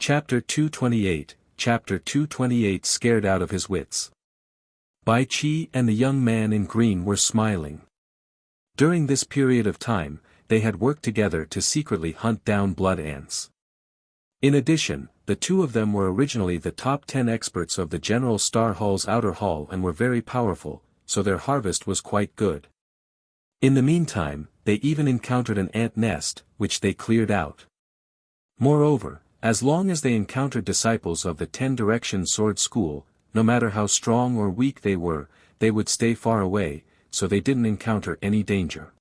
Chapter 228, Chapter 228 Scared out of his wits. Bai Qi and the young man in green were smiling. During this period of time, they had worked together to secretly hunt down blood ants. In addition, the two of them were originally the top 10 experts of the General Star Hall's outer hall and were very powerful, so their harvest was quite good. In the meantime, they even encountered an ant nest, which they cleared out. Moreover, as long as they encountered disciples of the 10 Direction Sword School, no matter how strong or weak they would stay far away, so they didn't encounter any danger.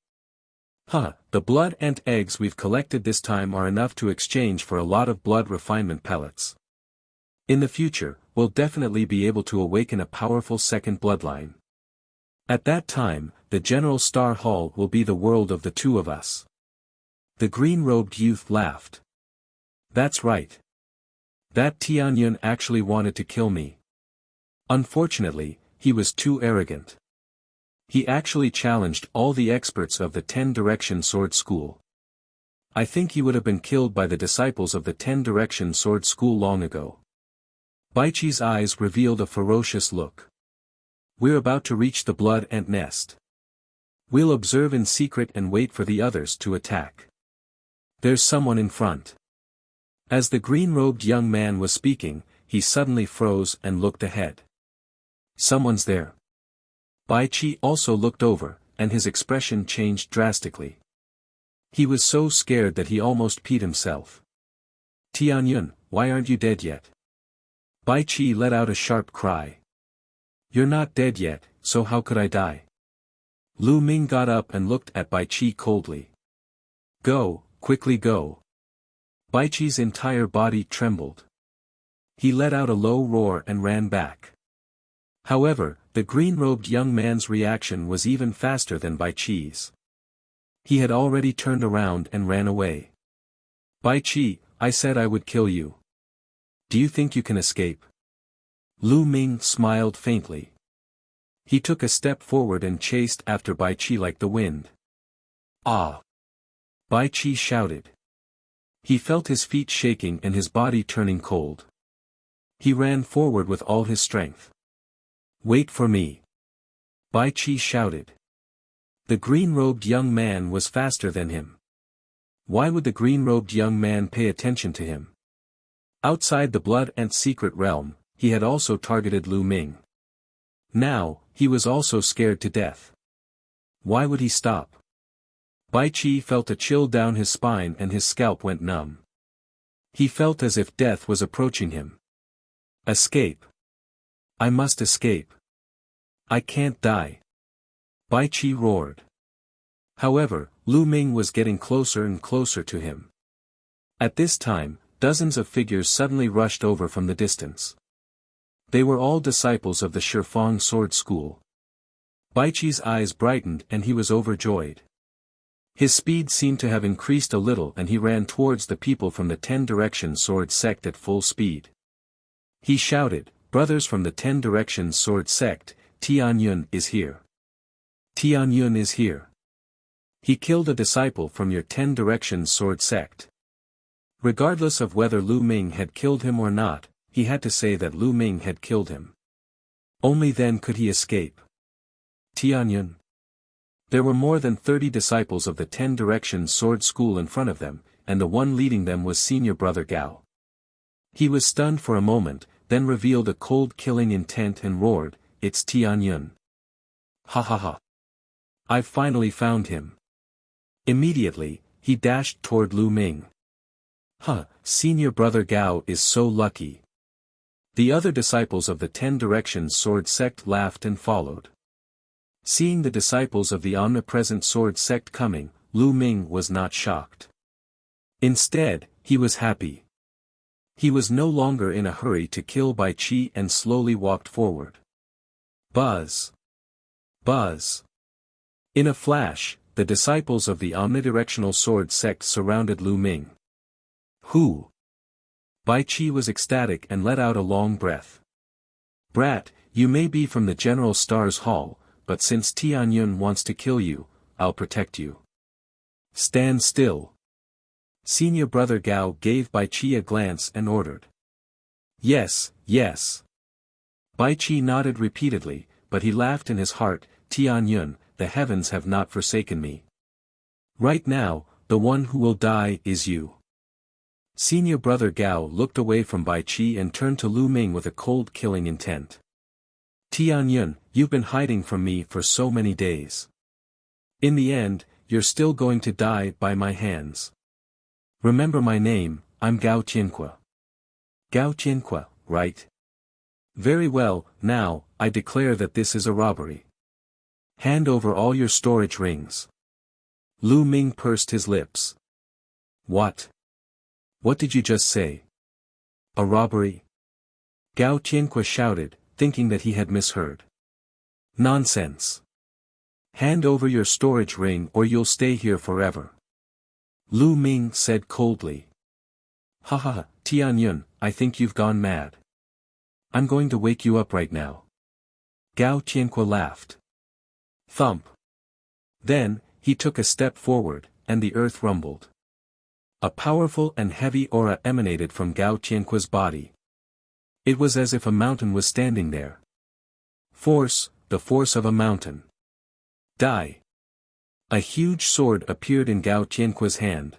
The blood ant eggs we've collected this time are enough to exchange for a lot of blood refinement pellets. In the future, we'll definitely be able to awaken a powerful second bloodline. At that time, the General Star Hall will be the world of the two of us. The green-robed youth laughed. That's right. That Tianyun actually wanted to kill me. Unfortunately, he was too arrogant. He actually challenged all the experts of the 10 Direction Sword School. I think he would have been killed by the disciples of the 10 Direction Sword School long ago. Baichi's eyes revealed a ferocious look. We're about to reach the blood ant nest. We'll observe in secret and wait for the others to attack. There's someone in front. As the green-robed young man was speaking, he suddenly froze and looked ahead. Someone's there. Bai Qi also looked over, and his expression changed drastically. He was so scared that he almost peed himself. Tianyun, why aren't you dead yet? Bai Qi let out a sharp cry. You're not dead yet, so how could I die? Lu Ming got up and looked at Bai Qi coldly. Go, quickly go. Bai Qi's entire body trembled. He let out a low roar and ran back. However, the green-robed young man's reaction was even faster than Bai Qi's. He had already turned around and ran away. Bai Qi, I said I would kill you. Do you think you can escape? Lu Ming smiled faintly. He took a step forward and chased after Bai Qi like the wind. Ah! Bai Qi shouted. He felt his feet shaking and his body turning cold. He ran forward with all his strength. Wait for me. Bai Qi shouted. The green-robed young man was faster than him. Why would the green-robed young man pay attention to him? Outside the blood ant secret realm, he had also targeted Lu Ming. Now, he was also scared to death. Why would he stop? Bai Qi felt a chill down his spine and his scalp went numb. He felt as if death was approaching him. Escape. I must escape. I can't die. Bai Qi roared. However, Lu Ming was getting closer and closer to him. At this time, dozens of figures suddenly rushed over from the distance. They were all disciples of the Shifang Sword School. Bai Qi's eyes brightened and he was overjoyed. His speed seemed to have increased a little and he ran towards the people from the 10 Direction Sword Sect at full speed. He shouted, Brothers from the 10 Direction Sword Sect, Tianyun is here. Tianyun is here. He killed a disciple from your 10 Direction Sword Sect. Regardless of whether Lu Ming had killed him or not, he had to say that Lu Ming had killed him. Only then could he escape. Tianyun. There were more than 30 disciples of the 10 Direction Sword School in front of them, and the one leading them was Senior Brother Gao. He was stunned for a moment, then revealed a cold killing intent and roared, It's Tianyun. Ha ha ha. I've finally found him. Immediately, he dashed toward Lu Ming. Senior Brother Gao is so lucky. The other disciples of the 10 Direction Sword Sect laughed and followed. Seeing the disciples of the omnipresent Sword Sect coming, Lu Ming was not shocked. Instead, he was happy. He was no longer in a hurry to kill Bai Qi and slowly walked forward. Buzz! Buzz! In a flash, the disciples of the omnidirectional Sword Sect surrounded Lu Ming. Who? Bai Qi was ecstatic and let out a long breath. Brat, you may be from the General Stars Hall, but since Tianyun wants to kill you, I'll protect you. Stand still. Senior brother Gao gave Bai Qi a glance and ordered. Yes, yes. Bai Qi nodded repeatedly, but he laughed in his heart, Tian Yun, the heavens have not forsaken me. Right now, the one who will die is you. Senior brother Gao looked away from Bai Qi and turned to Lu Ming with a cold killing intent. Tian Yun, you've been hiding from me for so many days. In the end, you're still going to die by my hands. Remember my name, I'm Gao Qianque. Gao Qianque, right? Very well, now, I declare that this is a robbery. Hand over all your storage rings. Lu Ming pursed his lips. What? What did you just say? A robbery? Gao Qianque shouted, thinking that he had misheard. Nonsense. Hand over your storage ring or you'll stay here forever. Lu Ming said coldly. Ha ha ha, Tian Yun, I think you've gone mad. I'm going to wake you up right now. Gao Qianque laughed. Thump. Then, he took a step forward, and the earth rumbled. A powerful and heavy aura emanated from Gao Qianque's body. It was as if a mountain was standing there. Force, the force of a mountain. Die. A huge sword appeared in Gao Qianque's hand.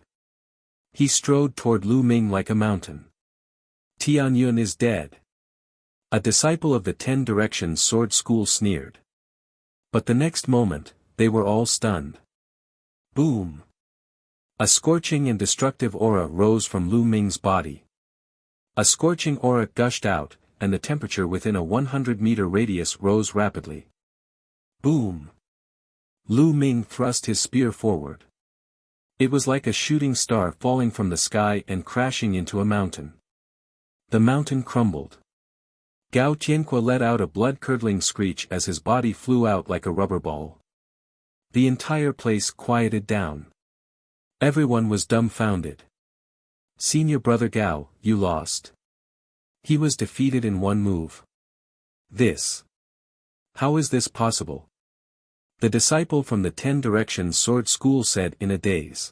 He strode toward Lu Ming like a mountain. Tian Yun is dead. A disciple of the 10 Directions Sword School sneered. But the next moment, they were all stunned. Boom! A scorching and destructive aura rose from Lu Ming's body. A scorching aura gushed out, and the temperature within a 100-meter radius rose rapidly. Boom! Lu Ming thrust his spear forward. It was like a shooting star falling from the sky and crashing into a mountain. The mountain crumbled. Gao Qianque let out a blood-curdling screech as his body flew out like a rubber ball. The entire place quieted down. Everyone was dumbfounded. Senior brother Gao, you lost. He was defeated in one move. This. How is this possible? The disciple from the 10 Directions Sword School said in a daze.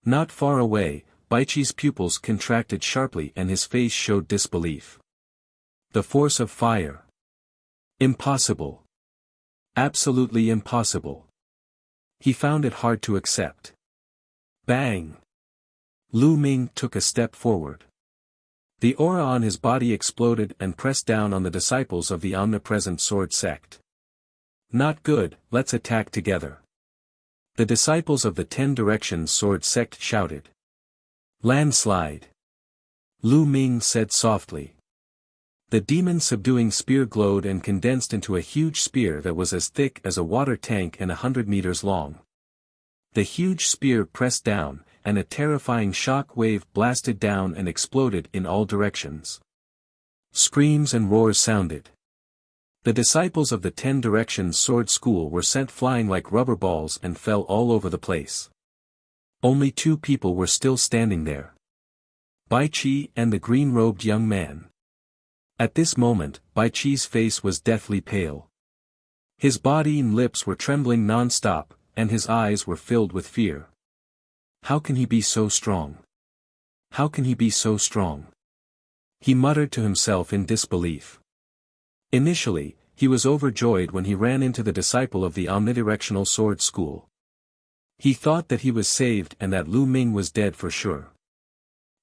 Not far away, Bai Qi's pupils contracted sharply and his face showed disbelief. The force of fire. Impossible. Absolutely impossible. He found it hard to accept. Bang! Lu Ming took a step forward. The aura on his body exploded and pressed down on the disciples of the omnipresent sword sect. Not good, let's attack together. The disciples of the 10 Directions Sword sect shouted. Landslide. Lu Ming said softly. The demon-subduing spear glowed and condensed into a huge spear that was as thick as a water tank and 100 meters long. The huge spear pressed down, and a terrifying shock wave blasted down and exploded in all directions. Screams and roars sounded. The disciples of the 10 Directions Sword School were sent flying like rubber balls and fell all over the place. Only 2 people were still standing there. Bai Qi and the green-robed young man. At this moment, Bai Qi's face was deathly pale. His body and lips were trembling non-stop, and his eyes were filled with fear. How can he be so strong? How can he be so strong? He muttered to himself in disbelief. Initially, he was overjoyed when he ran into the disciple of the Omnidirectional Sword School. He thought that he was saved and that Lu Ming was dead for sure.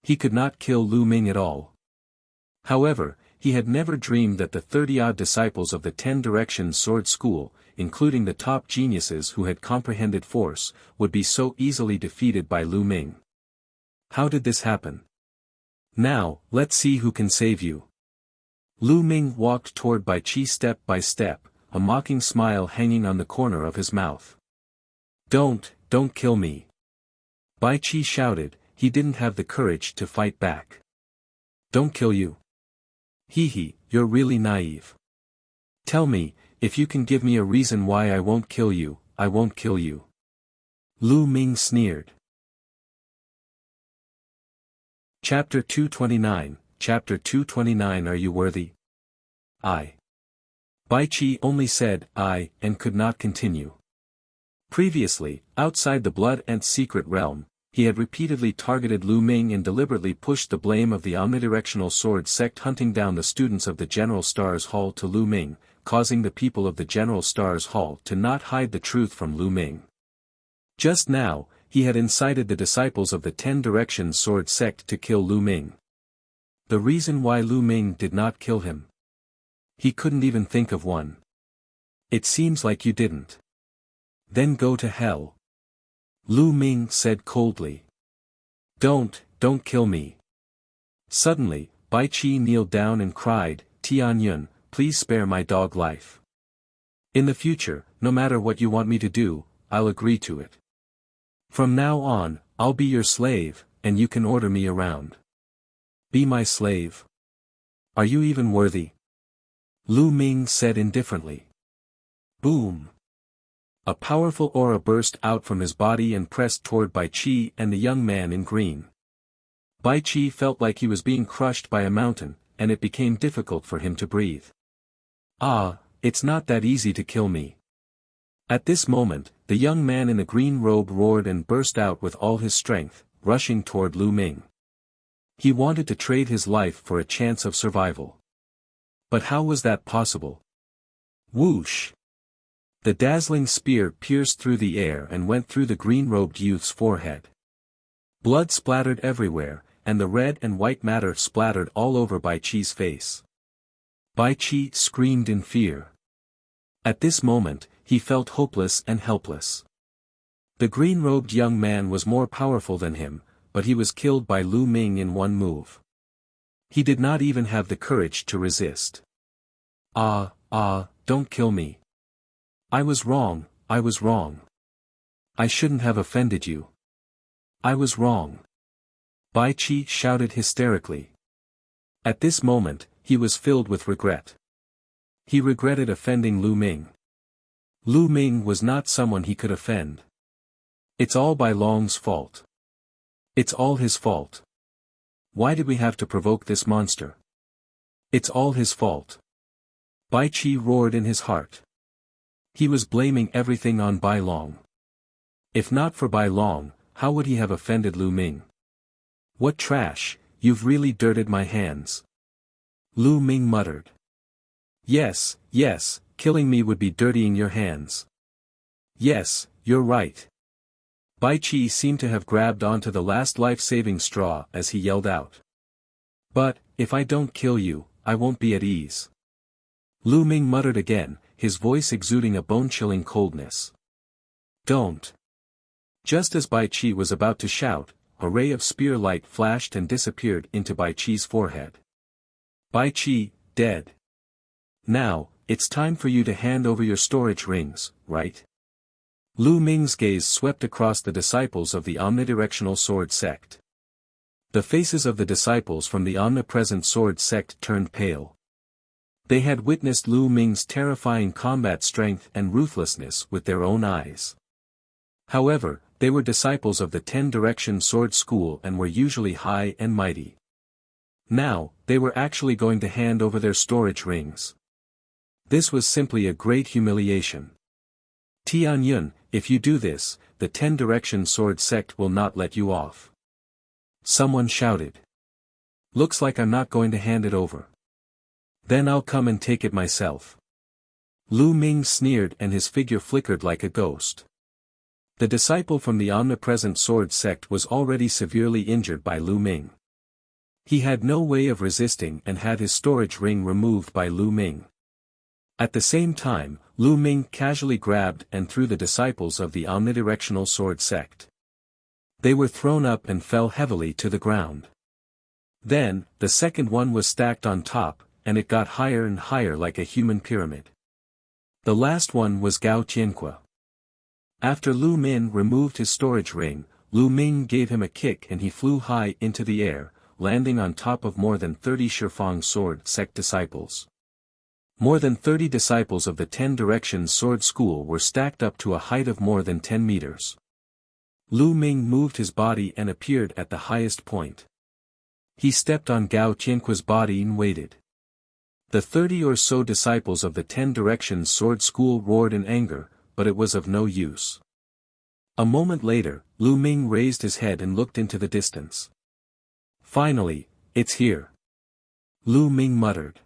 He could not kill Lu Ming at all. However, he had never dreamed that the 30-odd disciples of the 10 Directions Sword School, including the top geniuses who had comprehended force, would be so easily defeated by Lu Ming. How did this happen? Now, let's see who can save you. Lu Ming walked toward Bai Qi step by step, a mocking smile hanging on the corner of his mouth. Don't kill me. Bai Qi shouted, he didn't have the courage to fight back. Don't kill you. Hee, you're really naive. Tell me, if you can give me a reason why I won't kill you, I won't kill you. Lu Ming sneered. Chapter 229, Chapter 229 Are you worthy? I. Bai Qi only said, I, and could not continue. Previously, outside the Blood Ant secret realm, he had repeatedly targeted Lu Ming and deliberately pushed the blame of the omnidirectional sword sect hunting down the students of the General Stars Hall to Lu Ming, causing the people of the General Stars Hall to not hide the truth from Lu Ming. Just now, he had incited the disciples of the 10 Directions sword sect to kill Lu Ming. The reason why Lu Ming did not kill him. He couldn't even think of one. It seems like you didn't. Then go to hell. Lu Ming said coldly. Don't kill me. Suddenly, Bai Qi kneeled down and cried, Tianyun, please spare my dog life. In the future, no matter what you want me to do, I'll agree to it. From now on, I'll be your slave, and you can order me around. Be my slave. Are you even worthy? Lu Ming said indifferently. Boom. A powerful aura burst out from his body and pressed toward Bai Qi and the young man in green. Bai Qi felt like he was being crushed by a mountain, and it became difficult for him to breathe. Ah, it's not that easy to kill me. At this moment, the young man in the green robe roared and burst out with all his strength, rushing toward Lu Ming. He wanted to trade his life for a chance of survival. But how was that possible? Whoosh! The dazzling spear pierced through the air and went through the green-robed youth's forehead. Blood splattered everywhere, and the red and white matter splattered all over Bai Qi's face. Bai Qi screamed in fear. At this moment, he felt hopeless and helpless. The green-robed young man was more powerful than him, but he was killed by Lu Ming in one move. He did not even have the courage to resist. Don't kill me. I was wrong. I shouldn't have offended you. I was wrong. Bai Qi shouted hysterically. At this moment, he was filled with regret. He regretted offending Lu Ming. Lu Ming was not someone he could offend. It's all Bai Long's fault. It's all his fault. Why did we have to provoke this monster? It's all his fault. Bai Qi roared in his heart. He was blaming everything on Bai Long. If not for Bai Long, how would he have offended Lu Ming? What trash, you've really dirted my hands. Lu Ming muttered. Yes, killing me would be dirtying your hands. Yes, you're right. Bai Qi seemed to have grabbed onto the last life-saving straw as he yelled out. But, if I don't kill you, I won't be at ease. Lu Ming muttered again, his voice exuding a bone-chilling coldness. Don't. Just as Bai Qi was about to shout, a ray of spear light flashed and disappeared into Bai Qi's forehead. Bai Qi, dead. Now, it's time for you to hand over your storage rings, right? Lu Ming's gaze swept across the disciples of the omnidirectional sword sect. The faces of the disciples from the omnipresent sword sect turned pale. They had witnessed Lu Ming's terrifying combat strength and ruthlessness with their own eyes. However, they were disciples of the 10 Direction Sword School and were usually high and mighty. Now, they were actually going to hand over their storage rings. This was simply a great humiliation. Tianyun, if you do this, the 10 Direction Sword Sect will not let you off. Someone shouted. Looks like I'm not going to hand it over. Then I'll come and take it myself. Lu Ming sneered and his figure flickered like a ghost. The disciple from the omnipresent sword sect was already severely injured by Lu Ming. He had no way of resisting and had his storage ring removed by Lu Ming. At the same time, Lu Ming casually grabbed and threw the disciples of the omnidirectional sword sect. They were thrown up and fell heavily to the ground. Then, the second one was stacked on top, and it got higher and higher like a human pyramid. The last one was Gao Tianque. After Lu Ming removed his storage ring, Lu Ming gave him a kick and he flew high into the air, landing on top of more than 30 Shifang sword sect disciples. More than 30 disciples of the 10 Directions Sword School were stacked up to a height of more than 10 meters. Lu Ming moved his body and appeared at the highest point. He stepped on Gao Tianque's body and waited. The 30 or so disciples of the 10 Directions Sword School roared in anger, but it was of no use. A moment later, Lu Ming raised his head and looked into the distance. Finally, it's here. Lu Ming muttered.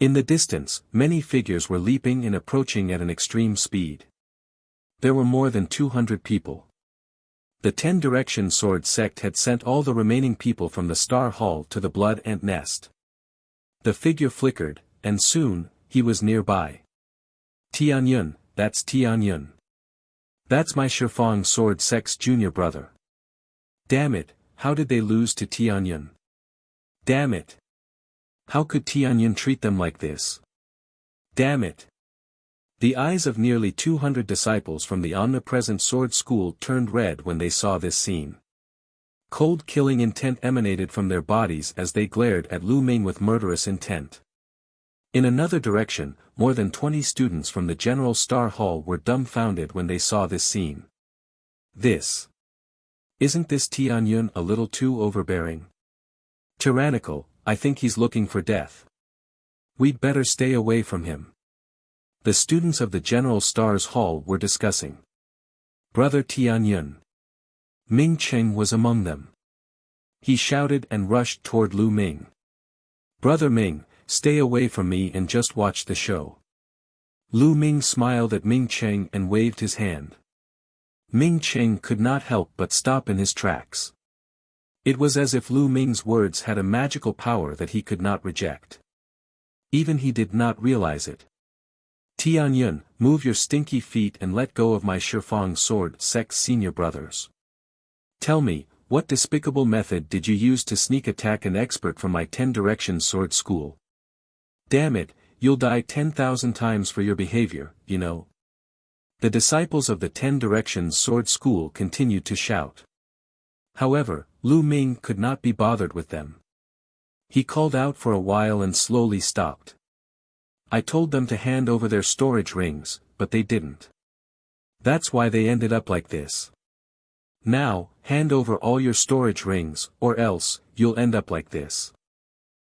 In the distance, many figures were leaping and approaching at an extreme speed. There were more than 200 people. The 10 Direction Sword sect had sent all the remaining people from the Star Hall to the Blood Ant Nest. The figure flickered, and soon, he was nearby. Tianyun, that's Tianyun. That's my Shifang Sword sect's junior brother. Damn it, how did they lose to Tianyun? Damn it. How could Tianyun treat them like this? Damn it. The eyes of nearly 200 disciples from the omnipresent sword school turned red when they saw this scene. Cold killing intent emanated from their bodies as they glared at Lu Ming with murderous intent. In another direction, more than 20 students from the General Star Hall were dumbfounded when they saw this scene. Isn't this Tianyun a little too overbearing? Tyrannical, I think he's looking for death. We'd better stay away from him. The students of the General Stars Hall were discussing. Brother Tianyun. Ming Cheng was among them. He shouted and rushed toward Lu Ming. Brother Ming, stay away from me and just watch the show. Lu Ming smiled at Ming Cheng and waved his hand. Ming Cheng could not help but stop in his tracks. It was as if Lu Ming's words had a magical power that he could not reject. Even he did not realize it. Tianyun, move your stinky feet and let go of my Shifang Sword sect's senior brothers. Tell me, what despicable method did you use to sneak attack an expert from my 10 Direction Sword School? Damn it, you'll die 10,000 times for your behavior, you know. The disciples of the 10 Directions Sword School continued to shout. However, Lu Ming could not be bothered with them. He called out for a while and slowly stopped. I told them to hand over their storage rings, but they didn't. That's why they ended up like this. Now, hand over all your storage rings, or else, you'll end up like this.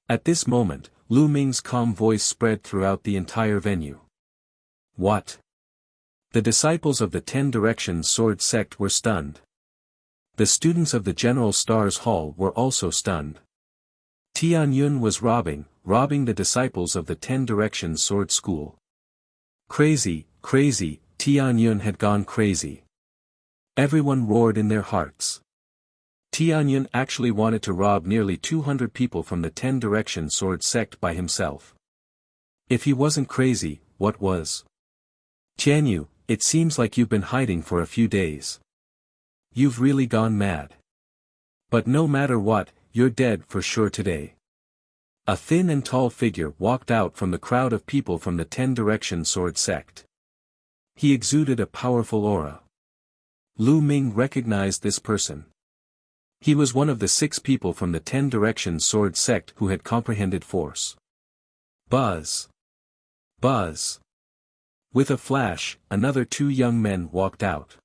At this moment, Lu Ming's calm voice spread throughout the entire venue. What? The disciples of the 10 Direction Sword sect were stunned. The students of the General Stars Hall were also stunned. Tianyun was robbing the disciples of the 10 Direction Sword School. Crazy, Tianyun had gone crazy. Everyone roared in their hearts. Tianyun actually wanted to rob nearly 200 people from the 10 Direction Sword sect by himself. If he wasn't crazy, what was? Tianyu, it seems like you've been hiding for a few days. You've really gone mad. But no matter what, you're dead for sure today. A thin and tall figure walked out from the crowd of people from the 10 Direction Sword sect. He exuded a powerful aura. Lu Ming recognized this person. He was one of the 6 people from the 10 Direction Sword sect who had comprehended force. Buzz. Buzz. With a flash, another 2 young men walked out.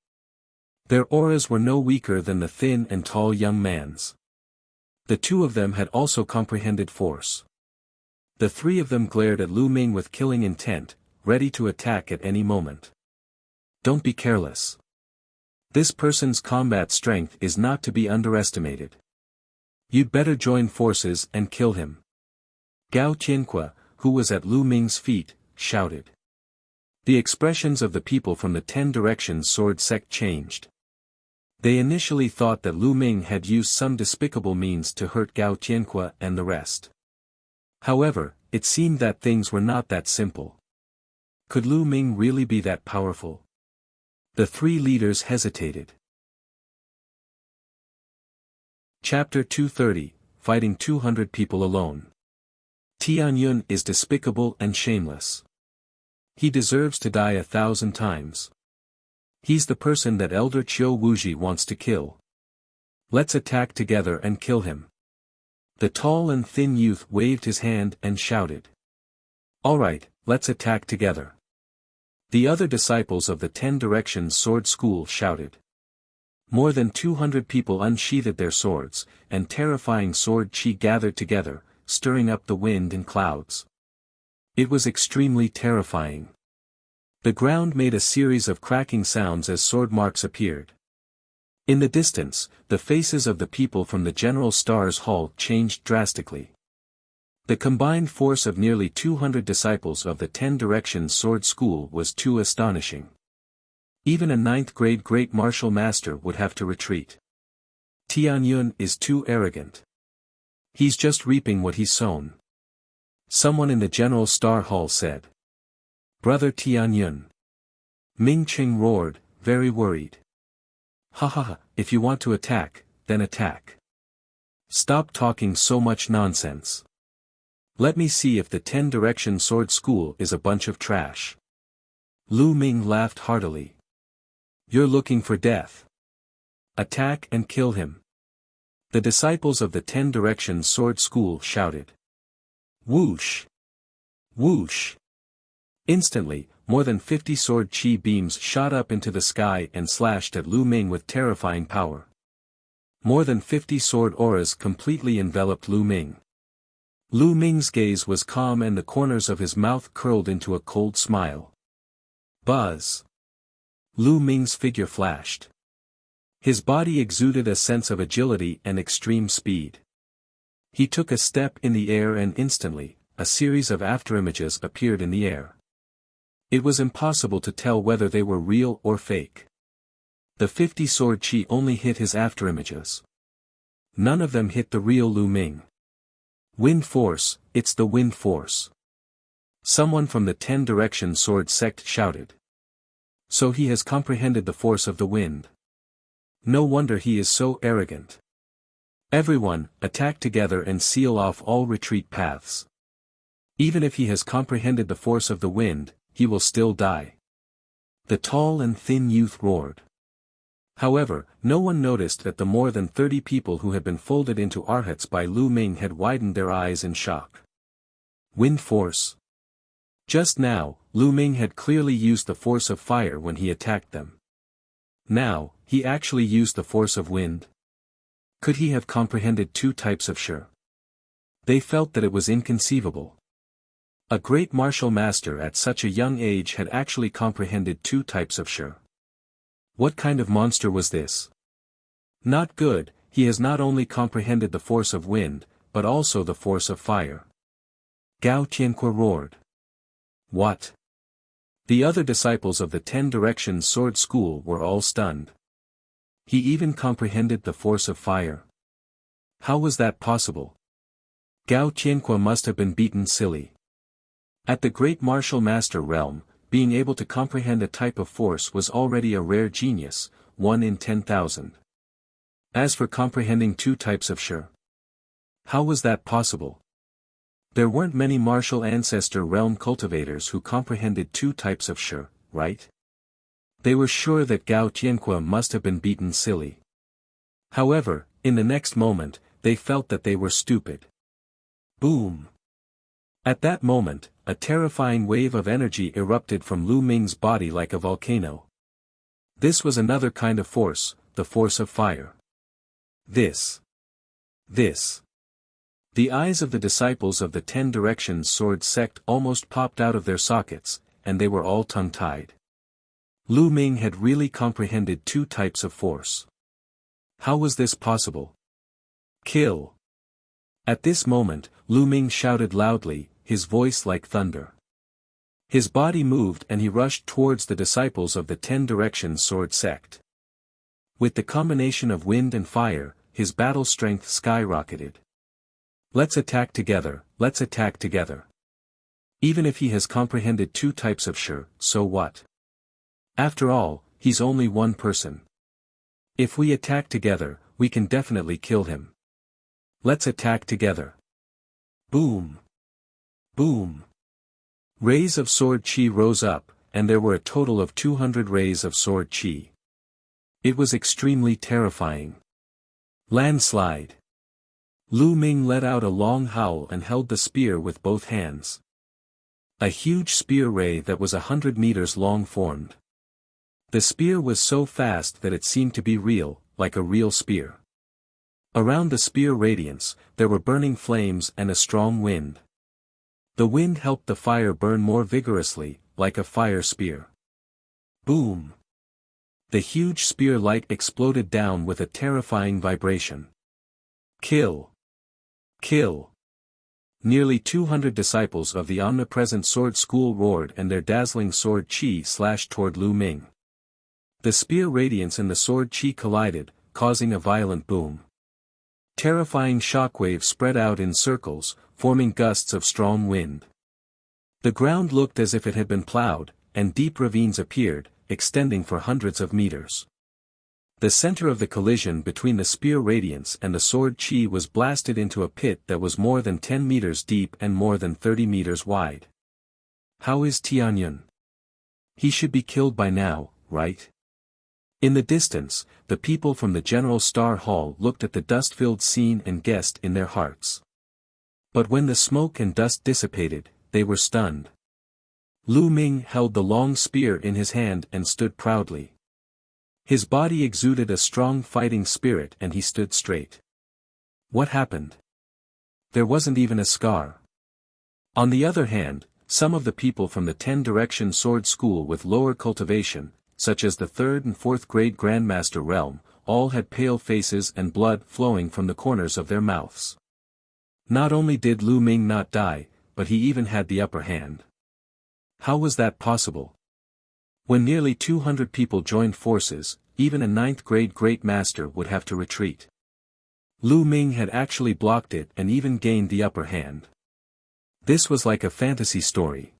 Their auras were no weaker than the thin and tall young man's. The 2 of them had also comprehended force. The 3 of them glared at Lu Ming with killing intent, ready to attack at any moment. Don't be careless. This person's combat strength is not to be underestimated. You'd better join forces and kill him. Gao Tianque, who was at Lu Ming's feet, shouted. The expressions of the people from the 10 Direction Sword sect changed. They initially thought that Lu Ming had used some despicable means to hurt Gao Tianque and the rest. However, it seemed that things were not that simple. Could Lu Ming really be that powerful? The 3 leaders hesitated. Chapter 230, Fighting 200 People Alone. Tianyun is despicable and shameless. He deserves to die 1,000 times. He's the person that Elder Qiu Wuji wants to kill. Let's attack together and kill him. The tall and thin youth waved his hand and shouted. Alright, let's attack together. The other disciples of the 10 Direction Sword School shouted. More than 200 people unsheathed their swords, and terrifying sword chi gathered together, stirring up the wind and clouds. It was extremely terrifying. The ground made a series of cracking sounds as sword marks appeared. In the distance, the faces of the people from the General Star's hall changed drastically. The combined force of nearly 200 disciples of the 10 Directions Sword School was too astonishing. Even a 9th-grade great martial master would have to retreat. Tianyun is too arrogant. He's just reaping what he's sown. Someone in the General Star Hall said. Brother Tianyun. Ming Ching roared, very worried. Ha ha ha, if you want to attack, then attack. Stop talking so much nonsense. Let me see if the 10 Direction Sword School is a bunch of trash. Lu Ming laughed heartily. You're looking for death. Attack and kill him. The disciples of the 10 Directions Sword School shouted. Whoosh! Whoosh! Instantly, more than 50 sword chi beams shot up into the sky and slashed at Lu Ming with terrifying power. More than 50 sword auras completely enveloped Lu Ming. Lu Ming's gaze was calm and the corners of his mouth curled into a cold smile. Buzz! Lu Ming's figure flashed. His body exuded a sense of agility and extreme speed. He took a step in the air and instantly, a series of afterimages appeared in the air. It was impossible to tell whether they were real or fake. The 50 sword chi only hit his afterimages. None of them hit the real Lu Ming. Wind force, it's the wind force. Someone from the 10 Directions Sword sect shouted. So he has comprehended the force of the wind. No wonder he is so arrogant. Everyone, attack together and seal off all retreat paths. Even if he has comprehended the force of the wind, he will still die. The tall and thin youth roared. However, no one noticed that the more than 30 people who had been folded into arhats by Lu Ming had widened their eyes in shock. Wind force. Just now, Lu Ming had clearly used the force of fire when he attacked them. Now, he actually used the force of wind. Could he have comprehended 2 types of shi? They felt that it was inconceivable. A great martial master at such a young age had actually comprehended 2 types of shi. What kind of monster was this? Not good, he has not only comprehended the force of wind, but also the force of fire. Gao Tianque roared. What? The other disciples of the 10 Directions Sword School were all stunned. He even comprehended the force of fire. How was that possible? Gao Tianque must have been beaten silly. At the great martial master realm, being able to comprehend a type of force was already a rare genius, 1 in 10,000. As for comprehending 2 types of shi, how was that possible? There weren't many martial ancestor realm cultivators who comprehended 2 types of shi, right? They were sure that Gao Tianque must have been beaten silly. However, in the next moment, they felt that they were stupid. Boom! At that moment, a terrifying wave of energy erupted from Lu Ming's body like a volcano. This was another kind of force, the force of fire. This. The eyes of the disciples of the 10 Directions Sword sect almost popped out of their sockets, and they were all tongue-tied. Lu Ming had really comprehended 2 types of force. How was this possible? Kill! At this moment, Lu Ming shouted loudly, his voice like thunder. His body moved and he rushed towards the disciples of the 10 Directions Sword sect. With the combination of wind and fire, his battle strength skyrocketed. Let's attack together, let's attack together. Even if he has comprehended 2 types of shi, so what? After all, he's only one person. If we attack together, we can definitely kill him. Let's attack together. Boom! Boom! Rays of sword chi rose up, and there were a total of 200 rays of sword chi. It was extremely terrifying. Landslide! Lu Ming let out a long howl and held the spear with both hands. A huge spear ray that was 100 meters long formed. The spear was so fast that it seemed to be real, like a real spear. Around the spear radiance, there were burning flames and a strong wind. The wind helped the fire burn more vigorously, like a fire spear. Boom! The huge spear light exploded down with a terrifying vibration. Kill! Kill! Nearly 200 disciples of the omnipresent sword school roared and their dazzling sword chi slashed toward Lu Ming. The spear radiance and the sword chi collided, causing a violent boom. Terrifying shockwaves spread out in circles, forming gusts of strong wind. The ground looked as if it had been plowed, and deep ravines appeared, extending for hundreds of meters. The center of the collision between the spear radiance and the sword chi was blasted into a pit that was more than 10 meters deep and more than 30 meters wide. How is Tianyun? He should be killed by now, right? In the distance, the people from the General Star Hall looked at the dust-filled scene and guessed in their hearts. But when the smoke and dust dissipated, they were stunned. Lu Ming held the long spear in his hand and stood proudly. His body exuded a strong fighting spirit and he stood straight. What happened? There wasn't even a scar. On the other hand, some of the people from the 10-direction sword school with lower cultivation, such as the 3rd and 4th grade Grandmaster realm, all had pale faces and blood flowing from the corners of their mouths. Not only did Lu Ming not die, but he even had the upper hand. How was that possible? When nearly 200 people joined forces, even a 9th grade Great Master would have to retreat. Lu Ming had actually blocked it and even gained the upper hand. This was like a fantasy story.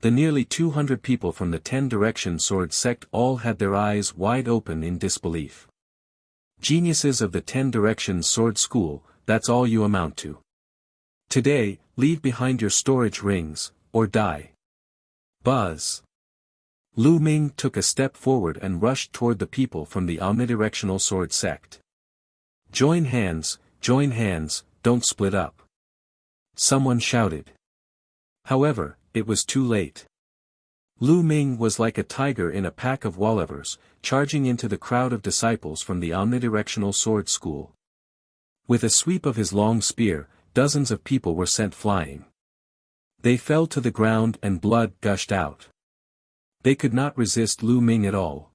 The nearly 200 people from the 10-direction sword sect all had their eyes wide open in disbelief. Geniuses of the 10-direction sword school, that's all you amount to. Today, leave behind your storage rings, or die. Buzz. Lu Ming took a step forward and rushed toward the people from the omnidirectional sword sect. Join hands, don't split up. Someone shouted. However, it was too late. Lu Ming was like a tiger in a pack of wolverines, charging into the crowd of disciples from the omnidirectional sword school. With a sweep of his long spear, dozens of people were sent flying. They fell to the ground and blood gushed out. They could not resist Lu Ming at all.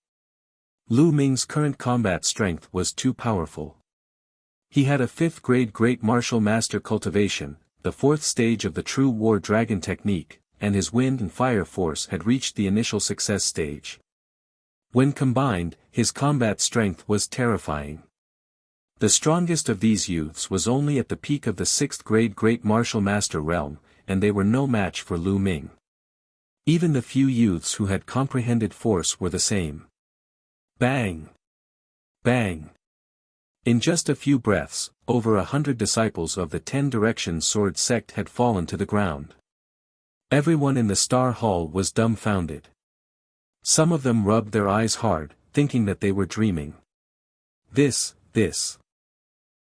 Lu Ming's current combat strength was too powerful. He had a 5th grade Great Martial Master cultivation, the 4th stage of the True War Dragon technique, and his wind and fire force had reached the initial success stage. When combined, his combat strength was terrifying. The strongest of these youths was only at the peak of the 6th grade Great Martial Master realm, and they were no match for Lu Ming. Even the few youths who had comprehended force were the same. Bang! Bang! In just a few breaths, over 100 disciples of the 10-direction sword sect had fallen to the ground. Everyone in the Star Hall was dumbfounded. Some of them rubbed their eyes hard, thinking that they were dreaming. This.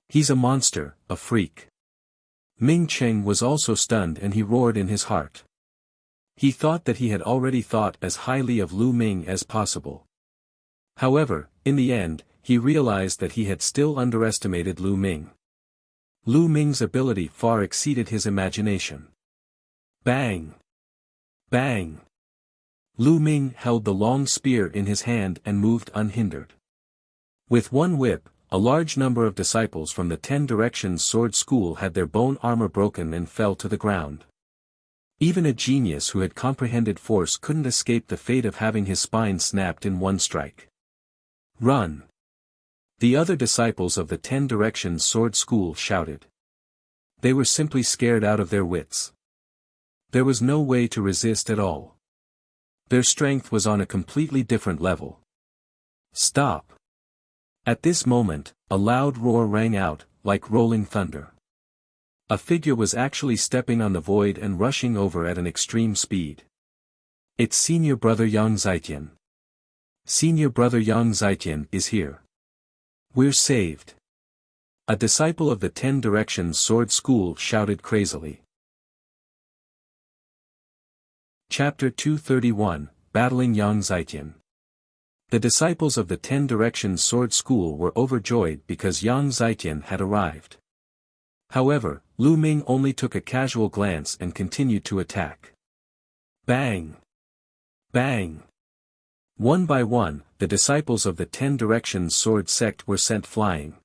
He's a monster, a freak. Ming Cheng was also stunned and he roared in his heart. He thought that he had already thought as highly of Lu Ming as possible. However, in the end, he realized that he had still underestimated Lu Ming. Lu Ming's ability far exceeded his imagination. Bang! Bang! Lu Ming held the long spear in his hand and moved unhindered. With one whip, a large number of disciples from the 10-direction sword school had their bone armor broken and fell to the ground. Even a genius who had comprehended force couldn't escape the fate of having his spine snapped in one strike. Run! The other disciples of the 10-direction sword school shouted. They were simply scared out of their wits. There was no way to resist at all. Their strength was on a completely different level. Stop! At this moment, a loud roar rang out, like rolling thunder. A figure was actually stepping on the void and rushing over at an extreme speed. It's Senior Brother Yang Zitian. Senior Brother Yang Zitian is here. We're saved. A disciple of the 10-direction sword school shouted crazily. Chapter 231, Battling Yang Zitian. The disciples of the 10-direction sword school were overjoyed because Yang Zitian had arrived. However, Lu Ming only took a casual glance and continued to attack. Bang! Bang! One by one, the disciples of the 10 Directions sword sect were sent flying.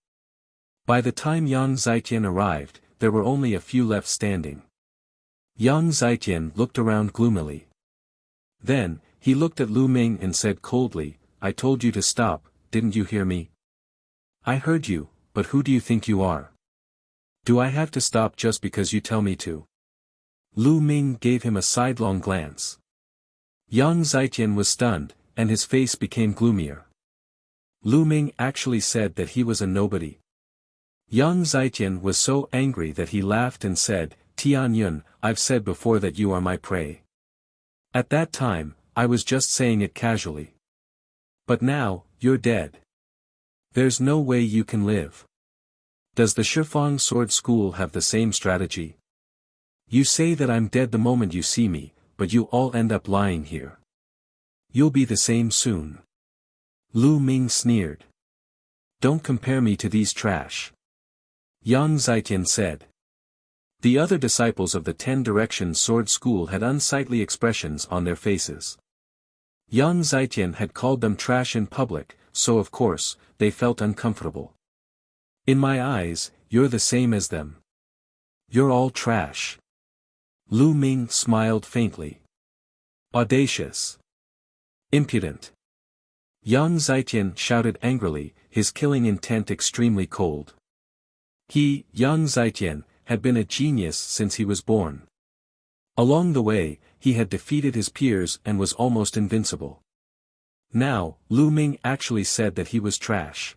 By the time Yang Zaijian arrived, there were only a few left standing. Yang Zaijian looked around gloomily. Then, he looked at Lu Ming and said coldly, "I told you to stop, didn't you hear me?" "I heard you, but who do you think you are? Do I have to stop just because you tell me to?" Lu Ming gave him a sidelong glance. Yang Zaijian was stunned, and his face became gloomier. Lu Ming actually said that he was a nobody. Yang Zaijian was so angry that he laughed and said, "Tianyun, I've said before that you are my prey. At that time, I was just saying it casually. But now, you're dead. There's no way you can live. Does the Shifang Sword School have the same strategy? You say that I'm dead the moment you see me, but you all end up lying here. You'll be the same soon." Lu Ming sneered. "Don't compare me to these trash," Yang Zaijian said. The other disciples of the 10 Directions Sword School had unsightly expressions on their faces. Yang Zaijian had called them trash in public, so of course, they felt uncomfortable. "In my eyes, you're the same as them. You're all trash." Lu Ming smiled faintly. "Audacious. Impudent." Yang Zaijian shouted angrily, his killing intent extremely cold. He, Yang Zaijian, had been a genius since he was born. Along the way, he had defeated his peers and was almost invincible. Now, Lu Ming actually said that he was trash.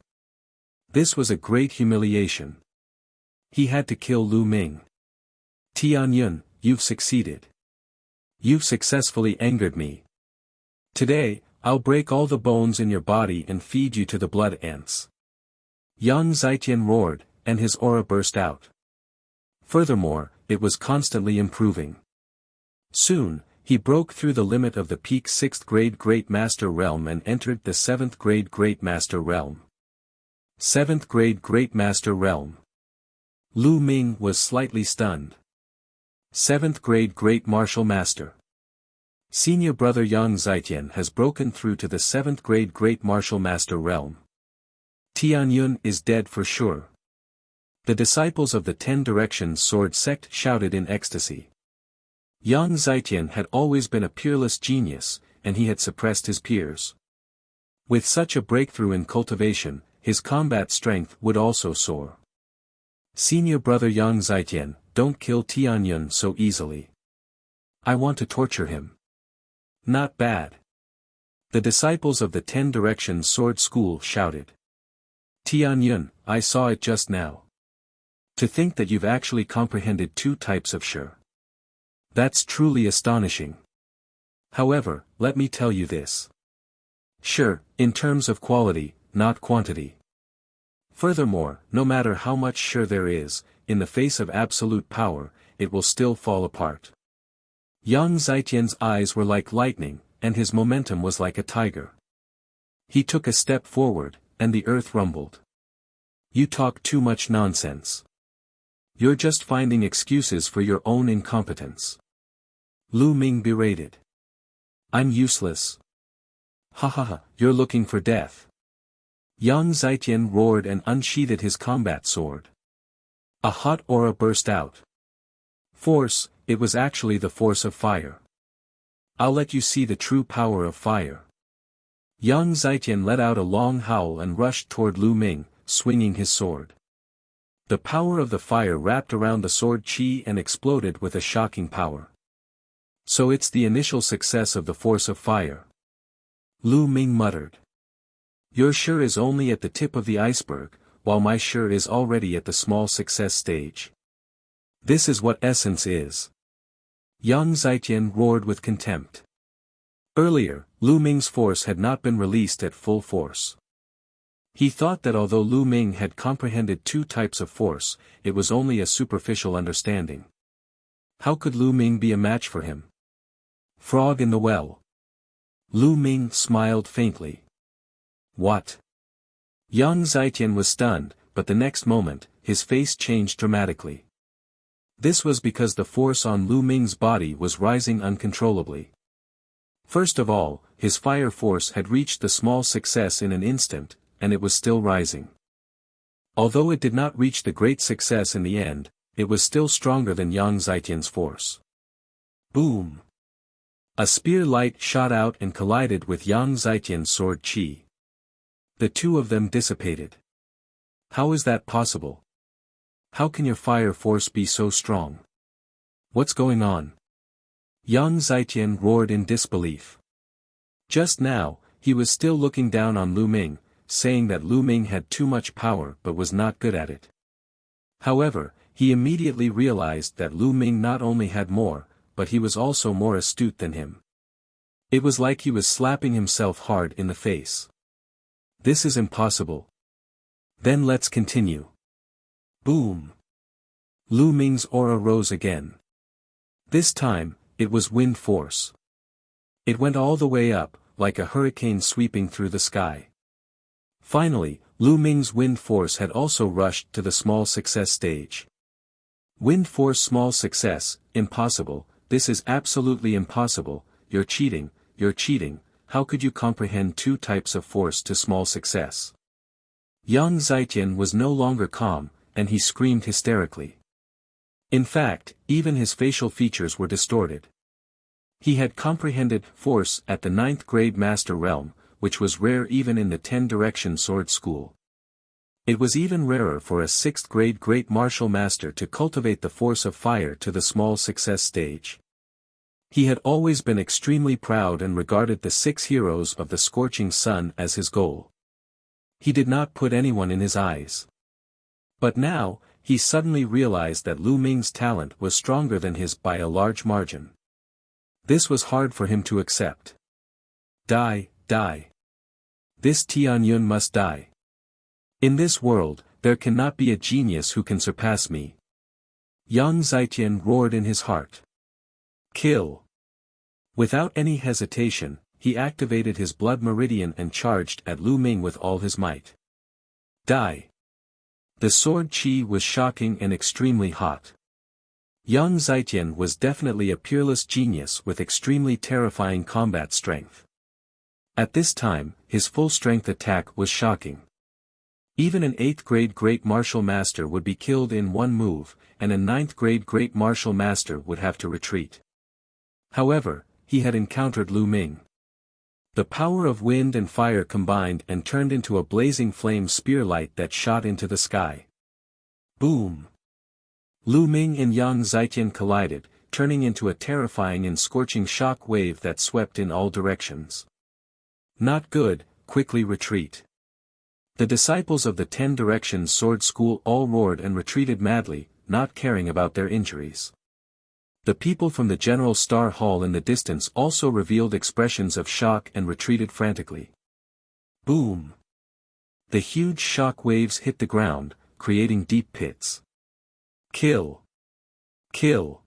This was a great humiliation. He had to kill Lu Ming. "Tianyun, you've succeeded. You've successfully angered me. Today, I'll break all the bones in your body and feed you to the blood ants." Yang Zaijian roared, and his aura burst out. Furthermore, it was constantly improving. Soon, he broke through the limit of the peak 6th grade Great Master Realm and entered the 7th grade Great Master Realm. 7th grade Great Master Realm. Lu Ming was slightly stunned. 7th grade Great Martial Master. Senior brother Yang Zaijian has broken through to the 7th grade Great Martial Master Realm. Tianyun is dead for sure. The disciples of the 10 Directions Sword Sect shouted in ecstasy. Yang Zaijian had always been a peerless genius, and he had suppressed his peers. With such a breakthrough in cultivation, his combat strength would also soar. "Senior brother Yang Zaijian, don't kill Tianyun so easily. I want to torture him." "Not bad." The disciples of the 10 Directions Sword School shouted. "Tianyun, I saw it just now. To think that you've actually comprehended 2 types of Shi. That's truly astonishing. However, let me tell you this. Shi, in terms of quality, not quantity. Furthermore, no matter how much Shi there is, in the face of absolute power, it will still fall apart." Yang Zaijian's eyes were like lightning, and his momentum was like a tiger. He took a step forward, and the earth rumbled. "You talk too much nonsense. You're just finding excuses for your own incompetence." Lu Ming berated. "I'm useless. Ha ha ha, you're looking for death." Yang Zaijian roared and unsheathed his combat sword. A hot aura burst out. Force, it was actually the force of fire. "I'll let you see the true power of fire." Yang Zaijian let out a long howl and rushed toward Lu Ming, swinging his sword. The power of the fire wrapped around the sword chi and exploded with a shocking power. "So it's the initial success of the force of fire," Lu Ming muttered. "Your Shi is only at the tip of the iceberg, while my Shi is already at the small success stage. This is what essence is." Yang Zaijian roared with contempt. Earlier, Lu Ming's force had not been released at full force. He thought that although Lu Ming had comprehended 2 types of force, it was only a superficial understanding. How could Lu Ming be a match for him? Frog in the well. Lu Ming smiled faintly. "What?" Yang Zaijian was stunned, but the next moment, his face changed dramatically. This was because the force on Lu Ming's body was rising uncontrollably. First of all, his fire force had reached the small success in an instant, and it was still rising. Although it did not reach the great success in the end, it was still stronger than Yang Zitian's force. Boom! A spear light shot out and collided with Yang Zitian's sword qi. The two of them dissipated. How is that possible? How can your fire force be so strong? What's going on? Yang Zitian roared in disbelief. Just now, he was still looking down on Lu Ming, saying that Lu Ming had too much power but was not good at it. However, he immediately realized that Lu Ming not only had more, but he was also more astute than him. It was like he was slapping himself hard in the face. This is impossible. Then let's continue. Boom! Lu Ming's aura rose again. This time, it was wind force. It went all the way up, like a hurricane sweeping through the sky. Finally, Lu Ming's wind force had also rushed to the small success stage. Wind force small success, impossible, this is absolutely impossible, you're cheating, how could you comprehend two types of force to small success? Yang Zitian was no longer calm, and he screamed hysterically. In fact, even his facial features were distorted. He had comprehended force at the 9th grade master realm, which was rare even in the 10-direction sword school. It was even rarer for a 6th grade great martial master to cultivate the force of fire to the small success stage. He had always been extremely proud and regarded the 6 heroes of the scorching sun as his goal. He did not put anyone in his eyes. But now, he suddenly realized that Lu Ming's talent was stronger than his by a large margin. This was hard for him to accept. Die. This Tianyun must die. In this world, there cannot be a genius who can surpass me. Yang Zitian roared in his heart. Kill! Without any hesitation, he activated his blood meridian and charged at Lu Ming with all his might. Die! The sword qi was shocking and extremely hot. Yang Zitian was definitely a peerless genius with extremely terrifying combat strength. At this time, his full-strength attack was shocking. Even an 8th grade great martial master would be killed in one move, and a 9th grade great martial master would have to retreat. However, he had encountered Lu Ming. The power of wind and fire combined and turned into a blazing flame spear light that shot into the sky. Boom! Lu Ming and Yang Zitian collided, turning into a terrifying and scorching shock wave that swept in all directions. Not good, quickly retreat. The disciples of the 10-direction sword school all roared and retreated madly, not caring about their injuries. The people from the General Star Hall in the distance also revealed expressions of shock and retreated frantically. Boom! The huge shock waves hit the ground, creating deep pits. Kill! Kill!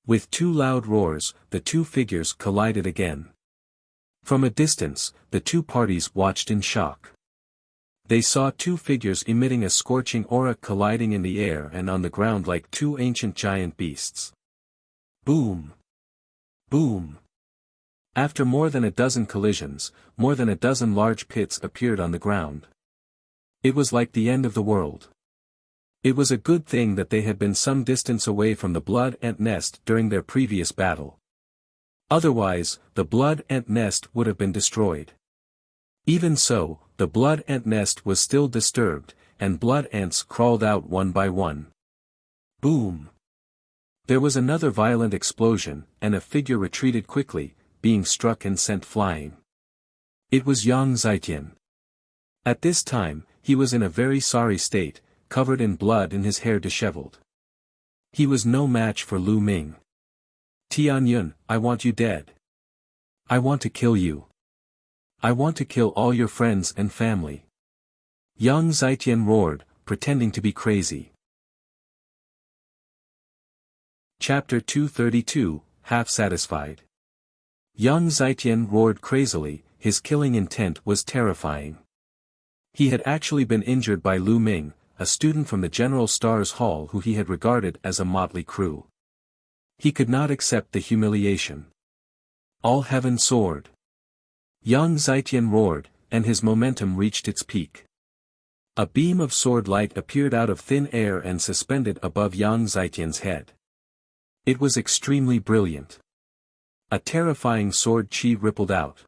With two loud roars, the two figures collided again. From a distance, the two parties watched in shock. They saw two figures emitting a scorching aura colliding in the air and on the ground like two ancient giant beasts. Boom! Boom! After more than a dozen collisions, more than a dozen large pits appeared on the ground. It was like the end of the world. It was a good thing that they had been some distance away from the blood ant nest during their previous battle. Otherwise, the blood ant nest would have been destroyed. Even so, the blood ant nest was still disturbed, and blood ants crawled out one by one. Boom! There was another violent explosion, and a figure retreated quickly, being struck and sent flying. It was Yang Zitian. At this time, he was in a very sorry state, covered in blood and his hair disheveled. He was no match for Lu Ming. Tianyun, I want you dead. I want to kill you. I want to kill all your friends and family. Yang Zitian roared, pretending to be crazy. Chapter 232, Half Satisfied. Yang Zitian roared crazily, his killing intent was terrifying. He had actually been injured by Lu Ming, a student from the General Stars Hall who he had regarded as a motley crew. He could not accept the humiliation. All heaven soared. Yang Zetian roared, and his momentum reached its peak. A beam of sword light appeared out of thin air and suspended above Yang Zetian's head. It was extremely brilliant. A terrifying sword chi rippled out.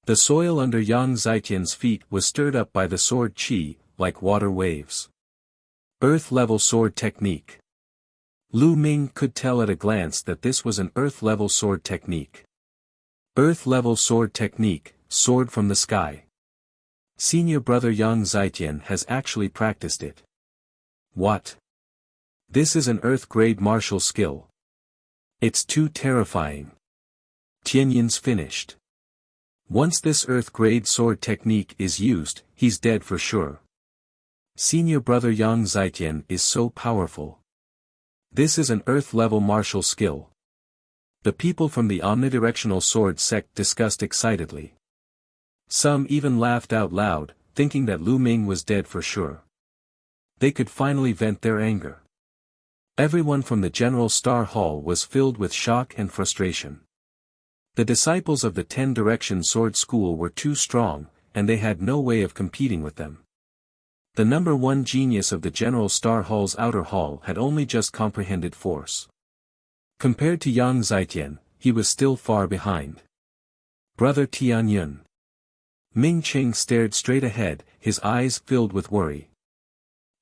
The soil under Yang Zetian's feet was stirred up by the sword chi, like water waves. Earth-level sword technique. Lu Ming could tell at a glance that this was an earth-level sword technique. Earth-level sword technique, sword from the sky. Senior brother Yang Zetian has actually practiced it. What? This is an earth-grade martial skill. It's too terrifying. Tianyun's finished. Once this earth-grade sword technique is used, he's dead for sure. Senior brother Yang Zetian is so powerful. This is an earth-level martial skill. The people from the omnidirectional sword sect discussed excitedly. Some even laughed out loud, thinking that Lu Ming was dead for sure. They could finally vent their anger. Everyone from the General Star Hall was filled with shock and frustration. The disciples of the 10 Direction Sword School were too strong, and they had no way of competing with them. The number 1 genius of the General Star Hall's outer hall had only just comprehended force. Compared to Yang Zetian, he was still far behind. Brother Tianyun. Ming Qing stared straight ahead, his eyes filled with worry.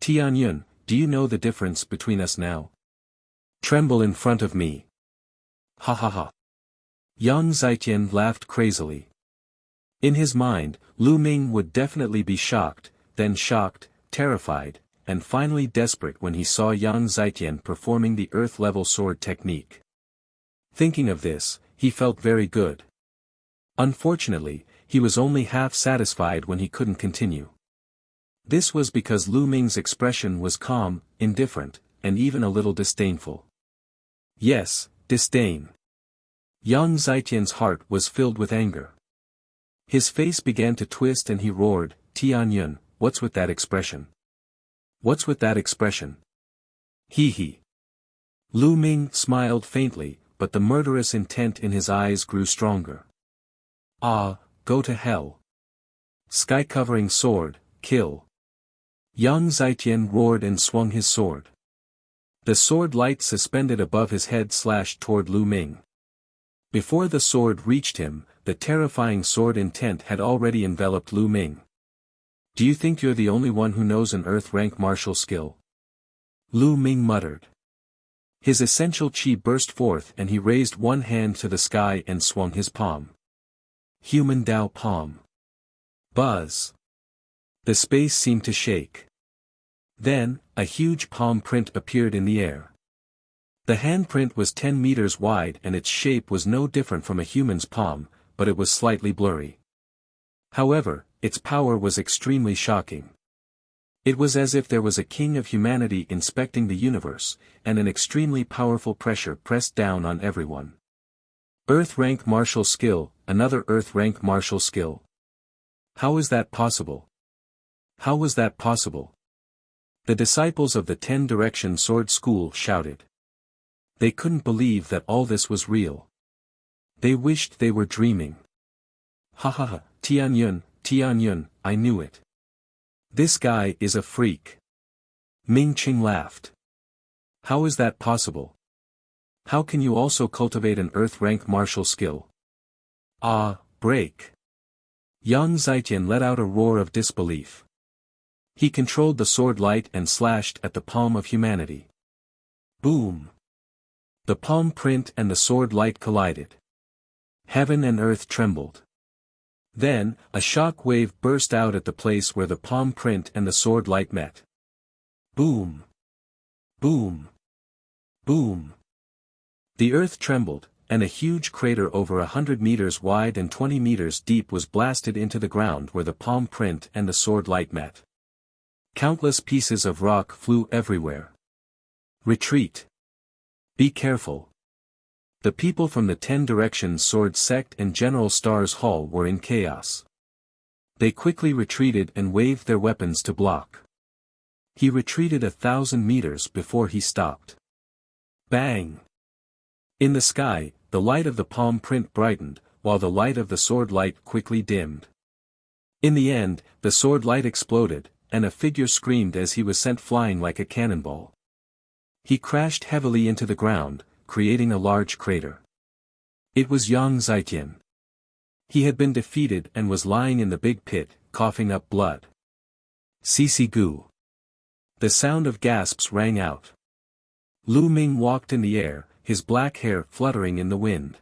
Tianyun, do you know the difference between us now? Tremble in front of me. Ha ha ha. Yang Zetian laughed crazily. In his mind, Lu Ming would definitely be shocked, then shocked, terrified, and finally desperate when he saw Yang Zetian performing the earth-level sword technique. Thinking of this, he felt very good. Unfortunately, he was only half satisfied when he couldn't continue. This was because Lu Ming's expression was calm, indifferent, and even a little disdainful. Yes, disdain. Yang Zetian's heart was filled with anger. His face began to twist and he roared, Tianyun, what's with that expression? What's with that expression? Hee hee. Lu Ming smiled faintly, but the murderous intent in his eyes grew stronger. Ah, go to hell. Sky-covering sword, kill. Yang Zetian roared and swung his sword. The sword light suspended above his head slashed toward Lu Ming. Before the sword reached him, the terrifying sword intent had already enveloped Lu Ming. Do you think you're the only one who knows an earth-rank martial skill? Lu Ming muttered. His essential chi burst forth and he raised one hand to the sky and swung his palm. Human Dao palm. Buzz. The space seemed to shake. Then, a huge palm print appeared in the air. The handprint was 10 meters wide and its shape was no different from a human's palm, but it was slightly blurry. However, its power was extremely shocking. It was as if there was a king of humanity inspecting the universe, and an extremely powerful pressure pressed down on everyone. Earth-rank martial skill, another Earth-rank martial skill. How is that possible? How was that possible? The disciples of the 10 Direction Sword School shouted. They couldn't believe that all this was real. They wished they were dreaming. Ha ha ha, Tianyun, Tianyun, I knew it. This guy is a freak. Ming Qing laughed. How is that possible? How can you also cultivate an earth-rank martial skill? Ah, break. Yang Zetian let out a roar of disbelief. He controlled the sword light and slashed at the palm of humanity. Boom. The palm print and the sword light collided. Heaven and earth trembled. Then, a shock wave burst out at the place where the palm print and the sword light met. Boom. Boom. Boom. The earth trembled, and a huge crater over 100 meters wide and 20 meters deep was blasted into the ground where the palm print and the sword light met. Countless pieces of rock flew everywhere. Retreat. Be careful. The people from the 10 Directions Sword Sect and General Stars Hall were in chaos. They quickly retreated and waved their weapons to block. He retreated 1,000 meters before he stopped. Bang! In the sky, the light of the palm print brightened, while the light of the sword light quickly dimmed. In the end, the sword light exploded, and a figure screamed as he was sent flying like a cannonball. He crashed heavily into the ground, creating a large crater. It was Yang Zaijian. He had been defeated and was lying in the big pit, coughing up blood. Cece Gu. The sound of gasps rang out. Lu Ming walked in the air, his black hair fluttering in the wind.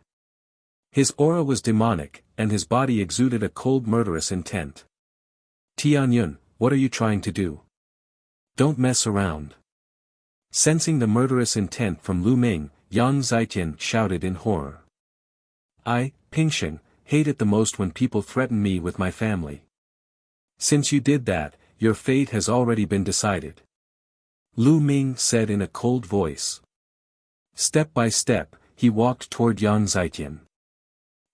His aura was demonic, and his body exuded a cold murderous intent. Tianyun, what are you trying to do? Don't mess around. Sensing the murderous intent from Lu Ming, Yang Zaijian shouted in horror. I, Pingsheng, hate it the most when people threaten me with my family. Since you did that, your fate has already been decided. Lu Ming said in a cold voice. Step by step, he walked toward Yang Zaijian.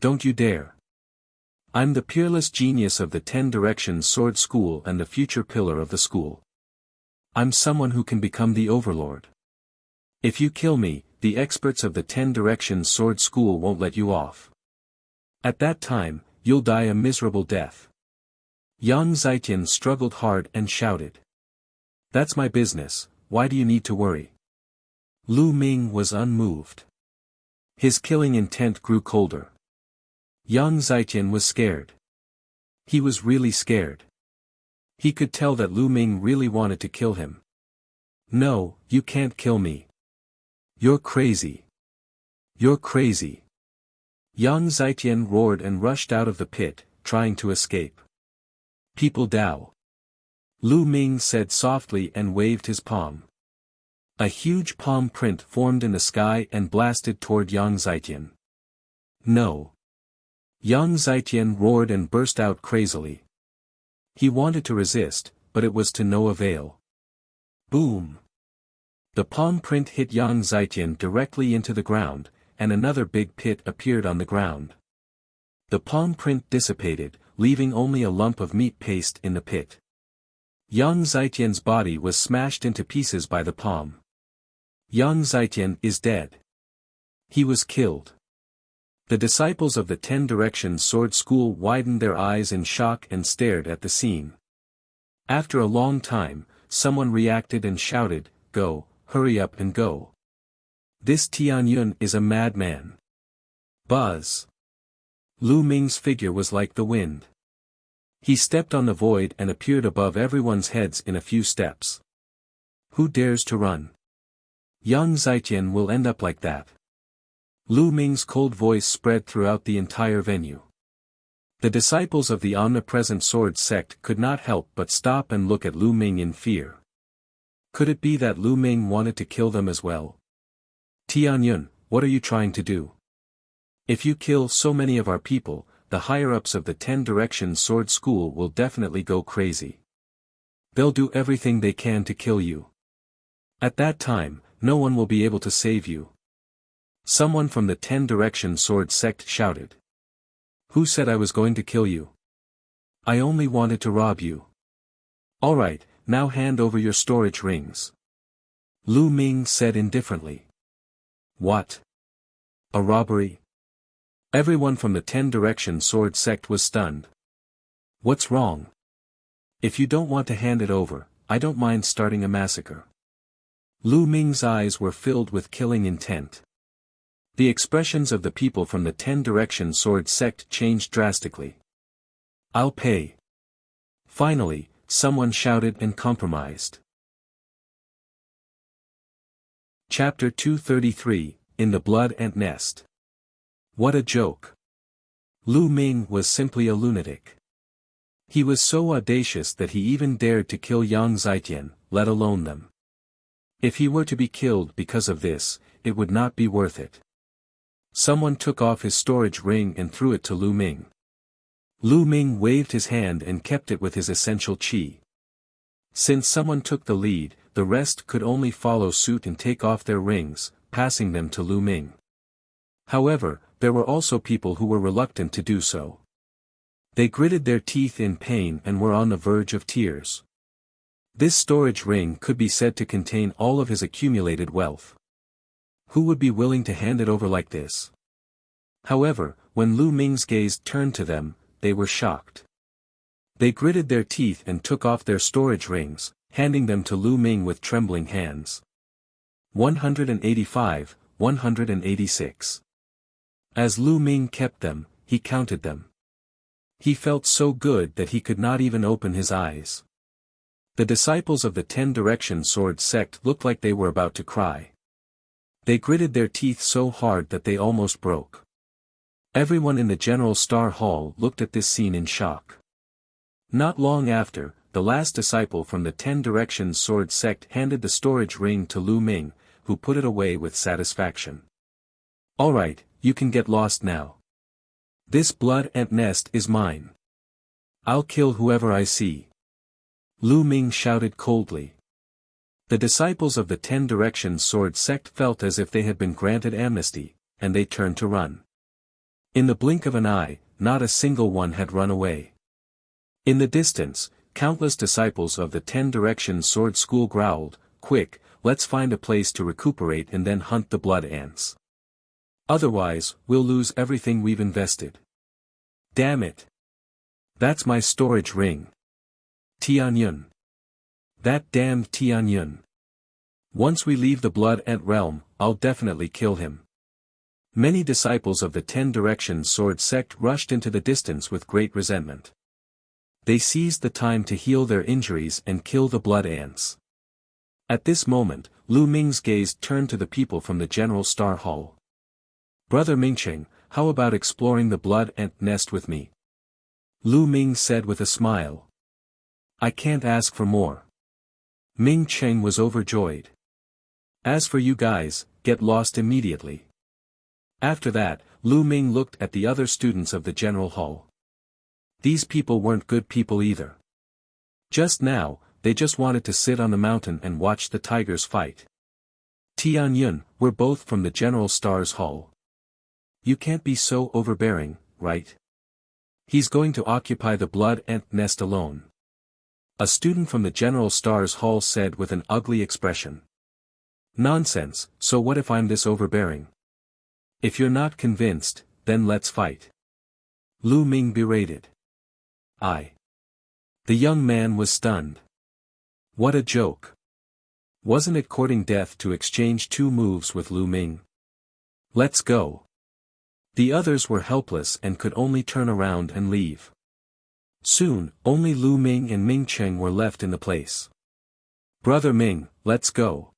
Don't you dare. I'm the peerless genius of the 10 Directions Sword School and the future pillar of the school. I'm someone who can become the overlord. If you kill me, the experts of the 10 Directions Sword School won't let you off. At that time, you'll die a miserable death. Yang Zaijian struggled hard and shouted. That's my business, why do you need to worry? Lu Ming was unmoved. His killing intent grew colder. Yang Zaijian was scared. He was really scared. He could tell that Lu Ming really wanted to kill him. No, you can't kill me. You're crazy. You're crazy. Yang Zaijian roared and rushed out of the pit, trying to escape. People Dao. Lu Ming said softly and waved his palm. A huge palm print formed in the sky and blasted toward Yang Zaijian. No. Yang Zaijian roared and burst out crazily. He wanted to resist, but it was to no avail. Boom! The palm print hit Yang Zaijian directly into the ground, and another big pit appeared on the ground. The palm print dissipated, leaving only a lump of meat paste in the pit. Yang Zaijian's body was smashed into pieces by the palm. Yang Zaijian is dead. He was killed. The disciples of the 10 Directions Sword School widened their eyes in shock and stared at the scene. After a long time, someone reacted and shouted, Go, hurry up and go. This Tianyun is a madman. Buzz. Lu Ming's figure was like the wind. He stepped on the void and appeared above everyone's heads in a few steps. Who dares to run? Yang Zaijian will end up like that. Lu Ming's cold voice spread throughout the entire venue. The disciples of the omnipresent sword sect could not help but stop and look at Lu Ming in fear. Could it be that Lu Ming wanted to kill them as well? Tianyun, what are you trying to do? If you kill so many of our people, the higher-ups of the 10 Directions Sword School will definitely go crazy. They'll do everything they can to kill you. At that time, no one will be able to save you. Someone from the 10 Directions Sword sect shouted. Who said I was going to kill you? I only wanted to rob you. Alright, now hand over your storage rings. Lu Ming said indifferently. What? A robbery? Everyone from the 10 Directions Sword sect was stunned. What's wrong? If you don't want to hand it over, I don't mind starting a massacre. Lu Ming's eyes were filled with killing intent. The expressions of the people from the 10 Directions Sword sect changed drastically. I'll pay. Finally, someone shouted and compromised. Chapter 233, In the Blood Ant Nest. What a joke. Lu Ming was simply a lunatic. He was so audacious that he even dared to kill Yang Zaijian, let alone them. If he were to be killed because of this, it would not be worth it. Someone took off his storage ring and threw it to Lu Ming. Lu Ming waved his hand and kept it with his essential qi. Since someone took the lead, the rest could only follow suit and take off their rings, passing them to Lu Ming. However, there were also people who were reluctant to do so. They gritted their teeth in pain and were on the verge of tears. This storage ring could be said to contain all of his accumulated wealth. Who would be willing to hand it over like this? However, when Lu Ming's gaze turned to them, they were shocked. They gritted their teeth and took off their storage rings, handing them to Lu Ming with trembling hands. 185, 186. As Lu Ming kept them, he counted them. He felt so good that he could not even open his eyes. The disciples of the 10 Direction Sword sect looked like they were about to cry. They gritted their teeth so hard that they almost broke. Everyone in the General Star Hall looked at this scene in shock. Not long after, the last disciple from the 10 Direction Sword sect handed the storage ring to Lu Ming, who put it away with satisfaction. "Alright, you can get lost now. This blood ant nest is mine. I'll kill whoever I see." Lu Ming shouted coldly. The disciples of the 10 Direction Sword sect felt as if they had been granted amnesty, and they turned to run. In the blink of an eye, not a single one had run away. In the distance, countless disciples of the 10 Direction Sword School growled, "Quick, let's find a place to recuperate and then hunt the blood ants. Otherwise, we'll lose everything we've invested." "Damn it! That's my storage ring. Tianyun. That damned Tianyun. Once we leave the blood ant realm, I'll definitely kill him." Many disciples of the 10 Direction Sword sect rushed into the distance with great resentment. They seized the time to heal their injuries and kill the blood ants. At this moment, Lu Ming's gaze turned to the people from the General Star Hall. "Brother Mingcheng, how about exploring the blood ant nest with me?" Lu Ming said with a smile. "I can't ask for more." Ming Cheng was overjoyed. "As for you guys, get lost immediately." After that, Lu Ming looked at the other students of the General Hall. These people weren't good people either. Just now, they just wanted to sit on the mountain and watch the tigers fight. Tianyun, we're both from the General Stars Hall. You can't be so overbearing, right? He's going to occupy the blood ant nest alone. A student from the General Stars Hall said with an ugly expression. "Nonsense, so what if I'm this overbearing? If you're not convinced, then let's fight." Lu Ming berated. The young man was stunned. What a joke. Wasn't it courting death to exchange 2 moves with Lu Ming? Let's go. The others were helpless and could only turn around and leave. Soon, only Lu Ming and Ming Cheng were left in the place. "Brother Ming, let's go."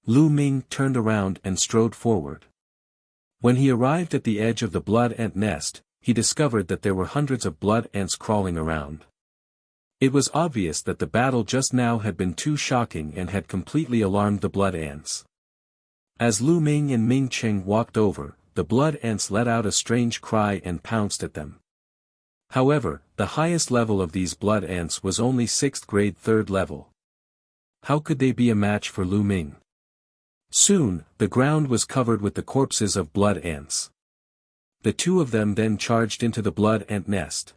Lu Ming turned around and strode forward. When he arrived at the edge of the blood ant nest, he discovered that there were hundreds of blood ants crawling around. It was obvious that the battle just now had been too shocking and had completely alarmed the blood ants. As Lu Ming and Ming Cheng walked over, the blood ants let out a strange cry and pounced at them. However, the highest level of these blood ants was only 6th grade 3rd level. How could they be a match for Lu Ming? Soon, the ground was covered with the corpses of blood ants. The 2 of them then charged into the blood ant nest.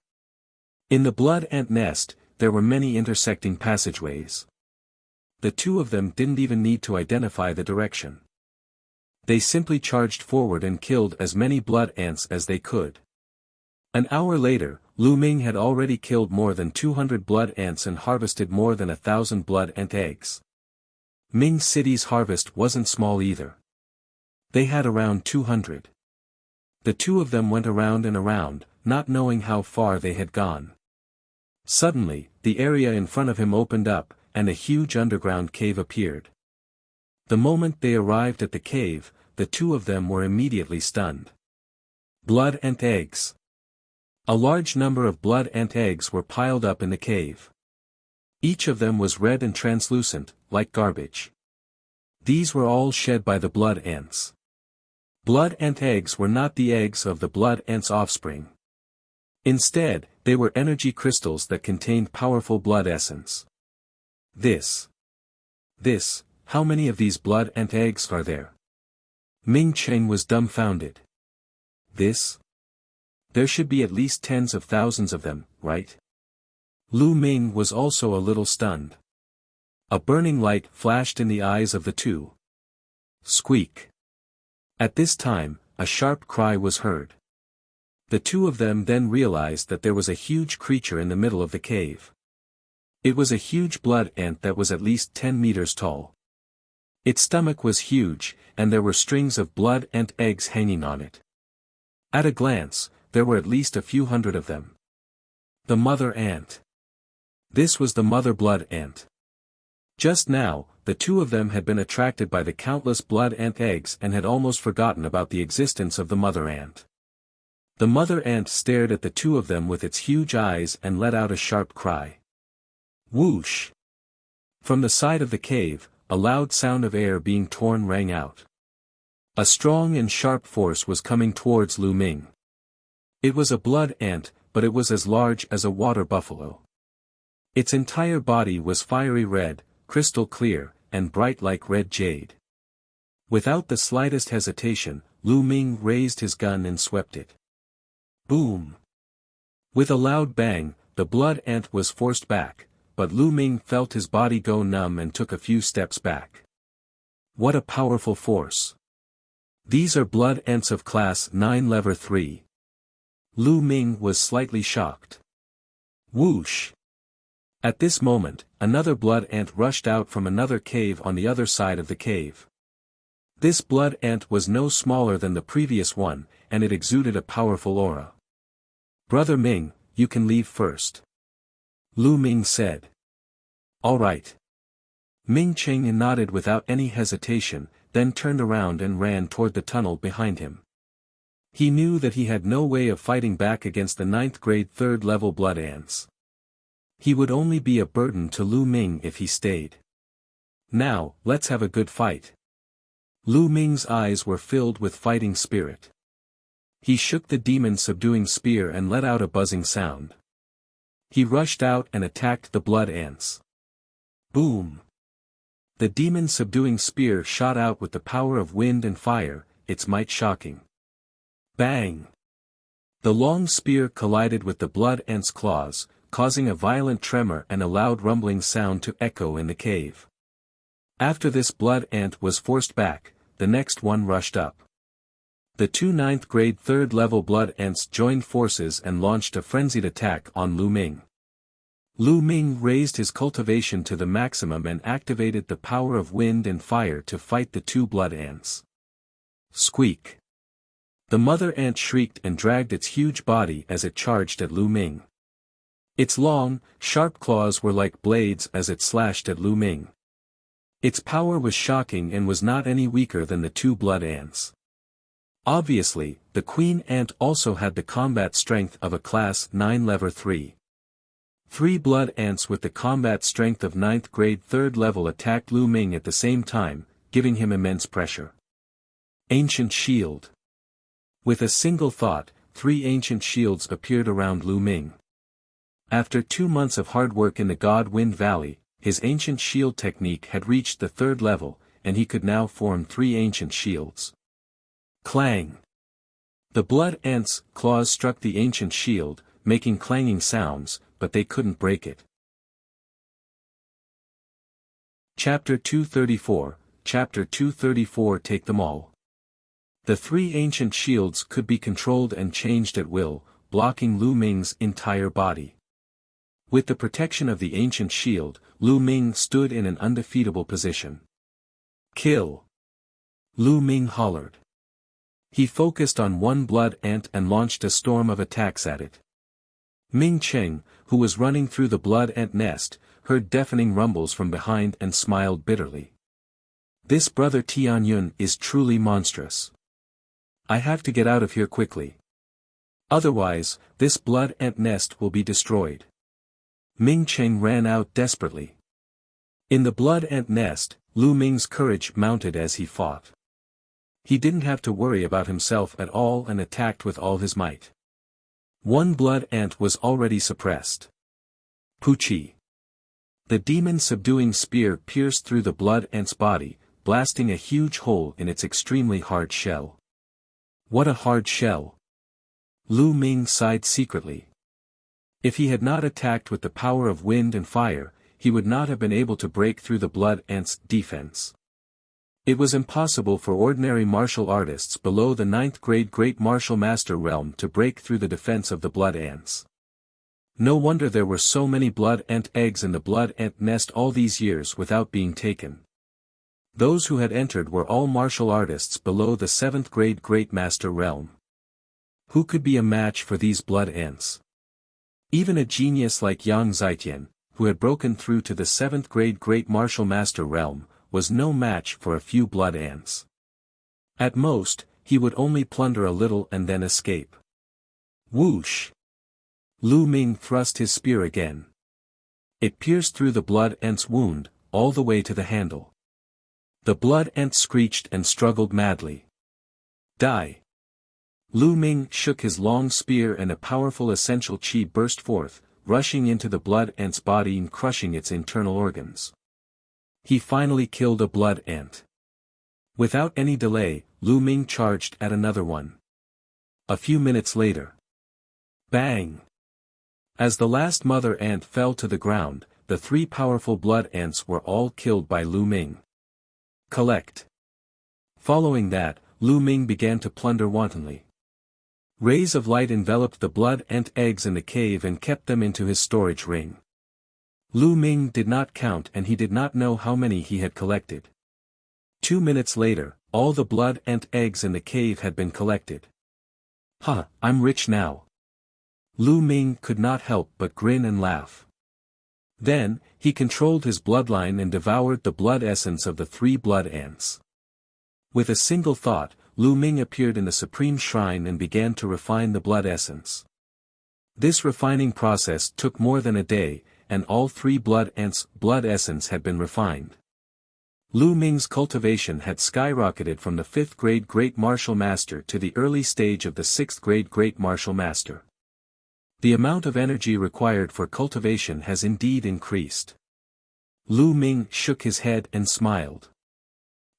In the blood ant nest, there were many intersecting passageways. The 2 of them didn't even need to identify the direction. They simply charged forward and killed as many blood ants as they could. An hour later, Lu Ming had already killed more than 200 blood ants and harvested more than 1,000 blood ant eggs. Ming City's harvest wasn't small either. They had around 200. The 2 of them went around and around, not knowing how far they had gone. Suddenly, the area in front of him opened up, and a huge underground cave appeared. The moment they arrived at the cave, the 2 of them were immediately stunned. Blood ant eggs. A large number of blood ant eggs were piled up in the cave. Each of them was red and translucent, like garbage. These were all shed by the blood ants. Blood ant eggs were not the eggs of the blood ant's offspring. Instead, they were energy crystals that contained powerful blood essence. How many of these blood ant eggs are there? Ming Cheng was dumbfounded. There should be at least tens of thousands of them, right? Lu Ming was also a little stunned. A burning light flashed in the eyes of the 2. Squeak. At this time, a sharp cry was heard. The two of them then realized that there was a huge creature in the middle of the cave. It was a huge blood ant that was at least 10 meters tall. Its stomach was huge, and there were strings of blood ant eggs hanging on it. At a glance, there were at least a few hundred of them. The mother ant. This was the mother blood ant. Just now, the two of them had been attracted by the countless blood ant eggs and had almost forgotten about the existence of the mother ant. The mother ant stared at the two of them with its huge eyes and let out a sharp cry. Whoosh! From the side of the cave, a loud sound of air being torn rang out. A strong and sharp force was coming towards Lu Ming. It was a blood ant, but it was as large as a water buffalo. Its entire body was fiery red, crystal clear, and bright like red jade. Without the slightest hesitation, Lu Ming raised his gun and swept it. Boom! With a loud bang, the blood ant was forced back, but Lu Ming felt his body go numb and took a few steps back. What a powerful force! These are blood ants of class 9 level 3. Lu Ming was slightly shocked. Whoosh! At this moment, another blood ant rushed out from another cave on the other side of the cave. This blood ant was no smaller than the previous one, and it exuded a powerful aura. Brother Ming, you can leave first. Lu Ming said. All right. Ming Cheng nodded without any hesitation, then turned around and ran toward the tunnel behind him. He knew that he had no way of fighting back against the 9th grade 3rd level blood ants. He would only be a burden to Lu Ming if he stayed. Now, let's have a good fight. Lu Ming's eyes were filled with fighting spirit. He shook the demon-subduing spear and let out a buzzing sound. He rushed out and attacked the blood ants. Boom! The demon-subduing spear shot out with the power of wind and fire, its might shocking. Bang! The long spear collided with the blood ant's claws, causing a violent tremor and a loud rumbling sound to echo in the cave. After this blood ant was forced back, the next one rushed up. The two 9th grade 3rd level blood ants joined forces and launched a frenzied attack on Lu Ming. Lu Ming raised his cultivation to the maximum and activated the power of wind and fire to fight the two blood ants. Squeak! The mother ant shrieked and dragged its huge body as it charged at Lu Ming. Its long, sharp claws were like blades as it slashed at Lu Ming. Its power was shocking and was not any weaker than the two blood ants. Obviously, the queen ant also had the combat strength of a class 9 level 3. 3 blood ants with the combat strength of 9th grade 3rd level attacked Lu Ming at the same time, giving him immense pressure. Ancient Shield. With a single thought, 3 ancient shields appeared around Lu Ming. After 2 months of hard work in the God Wind Valley, his ancient shield technique had reached the 3rd level, and he could now form 3 ancient shields. Clang! The blood ant's claws struck the ancient shield, making clanging sounds, but they couldn't break it. Chapter 234, Chapter 234 Take them all. The 3 ancient shields could be controlled and changed at will, blocking Lu Ming's entire body. With the protection of the ancient shield, Lu Ming stood in an undefeatable position. Kill! Lu Ming hollered. He focused on one blood ant and launched a storm of attacks at it. Ming Cheng, who was running through the blood ant nest, heard deafening rumbles from behind and smiled bitterly. This brother Tianyun is truly monstrous. I have to get out of here quickly. Otherwise, this blood ant nest will be destroyed. Ming Cheng ran out desperately. In the blood ant nest, Lu Ming's courage mounted as he fought. He didn't have to worry about himself at all and attacked with all his might. One blood ant was already suppressed. Poochie! The demon-subduing spear pierced through the blood ant's body, blasting a huge hole in its extremely hard shell. What a hard shell! Lu Ming sighed secretly. If he had not attacked with the power of wind and fire, he would not have been able to break through the blood ant's defense. It was impossible for ordinary martial artists below the 9th grade Great Martial Master realm to break through the defense of the blood ants. No wonder there were so many blood ant eggs in the blood ant nest all these years without being taken. Those who had entered were all martial artists below the 7th grade Great Master realm. Who could be a match for these blood ants? Even a genius like Yang Zitian, who had broken through to the 7th grade Great Martial Master realm, was no match for a few blood ants. At most, he would only plunder a little and then escape. Whoosh! Lu Ming thrust his spear again. It pierced through the blood ant's wound, all the way to the handle. The blood ant screeched and struggled madly. Die! Lu Ming shook his long spear and a powerful essential qi burst forth, rushing into the blood ant's body and crushing its internal organs. He finally killed a blood ant. Without any delay, Lu Ming charged at another one. A few minutes later. Bang! As the last mother ant fell to the ground, the 3 powerful blood ants were all killed by Lu Ming. Collect. Following that, Lu Ming began to plunder wantonly. Rays of light enveloped the blood ant eggs in the cave and kept them into his storage ring. Lu Ming did not count and he did not know how many he had collected. 2 minutes later, all the blood ant eggs in the cave had been collected. "Ha, I'm rich now." Lu Ming could not help but grin and laugh. Then, he controlled his bloodline and devoured the blood essence of the 3 blood ants. With a single thought, Lu Ming appeared in the Supreme Shrine and began to refine the blood essence. This refining process took more than a day, and all 3 blood ants' blood essence had been refined. Lu Ming's cultivation had skyrocketed from the 5th grade Great Martial Master to the early stage of the 6th grade Great Martial Master. The amount of energy required for cultivation has indeed increased. Lu Ming shook his head and smiled.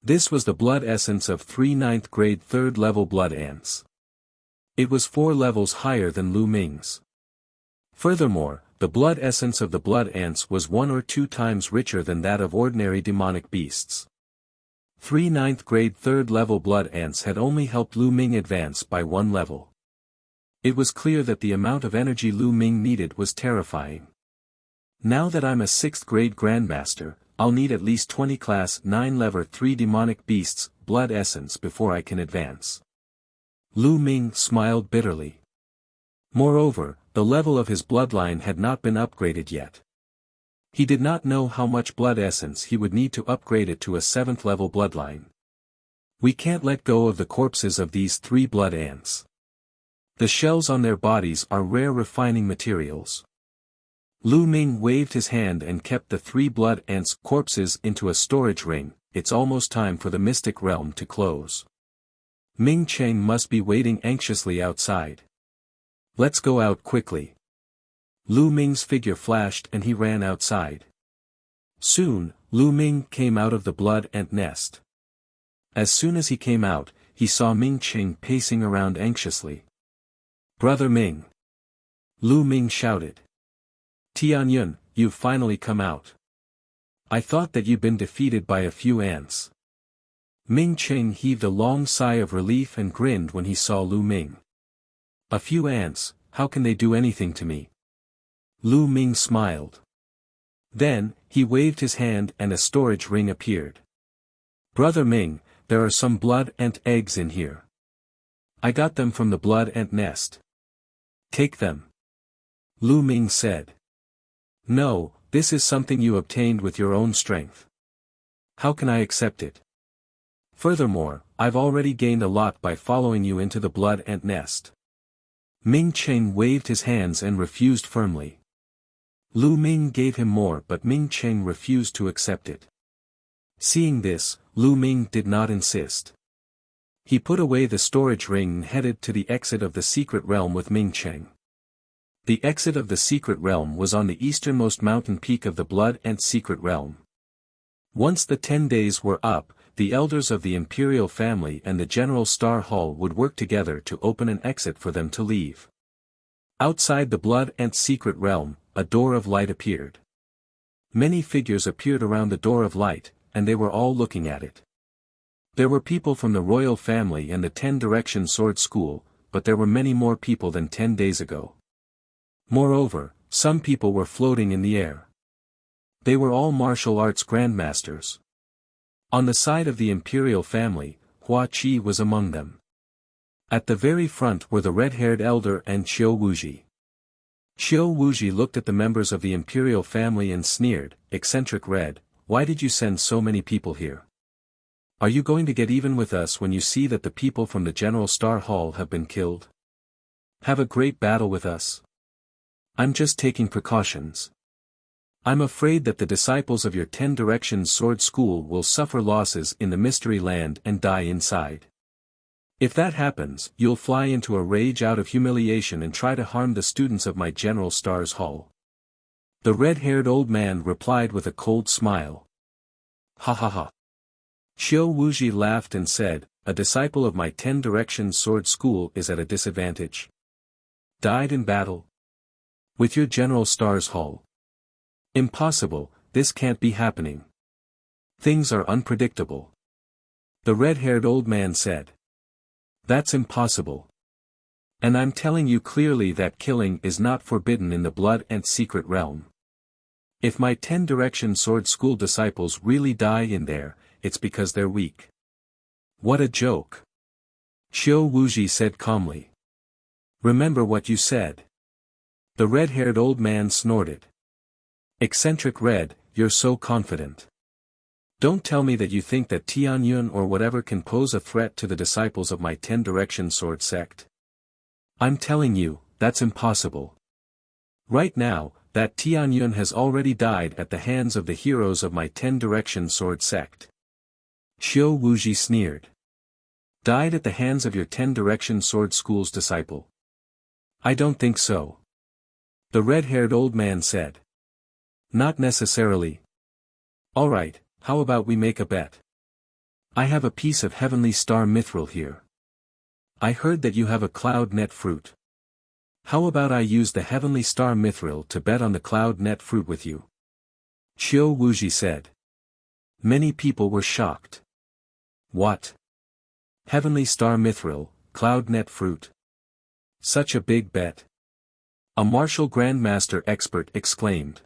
This was the blood essence of 3 9th grade 3rd level blood ants. It was 4 levels higher than Lu Ming's. Furthermore, the blood essence of the blood ants was 1 or 2 times richer than that of ordinary demonic beasts. 3 9th grade 3rd level blood ants had only helped Lu Ming advance by 1 level. It was clear that the amount of energy Lu Ming needed was terrifying. Now that I'm a 6th grade Grandmaster, I'll need at least 20 class 9 level 3 demonic beasts blood essence before I can advance. Lu Ming smiled bitterly. Moreover, the level of his bloodline had not been upgraded yet. He did not know how much blood essence he would need to upgrade it to a 7th level bloodline. We can't let go of the corpses of these 3 blood ants. The shells on their bodies are rare refining materials. Lu Ming waved his hand and kept the 3 blood ants' corpses into a storage ring. It's almost time for the mystic realm to close. Ming Cheng must be waiting anxiously outside. Let's go out quickly. Lu Ming's figure flashed and he ran outside. Soon, Lu Ming came out of the blood ant nest. As soon as he came out, he saw Ming Cheng pacing around anxiously. "Brother Ming!" Lu Ming shouted. "Tianyun, you've finally come out. I thought that you'd been defeated by a few ants." Ming Cheng heaved a long sigh of relief and grinned when he saw Lu Ming. "A few ants, how can they do anything to me?" Lu Ming smiled. Then, he waved his hand and a storage ring appeared. "Brother Ming, there are some blood ant eggs in here. I got them from the blood ant nest. Take them." Lu Ming said. "No, this is something you obtained with your own strength. How can I accept it? Furthermore, I've already gained a lot by following you into the blood ant nest." Ming Cheng waved his hands and refused firmly. Lu Ming gave him more but Ming Cheng refused to accept it. Seeing this, Lu Ming did not insist. He put away the storage ring and headed to the exit of the secret realm with Ming Cheng. The exit of the secret realm was on the easternmost mountain peak of the blood ant secret realm. Once the 10 days were up, the elders of the imperial family and the General Star Hall would work together to open an exit for them to leave. Outside the blood ant secret realm, a door of light appeared. Many figures appeared around the door of light, and they were all looking at it. There were people from the royal family and the 10-direction sword school, but there were many more people than 10 days ago. Moreover, some people were floating in the air. They were all martial arts grandmasters. On the side of the imperial family, Hua Qi was among them. At the very front were the red-haired elder and Qiu Wuji. Qiu Wuji looked at the members of the imperial family and sneered, "Eccentric Red, why did you send so many people here? Are you going to get even with us when you see that the people from the General Star Hall have been killed? Have a great battle with us? I'm just taking precautions. I'm afraid that the disciples of your 10 Directions Sword School will suffer losses in the Mystery Land and die inside. If that happens, you'll fly into a rage out of humiliation and try to harm the students of my General Stars Hall." The red-haired old man replied with a cold smile. "Ha ha ha." Qiu Wuji laughed and said, "A disciple of my 10 Directions Sword School is at a disadvantage. Died in battle? With your General Stars Hall? Impossible, this can't be happening. Things are unpredictable." The red-haired old man said. "That's impossible. And I'm telling you clearly that killing is not forbidden in the Blood and Secret Realm. If my 10 Direction Sword School disciples really die in there, it's because they're weak." "What a joke," Qiu Wuji said calmly. "Remember what you said." The red-haired old man snorted. "Eccentric Red, you're so confident. Don't tell me that you think that Tianyun or whatever can pose a threat to the disciples of my 10 Direction Sword sect. I'm telling you, that's impossible. Right now, that Tianyun has already died at the hands of the heroes of my 10 Direction Sword sect." Qiu Wuji sneered. "Died at the hands of your 10 Direction Sword School's disciple? I don't think so." The red-haired old man said. "Not necessarily. All right. How about we make a bet? I have a piece of heavenly star mithril here. I heard that you have a cloud net fruit. How about I use the heavenly star mithril to bet on the cloud net fruit with you?" Qiu Wuji said. Many people were shocked. What? Heavenly star mithril, cloud net fruit? Such a big bet. A martial grandmaster expert exclaimed.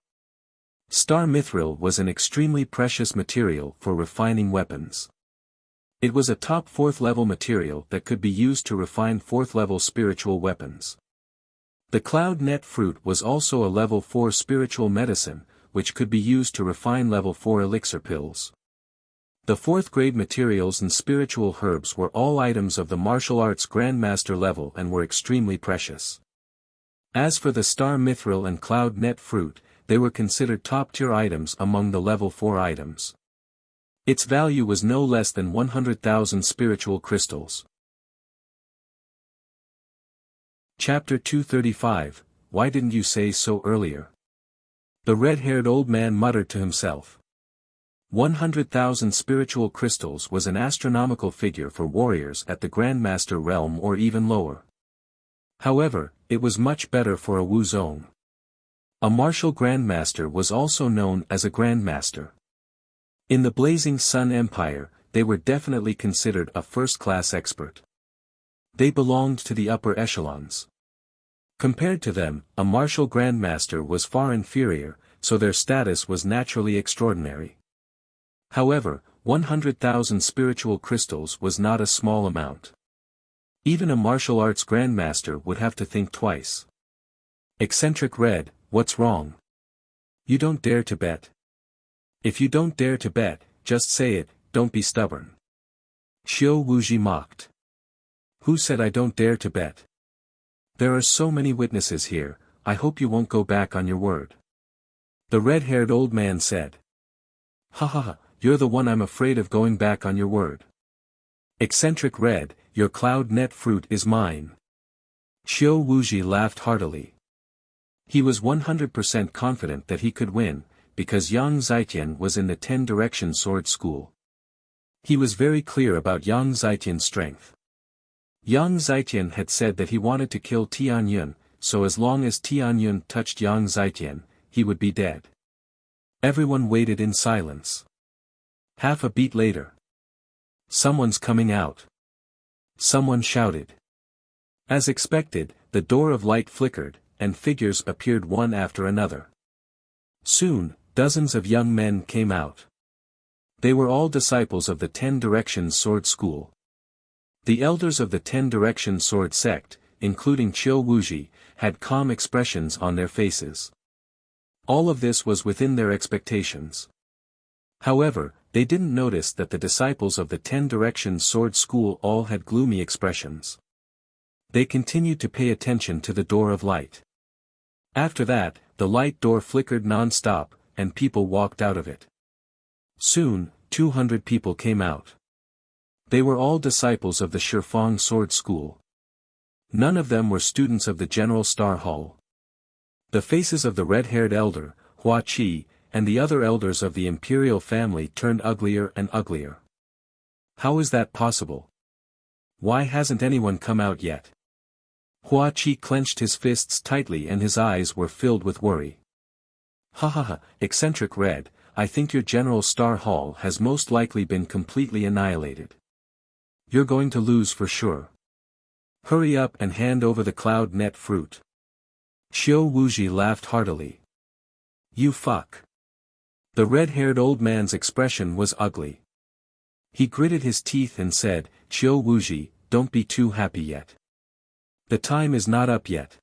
Star mithril was an extremely precious material for refining weapons. It was a top 4th level material that could be used to refine 4th level spiritual weapons. The cloud net fruit was also a level 4 spiritual medicine, which could be used to refine level 4 elixir pills. The 4th grade materials and spiritual herbs were all items of the martial arts grandmaster level and were extremely precious. As for the star mithril and cloud net fruit, they were considered top-tier items among the level 4 items. Its value was no less than 100,000 spiritual crystals. Chapter 235, Why didn't you say so earlier? The red-haired old man muttered to himself. 100,000 spiritual crystals was an astronomical figure for warriors at the Grandmaster realm or even lower. However, it was much better for a Wu Zong. A martial grandmaster was also known as a grandmaster. In the Blazing Sun Empire, they were definitely considered a first-class expert. They belonged to the upper echelons. Compared to them, a martial grandmaster was far inferior, so their status was naturally extraordinary. However, 100,000 spiritual crystals was not a small amount. Even a martial arts grandmaster would have to think twice. Eccentric Red, what's wrong? You don't dare to bet. If you don't dare to bet, just say it, don't be stubborn. Qiu Wuji mocked. Who said I don't dare to bet? There are so many witnesses here, I hope you won't go back on your word. The red-haired old man said. Ha ha ha, you're the one I'm afraid of going back on your word. Eccentric Red, your cloud net fruit is mine. Qiu Wuji laughed heartily. He was 100% confident that he could win, because Yang Zaitian was in the 10 Direction Sword School. He was very clear about Yang Zaitian's strength. Yang Zaitian had said that he wanted to kill Tianyun, so as long as Tianyun touched Yang Zaitian, he would be dead. Everyone waited in silence. Half a beat later. Someone's coming out. Someone shouted. As expected, the door of light flickered, and figures appeared one after another. Soon, dozens of young men came out. They were all disciples of the 10 Directions Sword School. The elders of the 10 Directions Sword sect, including Qiu Wuji, had calm expressions on their faces. All of this was within their expectations. However, they didn't notice that the disciples of the 10 Directions Sword School all had gloomy expressions. They continued to pay attention to the door of light. After that, the light door flickered non-stop, and people walked out of it. Soon, 200 people came out. They were all disciples of the Shifeng Sword School. None of them were students of the General Star Hall. The faces of the red-haired elder, Hua Qi, and the other elders of the imperial family turned uglier and uglier. How is that possible? Why hasn't anyone come out yet? Hua Qi clenched his fists tightly and his eyes were filled with worry. Ha ha ha, eccentric Red, I think your General Star Hall has most likely been completely annihilated. You're going to lose for sure. Hurry up and hand over the cloud net fruit. Qiu Wuji laughed heartily. You fuck. The red-haired old man's expression was ugly. He gritted his teeth and said, Qiu Wuji, don't be too happy yet. The time is not up yet.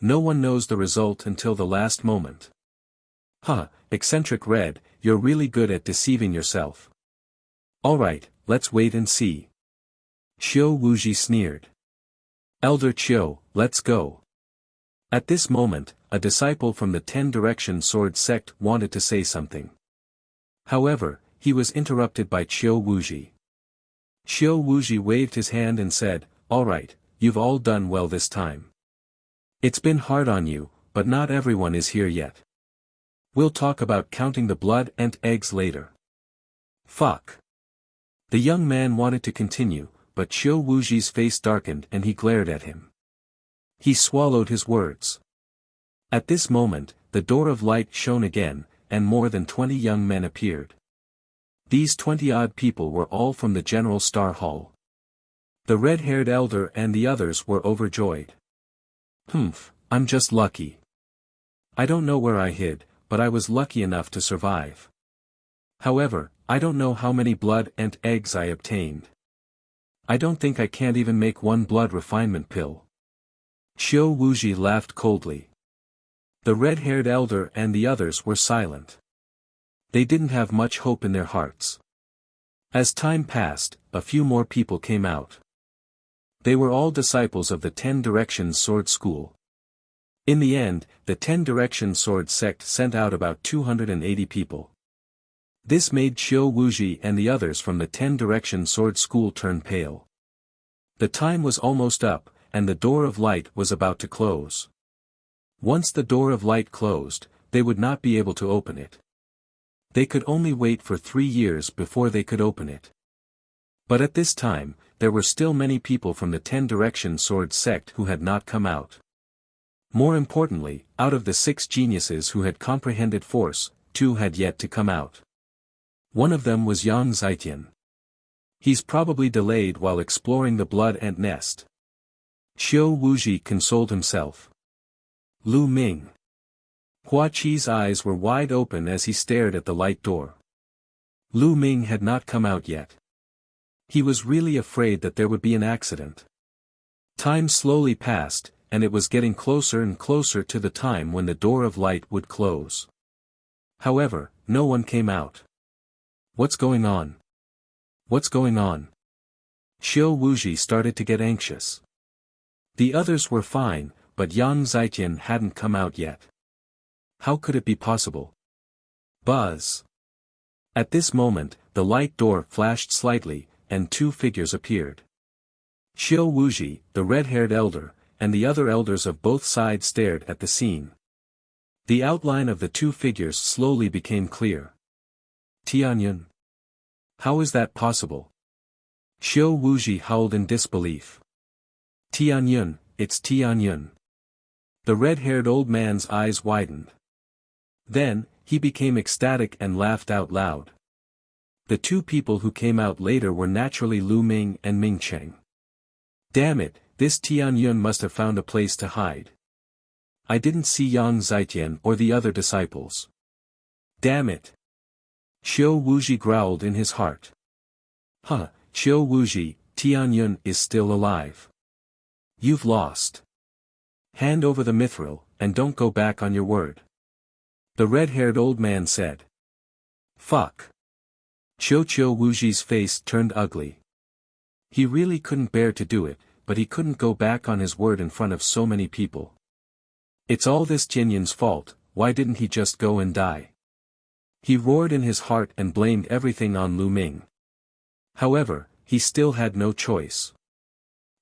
No one knows the result until the last moment. Huh, eccentric Red, you're really good at deceiving yourself. Alright, let's wait and see. Qiu Wuji sneered. Elder Qiu, let's go. At this moment, a disciple from the 10 Directions Sword sect wanted to say something. However, he was interrupted by Qiu Wuji. Qiu Wuji waved his hand and said, Alright, you've all done well this time. It's been hard on you, but not everyone is here yet. We'll talk about counting the blood and eggs later. Fuck. The young man wanted to continue, but Qiu Wuji's face darkened and he glared at him. He swallowed his words. At this moment, the door of light shone again, and more than 20 young men appeared. These 20-odd people were all from the General Star Hall. The red-haired elder and the others were overjoyed. Humph, I'm just lucky. I don't know where I hid, but I was lucky enough to survive. However, I don't know how many blood and eggs I obtained. I don't think I can't even make one blood refinement pill. Qiu Wuji laughed coldly. The red-haired elder and the others were silent. They didn't have much hope in their hearts. As time passed, a few more people came out. They were all disciples of the 10 Directions Sword School. In the end, the 10 Directions Sword sect sent out about 280 people. This made Qiu Wuji and the others from the 10 Directions Sword School turn pale. The time was almost up, and the door of light was about to close. Once the door of light closed, they would not be able to open it. They could only wait for 3 years before they could open it. But at this time, there were still many people from the 10 Directions Sword sect who had not come out. More importantly, out of the 6 geniuses who had comprehended force, 2 had yet to come out. One of them was Yang Zitian. He's probably delayed while exploring the blood ant nest. Qiu Wuji consoled himself. Lu Ming. Hua Qi's eyes were wide open as he stared at the light door. Lu Ming had not come out yet. He was really afraid that there would be an accident. Time slowly passed, and it was getting closer and closer to the time when the door of light would close. However, no one came out. What's going on? What's going on? Qiu Wuji started to get anxious. The others were fine, but Yang Zitian hadn't come out yet. How could it be possible? Buzz. At this moment, the light door flashed slightly, and 2 figures appeared. Qiu Wuji, the red-haired elder, and the other elders of both sides stared at the scene. The outline of the 2 figures slowly became clear. Tianyun. How is that possible? Qiu Wuji howled in disbelief. Tianyun, it's Tianyun. The red-haired old man's eyes widened. Then, he became ecstatic and laughed out loud. The two people who came out later were naturally Lu Ming and Ming Cheng. Damn it, this Tianyun must have found a place to hide. I didn't see Yang Zitian or the other disciples. Damn it. Qiu Wuji growled in his heart. Huh, Qiu Wuji, Tianyun is still alive. You've lost. Hand over the mithril, and don't go back on your word. The red-haired old man said. Fuck. Qiu Wuji's face turned ugly. He really couldn't bear to do it, but he couldn't go back on his word in front of so many people. It's all this Jinyun's fault, why didn't he just go and die? He roared in his heart and blamed everything on Lu Ming. However, he still had no choice.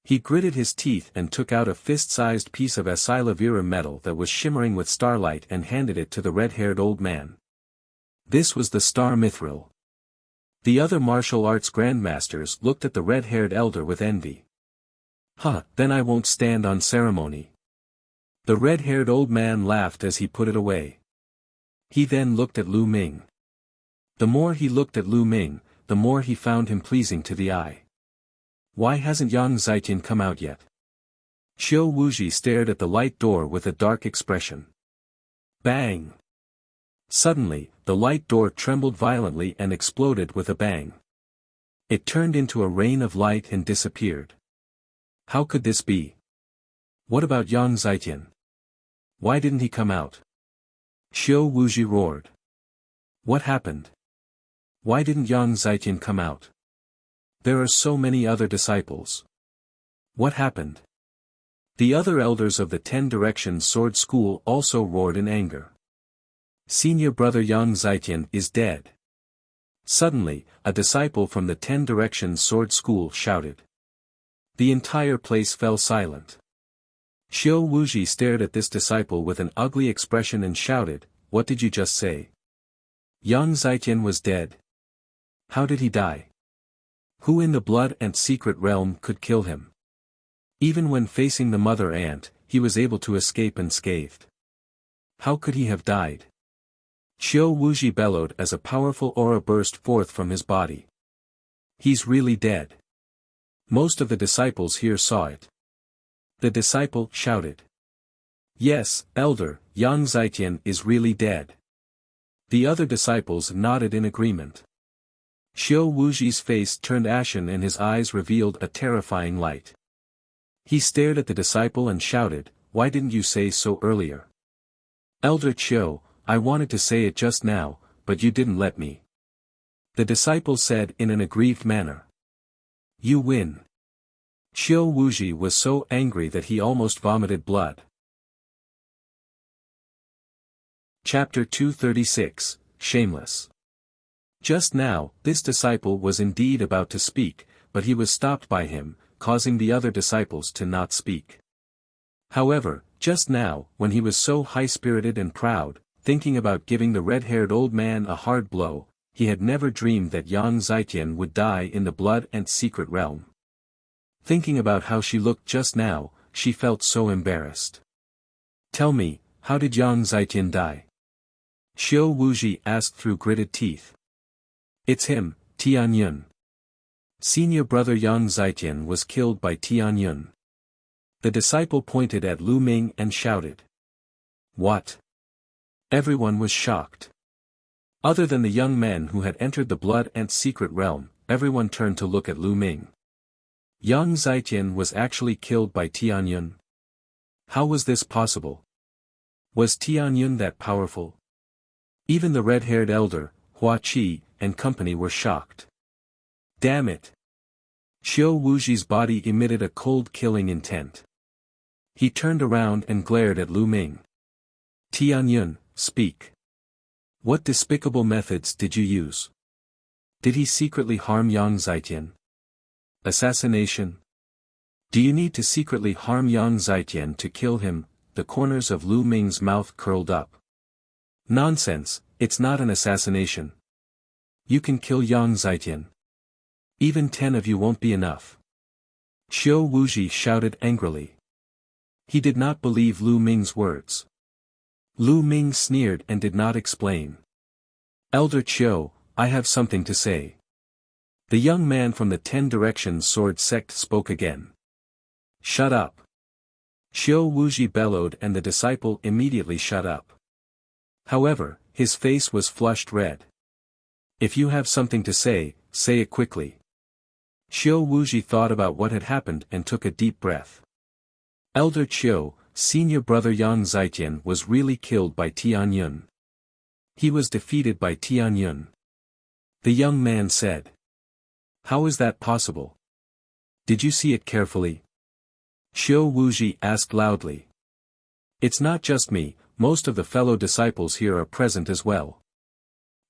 He gritted his teeth and took out a fist-sized piece of Asilavira metal that was shimmering with starlight and handed it to the red-haired old man. This was the Star Mithril. The other martial arts grandmasters looked at the red-haired elder with envy. Huh, then I won't stand on ceremony. The red-haired old man laughed as he put it away. He then looked at Lu Ming. The more he looked at Lu Ming, the more he found him pleasing to the eye. Why hasn't Yang Zitian come out yet? Qiu Wuji stared at the light door with a dark expression. Bang! Suddenly, the light door trembled violently and exploded with a bang. It turned into a rain of light and disappeared. How could this be? What about Yang Zitian? Why didn't he come out? Qiu Wuji roared. What happened? Why didn't Yang Zitian come out? There are so many other disciples. What happened? The other elders of the 10 Directions Sword School also roared in anger. Senior brother Yang Zitian is dead. Suddenly, a disciple from the 10 Directions Sword School shouted. The entire place fell silent. Qiu Wuji stared at this disciple with an ugly expression and shouted, What did you just say? Yang Zitian was dead. How did he die? Who in the blood and secret realm could kill him? Even when facing the mother ant, he was able to escape unscathed. How could he have died? Qiu Wuji bellowed as a powerful aura burst forth from his body. He's really dead. Most of the disciples here saw it. The disciple shouted. Yes, Elder, Yang Zitian is really dead. The other disciples nodded in agreement. Qiu Wuji's face turned ashen and his eyes revealed a terrifying light. He stared at the disciple and shouted, Why didn't you say so earlier? Elder Qiu, I wanted to say it just now, but you didn't let me. The disciple said in an aggrieved manner. You win. Qiu Wuji was so angry that he almost vomited blood. Chapter 236, Shameless. Just now, this disciple was indeed about to speak, but he was stopped by him, causing the other disciples to not speak. However, just now, when he was so high-spirited and proud, thinking about giving the red-haired old man a hard blow, he had never dreamed that Yang Zitian would die in the blood and secret realm. Thinking about how she looked just now, she felt so embarrassed. Tell me, how did Yang Zitian die? Qiu Wuji asked through gritted teeth. It's him, Tianyun. Senior brother Yang Zitian was killed by Tianyun. The disciple pointed at Lu Ming and shouted. What? Everyone was shocked. Other than the young men who had entered the blood and secret realm, everyone turned to look at Lu Ming. Yang Zitian was actually killed by Tianyun. How was this possible? Was Tianyun that powerful? Even the red-haired elder, Hua Qi, and company were shocked. Damn it! Qiu Wuji's body emitted a cold killing intent. He turned around and glared at Lu Ming. Tianyun, speak. What despicable methods did you use? Did he secretly harm Yang Zitian? Assassination? Do you need to secretly harm Yang Zitian to kill him? The corners of Lu Ming's mouth curled up. Nonsense, it's not an assassination. You can kill Yang Zitian. Even 10 of you won't be enough. Qiu Wuji shouted angrily. He did not believe Lu Ming's words. Lu Ming sneered and did not explain. Elder Qiu, I have something to say. The young man from the 10 Directions Sword Sect spoke again. Shut up. Xiao Wuji bellowed and the disciple immediately shut up. However, his face was flushed red. If you have something to say it quickly. Xiao Wuji thought about what had happened and took a deep breath. Elder Qiu, senior brother Yang Zaijian was really killed by Tianyun. He was defeated by Tianyun. The young man said. How is that possible? Did you see it carefully? Xiao Wuji asked loudly. It's not just me, most of the fellow disciples here are present as well.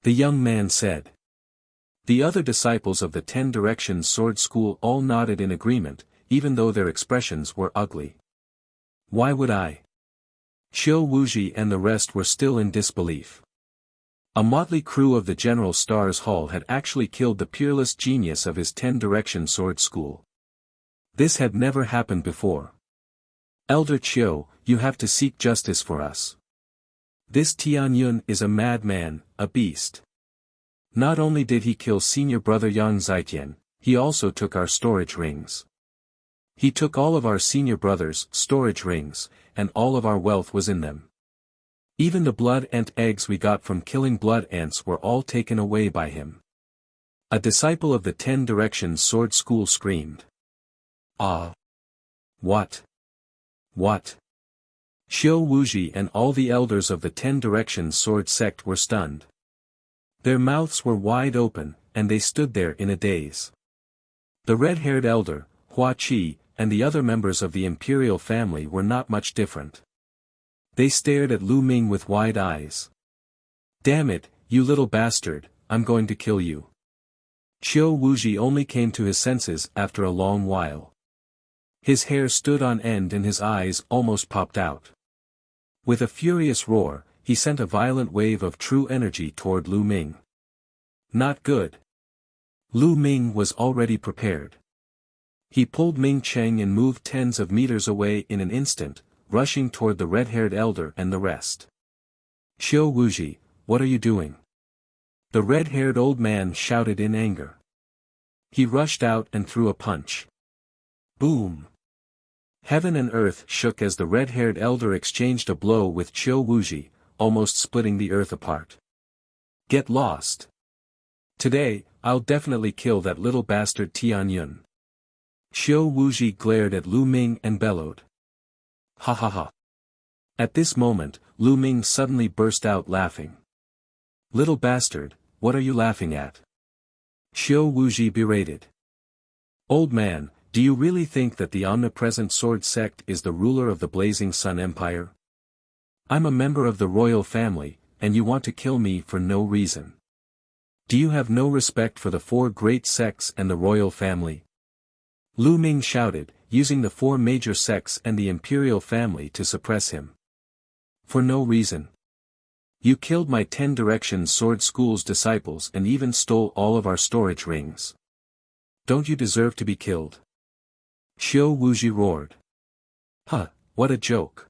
The young man said. The other disciples of the 10 Directions Sword School all nodded in agreement, even though their expressions were ugly. Why would I? Xiao Wuji and the rest were still in disbelief. A motley crew of the General Stars Hall had actually killed the peerless genius of his 10 Direction Sword School. This had never happened before. Elder Qiu, you have to seek justice for us. This Tianyun is a madman, a beast. Not only did he kill senior brother Yang Zaijian, he also took our storage rings. He took all of our senior brother's storage rings, and all of our wealth was in them. Even the blood ant eggs we got from killing blood ants were all taken away by him. A disciple of the 10 Directions Sword School screamed. Ah! What? What? Xiao Wuji and all the elders of the 10 Directions Sword Sect were stunned. Their mouths were wide open, and they stood there in a daze. The red-haired elder, Hua Qi, and the other members of the imperial family were not much different. They stared at Lu Ming with wide eyes. Damn it, you little bastard, I'm going to kill you. Xiao Wuji only came to his senses after a long while. His hair stood on end and his eyes almost popped out. With a furious roar, he sent a violent wave of true energy toward Lu Ming. Not good. Lu Ming was already prepared. He pulled Ming Cheng and moved tens of meters away in an instant, rushing toward the red-haired elder and the rest. Xiao Wuji, what are you doing? The red-haired old man shouted in anger. He rushed out and threw a punch. Boom! Heaven and earth shook as the red-haired elder exchanged a blow with Xiao Wuji, almost splitting the earth apart. Get lost. Today, I'll definitely kill that little bastard Tianyun. Xiao Wuji glared at Lu Ming and bellowed. Ha ha ha. At this moment, Lu Ming suddenly burst out laughing. Little bastard, what are you laughing at? Xiao Wuji berated. Old man, do you really think that the omnipresent sword sect is the ruler of the Blazing Sun Empire? I'm a member of the royal family, and you want to kill me for no reason. Do you have no respect for the 4 great sects and the royal family? Lu Ming shouted, using the 4 major sects and the imperial family to suppress him. For no reason. You killed my 10 Directions Sword School's disciples and even stole all of our storage rings. Don't you deserve to be killed? Xiao Wuji roared. Huh, what a joke.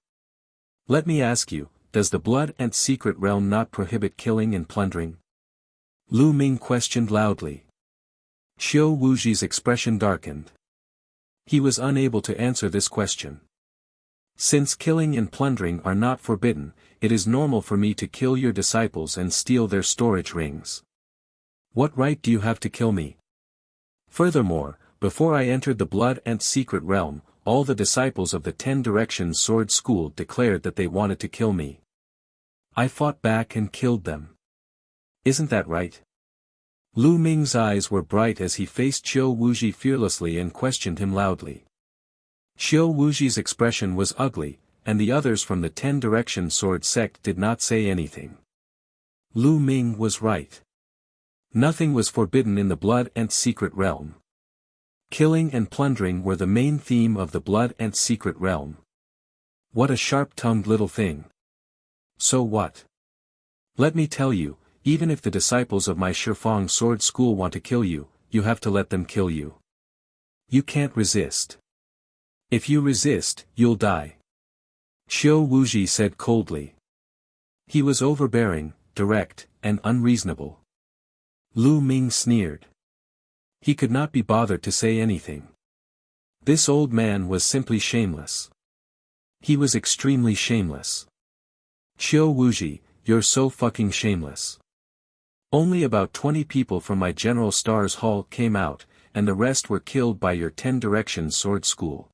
Let me ask you, does the Blood and Secret Realm not prohibit killing and plundering? Lu Ming questioned loudly. Xiao Wuji's expression darkened. He was unable to answer this question. Since killing and plundering are not forbidden, it is normal for me to kill your disciples and steal their storage rings. What right do you have to kill me? Furthermore, before I entered the Blood and Secret Realm, all the disciples of the 10 Directions Sword School declared that they wanted to kill me. I fought back and killed them. Isn't that right? Lu Ming's eyes were bright as he faced Xiao Wuji fearlessly and questioned him loudly. Xiao Wuji's expression was ugly, and the others from the 10 Directions Sword Sect did not say anything. Lu Ming was right. Nothing was forbidden in the Blood and Secret Realm. Killing and plundering were the main theme of the Blood and Secret Realm. What a sharp-tongued little thing. So what? Let me tell you, even if the disciples of my Shifang Sword School want to kill you, you have to let them kill you. You can't resist. If you resist, you'll die. Xiao Wuji said coldly. He was overbearing, direct, and unreasonable. Lu Ming sneered. He could not be bothered to say anything. This old man was simply shameless. He was extremely shameless. Qiu Wuji, you're so fucking shameless. Only about 20 people from my General Stars Hall came out, and the rest were killed by your 10 Directions Sword School.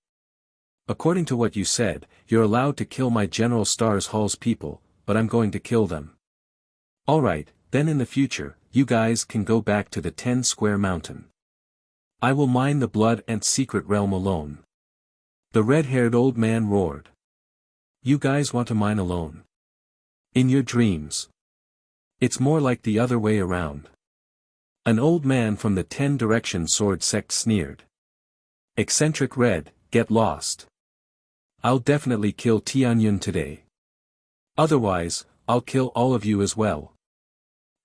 According to what you said, you're allowed to kill my General Stars Hall's people, but I'm going to kill them. Alright, then in the future, you guys can go back to the 10 Square Mountain. I will mine the Blood Ant Secret Realm alone. The red-haired old man roared. You guys want to mine alone? In your dreams. It's more like the other way around. An old man from the 10 Directions Sword sect sneered. Eccentric Red, get lost. I'll definitely kill Tianyun today. Otherwise, I'll kill all of you as well.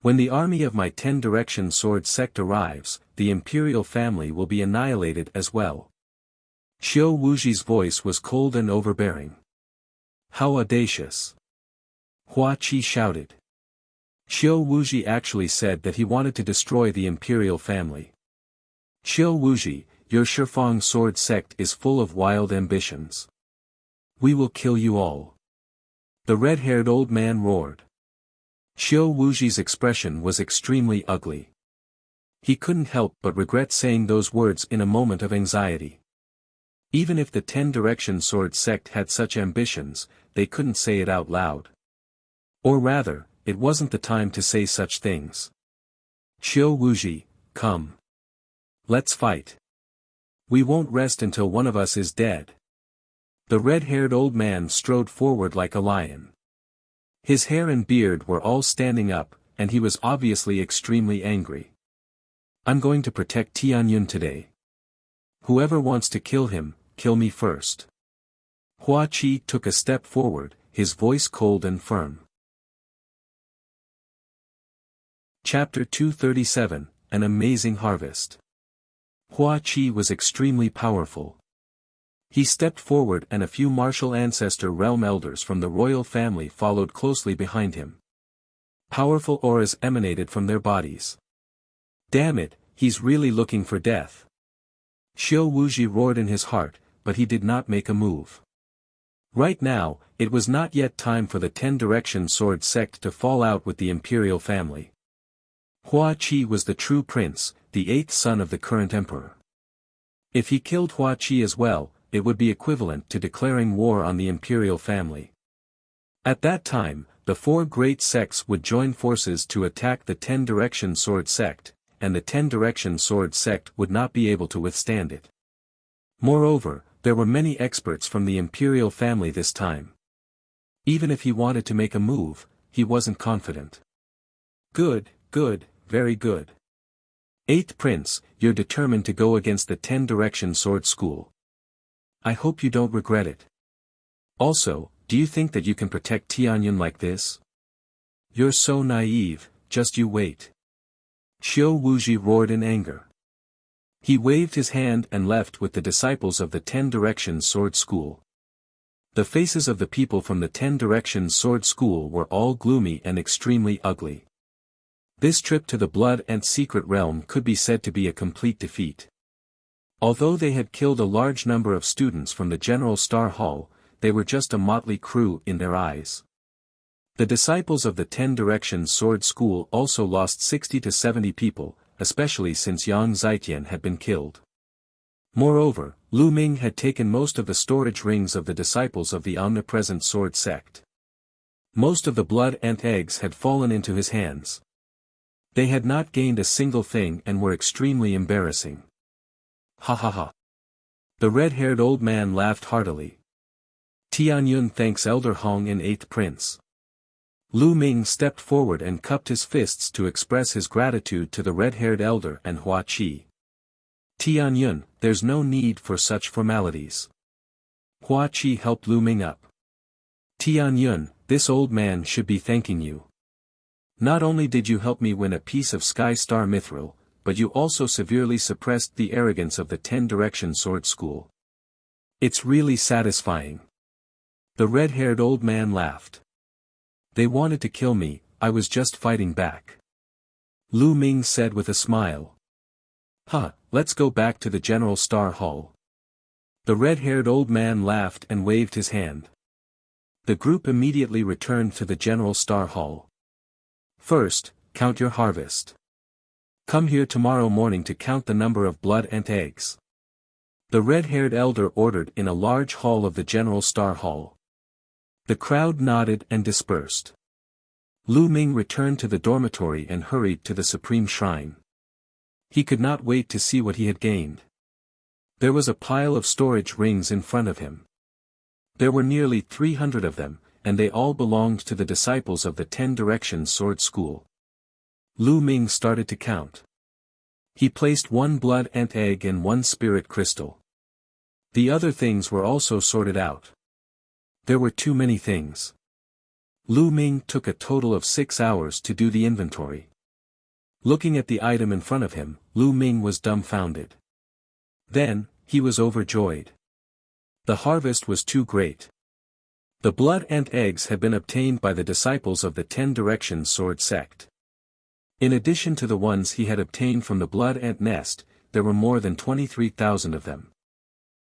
When the army of my 10 Directions Sword sect arrives, the imperial family will be annihilated as well. Qiu Wuji's voice was cold and overbearing. How audacious! Hua Qi shouted. Qiu Wuji actually said that he wanted to destroy the imperial family. Qiu Wuji, your Shifang sword sect is full of wild ambitions. We will kill you all. The red-haired old man roared. Qiu Wuji's expression was extremely ugly. He couldn't help but regret saying those words in a moment of anxiety. Even if the 10 Directions Sword sect had such ambitions, they couldn't say it out loud. Or rather, it wasn't the time to say such things. Qiu Wuji, come. Let's fight. We won't rest until one of us is dead. The red-haired old man strode forward like a lion. His hair and beard were all standing up, and he was obviously extremely angry. I'm going to protect Tianyun today. Whoever wants to kill him, kill me first. Hua Qi took a step forward, his voice cold and firm. Chapter 237, An Amazing Harvest. Hua Qi was extremely powerful. He stepped forward and a few martial ancestor realm elders from the royal family followed closely behind him. Powerful auras emanated from their bodies. Damn it, he's really looking for death. Qiu Wuji roared in his heart, but he did not make a move. Right now, it was not yet time for the 10 Directions Sword sect to fall out with the imperial family. Hua Qi was the true prince, the 8th son of the current emperor. If he killed Hua Qi as well, it would be equivalent to declaring war on the imperial family. At that time, the 4 great sects would join forces to attack the 10 Directions Sword sect, and the 10 Directions Sword sect would not be able to withstand it. Moreover, there were many experts from the imperial family this time. Even if he wanted to make a move, he wasn't confident. Good, very good. 8th Prince, you're determined to go against the 10 Directions Sword School. I hope you don't regret it. Also, do you think that you can protect Tianyun like this? You're so naive, just you wait. Qiu Wuji roared in anger. He waved his hand and left with the disciples of the 10 Directions Sword School. The faces of the people from the 10 Directions Sword School were all gloomy and extremely ugly. This trip to the Blood Ant Secret Realm could be said to be a complete defeat. Although they had killed a large number of students from the General Star Hall, they were just a motley crew in their eyes. The disciples of the 10 Directions Sword School also lost 60 to 70 people, especially since Yang Zitian had been killed. Moreover, Lu Ming had taken most of the storage rings of the disciples of the Omnipresent Sword sect. Most of the Blood Ant eggs had fallen into his hands. They had not gained a single thing and were extremely embarrassing. Ha ha ha. The red-haired old man laughed heartily. Tianyun thanks Elder Hong and 8th Prince. Lu Ming stepped forward and cupped his fists to express his gratitude to the red-haired elder and Hua Qi. Tianyun, there's no need for such formalities. Hua Qi helped Lu Ming up. Tianyun, this old man should be thanking you. Not only did you help me win a piece of Sky Star Mithril, but you also severely suppressed the arrogance of the 10 Directions Sword School. It's really satisfying. The red-haired old man laughed. They wanted to kill me, I was just fighting back. Lu Ming said with a smile. Let's go back to the General Star Hall. The red-haired old man laughed and waved his hand. The group immediately returned to the General Star Hall. First, count your harvest. Come here tomorrow morning to count the number of blood and eggs. The red-haired elder ordered in a large hall of the General Star Hall. The crowd nodded and dispersed. Lu Ming returned to the dormitory and hurried to the Supreme Shrine. He could not wait to see what he had gained. There was a pile of storage rings in front of him. There were nearly 300 of them, and they all belonged to the disciples of the 10 Directions Sword School. Lu Ming started to count. He placed 1 blood ant egg and 1 spirit crystal. The other things were also sorted out. There were too many things. Lu Ming took a total of 6 hours to do the inventory. Looking at the item in front of him, Lu Ming was dumbfounded. Then, he was overjoyed. The harvest was too great. The blood ant eggs had been obtained by the disciples of the 10 Directions Sword Sect. In addition to the ones he had obtained from the blood ant nest, there were more than 23,000 of them.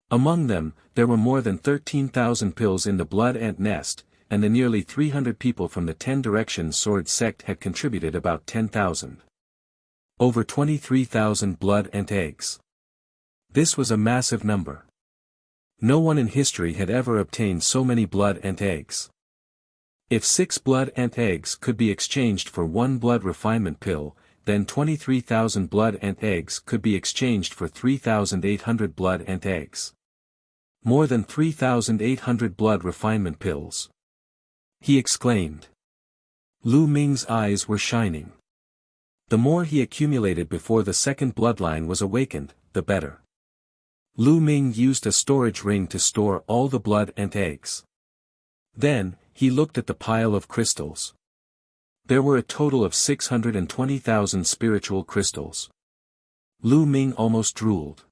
Among them, there were more than 13,000 pills in the blood ant nest, and the nearly 300 people from the 10 Directions Sword Sect had contributed about 10,000. Over 23,000 blood ant eggs. This was a massive number. No one in history had ever obtained so many blood ant eggs. If 6 blood ant eggs could be exchanged for 1 blood refinement pill, then 23,000 blood ant eggs could be exchanged for 3,800 blood ant eggs. More than 3,800 blood refinement pills. He exclaimed. Lu Ming's eyes were shining. The more he accumulated before the second bloodline was awakened, the better. Lu Ming used a storage ring to store all the blood ant eggs. Then, he looked at the pile of crystals. There were a total of 620,000 spiritual crystals. Lu Ming almost drooled.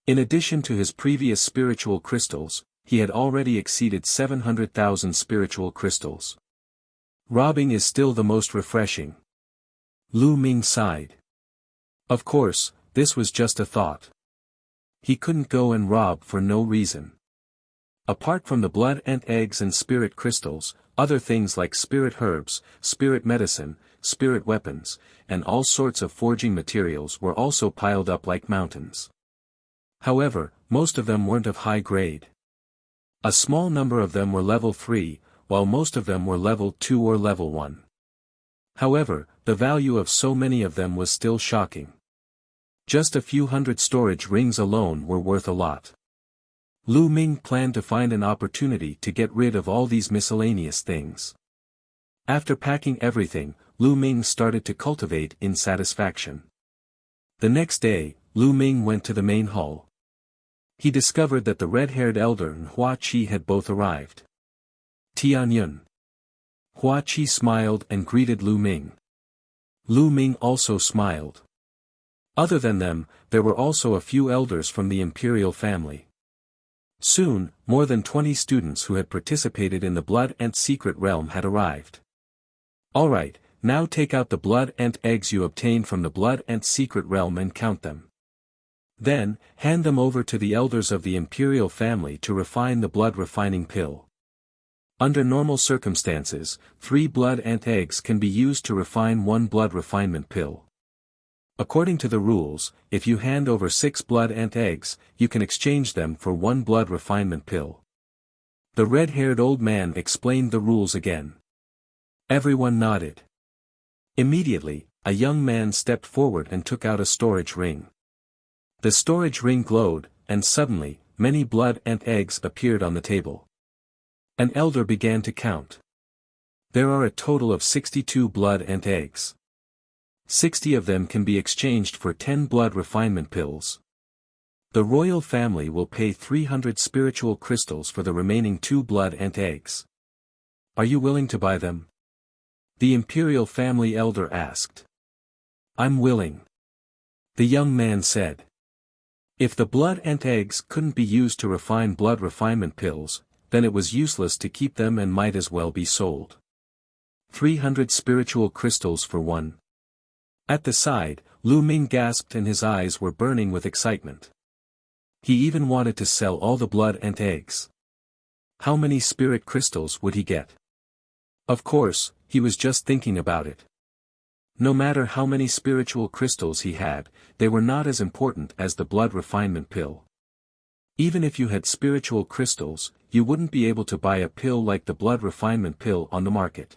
In addition to his previous spiritual crystals, he had already exceeded 700,000 spiritual crystals. Robbing is still the most refreshing. Lu Ming sighed. Of course, this was just a thought. He couldn't go and rob for no reason. Apart from the blood ant eggs and spirit crystals, other things like spirit herbs, spirit medicine, spirit weapons, and all sorts of forging materials were also piled up like mountains. However, most of them weren't of high grade. A small number of them were level 3, while most of them were level 2 or level 1. However, the value of so many of them was still shocking. Just a few hundred storage rings alone were worth a lot. Lu Ming planned to find an opportunity to get rid of all these miscellaneous things. After packing everything, Lu Ming started to cultivate in satisfaction. The next day, Lu Ming went to the main hall. He discovered that the red-haired elder and Hua Qi had both arrived. Tianyun. Hua Qi smiled and greeted Lu Ming. Lu Ming also smiled. Other than them, there were also a few elders from the imperial family. Soon, more than 20 students who had participated in the blood ant secret realm had arrived. Alright, now take out the blood ant eggs you obtained from the blood ant secret realm and count them. Then, hand them over to the elders of the imperial family to refine the blood refining pill. Under normal circumstances, 3 blood ant eggs can be used to refine 1 blood refinement pill. According to the rules, if you hand over 6 blood ant eggs, you can exchange them for 1 blood refinement pill. The red-haired old man explained the rules again. Everyone nodded. Immediately, a young man stepped forward and took out a storage ring. The storage ring glowed, and suddenly, many blood ant eggs appeared on the table. An elder began to count. There are a total of 62 blood ant eggs. 60 of them can be exchanged for 10 blood refinement pills. The royal family will pay 300 spiritual crystals for the remaining 2 blood ant eggs. Are you willing to buy them? The imperial family elder asked. I'm willing. The young man said. If the blood ant eggs couldn't be used to refine blood refinement pills, then it was useless to keep them and might as well be sold. 300 spiritual crystals for 1. At the side, Lu Ming gasped and his eyes were burning with excitement. He even wanted to sell all the blood and eggs. How many spirit crystals would he get? Of course, he was just thinking about it. No matter how many spiritual crystals he had, they were not as important as the blood refinement pill. Even if you had spiritual crystals, you wouldn't be able to buy a pill like the blood refinement pill on the market.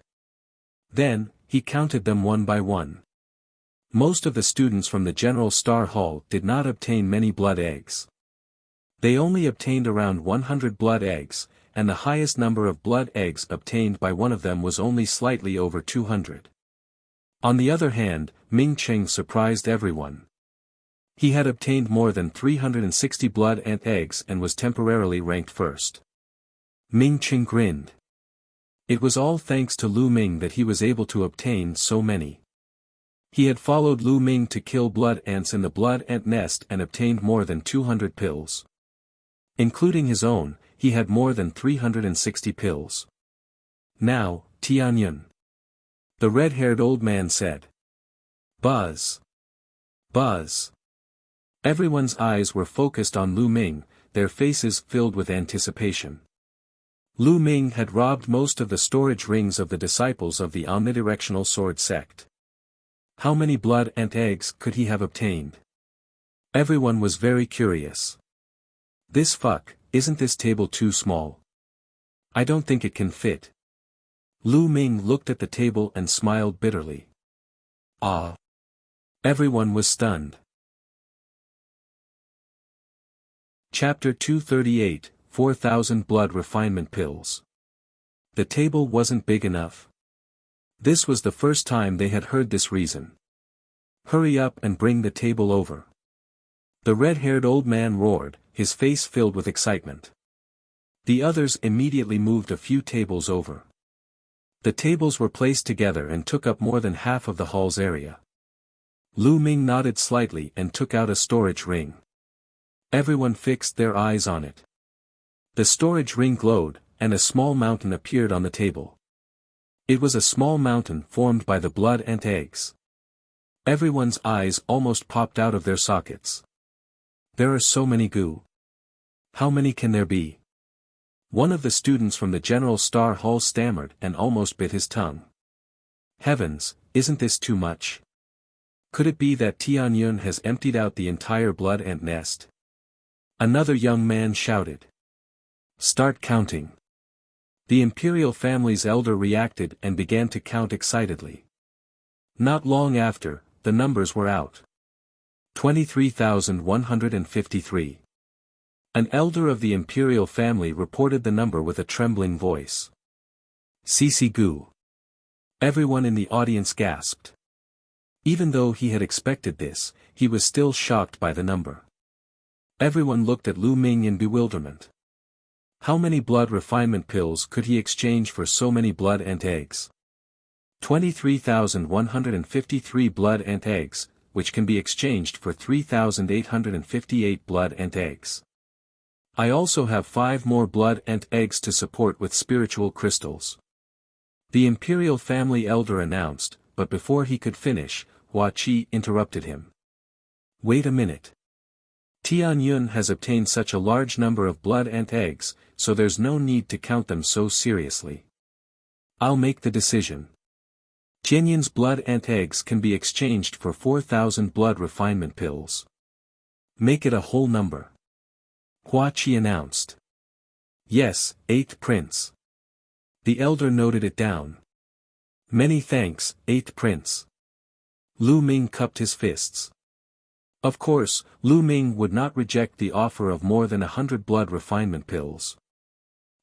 Then, he counted them one by one. Most of the students from the General Star Hall did not obtain many blood eggs. They only obtained around 100 blood eggs, and the highest number of blood eggs obtained by one of them was only slightly over 200. On the other hand, Ming Cheng surprised everyone. He had obtained more than 360 blood and eggs and was temporarily ranked first. Ming Cheng grinned. It was all thanks to Lu Ming that he was able to obtain so many. He had followed Lu Ming to kill blood ants in the blood ant nest and obtained more than 200 pills. Including his own, he had more than 360 pills. Now, Tianyun. The red-haired old man said. Buzz. Buzz. Everyone's eyes were focused on Lu Ming, their faces filled with anticipation. Lu Ming had robbed most of the storage rings of the disciples of the omnidirectional sword sect. How many blood and eggs could he have obtained? Everyone was very curious. This fuck, isn't this table too small? I don't think it can fit. Lu Ming looked at the table and smiled bitterly. Ah. Everyone was stunned. Chapter 238, 4,000 blood refinement pills. The table wasn't big enough. This was the first time they had heard this reason. Hurry up and bring the table over. The red-haired old man roared, his face filled with excitement. The others immediately moved a few tables over. The tables were placed together and took up more than half of the hall's area. Lu Ming nodded slightly and took out a storage ring. Everyone fixed their eyes on it. The storage ring glowed, and a small mountain appeared on the table. It was a small mountain formed by the blood and eggs. Everyone's eyes almost popped out of their sockets. There are so many goo. How many can there be? One of the students from the General Star Hall stammered and almost bit his tongue. Heavens, isn't this too much? Could it be that Tianyun has emptied out the entire blood ant nest? Another young man shouted. Start counting. The imperial family's elder reacted and began to count excitedly. Not long after, the numbers were out. 23,153. An elder of the imperial family reported the number with a trembling voice. Cc Gu. Everyone in the audience gasped. Even though he had expected this, he was still shocked by the number. Everyone looked at Lu Ming in bewilderment. How many blood refinement pills could he exchange for so many blood ant eggs? 23,153 blood ant eggs, which can be exchanged for 3,858 blood ant eggs. I also have 5 more blood ant eggs to support with spiritual crystals. The imperial family elder announced, but before he could finish, Hua Qi interrupted him. Wait a minute. Tianyun has obtained such a large number of blood ant eggs, so there's no need to count them so seriously. I'll make the decision. Tianyun's blood ant eggs can be exchanged for 4,000 blood refinement pills. Make it a whole number. Hua Qi announced. Yes, 8th Prince. The elder noted it down. Many thanks, 8th Prince. Lu Ming cupped his fists. Of course, Lu Ming would not reject the offer of more than 100 blood refinement pills.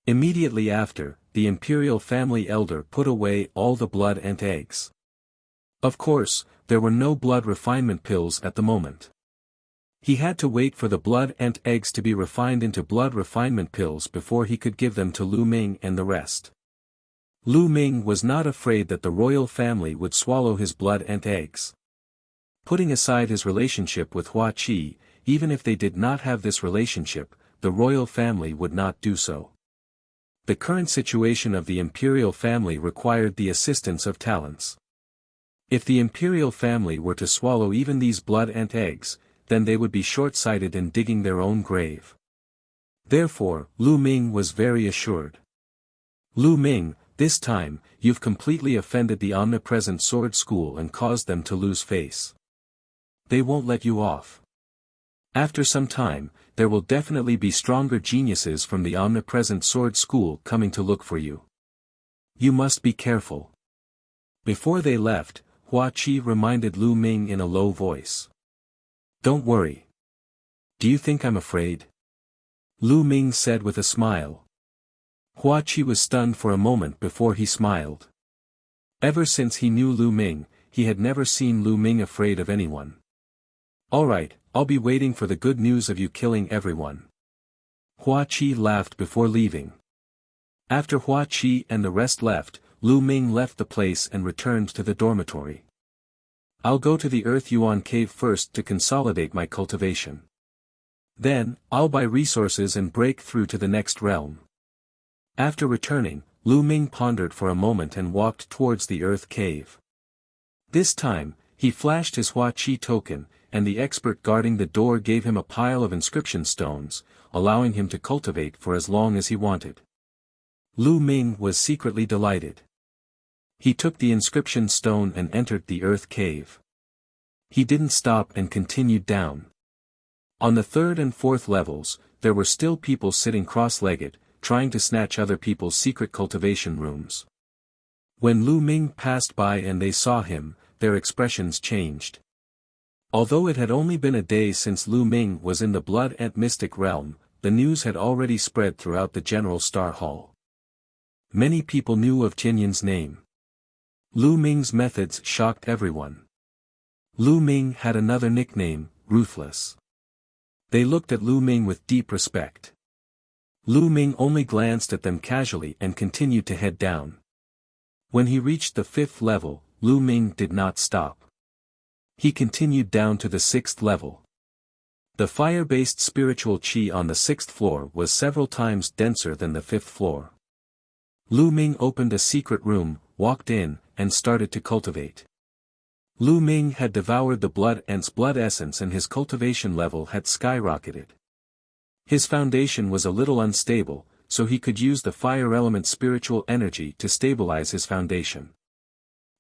Immediately after, the imperial family elder put away all the blood and eggs. Of course, there were no blood refinement pills at the moment. He had to wait for the blood and eggs to be refined into blood refinement pills before he could give them to Lu Ming and the rest. Lu Ming was not afraid that the royal family would swallow his blood and eggs. Putting aside his relationship with Hua Qi, even if they did not have this relationship, the royal family would not do so. The current situation of the imperial family required the assistance of talents. If the imperial family were to swallow even these blood ant eggs, then they would be short-sighted in digging their own grave. Therefore, Lu Ming was very assured. Lu Ming, this time, you've completely offended the omnipresent sword school and caused them to lose face. They won't let you off. After some time, there will definitely be stronger geniuses from the omnipresent sword school coming to look for you. You must be careful. Before they left, Hua Qi reminded Lu Ming in a low voice. Don't worry. Do you think I'm afraid? Lu Ming said with a smile. Hua Qi was stunned for a moment before he smiled. Ever since he knew Lu Ming, he had never seen Lu Ming afraid of anyone. Alright, I'll be waiting for the good news of you killing everyone. Hua Qi laughed before leaving. After Hua Qi and the rest left, Lu Ming left the place and returned to the dormitory. I'll go to the Earth Yuan cave first to consolidate my cultivation. Then, I'll buy resources and break through to the next realm. After returning, Lu Ming pondered for a moment and walked towards the Earth cave. This time, he flashed his Hua Qi token, and the expert guarding the door gave him a pile of inscription stones, allowing him to cultivate for as long as he wanted. Lu Ming was secretly delighted. He took the inscription stone and entered the Earth cave. He didn't stop and continued down. On the third and fourth levels, there were still people sitting cross-legged, trying to snatch other people's secret cultivation rooms. When Lu Ming passed by and they saw him, their expressions changed. Although it had only been a day since Lu Ming was in the blood ant mystic realm, the news had already spread throughout the General Star Hall. Many people knew of Tianyan's name. Lu Ming's methods shocked everyone. Lu Ming had another nickname, Ruthless. They looked at Lu Ming with deep respect. Lu Ming only glanced at them casually and continued to head down. When he reached the 5th level, Lu Ming did not stop. He continued down to the 6th level. The fire-based spiritual qi on the 6th floor was several times denser than the 5th floor. Lu Ming opened a secret room, walked in, and started to cultivate. Lu Ming had devoured the blood ant's blood essence and his cultivation level had skyrocketed. His foundation was a little unstable, so he could use the fire element spiritual energy to stabilize his foundation.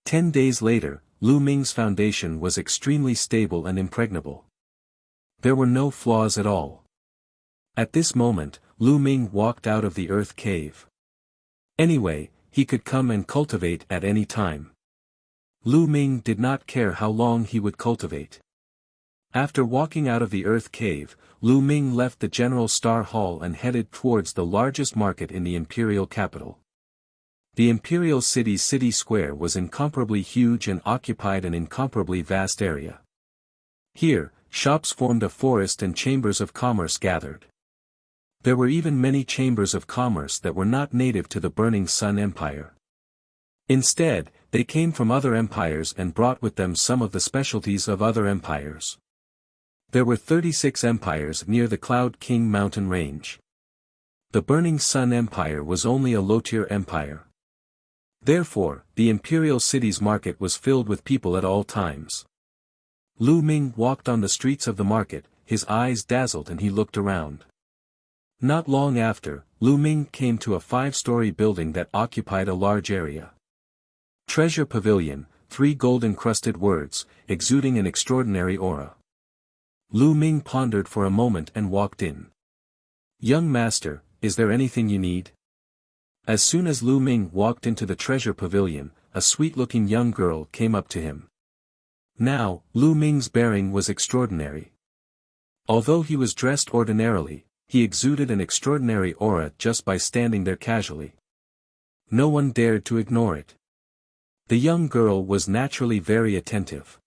10 days later, Lu Ming's foundation was extremely stable and impregnable. There were no flaws at all. At this moment, Lu Ming walked out of the Earth cave. Anyway, he could come and cultivate at any time. Lu Ming did not care how long he would cultivate. After walking out of the Earth cave, Lu Ming left the General Star Hall and headed towards the largest market in the imperial capital. The imperial city's city square was incomparably huge and occupied an incomparably vast area. Here, shops formed a forest and chambers of commerce gathered. There were even many chambers of commerce that were not native to the Burning Sun Empire. Instead, they came from other empires and brought with them some of the specialties of other empires. There were 36 empires near the Cloud King mountain range. The Burning Sun Empire was only a low-tier empire. Therefore, the imperial city's market was filled with people at all times. Lu Ming walked on the streets of the market, his eyes dazzled and he looked around. Not long after, Lu Ming came to a 5-story building that occupied a large area. Treasure Pavilion, 3 gold-encrusted words, exuding an extraordinary aura. Lu Ming pondered for a moment and walked in. Young master, is there anything you need? As soon as Lu Ming walked into the Treasure Pavilion, a sweet-looking young girl came up to him. Now, Lu Ming's bearing was extraordinary. Although he was dressed ordinarily, he exuded an extraordinary aura just by standing there casually. No one dared to ignore it. The young girl was naturally very attentive.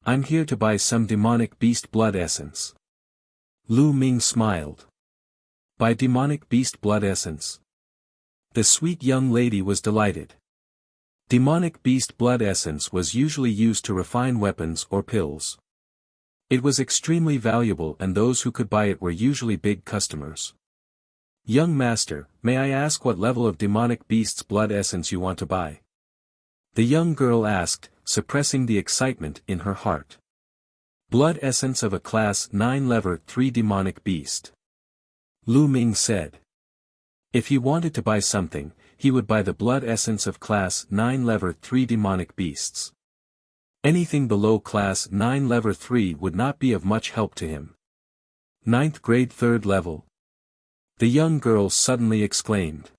I'm here to buy some demonic beast blood essence. Lu Ming smiled. Buy demonic beast blood essence? The sweet young lady was delighted. Demonic beast blood essence was usually used to refine weapons or pills. It was extremely valuable and those who could buy it were usually big customers. Young master, may I ask what level of demonic beast's blood essence you want to buy? The young girl asked, suppressing the excitement in her heart. Blood essence of a Class 9 Level 3 demonic beast. Lu Ming said. If he wanted to buy something, he would buy the blood essence of Class 9 Level 3 demonic beasts. Anything below Class 9 Level 3 would not be of much help to him. 9th grade 3rd level. The young girl suddenly exclaimed.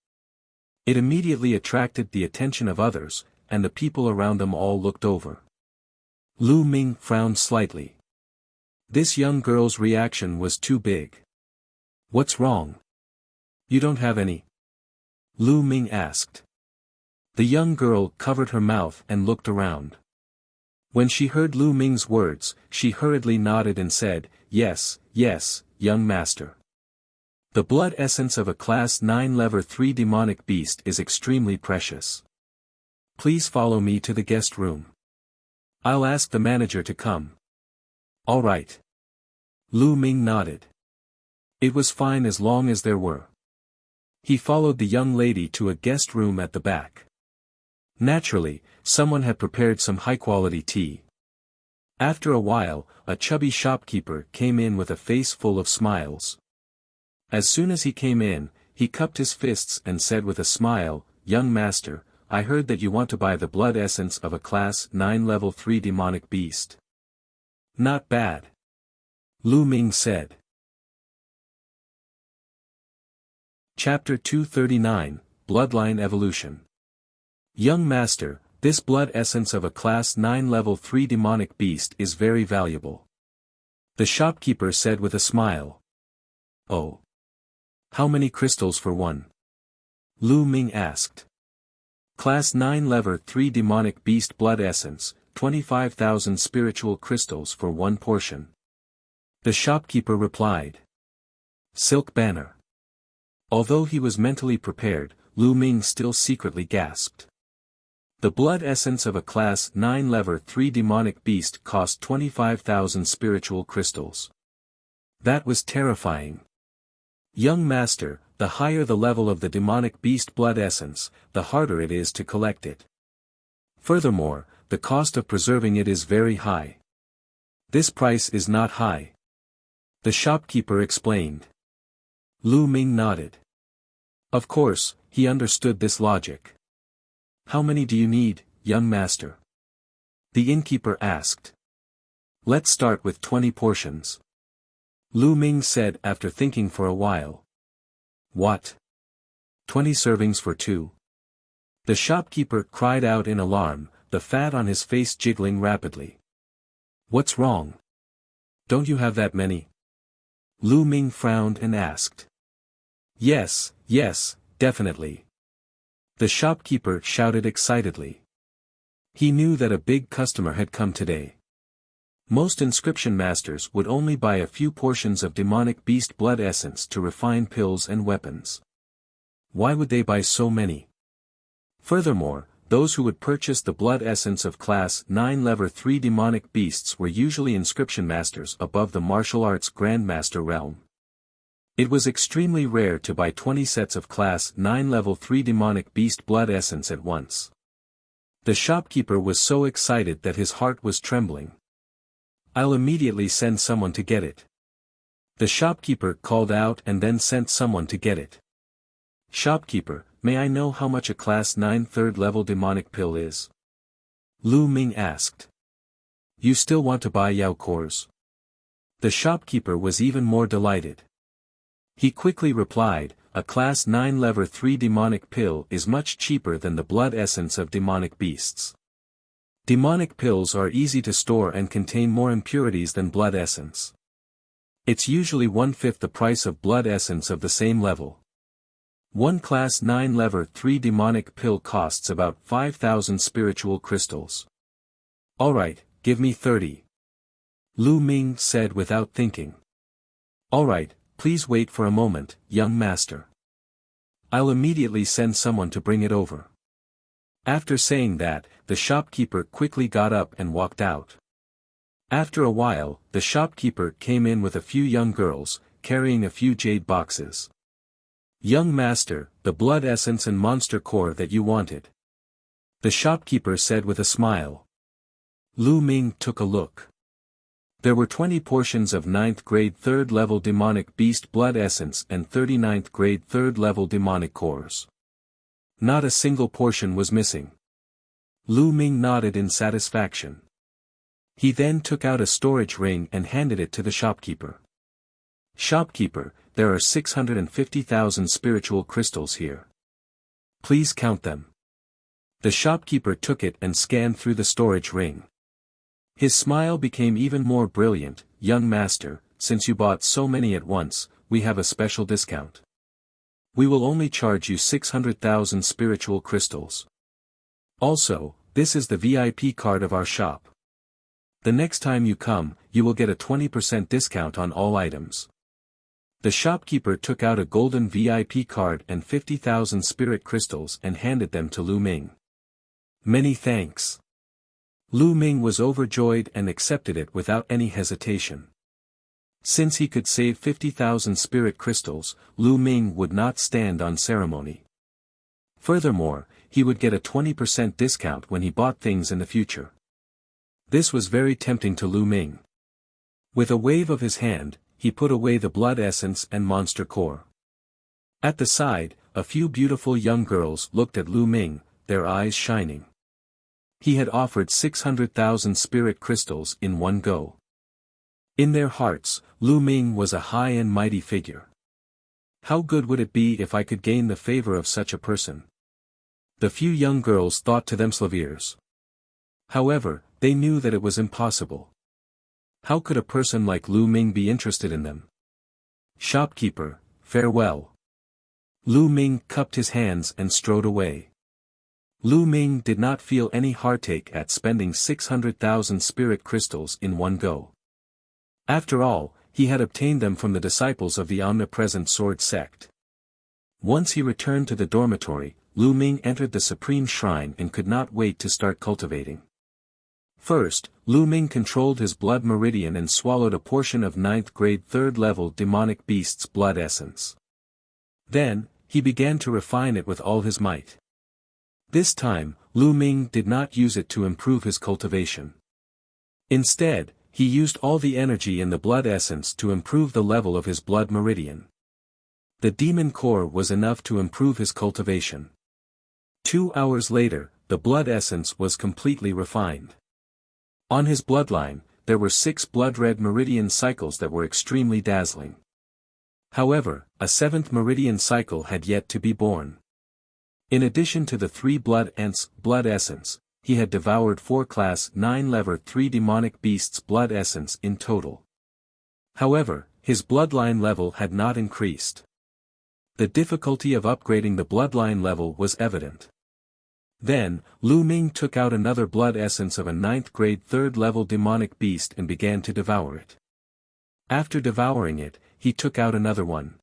It immediately attracted the attention of others, and the people around them all looked over. Lu Ming frowned slightly. This young girl's reaction was too big. What's wrong? You don't have any? Lu Ming asked. The young girl covered her mouth and looked around. When she heard Lu Ming's words, she hurriedly nodded and said, Yes, yes, young master. The blood essence of a Class 9 Level 3 demonic beast is extremely precious. Please follow me to the guest room. I'll ask the manager to come. All right. Lu Ming nodded. It was fine as long as there were. He followed the young lady to a guest room at the back. Naturally, someone had prepared some high-quality tea. After a while, a chubby shopkeeper came in with a face full of smiles. As soon as he came in, he cupped his fists and said with a smile, Young master, I heard that you want to buy the blood essence of a Class 9 Level 3 demonic beast. Not bad. Lu Ming said. Chapter 239, Bloodline Evolution. Young master, this blood essence of a Class 9 Level 3 demonic beast is very valuable. The shopkeeper said with a smile. Oh. How many crystals for one? Lu Ming asked. Class 9 Level 3 demonic beast blood essence, 25,000 spiritual crystals for one portion. The shopkeeper replied. Silk banner. Although he was mentally prepared, Lu Ming still secretly gasped. The blood essence of a Class 9 Level 3 demonic beast cost 25,000 spiritual crystals. That was terrifying. Young master, the higher the level of the demonic beast blood essence, the harder it is to collect it. Furthermore, the cost of preserving it is very high. This price is not high. The shopkeeper explained. Lu Ming nodded. Of course, he understood this logic. How many do you need, young master? The innkeeper asked. Let's start with 20 portions. Lu Ming said after thinking for a while. What? 20 servings for two? The shopkeeper cried out in alarm, the fat on his face jiggling rapidly. What's wrong? Don't you have that many? Lu Ming frowned and asked. Yes, yes, definitely. The shopkeeper shouted excitedly. He knew that a big customer had come today. Most inscription masters would only buy a few portions of demonic beast blood essence to refine pills and weapons. Why would they buy so many? Furthermore, those who would purchase the blood essence of Class 9 Level 3 demonic beasts were usually inscription masters above the martial arts grandmaster realm. It was extremely rare to buy 20 sets of Class 9 Level 3 demonic beast blood essence at once. The shopkeeper was so excited that his heart was trembling. I'll immediately send someone to get it. The shopkeeper called out and then sent someone to get it. Shopkeeper, may I know how much a Class 9 3rd level demonic pill is? Lu Ming asked. You still want to buy Yao Cores? The shopkeeper was even more delighted. He quickly replied, a Class 9 Level 3 demonic pill is much cheaper than the blood essence of demonic beasts. Demonic pills are easy to store and contain more impurities than blood essence. It's usually 1/5 the price of blood essence of the same level. One Class 9 Level 3 demonic pill costs about 5,000 spiritual crystals. Alright, give me 30. Lu Ming said without thinking. Alright, please wait for a moment, young master. I'll immediately send someone to bring it over. After saying that, the shopkeeper quickly got up and walked out. After a while, the shopkeeper came in with a few young girls, carrying a few jade boxes. Young master, the blood essence and monster core that you wanted. The shopkeeper said with a smile. Lu Ming took a look. There were 20 portions of 9th grade 3rd level demonic beast blood essence and 39th grade 3rd level demonic cores. Not a single portion was missing. Lu Ming nodded in satisfaction. He then took out a storage ring and handed it to the shopkeeper. "Shopkeeper, there are 650,000 spiritual crystals here. Please count them." The shopkeeper took it and scanned through the storage ring. His smile became even more brilliant. "Young master, since you bought so many at once, we have a special discount. We will only charge you 600,000 spiritual crystals. Also, this is the VIP card of our shop. The next time you come, you will get a 20% discount on all items." The shopkeeper took out a golden VIP card and 50,000 spirit crystals and handed them to Lu Ming. "Many thanks." Lu Ming was overjoyed and accepted it without any hesitation. Since he could save 50,000 spirit crystals, Lu Ming would not stand on ceremony. Furthermore, he would get a 20% discount when he bought things in the future. This was very tempting to Lu Ming. With a wave of his hand, he put away the blood essence and monster core. At the side, a few beautiful young girls looked at Lu Ming, their eyes shining. He had offered 600,000 spirit crystals in one go. In their hearts, Lu Ming was a high and mighty figure. How good would it be if I could gain the favor of such a person? The few young girls thought to themselves. However, they knew that it was impossible. How could a person like Lu Ming be interested in them? "Shopkeeper, farewell." Lu Ming cupped his hands and strode away. Lu Ming did not feel any heartache at spending 600,000 spirit crystals in one go. After all, he had obtained them from the disciples of the omnipresent sword sect. Once he returned to the dormitory, Lu Ming entered the supreme shrine and could not wait to start cultivating. First, Lu Ming controlled his blood meridian and swallowed a portion of 9th grade 3rd level demonic beast's blood essence. Then, he began to refine it with all his might. This time, Lu Ming did not use it to improve his cultivation. Instead, he used all the energy in the blood essence to improve the level of his blood meridian. The demon core was enough to improve his cultivation. 2 hours later, the blood essence was completely refined. On his bloodline, there were 6 blood-red meridian cycles that were extremely dazzling. However, a 7th meridian cycle had yet to be born. In addition to the 3 blood essence, he had devoured 4 class 9 level 3 demonic beasts blood essence in total. However, his bloodline level had not increased. The difficulty of upgrading the bloodline level was evident. Then, Lu Ming took out another blood essence of a 9th grade 3rd level demonic beast and began to devour it. After devouring it, he took out another one.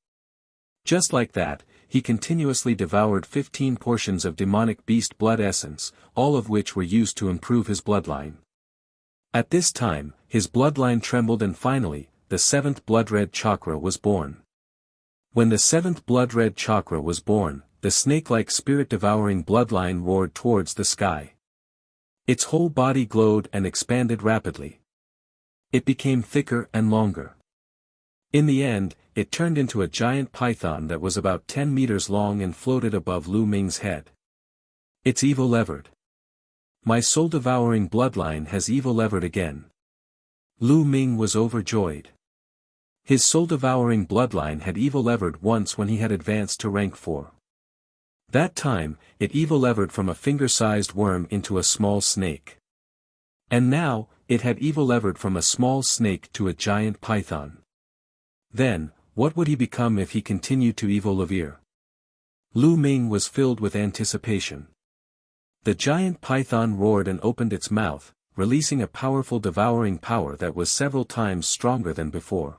Just like that, he continuously devoured 15 portions of demonic beast blood essence, all of which were used to improve his bloodline. At this time, his bloodline trembled and finally, the 7th blood-red chakra was born. When the 7th blood-red chakra was born, the snake-like spirit-devouring bloodline roared towards the sky. Its whole body glowed and expanded rapidly. It became thicker and longer. In the end, it turned into a giant python that was about 10 meters long and floated above Lu Ming's head. It's evil-levered. My soul-devouring bloodline has evil-levered again. Lu Ming was overjoyed. His soul-devouring bloodline had evil-levered once when he had advanced to rank 4. That time, it evil-levered from a finger-sized worm into a small snake. And now, it had evil-levered from a small snake to a giant python. Then, what would he become if he continued to evil-lever? Lu Ming was filled with anticipation. The giant python roared and opened its mouth, releasing a powerful devouring power that was several times stronger than before.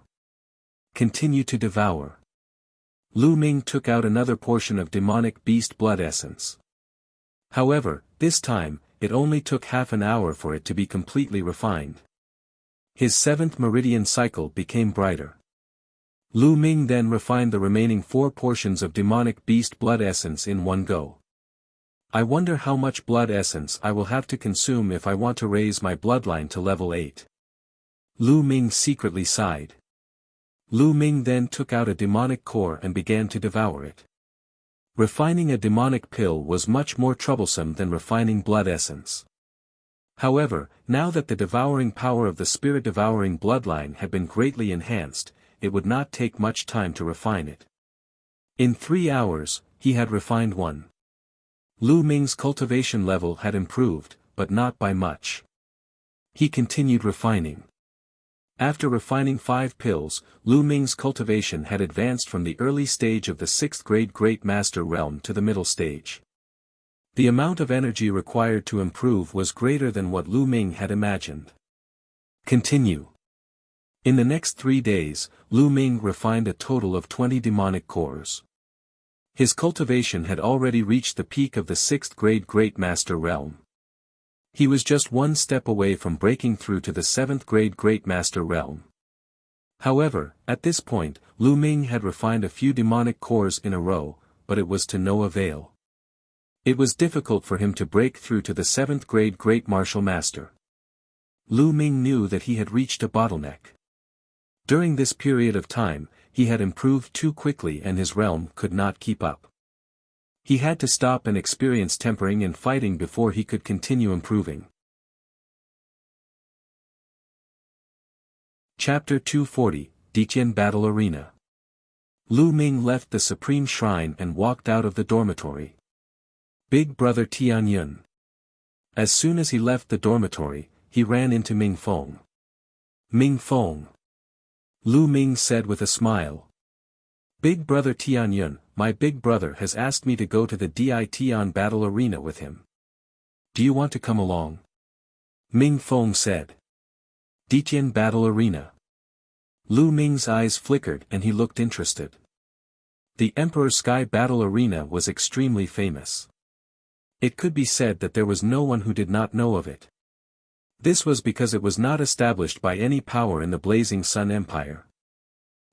Continue to devour. Lu Ming took out another portion of demonic beast blood essence. However, this time, it only took half an hour for it to be completely refined. His 7th meridian cycle became brighter. Lu Ming then refined the remaining 4 portions of demonic beast blood essence in one go. I wonder how much blood essence I will have to consume if I want to raise my bloodline to level 8. Lu Ming secretly sighed. Lu Ming then took out a demonic core and began to devour it. Refining a demonic pill was much more troublesome than refining blood essence. However, now that the devouring power of the spirit-devouring bloodline had been greatly enhanced, it would not take much time to refine it. In 3 hours, he had refined one. Lu Ming's cultivation level had improved, but not by much. He continued refining. After refining 5 pills, Lu Ming's cultivation had advanced from the early stage of the 6th grade Great Master realm to the middle stage. The amount of energy required to improve was greater than what Lu Ming had imagined. Continue. In the next 3 days, Lu Ming refined a total of 20 demonic cores. His cultivation had already reached the peak of the 6th grade Great Master realm. He was just one step away from breaking through to the 7th grade Great Master realm. However, at this point, Lu Ming had refined a few demonic cores in a row, but it was to no avail. It was difficult for him to break through to the 7th grade Great Martial Master. Lu Ming knew that he had reached a bottleneck. During this period of time, he had improved too quickly and his realm could not keep up. He had to stop and experience tempering and fighting before he could continue improving. Chapter 240, Diqian Battle Arena. Lu Ming left the Supreme Shrine and walked out of the dormitory. Big Brother Tianyun. As soon as he left the dormitory, he ran into Ming Feng. Ming Feng. Lu Ming said with a smile. Big Brother Tianyun, my big brother has asked me to go to the Diqian Battle Arena with him. Do you want to come along? Ming Feng said. Diqian Battle Arena. Lu Ming's eyes flickered and he looked interested. The Emperor Sky Battle Arena was extremely famous. It could be said that there was no one who did not know of it. This was because it was not established by any power in the Blazing Sun Empire.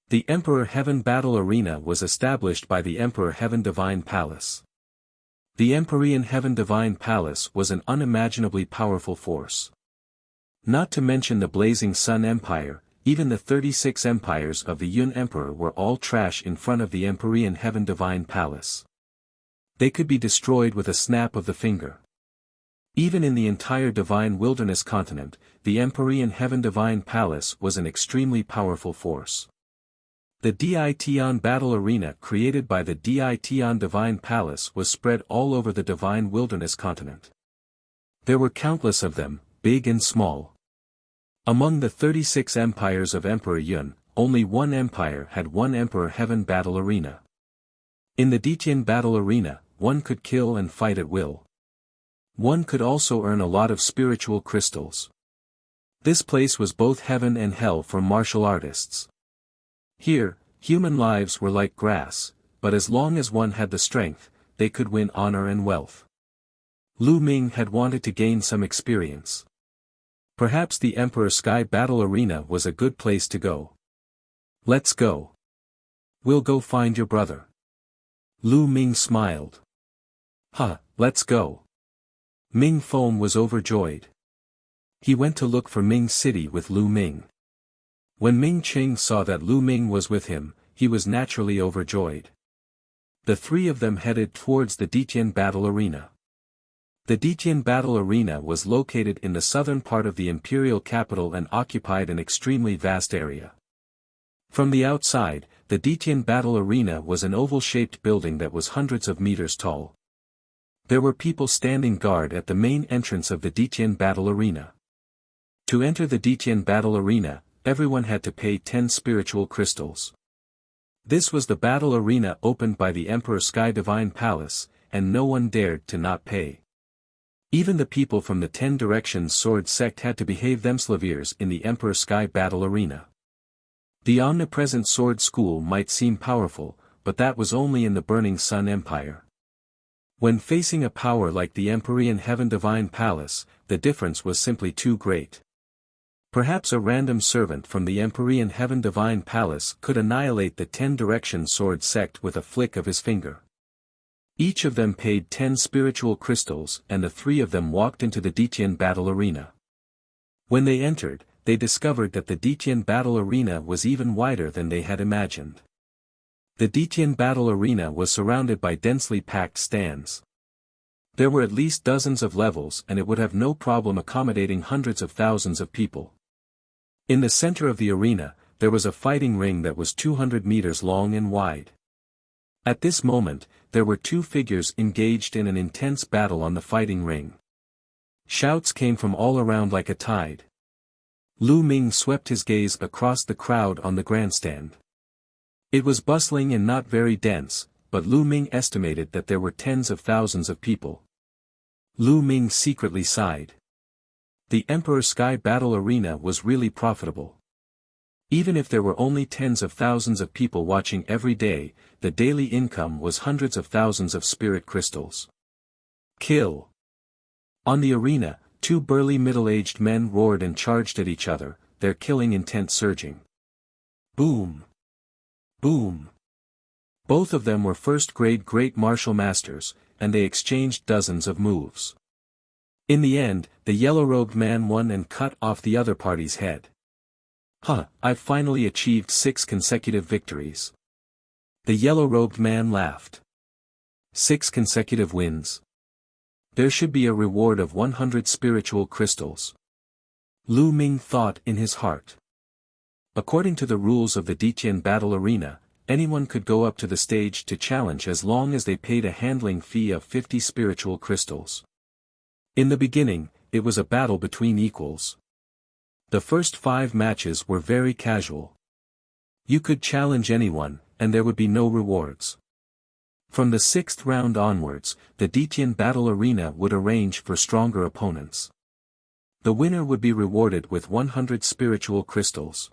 The Emperor Heaven Battle Arena was established by the Emperor Heaven Divine Palace. The Empyrean Heaven Divine Palace was an unimaginably powerful force. Not to mention the Blazing Sun Empire, even the 36 empires of the Yun Emperor were all trash in front of the Empyrean Heaven Divine Palace. They could be destroyed with a snap of the finger. Even in the entire Divine Wilderness continent, the Empyrean Heaven Divine Palace was an extremely powerful force. The Diqian Battle Arena created by the Diqian Divine Palace was spread all over the Divine Wilderness continent. There were countless of them, big and small. Among the 36 empires of Emperor Yun, only one empire had one Emperor Heaven Battle Arena. In the Diqian Battle Arena, one could kill and fight at will. One could also earn a lot of spiritual crystals. This place was both heaven and hell for martial artists. Here, human lives were like grass, but as long as one had the strength, they could win honor and wealth. Lu Ming had wanted to gain some experience. Perhaps the Emperor Sky Battle Arena was a good place to go. Let's go. We'll go find your brother. Lu Ming smiled. Let's go. Ming Feng was overjoyed. He went to look for Ming City with Lu Ming. When Ming Qing saw that Lu Ming was with him, he was naturally overjoyed. The three of them headed towards the Diqian Battle Arena. The Diqian Battle Arena was located in the southern part of the imperial capital and occupied an extremely vast area. From the outside, the Diqian Battle Arena was an oval-shaped building that was hundreds of meters tall. There were people standing guard at the main entrance of the Diqian Battle Arena. To enter the Diqian Battle Arena, everyone had to pay 10 spiritual crystals. This was the battle arena opened by the Emperor Sky Divine Palace, and no one dared to not pay. Even the people from the 10 Directions Sword sect had to behave themselves in the Emperor Sky Battle Arena. The omnipresent sword school might seem powerful, but that was only in the Burning Sun Empire. When facing a power like the Empyrean Heaven Divine Palace, the difference was simply too great. Perhaps a random servant from the Empyrean Heaven Divine Palace could annihilate the 10 Directions Sword sect with a flick of his finger. Each of them paid 10 spiritual crystals and the three of them walked into the Ditian battle arena. When they entered, they discovered that the Ditian battle arena was even wider than they had imagined. The Ditian battle arena was surrounded by densely packed stands. There were at least dozens of levels and it would have no problem accommodating hundreds of thousands of people. In the center of the arena, there was a fighting ring that was 200 meters long and wide. At this moment, there were two figures engaged in an intense battle on the fighting ring. Shouts came from all around like a tide. Lu Ming swept his gaze across the crowd on the grandstand. It was bustling and not very dense, but Lu Ming estimated that there were tens of thousands of people. Lu Ming secretly sighed. The Emperor Sky Battle Arena was really profitable. Even if there were only tens of thousands of people watching every day, the daily income was hundreds of thousands of spirit crystals. Kill! On the arena, two burly middle-aged men roared and charged at each other, their killing intent surging. Boom! Boom! Both of them were first-grade great martial masters, and they exchanged dozens of moves. In the end, the yellow-robed man won and cut off the other party's head. I've finally achieved 6 consecutive victories. The yellow-robed man laughed. 6 consecutive wins. There should be a reward of 100 spiritual crystals. Lu Ming thought in his heart. According to the rules of the Ditian battle arena, anyone could go up to the stage to challenge as long as they paid a handling fee of 50 spiritual crystals. In the beginning, it was a battle between equals. The first 5 matches were very casual. You could challenge anyone, and there would be no rewards. From the 6th round onwards, the Ditian battle arena would arrange for stronger opponents. The winner would be rewarded with 100 spiritual crystals.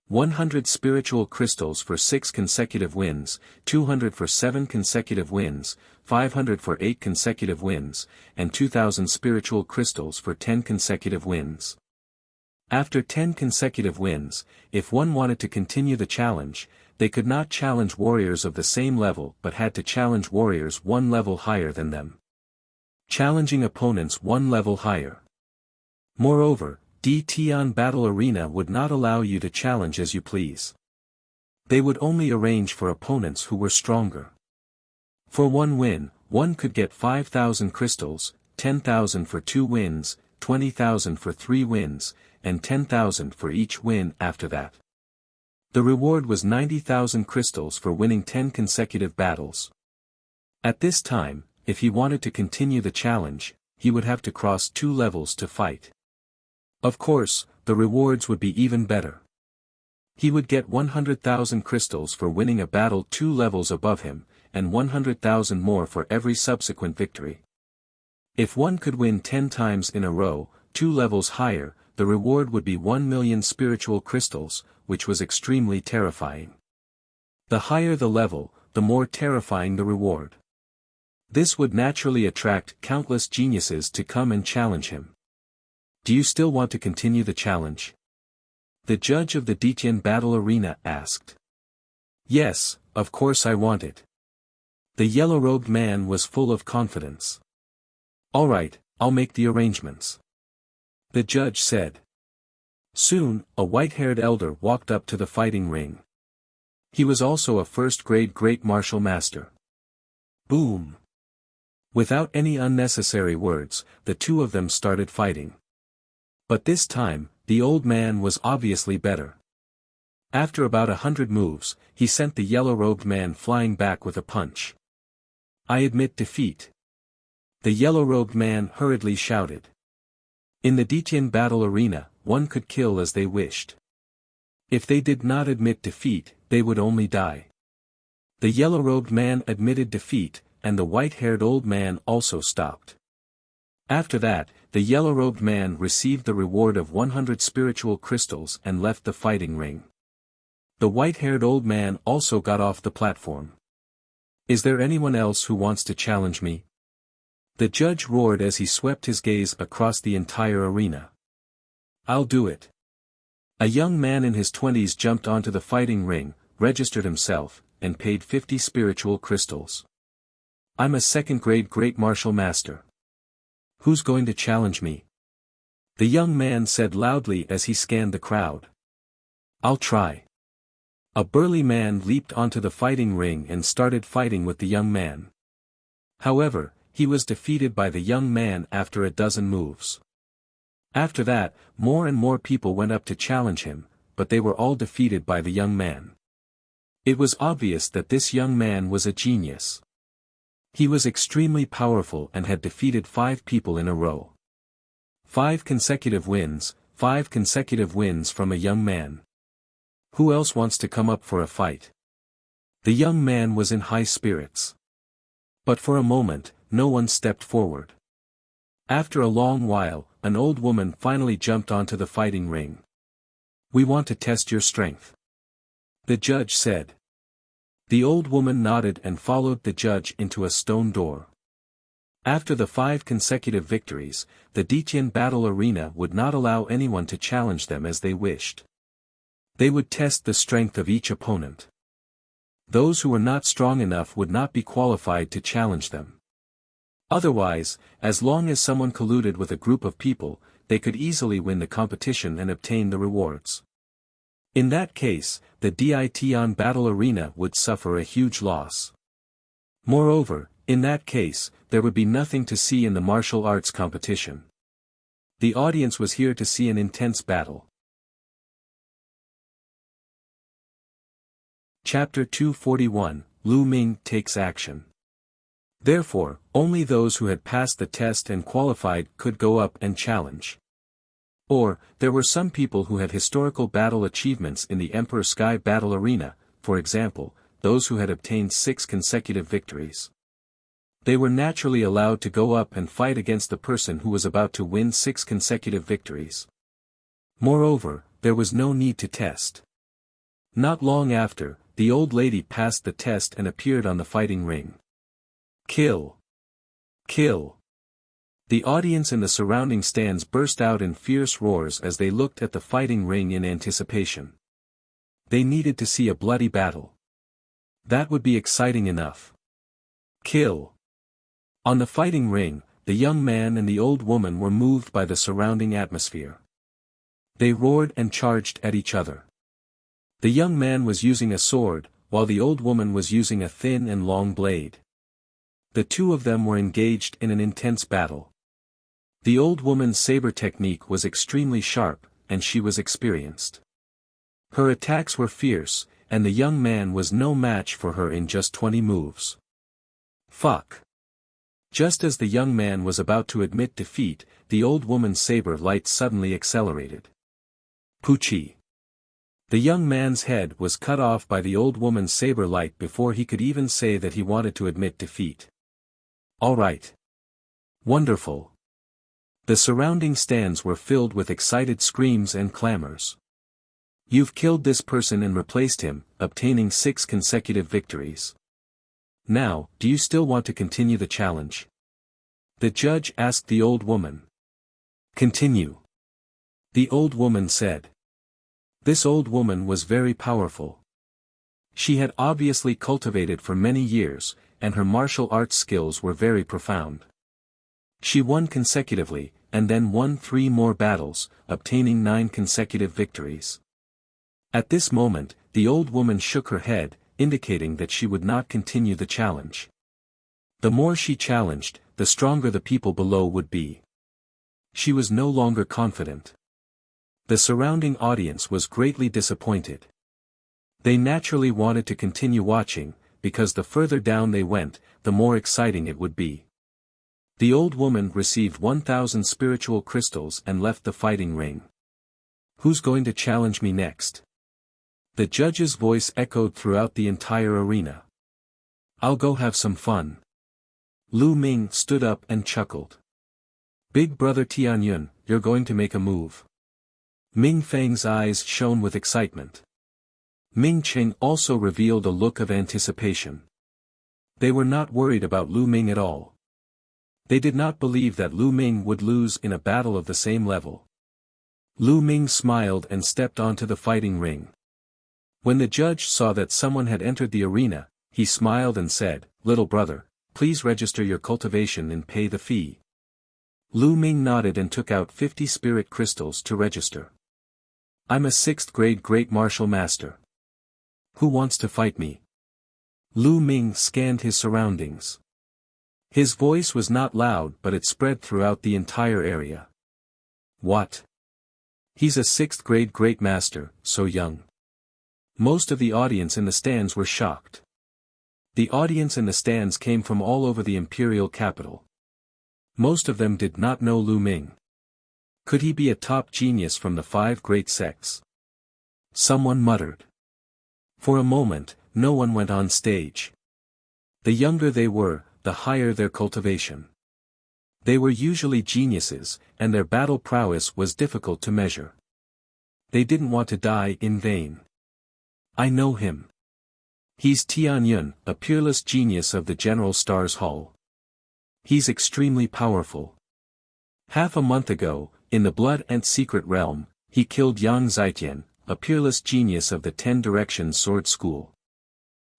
100 spiritual crystals for 6 consecutive wins, 200 for 7 consecutive wins, 500 for 8 consecutive wins, and 2,000 spiritual crystals for 10 consecutive wins. After 10 consecutive wins, if one wanted to continue the challenge, they could not challenge warriors of the same level but had to challenge warriors 1 level higher than them. Challenging opponents 1 level higher. Moreover, Ditian Battle Arena would not allow you to challenge as you please. They would only arrange for opponents who were stronger. For 1 win, one could get 5,000 crystals, 10,000 for 2 wins, 20,000 for 3 wins, and 10,000 for each win after that. The reward was 90,000 crystals for winning 10 consecutive battles. At this time, if he wanted to continue the challenge, he would have to cross 2 levels to fight. Of course, the rewards would be even better. He would get 100,000 crystals for winning a battle 2 levels above him, and 100,000 more for every subsequent victory. If one could win 10 times in a row, 2 levels higher, the reward would be 1 million spiritual crystals, which was extremely terrifying. The higher the level, the more terrifying the reward. This would naturally attract countless geniuses to come and challenge him. Do you still want to continue the challenge? The judge of the Ditian battle arena asked. Yes, of course I want it. The yellow-robed man was full of confidence. All right, I'll make the arrangements. The judge said. Soon, a white-haired elder walked up to the fighting ring. He was also a first-grade great martial master. Boom! Without any unnecessary words, the two of them started fighting. But this time, the old man was obviously better. After about 100 moves, he sent the yellow-robed man flying back with a punch. I admit defeat. The yellow-robed man hurriedly shouted. In the Ditian battle arena, one could kill as they wished. If they did not admit defeat, they would only die. The yellow-robed man admitted defeat, and the white-haired old man also stopped. After that, the yellow-robed man received the reward of 100 spiritual crystals and left the fighting ring. The white-haired old man also got off the platform. Is there anyone else who wants to challenge me? The judge roared as he swept his gaze across the entire arena. I'll do it. A young man in his 20s jumped onto the fighting ring, registered himself, and paid 50 spiritual crystals. I'm a second-grade great martial master. Who's going to challenge me? The young man said loudly as he scanned the crowd. I'll try. A burly man leaped onto the fighting ring and started fighting with the young man. However, he was defeated by the young man after a dozen moves. After that, more and more people went up to challenge him, but they were all defeated by the young man. It was obvious that this young man was a genius. He was extremely powerful and had defeated 5 people in a row. 5 consecutive wins from a young man. Who else wants to come up for a fight? The young man was in high spirits. But for a moment, no one stepped forward. After a long while, an old woman finally jumped onto the fighting ring. We want to test your strength, the judge said. The old woman nodded and followed the judge into a stone door. After the 5 consecutive victories, the Detian battle arena would not allow anyone to challenge them as they wished. They would test the strength of each opponent. Those who were not strong enough would not be qualified to challenge them. Otherwise, as long as someone colluded with a group of people, they could easily win the competition and obtain the rewards. In that case, the Detian battle arena would suffer a huge loss. Moreover, in that case, there would be nothing to see in the martial arts competition. The audience was here to see an intense battle. Chapter 241, Lu Ming takes action. Therefore, only those who had passed the test and qualified could go up and challenge. Or, there were some people who had historical battle achievements in the Emperor Sky battle arena, for example, those who had obtained 6 consecutive victories. They were naturally allowed to go up and fight against the person who was about to win 6 consecutive victories. Moreover, there was no need to test. Not long after, the old lady passed the test and appeared on the fighting ring. Kill! Kill! The audience in the surrounding stands burst out in fierce roars as they looked at the fighting ring in anticipation. They needed to see a bloody battle. That would be exciting enough. Kill! On the fighting ring, the young man and the old woman were moved by the surrounding atmosphere. They roared and charged at each other. The young man was using a sword, while the old woman was using a thin and long blade. The two of them were engaged in an intense battle. The old woman's saber technique was extremely sharp, and she was experienced. Her attacks were fierce, and the young man was no match for her in just 20 moves. Fuck! Just as the young man was about to admit defeat, the old woman's saber light suddenly accelerated. Poochie! The young man's head was cut off by the old woman's saber light before he could even say that he wanted to admit defeat. All right. Wonderful. The surrounding stands were filled with excited screams and clamors. You've killed this person and replaced him, obtaining 6 consecutive victories. Now, do you still want to continue the challenge? The judge asked the old woman. Continue. The old woman said. This old woman was very powerful. She had obviously cultivated for many years, and her martial arts skills were very profound. She won consecutively, and then won 3 more battles, obtaining 9 consecutive victories. At this moment, the old woman shook her head, indicating that she would not continue the challenge. The more she challenged, the stronger the people below would be. She was no longer confident. The surrounding audience was greatly disappointed. They naturally wanted to continue watching, because the further down they went, the more exciting it would be. The old woman received 1,000 spiritual crystals and left the fighting ring. Who's going to challenge me next? The judge's voice echoed throughout the entire arena. I'll go have some fun. Lu Ming stood up and chuckled. Big brother Tianyun, you're going to make a move. Ming Feng's eyes shone with excitement. Ming Cheng also revealed a look of anticipation. They were not worried about Lu Ming at all. They did not believe that Lu Ming would lose in a battle of the same level. Lu Ming smiled and stepped onto the fighting ring. When the judge saw that someone had entered the arena, he smiled and said, "Little brother, please register your cultivation and pay the fee. Lu Ming nodded and took out 50 spirit crystals to register. I'm a 6th grade Great Martial Master. Who wants to fight me? Lu Ming scanned his surroundings. His voice was not loud but it spread throughout the entire area. What? He's a 6th grade Great Master, so young. Most of the audience in the stands were shocked. The audience in the stands came from all over the imperial capital. Most of them did not know Lu Ming. Could he be a top genius from the 5 great sects? Someone muttered. For a moment, no one went on stage. The younger they were, the higher their cultivation. They were usually geniuses, and their battle prowess was difficult to measure. They didn't want to die in vain. I know him. He's Tian Yun, a peerless genius of the General Stars Hall. He's extremely powerful. Half a month ago, in the Blood and Secret Realm, he killed Yang Zitian, a peerless genius of the 10 Directions Sword School.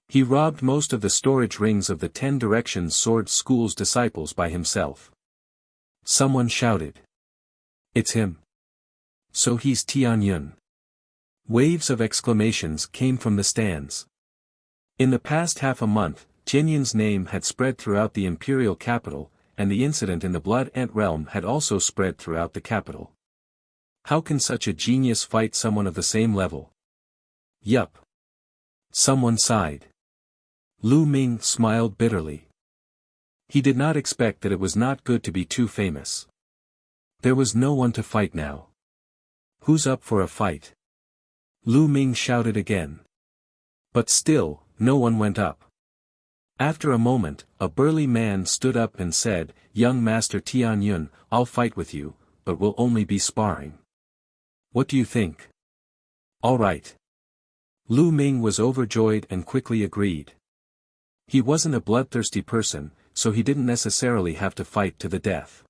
He robbed most of the storage rings of the 10 Directions Sword School's disciples by himself. Someone shouted. It's him. So he's Tian Yun. Waves of exclamations came from the stands. In the past half a month, Tianyun's name had spread throughout the imperial capital, and the incident in the Blood Ant realm had also spread throughout the capital. How can such a genius fight someone of the same level? Yup. Someone sighed. Lu Ming smiled bitterly. He did not expect that it was not good to be too famous. There was no one to fight now. Who's up for a fight? Lu Ming shouted again. But still, no one went up. After a moment, a burly man stood up and said, Young Master Tian Yun, I'll fight with you, but we'll only be sparring. What do you think? All right. Lu Ming was overjoyed and quickly agreed. He wasn't a bloodthirsty person, so he didn't necessarily have to fight to the death.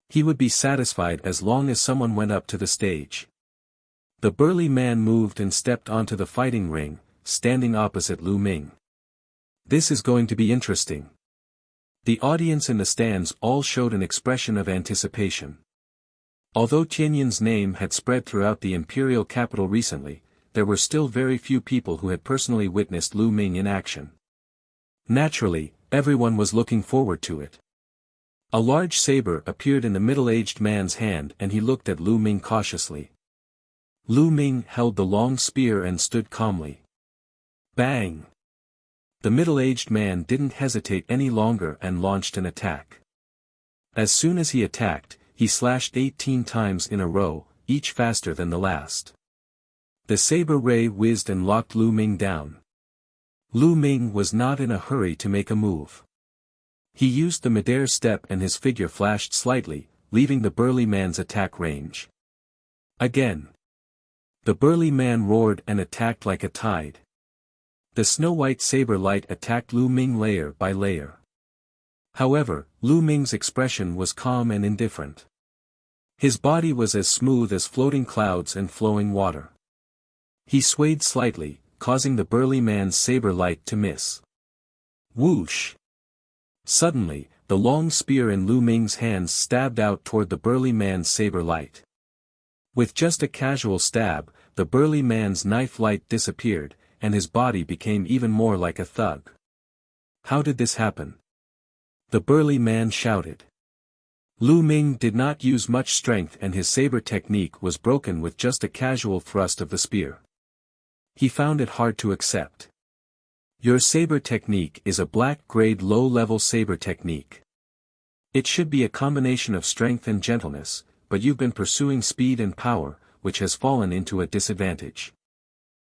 He would be satisfied as long as someone went up to the stage. The burly man moved and stepped onto the fighting ring, standing opposite Lu Ming. This is going to be interesting. The audience in the stands all showed an expression of anticipation. Although Tianyun's name had spread throughout the imperial capital recently, there were still very few people who had personally witnessed Lu Ming in action. Naturally, everyone was looking forward to it. A large saber appeared in the middle-aged man's hand and he looked at Lu Ming cautiously. Lu Ming held the long spear and stood calmly. Bang! The middle-aged man didn't hesitate any longer and launched an attack. As soon as he attacked, he slashed 18 times in a row, each faster than the last. The saber ray whizzed and locked Lu Ming down. Lu Ming was not in a hurry to make a move. He used the midair step and his figure flashed slightly, leaving the burly man's attack range. Again. The burly man roared and attacked like a tide. The snow-white saber light attacked Lu Ming layer by layer. However, Lu Ming's expression was calm and indifferent. His body was as smooth as floating clouds and flowing water. He swayed slightly, causing the burly man's saber light to miss. Whoosh! Suddenly, the long spear in Lu Ming's hands stabbed out toward the burly man's saber light. With just a casual stab, the burly man's knife light disappeared, and his body became even more like a thug. How did this happen? The burly man shouted. Lu Ming did not use much strength and his saber technique was broken with just a casual thrust of the spear. He found it hard to accept. Your saber technique is a black-grade low-level saber technique. It should be a combination of strength and gentleness, but you've been pursuing speed and power, which has fallen into a disadvantage.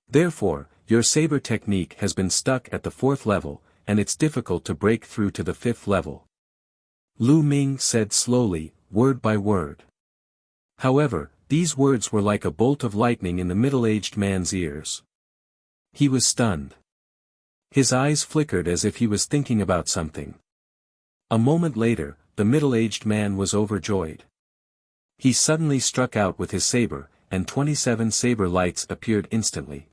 Therefore, your saber technique has been stuck at the 4th level, and it's difficult to break through to the 5th level. Lu Ming said slowly, word by word. However, these words were like a bolt of lightning in the middle-aged man's ears. He was stunned. His eyes flickered as if he was thinking about something. A moment later, the middle-aged man was overjoyed. He suddenly struck out with his saber, and 27 saber lights appeared instantly.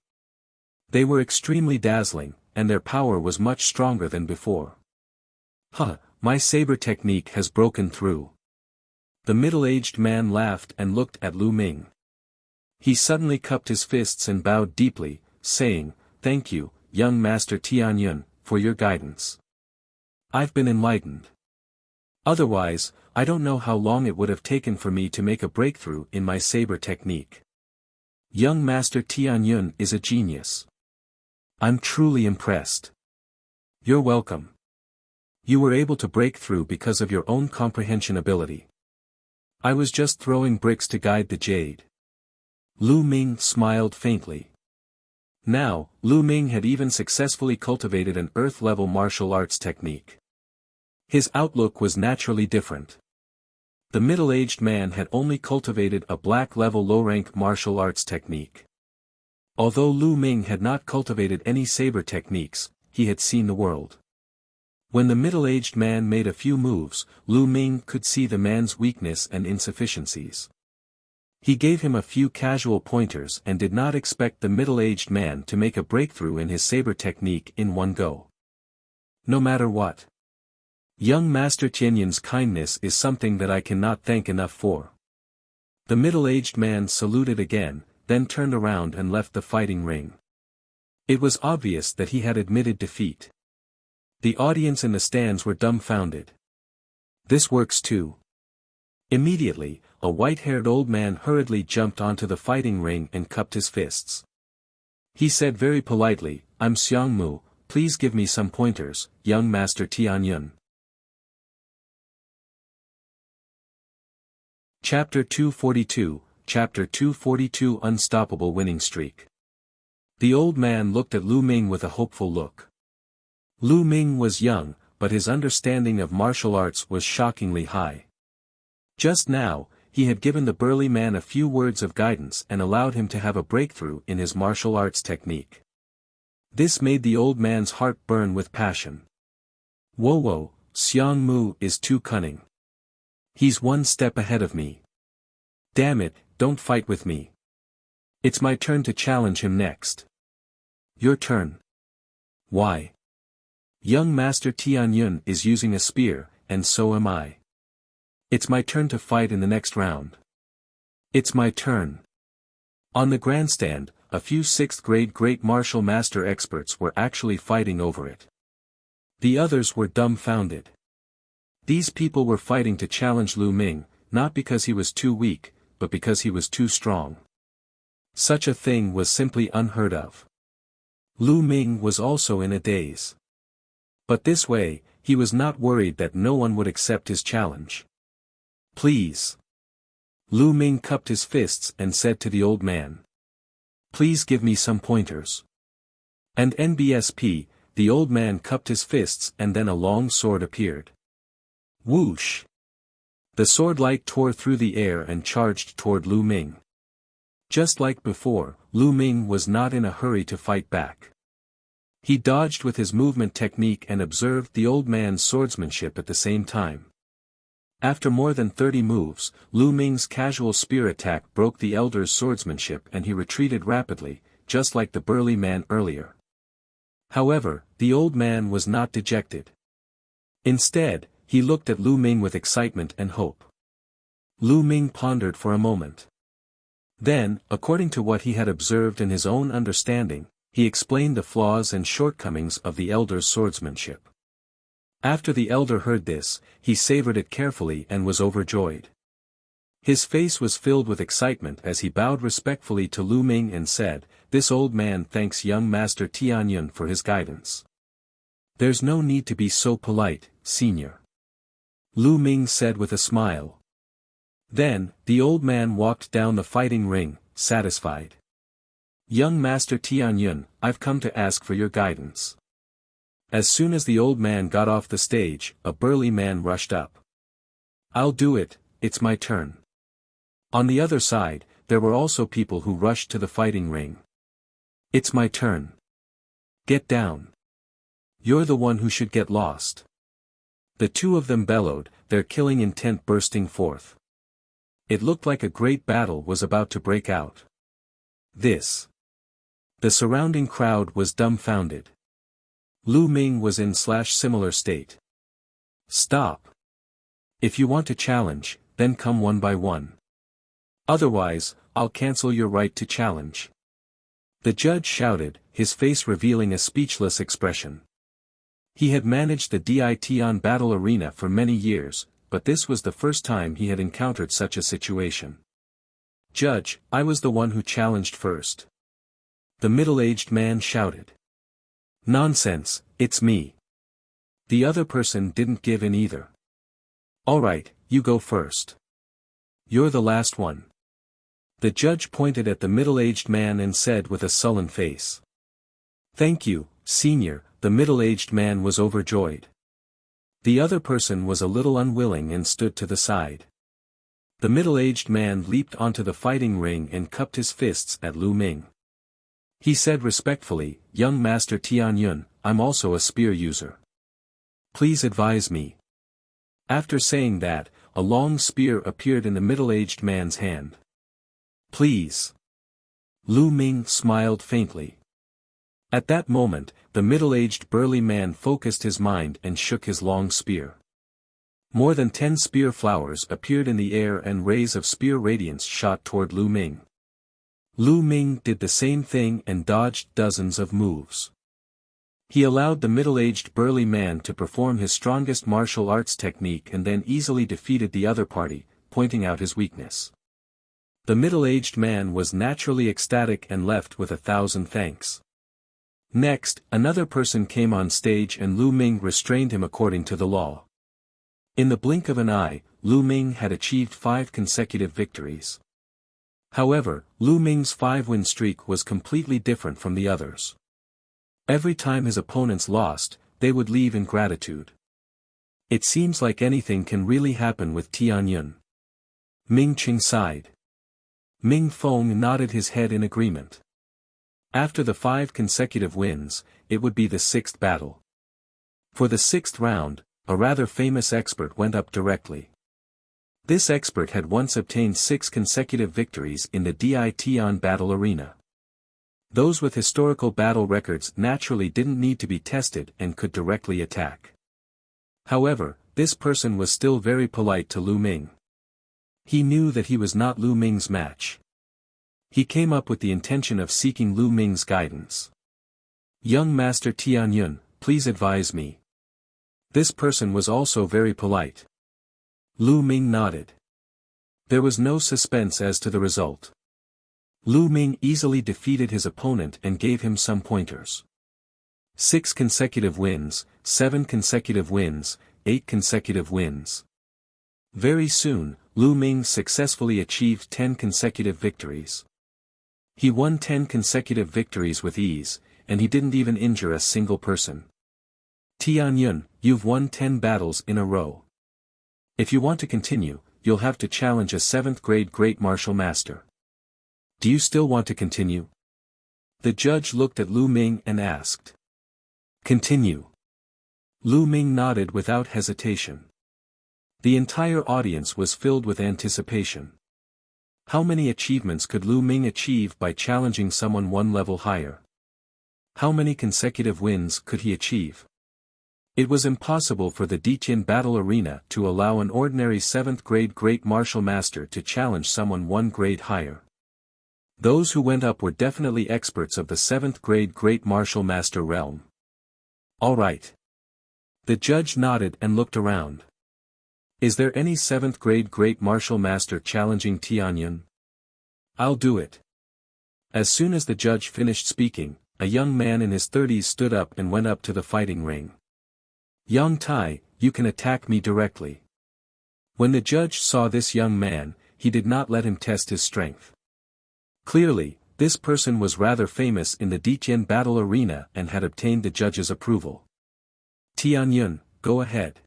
They were extremely dazzling, and their power was much stronger than before. Huh, my saber technique has broken through. The middle-aged man laughed and looked at Lu Ming. He suddenly cupped his fists and bowed deeply, saying, "Thank you, young Master Tianyun, for your guidance. I've been enlightened. Otherwise, I don't know how long it would have taken for me to make a breakthrough in my saber technique. Young Master Tianyun is a genius. I'm truly impressed." "You're welcome. You were able to break through because of your own comprehension ability. I was just throwing bricks to guide the jade." Lu Ming smiled faintly. Now, Lu Ming had even successfully cultivated an earth-level martial arts technique. His outlook was naturally different. The middle-aged man had only cultivated a black-level low-rank martial arts technique. Although Lu Ming had not cultivated any saber techniques, he had seen the world. When the middle-aged man made a few moves, Lu Ming could see the man's weakness and insufficiencies. He gave him a few casual pointers and did not expect the middle-aged man to make a breakthrough in his saber technique in one go. No matter what. Young Master Tianyun's kindness is something that I cannot thank enough for. The middle-aged man saluted again, then turned around and left the fighting ring. It was obvious that he had admitted defeat. The audience in the stands were dumbfounded. "This works too." Immediately, a white-haired old man hurriedly jumped onto the fighting ring and cupped his fists. He said very politely, "I'm Xiangmu, please give me some pointers, young Master Tianyun." Chapter 242, Chapter 242 Unstoppable Winning Streak. The old man looked at Lu Ming with a hopeful look. Lu Ming was young, but his understanding of martial arts was shockingly high. Just now, he had given the burly man a few words of guidance and allowed him to have a breakthrough in his martial arts technique. This made the old man's heart burn with passion. Whoa, Xiangmu is too cunning. He's one step ahead of me. Damn it, don't fight with me. It's my turn to challenge him next. Your turn. Why? Young Master Tianyun is using a spear, and so am I. It's my turn to fight in the next round. It's my turn. On the grandstand, a few 6th-grade Great Martial Master experts were actually fighting over it. The others were dumbfounded. These people were fighting to challenge Lu Ming, not because he was too weak, but because he was too strong. Such a thing was simply unheard of. Lu Ming was also in a daze. But this way, he was not worried that no one would accept his challenge. Please. Lu Ming cupped his fists and said to the old man. Please give me some pointers. And NBSP, the old man cupped his fists and then a long sword appeared. Whoosh! The sword light tore through the air and charged toward Lu Ming. Just like before, Lu Ming was not in a hurry to fight back. He dodged with his movement technique and observed the old man's swordsmanship at the same time. After more than 30 moves, Lu Ming's casual spear attack broke the elder's swordsmanship and he retreated rapidly, just like the burly man earlier. However, the old man was not dejected. Instead, he looked at Lu Ming with excitement and hope. Lu Ming pondered for a moment. Then, according to what he had observed in his own understanding, he explained the flaws and shortcomings of the elder's swordsmanship. After the elder heard this, he savored it carefully and was overjoyed. His face was filled with excitement as he bowed respectfully to Lu Ming and said, "This old man thanks young Master Tianyun for his guidance." "There's no need to be so polite, senior," Lu Ming said with a smile. Then, the old man walked down the fighting ring, satisfied. "Young Master Tianyun, I've come to ask for your guidance." As soon as the old man got off the stage, a burly man rushed up. "I'll do it, it's my turn." On the other side, there were also people who rushed to the fighting ring. "It's my turn. Get down. You're the one who should get lost." The two of them bellowed, their killing intent bursting forth. It looked like a great battle was about to break out. The surrounding crowd was dumbfounded. Lu Ming was in / similar state. Stop. If you want to challenge, then come one by one. Otherwise, I'll cancel your right to challenge. The judge shouted, his face revealing a speechless expression. He had managed the Dition battle arena for many years, but this was the first time he had encountered such a situation. Judge, I was the one who challenged first. The middle-aged man shouted. Nonsense, it's me. The other person didn't give in either. Alright, you go first. You're the last one. The judge pointed at the middle-aged man and said with a sullen face. Thank you, senior. The middle-aged man was overjoyed. The other person was a little unwilling and stood to the side. The middle-aged man leaped onto the fighting ring and cupped his fists at Lu Ming. He said respectfully, Young Master Tianyun, I'm also a spear user. Please advise me. After saying that, a long spear appeared in the middle-aged man's hand. Please. Lu Ming smiled faintly. At that moment, the middle-aged burly man focused his mind and shook his long spear. More than 10 spear flowers appeared in the air and rays of spear radiance shot toward Lu Ming. Lu Ming did the same thing and dodged dozens of moves. He allowed the middle-aged burly man to perform his strongest martial arts technique and then easily defeated the other party, pointing out his weakness. The middle-aged man was naturally ecstatic and left with 1,000 thanks. Next, another person came on stage and Lu Ming restrained him according to the law. In the blink of an eye, Lu Ming had achieved 5 consecutive victories. However, Lu Ming's 5-win streak was completely different from the others. Every time his opponents lost, they would leave in gratitude. It seems like anything can really happen with Tianyun. Ming Qing sighed. Ming Feng nodded his head in agreement. After the 5 consecutive wins, it would be the 6th battle. For the 6th round, a rather famous expert went up directly. This expert had once obtained 6 consecutive victories in the Dition battle arena. Those with historical battle records naturally didn't need to be tested and could directly attack. However, this person was still very polite to Lu Ming. He knew that he was not Lu Ming's match. He came up with the intention of seeking Lu Ming's guidance. Young Master Tianyun, please advise me. This person was also very polite. Lu Ming nodded. There was no suspense as to the result. Lu Ming easily defeated his opponent and gave him some pointers. 6 consecutive wins, 7 consecutive wins, 8 consecutive wins. Very soon, Lu Ming successfully achieved 10 consecutive victories. He won 10 consecutive victories with ease, and he didn't even injure a single person. Tianyun, you've won 10 battles in a row. If you want to continue, you'll have to challenge a 7th grade Great Martial Master. Do you still want to continue? The judge looked at Lu Ming and asked. Continue. Lu Ming nodded without hesitation. The entire audience was filled with anticipation. How many achievements could Lu Ming achieve by challenging someone 1 level higher? How many consecutive wins could he achieve? It was impossible for the Dichen battle arena to allow an ordinary 7th grade Great Martial Master to challenge someone 1 grade higher. Those who went up were definitely experts of the 7th grade Great Martial Master realm. All right. The judge nodded and looked around. Is there any 7th grade Great Martial Master challenging Tianyun? I'll do it. As soon as the judge finished speaking, a young man in his 30s stood up and went up to the fighting ring. Yang Tai, you can attack me directly. When the judge saw this young man, he did not let him test his strength. Clearly, this person was rather famous in the Dichen battle arena and had obtained the judge's approval. Tianyun, go ahead.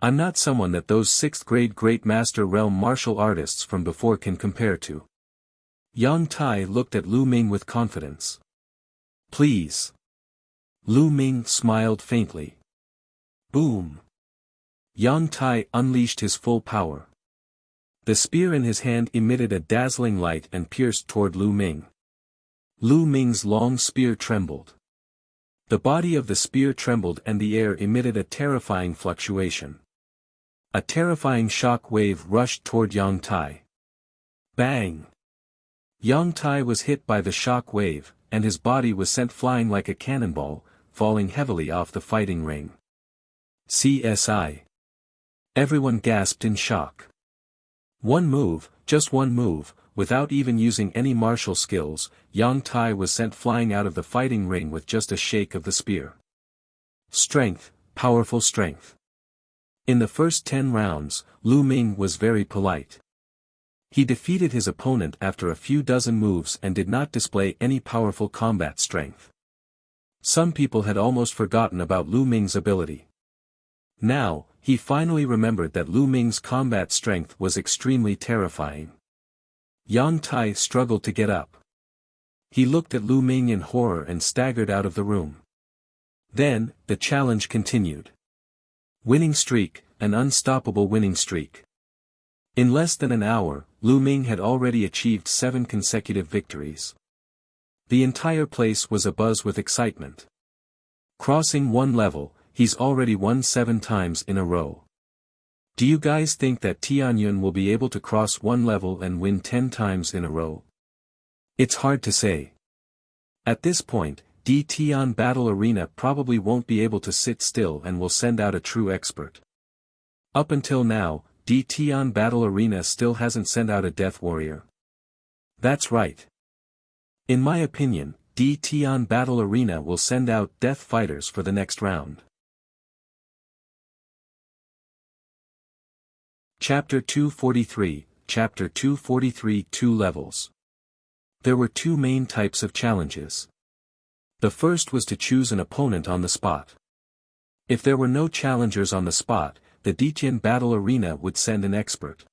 I'm not someone that those 6th grade Great Master realm martial artists from before can compare to. Yang Tai looked at Lu Ming with confidence. Please. Lu Ming smiled faintly. Boom. Yang Tai unleashed his full power. The spear in his hand emitted a dazzling light and pierced toward Lu Ming. Lu Ming's long spear trembled. The body of the spear trembled and the air emitted a terrifying fluctuation. A terrifying shock wave rushed toward Yang Tai. Bang! Yang Tai was hit by the shock wave, and his body was sent flying like a cannonball, falling heavily off the fighting ring. CSI. Everyone gasped in shock. One move, just one move, without even using any martial skills, Yang Tai was sent flying out of the fighting ring with just a shake of the spear. Strength, powerful strength. In the first 10 rounds, Lu Ming was very polite. He defeated his opponent after a few dozen moves and did not display any powerful combat strength. Some people had almost forgotten about Lu Ming's ability. Now, he finally remembered that Lu Ming's combat strength was extremely terrifying. Yang Tai struggled to get up. He looked at Lu Ming in horror and staggered out of the room. Then, the challenge continued. Winning streak, an unstoppable winning streak. In less than an hour, Lu Ming had already achieved 7 consecutive victories. The entire place was abuzz with excitement. Crossing one level, he's already won 7 times in a row. Do you guys think that Tianyun will be able to cross one level and win 10 times in a row? It's hard to say. At this point, D. Tian Battle Arena probably won't be able to sit still and will send out a true expert. Up until now, D. Tian Battle Arena still hasn't sent out a Death Warrior. That's right. In my opinion, D. Tian Battle Arena will send out Death Fighters for the next round. Chapter 243, Chapter 243 2 Levels. There were 2 main types of challenges. The first was to choose an opponent on the spot. If there were no challengers on the spot, the Ditian Battle Arena would send an expert.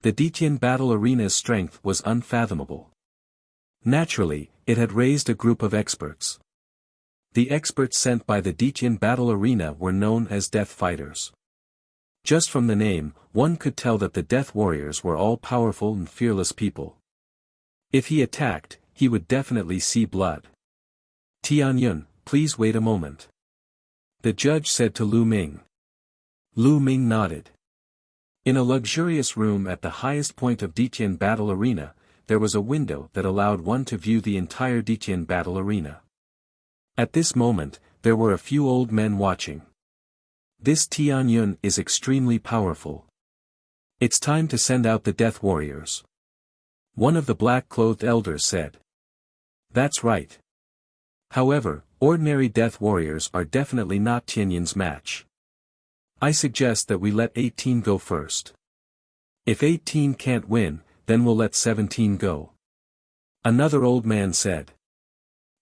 The Ditian Battle Arena's strength was unfathomable. Naturally, it had raised a group of experts. The experts sent by the Ditian Battle Arena were known as Death Fighters. Just from the name, one could tell that the Death Warriors were all powerful and fearless people. If he attacked, he would definitely see blood. Tianyun, please wait a moment. The judge said to Lu Ming. Lu Ming nodded. In a luxurious room at the highest point of Ditian Battle Arena, there was a window that allowed one to view the entire Ditian Battle Arena. At this moment, there were a few old men watching. This Tianyun is extremely powerful. It's time to send out the Death Warriors. One of the black-clothed elders said. That's right. However, ordinary Death Warriors are definitely not Tianyun's match. I suggest that we let 18 go first. If 18 can't win, then we'll let 17 go. Another old man said.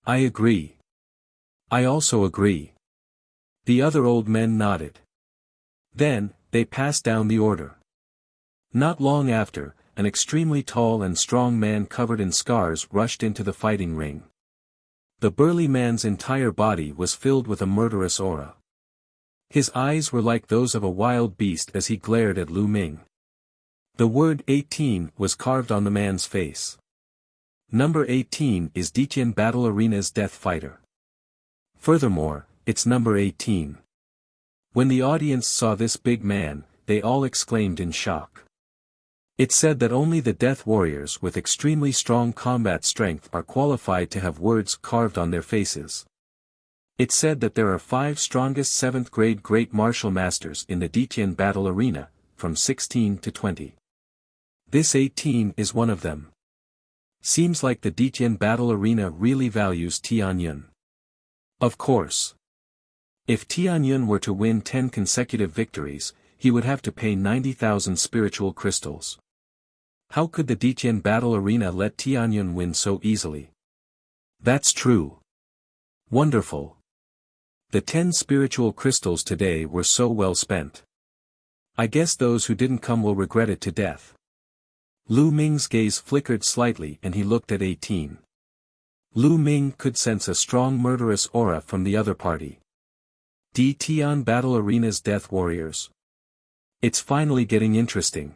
I agree. I also agree. The other old men nodded. Then, they passed down the order. Not long after, an extremely tall and strong man covered in scars rushed into the fighting ring. The burly man's entire body was filled with a murderous aura. His eyes were like those of a wild beast as he glared at Lu Ming. The word 18 was carved on the man's face. Number 18 is Ditian Battle Arena's Death Fighter. Furthermore, it's number 18. When the audience saw this big man, they all exclaimed in shock. It said that only the Death Warriors with extremely strong combat strength are qualified to have words carved on their faces. It said that there are 5 strongest 7th grade Great Martial Masters in the Ditian Battle Arena, from 16 to 20. This 18 is one of them. Seems like the Ditian Battle Arena really values Tianyun. Of course. If Tianyun were to win 10 consecutive victories, he would have to pay 90,000 spiritual crystals. How could the Ditian Battle Arena let Tianyun win so easily? That's true. Wonderful. The 10 spiritual crystals today were so well spent. I guess those who didn't come will regret it to death. Lu Ming's gaze flickered slightly and he looked at 18. Lu Ming could sense a strong murderous aura from the other party. D. Tian Battle Arena's Death Warriors. It's finally getting interesting.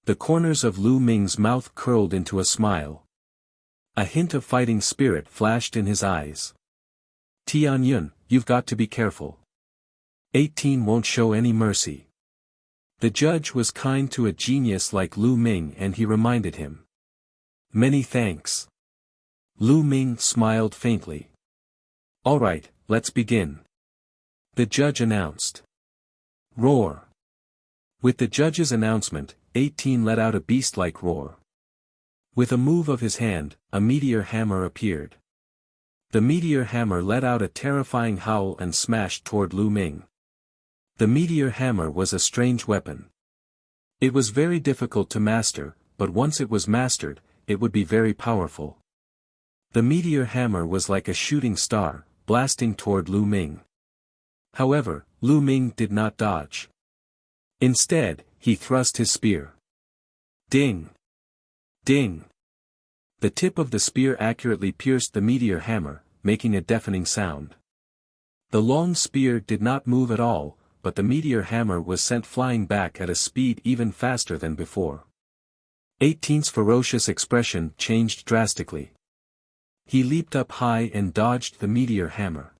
The corners of Lu Ming's mouth curled into a smile. A hint of fighting spirit flashed in his eyes. Tianyun, you've got to be careful. 18 won't show any mercy. The judge was kind to a genius like Lu Ming and he reminded him. Many thanks. Lu Ming smiled faintly. All right, let's begin. The judge announced. Roar. With the judge's announcement, 18 let out a beast-like roar. With a move of his hand, a meteor hammer appeared. The meteor hammer let out a terrifying howl and smashed toward Lu Ming. The meteor hammer was a strange weapon. It was very difficult to master, but once it was mastered, it would be very powerful. The meteor hammer was like a shooting star, blasting toward Lu Ming. However, Lu Ming did not dodge. Instead, he thrust his spear. Ding! Ding! The tip of the spear accurately pierced the meteor hammer, making a deafening sound. The long spear did not move at all, but the meteor hammer was sent flying back at a speed even faster than before. 18's ferocious expression changed drastically. He leaped up high and dodged the meteor hammer.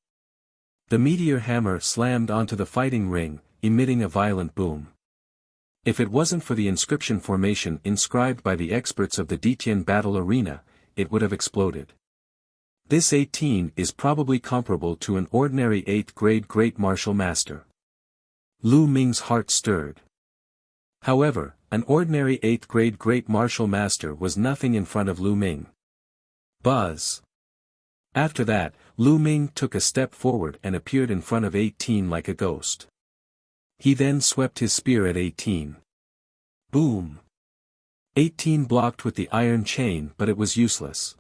The meteor hammer slammed onto the fighting ring, emitting a violent boom. If it wasn't for the inscription formation inscribed by the experts of the Ditian battle arena, it would have exploded. This 18 is probably comparable to an ordinary 8th grade great martial master. Lu Ming's heart stirred. However, an ordinary 8th grade great martial master was nothing in front of Lu Ming. Buzz. After that, Lu Ming took a step forward and appeared in front of 18 like a ghost. He then swept his spear at 18. Boom! 18 blocked with the iron chain but it was useless.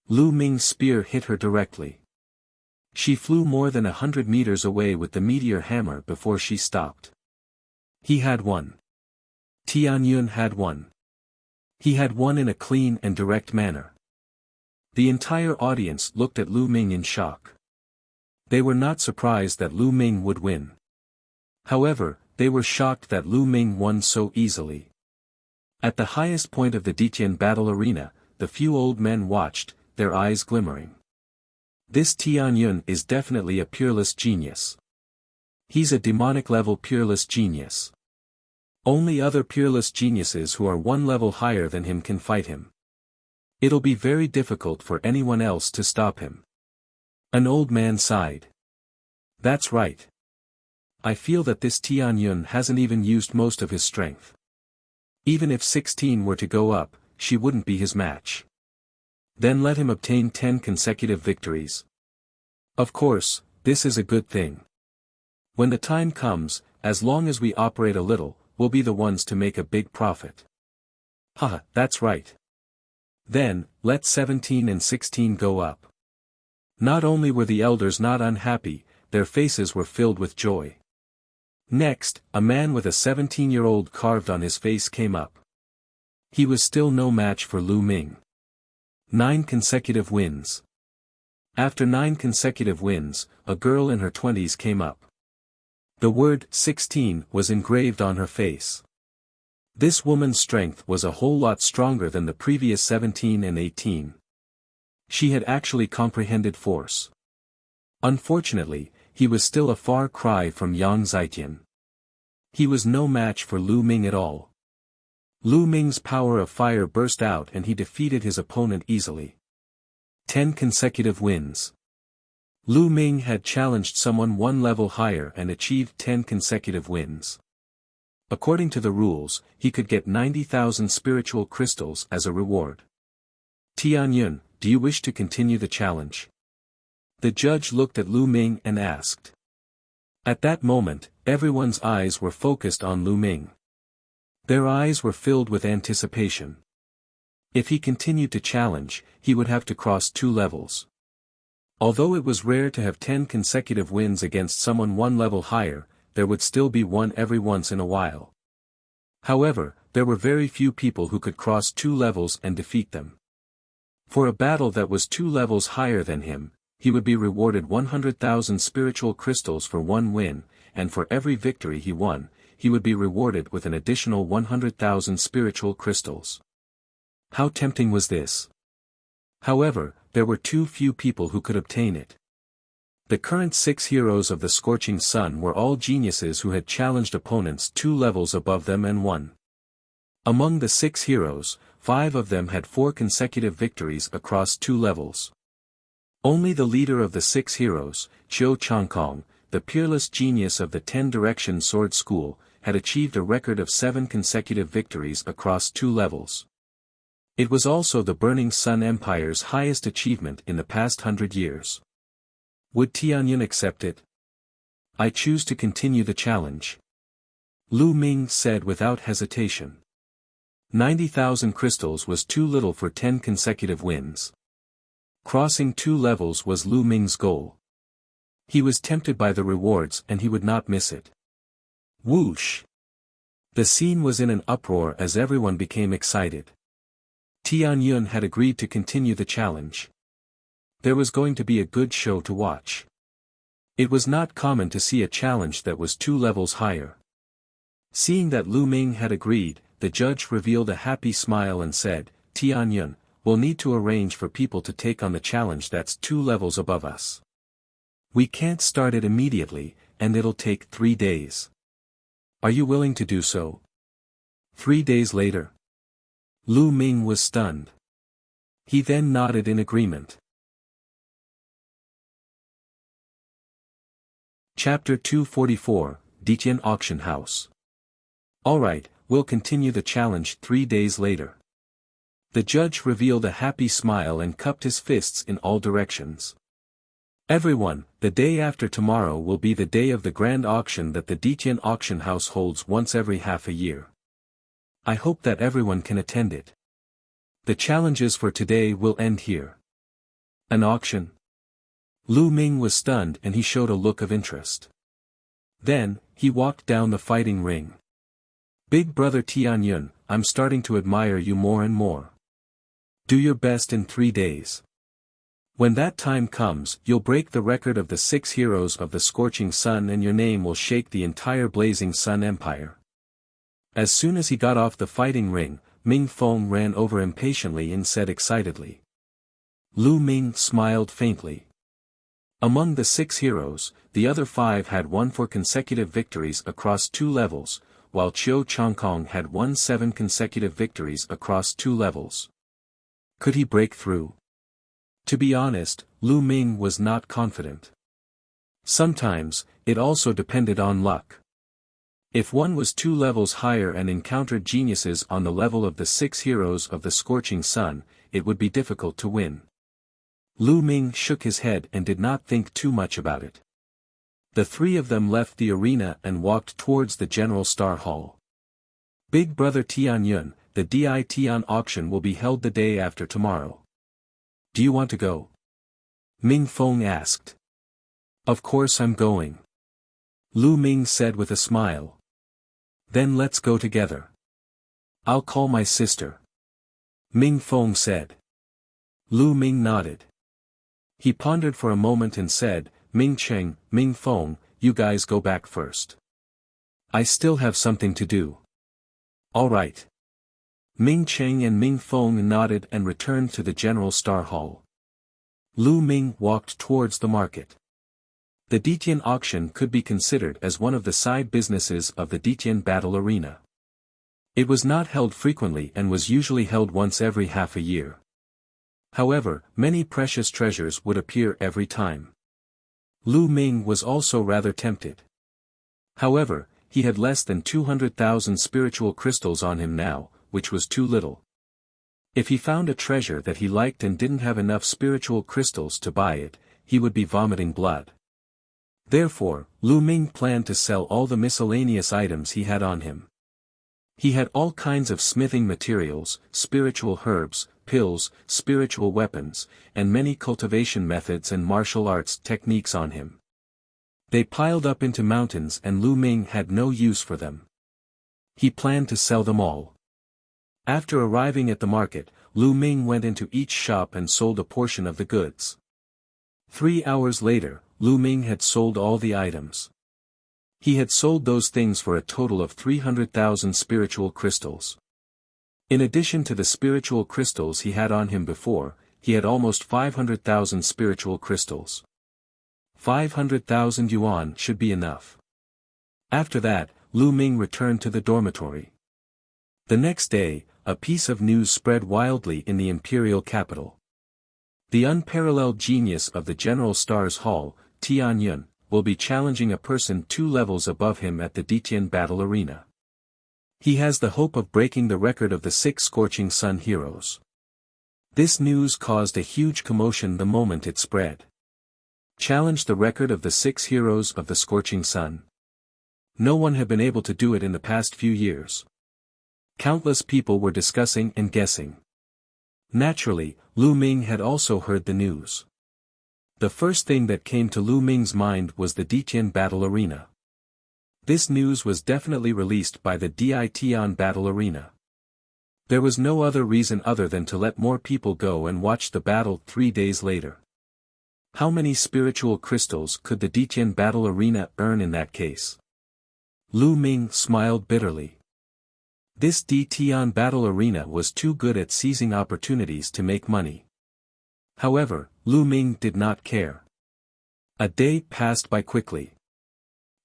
Lu Ming's spear hit her directly. She flew more than 100 meters away with the meteor hammer before she stopped. He had won. Tianyun had won. He had won in a clean and direct manner. The entire audience looked at Lu Ming in shock. They were not surprised that Lu Ming would win. However, they were shocked that Lu Ming won so easily. At the highest point of the Ditian battle arena, the few old men watched, their eyes glimmering. This Tianyun is definitely a peerless genius. He's a demonic-level peerless genius. Only other peerless geniuses who are one level higher than him can fight him. It'll be very difficult for anyone else to stop him. An old man sighed. That's right. I feel that this Tianyun hasn't even used most of his strength. Even if 16 were to go up, she wouldn't be his match. Then let him obtain 10 consecutive victories. Of course, this is a good thing. When the time comes, as long as we operate a little, we'll be the ones to make a big profit. Haha, that's right. Then, let 17 and 16 go up. Not only were the elders not unhappy, their faces were filled with joy. Next, a man with a 17-year-old carved on his face came up. He was still no match for Lu Ming. 9 consecutive wins. After 9 consecutive wins, a girl in her 20s came up. The word 16 was engraved on her face. This woman's strength was a whole lot stronger than the previous 17 and 18. She had actually comprehended force. Unfortunately, he was still a far cry from Yang Zitian. He was no match for Lu Ming at all. Lu Ming's power of fire burst out and he defeated his opponent easily. 10 consecutive wins. Lu Ming had challenged someone one level higher and achieved 10 consecutive wins. According to the rules, he could get 90,000 spiritual crystals as a reward. Tianyun, do you wish to continue the challenge? The judge looked at Lu Ming and asked. At that moment, everyone's eyes were focused on Lu Ming. Their eyes were filled with anticipation. If he continued to challenge, he would have to cross 2 levels. Although it was rare to have 10 consecutive wins against someone one level higher, there would still be one every once in a while. However, there were very few people who could cross 2 levels and defeat them. For a battle that was 2 levels higher than him, he would be rewarded 100,000 spiritual crystals for one win, and for every victory he won, he would be rewarded with an additional 100,000 spiritual crystals. How tempting was this? However, there were too few people who could obtain it. The current 6 heroes of the Scorching Sun were all geniuses who had challenged opponents 2 levels above them and won. Among the 6 heroes, 5 of them had 4 consecutive victories across 2 levels. Only the leader of the 6 heroes, Wuxia Chronicles, the peerless genius of the 10 Direction Sword School, had achieved a record of 7 consecutive victories across 2 levels. It was also the Burning Sun Empire's highest achievement in the past 100 years. Would Tianyun accept it? I choose to continue the challenge. Lu Ming said without hesitation. 90,000 crystals was too little for 10 consecutive wins. Crossing 2 levels was Lu Ming's goal. He was tempted by the rewards and he would not miss it. Whoosh! The scene was in an uproar as everyone became excited. Tianyun had agreed to continue the challenge. There was going to be a good show to watch. It was not common to see a challenge that was 2 levels higher. Seeing that Lu Ming had agreed, the judge revealed a happy smile and said, Tianyun, we'll need to arrange for people to take on the challenge that's 2 levels above us. We can't start it immediately, and it'll take 3 days. Are you willing to do so? 3 days later. Lu Ming was stunned. He then nodded in agreement. Chapter 244, Diqian Auction House. Alright, we'll continue the challenge 3 days later. The judge revealed a happy smile and cupped his fists in all directions. Everyone, the day after tomorrow will be the day of the grand auction that the Diqian Auction House holds once every half a year. I hope that everyone can attend it. The challenges for today will end here. An auction? Lu Ming was stunned and he showed a look of interest. Then, he walked down the fighting ring. Big brother Tianyun, I'm starting to admire you more and more. Do your best in 3 days. When that time comes, you'll break the record of the 6 heroes of the Scorching Sun and your name will shake the entire Blazing Sun Empire. As soon as he got off the fighting ring, Ming Feng ran over impatiently and said excitedly. Lu Ming smiled faintly. Among the 6 heroes, the other 5 had won 4 consecutive victories across 2 levels, while Wuxia Chronicles had won 7 consecutive victories across 2 levels. Could he break through? To be honest, Lu Ming was not confident. Sometimes, it also depended on luck. If one was 2 levels higher and encountered geniuses on the level of the 6 heroes of the Scorching Sun, it would be difficult to win. Lu Ming shook his head and did not think too much about it. The 3 of them left the arena and walked towards the General Star Hall. Big brother Tianyun, the Diqian auction will be held the day after tomorrow. Do you want to go? Ming Feng asked. Of course I'm going. Lu Ming said with a smile. Then let's go together. I'll call my sister. Ming Feng said. Lu Ming nodded. He pondered for a moment and said, Ming Cheng, Ming Feng, you guys go back first. I still have something to do. All right. Ming Cheng and Ming Feng nodded and returned to the General Star Hall. Lu Ming walked towards the market. The Diqian auction could be considered as one of the side businesses of the Diqian battle arena. It was not held frequently and was usually held once every half a year. However, many precious treasures would appear every time. Lu Ming was also rather tempted. However, he had less than 200,000 spiritual crystals on him now, which was too little. If he found a treasure that he liked and didn't have enough spiritual crystals to buy it, he would be vomiting blood. Therefore, Lu Ming planned to sell all the miscellaneous items he had on him. He had all kinds of smithing materials, spiritual herbs, pills, spiritual weapons, and many cultivation methods and martial arts techniques on him. They piled up into mountains and Lu Ming had no use for them. He planned to sell them all. After arriving at the market, Lu Ming went into each shop and sold a portion of the goods. 3 hours later, Lu Ming had sold all the items. He had sold those things for a total of 300,000 spiritual crystals. In addition to the spiritual crystals he had on him before, he had almost 500,000 spiritual crystals. 500,000 yuan should be enough. After that, Lu Ming returned to the dormitory. The next day, a piece of news spread wildly in the imperial capital. The unparalleled genius of the General Stars Hall, Tianyun, will be challenging a person 2 levels above him at the Ditian battle arena. He has the hope of breaking the record of the 6 Scorching Sun heroes. This news caused a huge commotion the moment it spread. Challenged the record of the 6 heroes of the Scorching Sun. No one had been able to do it in the past few years. Countless people were discussing and guessing. Naturally, Lu Ming had also heard the news. The first thing that came to Lu Ming's mind was the Ditian battle arena. This news was definitely released by the Ditian battle arena. There was no other reason other than to let more people go and watch the battle 3 days later. How many spiritual crystals could the Ditian battle arena earn in that case? Lu Ming smiled bitterly. This Ditian battle arena was too good at seizing opportunities to make money. However, Lu Ming did not care. A day passed by quickly.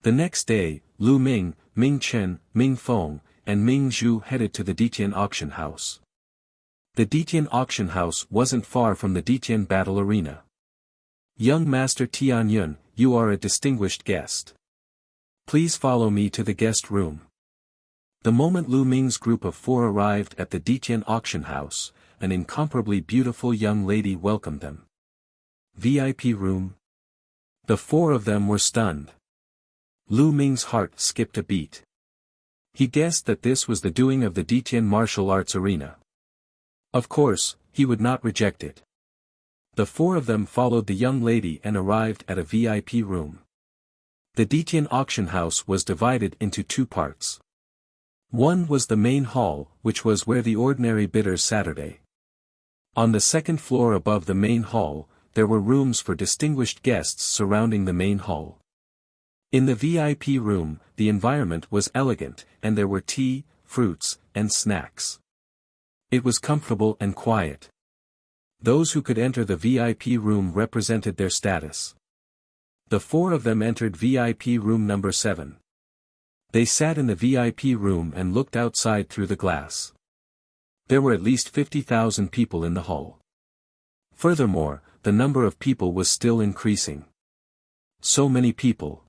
The next day, Lu Ming, Ming Chen, Ming Feng, and Ming Zhu headed to the Ditian auction house. The Ditian auction house wasn't far from the Ditian battle arena. Young Master Tianyun, you are a distinguished guest. Please follow me to the guest room. The moment Lu Ming's group of 4 arrived at the Ditian auction house, an incomparably beautiful young lady welcomed them. VIP room? The 4 of them were stunned. Lu Ming's heart skipped a beat. He guessed that this was the doing of the Ditian martial arts arena. Of course, he would not reject it. The 4 of them followed the young lady and arrived at a VIP room. The Ditian auction house was divided into 2 parts. One was the main hall, which was where the ordinary bidders Saturday. On the 2nd floor above the main hall, there were rooms for distinguished guests surrounding the main hall. In the VIP room, the environment was elegant, and there were tea, fruits, and snacks. It was comfortable and quiet. Those who could enter the VIP room represented their status. The 4 of them entered VIP room number 7. They sat in the VIP room and looked outside through the glass. There were at least 50,000 people in the hall. Furthermore, the number of people was still increasing. So many people.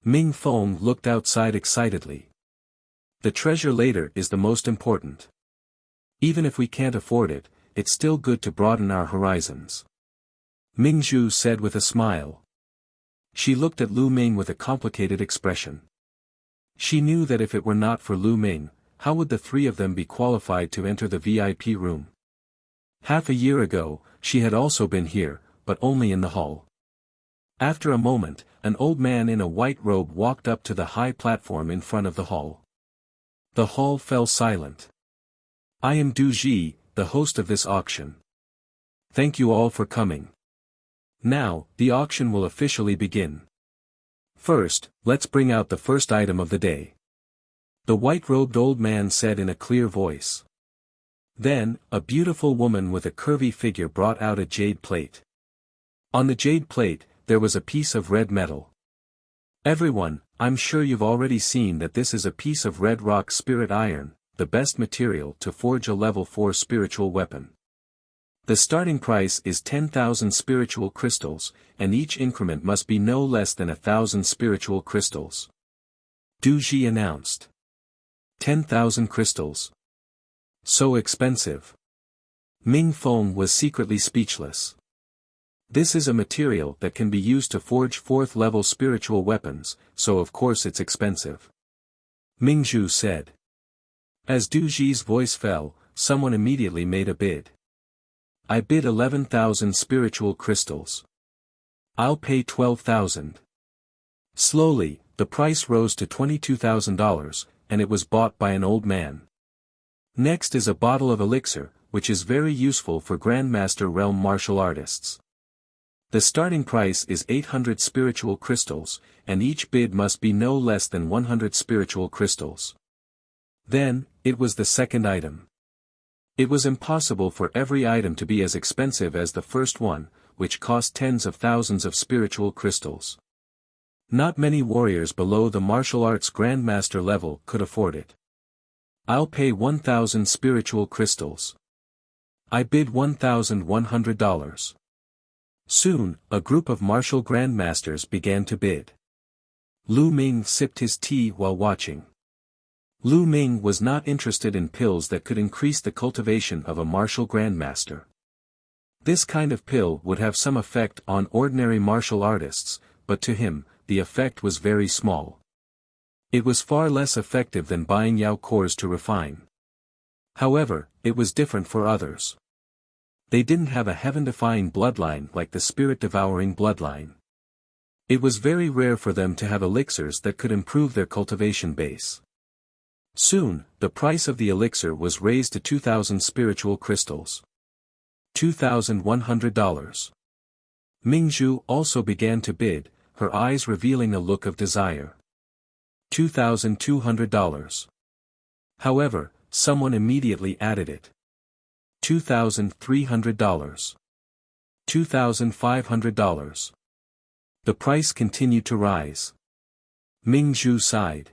Ming Feng looked outside excitedly. The treasure later is the most important. Even if we can't afford it, it's still good to broaden our horizons. Ming Zhu said with a smile. She looked at Lu Ming with a complicated expression. She knew that if it were not for Lu Ming, how would the 3 of them be qualified to enter the VIP room? Half a year ago, she had also been here, but only in the hall. After a moment, an old man in a white robe walked up to the high platform in front of the hall. The hall fell silent. I am Du Ji, the host of this auction. Thank you all for coming. Now, the auction will officially begin. First, let's bring out the first item of the day. The white-robed old man said in a clear voice. Then, a beautiful woman with a curvy figure brought out a jade plate. On the jade plate, there was a piece of red metal. Everyone, I'm sure you've already seen that this is a piece of red rock spirit iron, the best material to forge a level 4 spiritual weapon. The starting price is 10,000 spiritual crystals, and each increment must be no less than 1,000 spiritual crystals. Du Ji announced. 10,000 crystals. So expensive. Ming Feng was secretly speechless. This is a material that can be used to forge 4th level spiritual weapons, so of course it's expensive. Ming Zhu said. As Du Ji's voice fell, someone immediately made a bid. I bid 11,000 spiritual crystals. I'll pay 12,000. Slowly, the price rose to $22,000, and it was bought by an old man. Next is a bottle of elixir, which is very useful for Grandmaster realm martial artists. The starting price is 800 spiritual crystals, and each bid must be no less than 100 spiritual crystals. Then, it was the second item. It was impossible for every item to be as expensive as the first one, which cost tens of thousands of spiritual crystals. Not many warriors below the martial arts grandmaster level could afford it. I'll pay 1,000 spiritual crystals. I bid $1,100. Soon, a group of martial grandmasters began to bid. Lu Ming sipped his tea while watching. Lu Ming was not interested in pills that could increase the cultivation of a martial grandmaster. This kind of pill would have some effect on ordinary martial artists, but to him, the effect was very small. It was far less effective than buying Yao cores to refine. However, it was different for others. They didn't have a heaven-defying bloodline like the spirit-devouring bloodline. It was very rare for them to have elixirs that could improve their cultivation base. Soon, the price of the elixir was raised to 2,000 spiritual crystals. $2,100. Mingzhu also began to bid, her eyes revealing a look of desire. $2,200. However, someone immediately added it. $2,300. $2,500. The price continued to rise. Mingzhu sighed.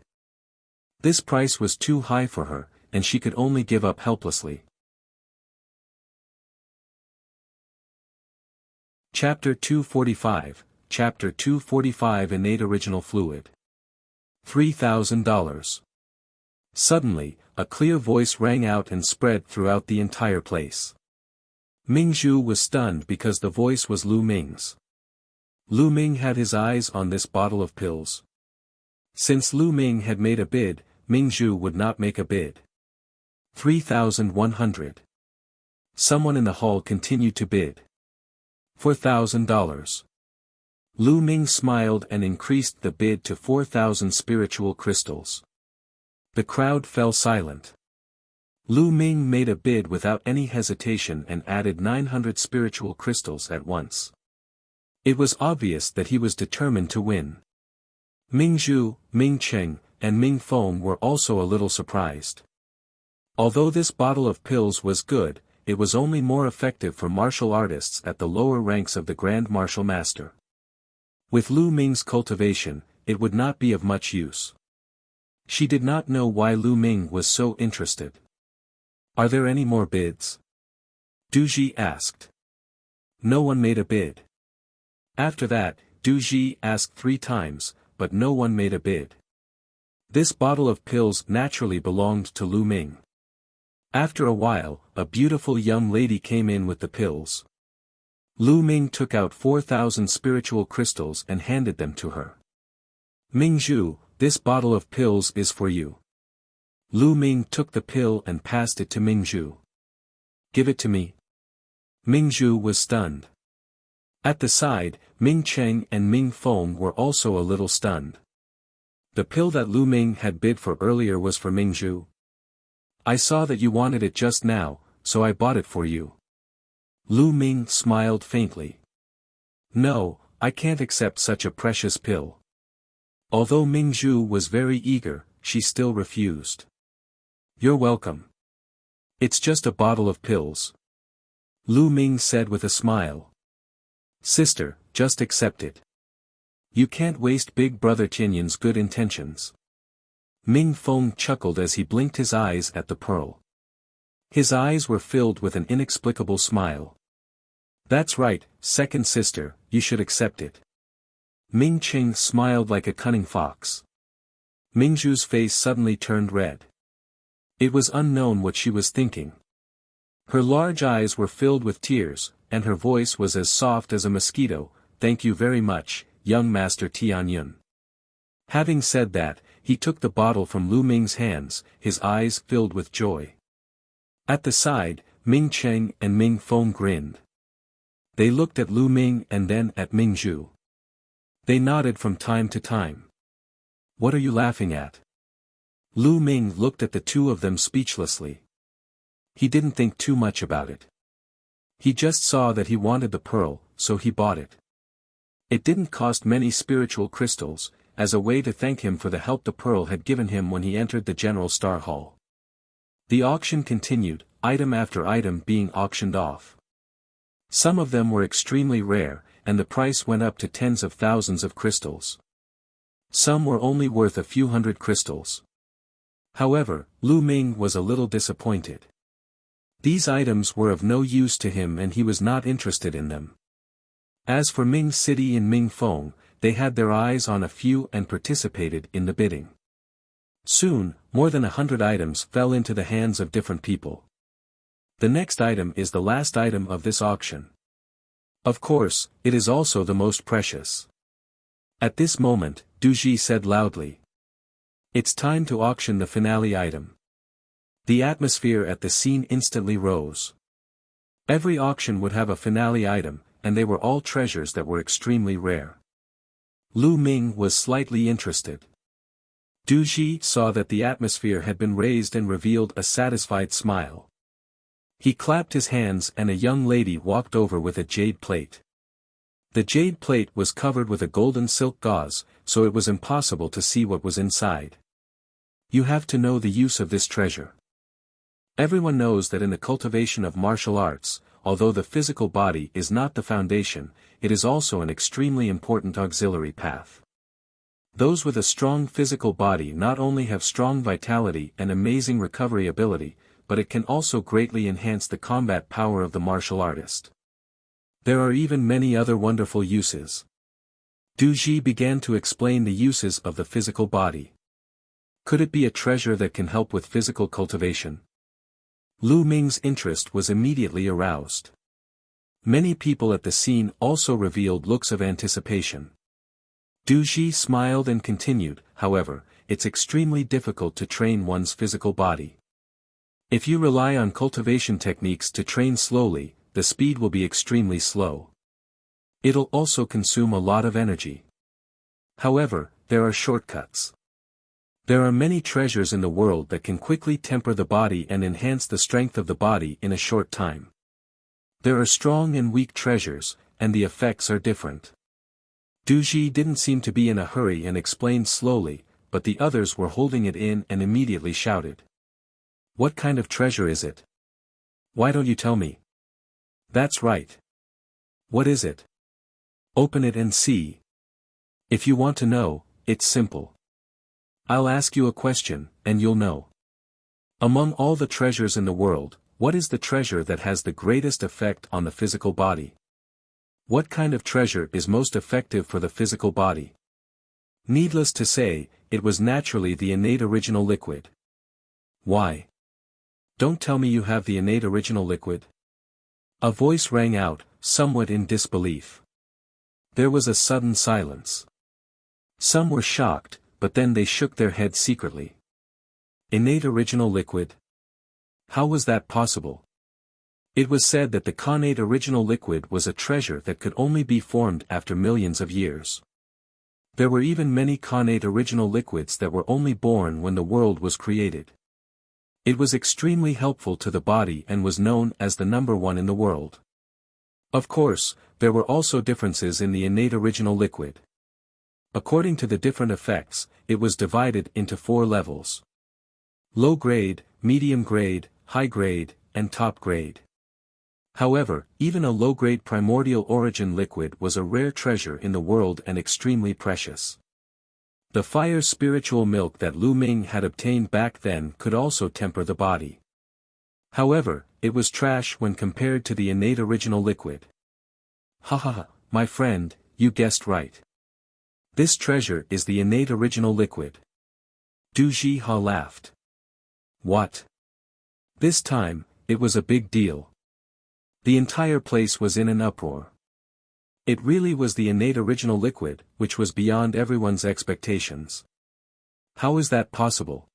This price was too high for her, and she could only give up helplessly. Chapter 245, Chapter 245 Innate Original Fluid. $3,000. Suddenly, a clear voice rang out and spread throughout the entire place. Mingzhu was stunned because the voice was Lu Ming's. Lu Ming had his eyes on this bottle of pills. Since Lu Ming had made a bid, Mingzhu would not make a bid. 3,100. Someone in the hall continued to bid. $4,000. Lu Ming smiled and increased the bid to 4,000 spiritual crystals. The crowd fell silent. Lu Ming made a bid without any hesitation and added 900 spiritual crystals at once. It was obvious that he was determined to win. Mingzhu, Ming Cheng, and Ming Feng were also a little surprised. Although this bottle of pills was good, it was only more effective for martial artists at the lower ranks of the Grand Martial Master. With Lu Ming's cultivation, it would not be of much use. She did not know why Lu Ming was so interested. Are there any more bids? Du Ji asked. No one made a bid. After that, Du Ji asked 3 times, but no one made a bid. This bottle of pills naturally belonged to Lu Ming. After a while, a beautiful young lady came in with the pills. Lu Ming took out 4,000 spiritual crystals and handed them to her. Mingzhu, this bottle of pills is for you. Lu Ming took the pill and passed it to Mingzhu. Give it to me. Mingzhu was stunned. At the side, Ming Cheng and Ming Feng were also a little stunned. The pill that Lu Ming had bid for earlier was for Mingzhu. I saw that you wanted it just now, so I bought it for you. Lu Ming smiled faintly. No, I can't accept such a precious pill. Although Mingzhu was very eager, she still refused. You're welcome. It's just a bottle of pills. Lu Ming said with a smile. Sister, just accept it. You can't waste Big Brother Tianyan's good intentions. Ming Feng chuckled as he blinked his eyes at the pearl. His eyes were filled with an inexplicable smile. That's right, second sister, you should accept it. Ming Cheng smiled like a cunning fox. Mingzhu's face suddenly turned red. It was unknown what she was thinking. Her large eyes were filled with tears, and her voice was as soft as a mosquito. Thank you very much, young Master Tianyun. Having said that, he took the bottle from Lu Ming's hands, his eyes filled with joy. At the side, Ming Cheng and Ming Feng grinned. They looked at Lu Ming and then at Mingzhu. They nodded from time to time. What are you laughing at? Lu Ming looked at the two of them speechlessly. He didn't think too much about it. He just saw that he wanted the pearl, so he bought it. It didn't cost many spiritual crystals, as a way to thank him for the help the pearl had given him when he entered the General Star Hall. The auction continued, item after item being auctioned off. Some of them were extremely rare, and the price went up to tens of thousands of crystals. Some were only worth a few hundred crystals. However, Lu Ming was a little disappointed. These items were of no use to him and he was not interested in them. As for Ming City and Ming Feng, they had their eyes on a few and participated in the bidding. Soon, more than 100 items fell into the hands of different people. The next item is the last item of this auction. Of course, it is also the most precious. At this moment, Du Ji said loudly. It's time to auction the finale item. The atmosphere at the scene instantly rose. Every auction would have a finale item, and they were all treasures that were extremely rare. Lu Ming was slightly interested. Du Ji saw that the atmosphere had been raised and revealed a satisfied smile. He clapped his hands and a young lady walked over with a jade plate. The jade plate was covered with a golden silk gauze, so it was impossible to see what was inside. You have to know the use of this treasure. Everyone knows that in the cultivation of martial arts, although the physical body is not the foundation, it is also an extremely important auxiliary path. Those with a strong physical body not only have strong vitality and amazing recovery ability, but it can also greatly enhance the combat power of the martial artist. There are even many other wonderful uses. Du Ji began to explain the uses of the physical body. Could it be a treasure that can help with physical cultivation? Lu Ming's interest was immediately aroused. Many people at the scene also revealed looks of anticipation. Du Ji smiled and continued, however, it's extremely difficult to train one's physical body. If you rely on cultivation techniques to train slowly, the speed will be extremely slow. It'll also consume a lot of energy. However, there are shortcuts. There are many treasures in the world that can quickly temper the body and enhance the strength of the body in a short time. There are strong and weak treasures, and the effects are different. Du Ji didn't seem to be in a hurry and explained slowly, but the others were holding it in and immediately shouted. What kind of treasure is it? Why don't you tell me? That's right. What is it? Open it and see. If you want to know, it's simple. I'll ask you a question, and you'll know. Among all the treasures in the world, what is the treasure that has the greatest effect on the physical body? What kind of treasure is most effective for the physical body? Needless to say, it was naturally the innate original liquid. Why? Don't tell me you have the innate original liquid. A voice rang out, somewhat in disbelief. There was a sudden silence. Some were shocked, but then they shook their heads secretly. Innate original liquid? How was that possible? It was said that the connate original liquid was a treasure that could only be formed after millions of years. There were even many connate original liquids that were only born when the world was created. It was extremely helpful to the body and was known as the number one in the world. Of course, there were also differences in the innate original liquid. According to the different effects, it was divided into 4 levels. Low grade, medium grade, high grade, and top grade. However, even a low-grade primordial origin liquid was a rare treasure in the world and extremely precious. The fire spiritual milk that Lu Ming had obtained back then could also temper the body. However, it was trash when compared to the innate original liquid. Ha ha ha, my friend, you guessed right. This treasure is the innate original liquid. Du Ji Ha laughed. What? This time, it was a big deal. The entire place was in an uproar. It really was the innate original liquid, which was beyond everyone's expectations. How is that possible?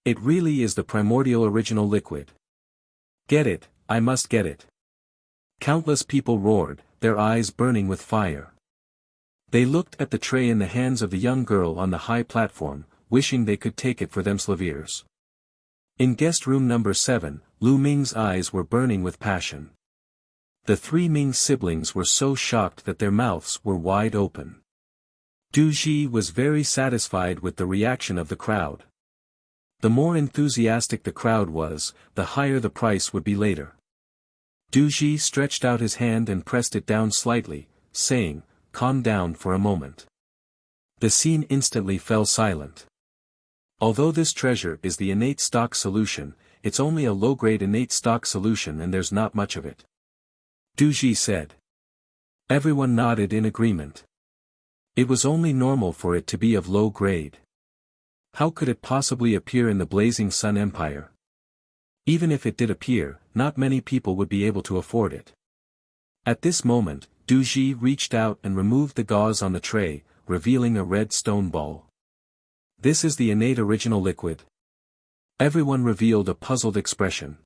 It really is the primordial original liquid. Get it, I must get it. Countless people roared, their eyes burning with fire. They looked at the tray in the hands of the young girl on the high platform, wishing they could take it for themselves. In guest room number 7, Lu Ming's eyes were burning with passion. The 3 Ming siblings were so shocked that their mouths were wide open. Du Ji was very satisfied with the reaction of the crowd. The more enthusiastic the crowd was, the higher the price would be later. Duji stretched out his hand and pressed it down slightly, saying, "Calm down for a moment." The scene instantly fell silent. Although this treasure is the innate stock solution, it's only a low-grade innate stock solution and there's not much of it. Duji said. Everyone nodded in agreement. It was only normal for it to be of low grade. How could it possibly appear in the Blazing Sun Empire? Even if it did appear, not many people would be able to afford it. At this moment, Duji reached out and removed the gauze on the tray, revealing a red stone ball. This is the innate original liquid. Everyone revealed a puzzled expression.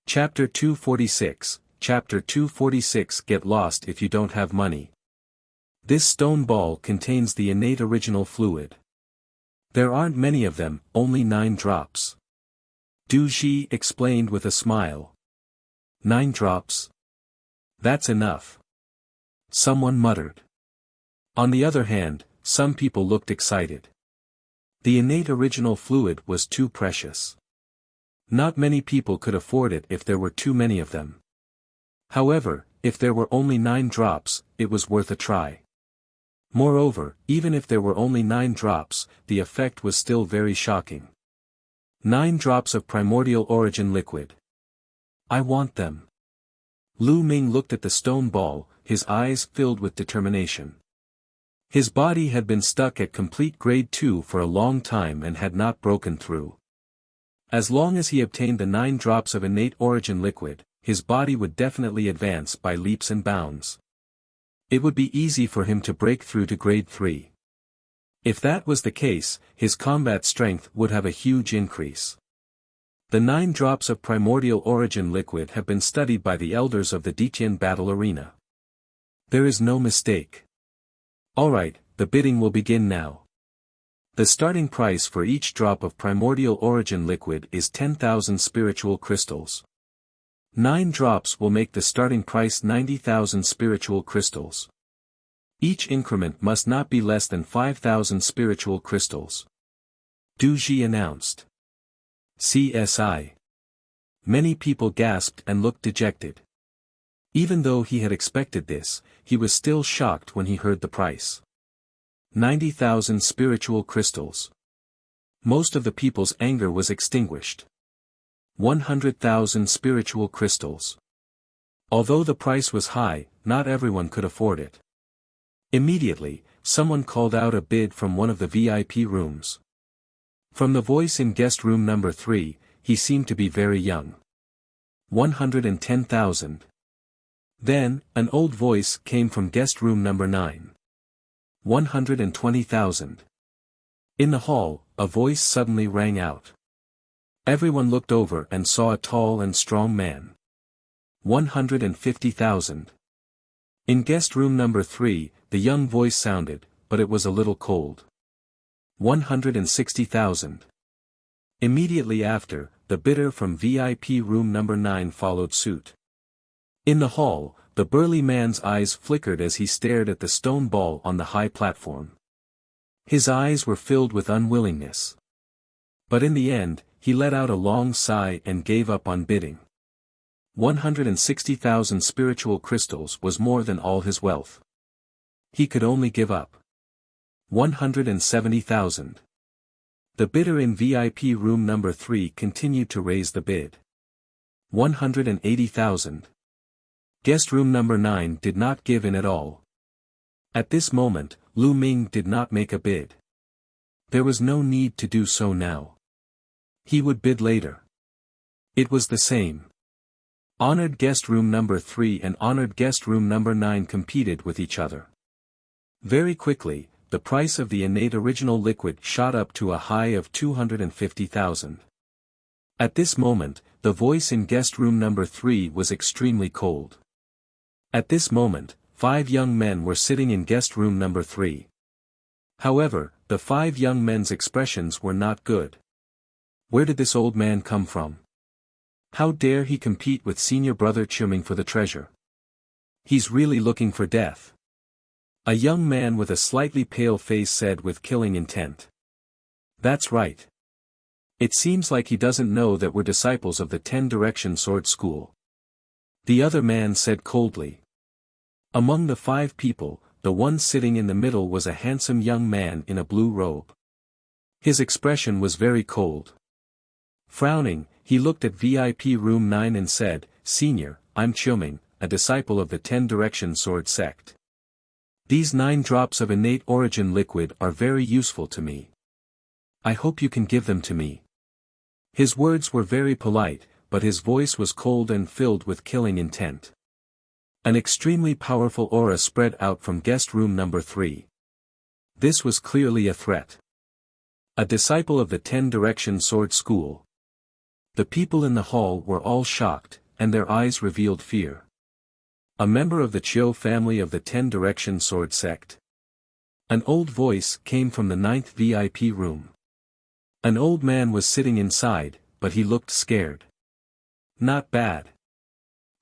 Chapter 246, Chapter 246 Get lost if you don't have money. This stone ball contains the innate original fluid. There aren't many of them, only 9 drops. Duji explained with a smile. 9 drops? That's enough. Someone muttered. On the other hand, some people looked excited. The innate original fluid was too precious. Not many people could afford it if there were too many of them. However, if there were only 9 drops, it was worth a try. Moreover, even if there were only 9 drops, the effect was still very shocking. 9 drops of primordial origin liquid. I want them. Lu Ming looked at the stone ball, his eyes filled with determination. His body had been stuck at complete grade 2 for a long time and had not broken through. As long as he obtained the 9 drops of innate origin liquid, his body would definitely advance by leaps and bounds. It would be easy for him to break through to grade 3. If that was the case, his combat strength would have a huge increase. The 9 drops of primordial origin liquid have been studied by the elders of the Detian battle arena. There is no mistake. Alright, the bidding will begin now. The starting price for each drop of primordial origin liquid is 10,000 spiritual crystals. 9 drops will make the starting price 90,000 spiritual crystals. Each increment must not be less than 5,000 spiritual crystals. Duji announced. CSI. Many people gasped and looked dejected. Even though he had expected this, he was still shocked when he heard the price. 90,000 spiritual crystals. Most of the people's anger was extinguished. 100,000 spiritual crystals. Although the price was high, not everyone could afford it. Immediately, someone called out a bid from one of the VIP rooms. From the voice in guest room number 3, he seemed to be very young. 110,000. Then, an old voice came from guest room number 9. 120,000. In the hall, a voice suddenly rang out. Everyone looked over and saw a tall and strong man. 150,000. In guest room number 3, the young voice sounded, but it was a little cold. 160,000. Immediately after, the bidder from VIP room number 9 followed suit. In the hall, the burly man's eyes flickered as he stared at the stone ball on the high platform. His eyes were filled with unwillingness. But in the end, he let out a long sigh and gave up on bidding. 160,000 spiritual crystals was more than all his wealth. He could only give up 170,000. The bidder in VIP room number 3 continued to raise the bid. 180,000. Guest room number 9 did not give in at all. At this moment, Lu Ming did not make a bid. There was no need to do so now. He would bid later. It was the same. Honored guest room number 3 and honored guest room number 9 competed with each other. Very quickly, the price of the innate original liquid shot up to a high of 250,000. At this moment, the voice in guest room number 3 was extremely cold. At this moment, 5 young men were sitting in guest room number 3. However, the 5 young men's expressions were not good. Where did this old man come from? How dare he compete with senior brother Chuming for the treasure? He's really looking for death. A young man with a slightly pale face said with killing intent. That's right. It seems like he doesn't know that we're disciples of the 10-direction sword school. The other man said coldly. Among the 5 people, the one sitting in the middle was a handsome young man in a blue robe. His expression was very cold. Frowning, he looked at VIP room 9 and said, "Senior, I'm Chiuming, a disciple of the 10-direction sword sect. These 9 drops of innate origin liquid are very useful to me. I hope you can give them to me." His words were very polite, but his voice was cold and filled with killing intent. An extremely powerful aura spread out from guest room number 3. This was clearly a threat. A disciple of the 10-direction sword school. The people in the hall were all shocked, and their eyes revealed fear. A member of the Chiu family of the 10-direction sword sect. An old voice came from the 9th VIP room. An old man was sitting inside, but he looked scared. "Not bad."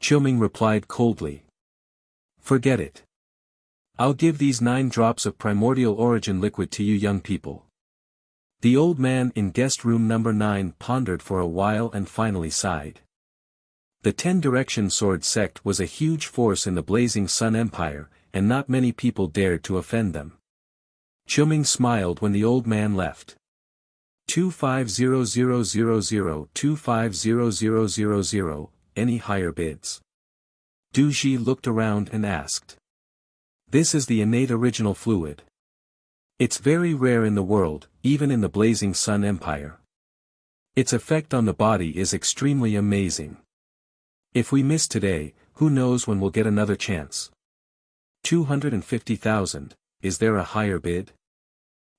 Chiuming replied coldly. "Forget it. I'll give these 9 drops of primordial origin liquid to you young people." The old man in guest room number 9 pondered for a while and finally sighed. The 10-direction sword sect was a huge force in the Blazing Sun Empire, and not many people dared to offend them. Chiuming smiled when the old man left. 250000, 250000, any higher bids? Du Ji looked around and asked. This is the innate original fluid. It's very rare in the world, even in the Blazing Sun Empire. Its effect on the body is extremely amazing. If we miss today, who knows when we'll get another chance. 250,000, is there a higher bid?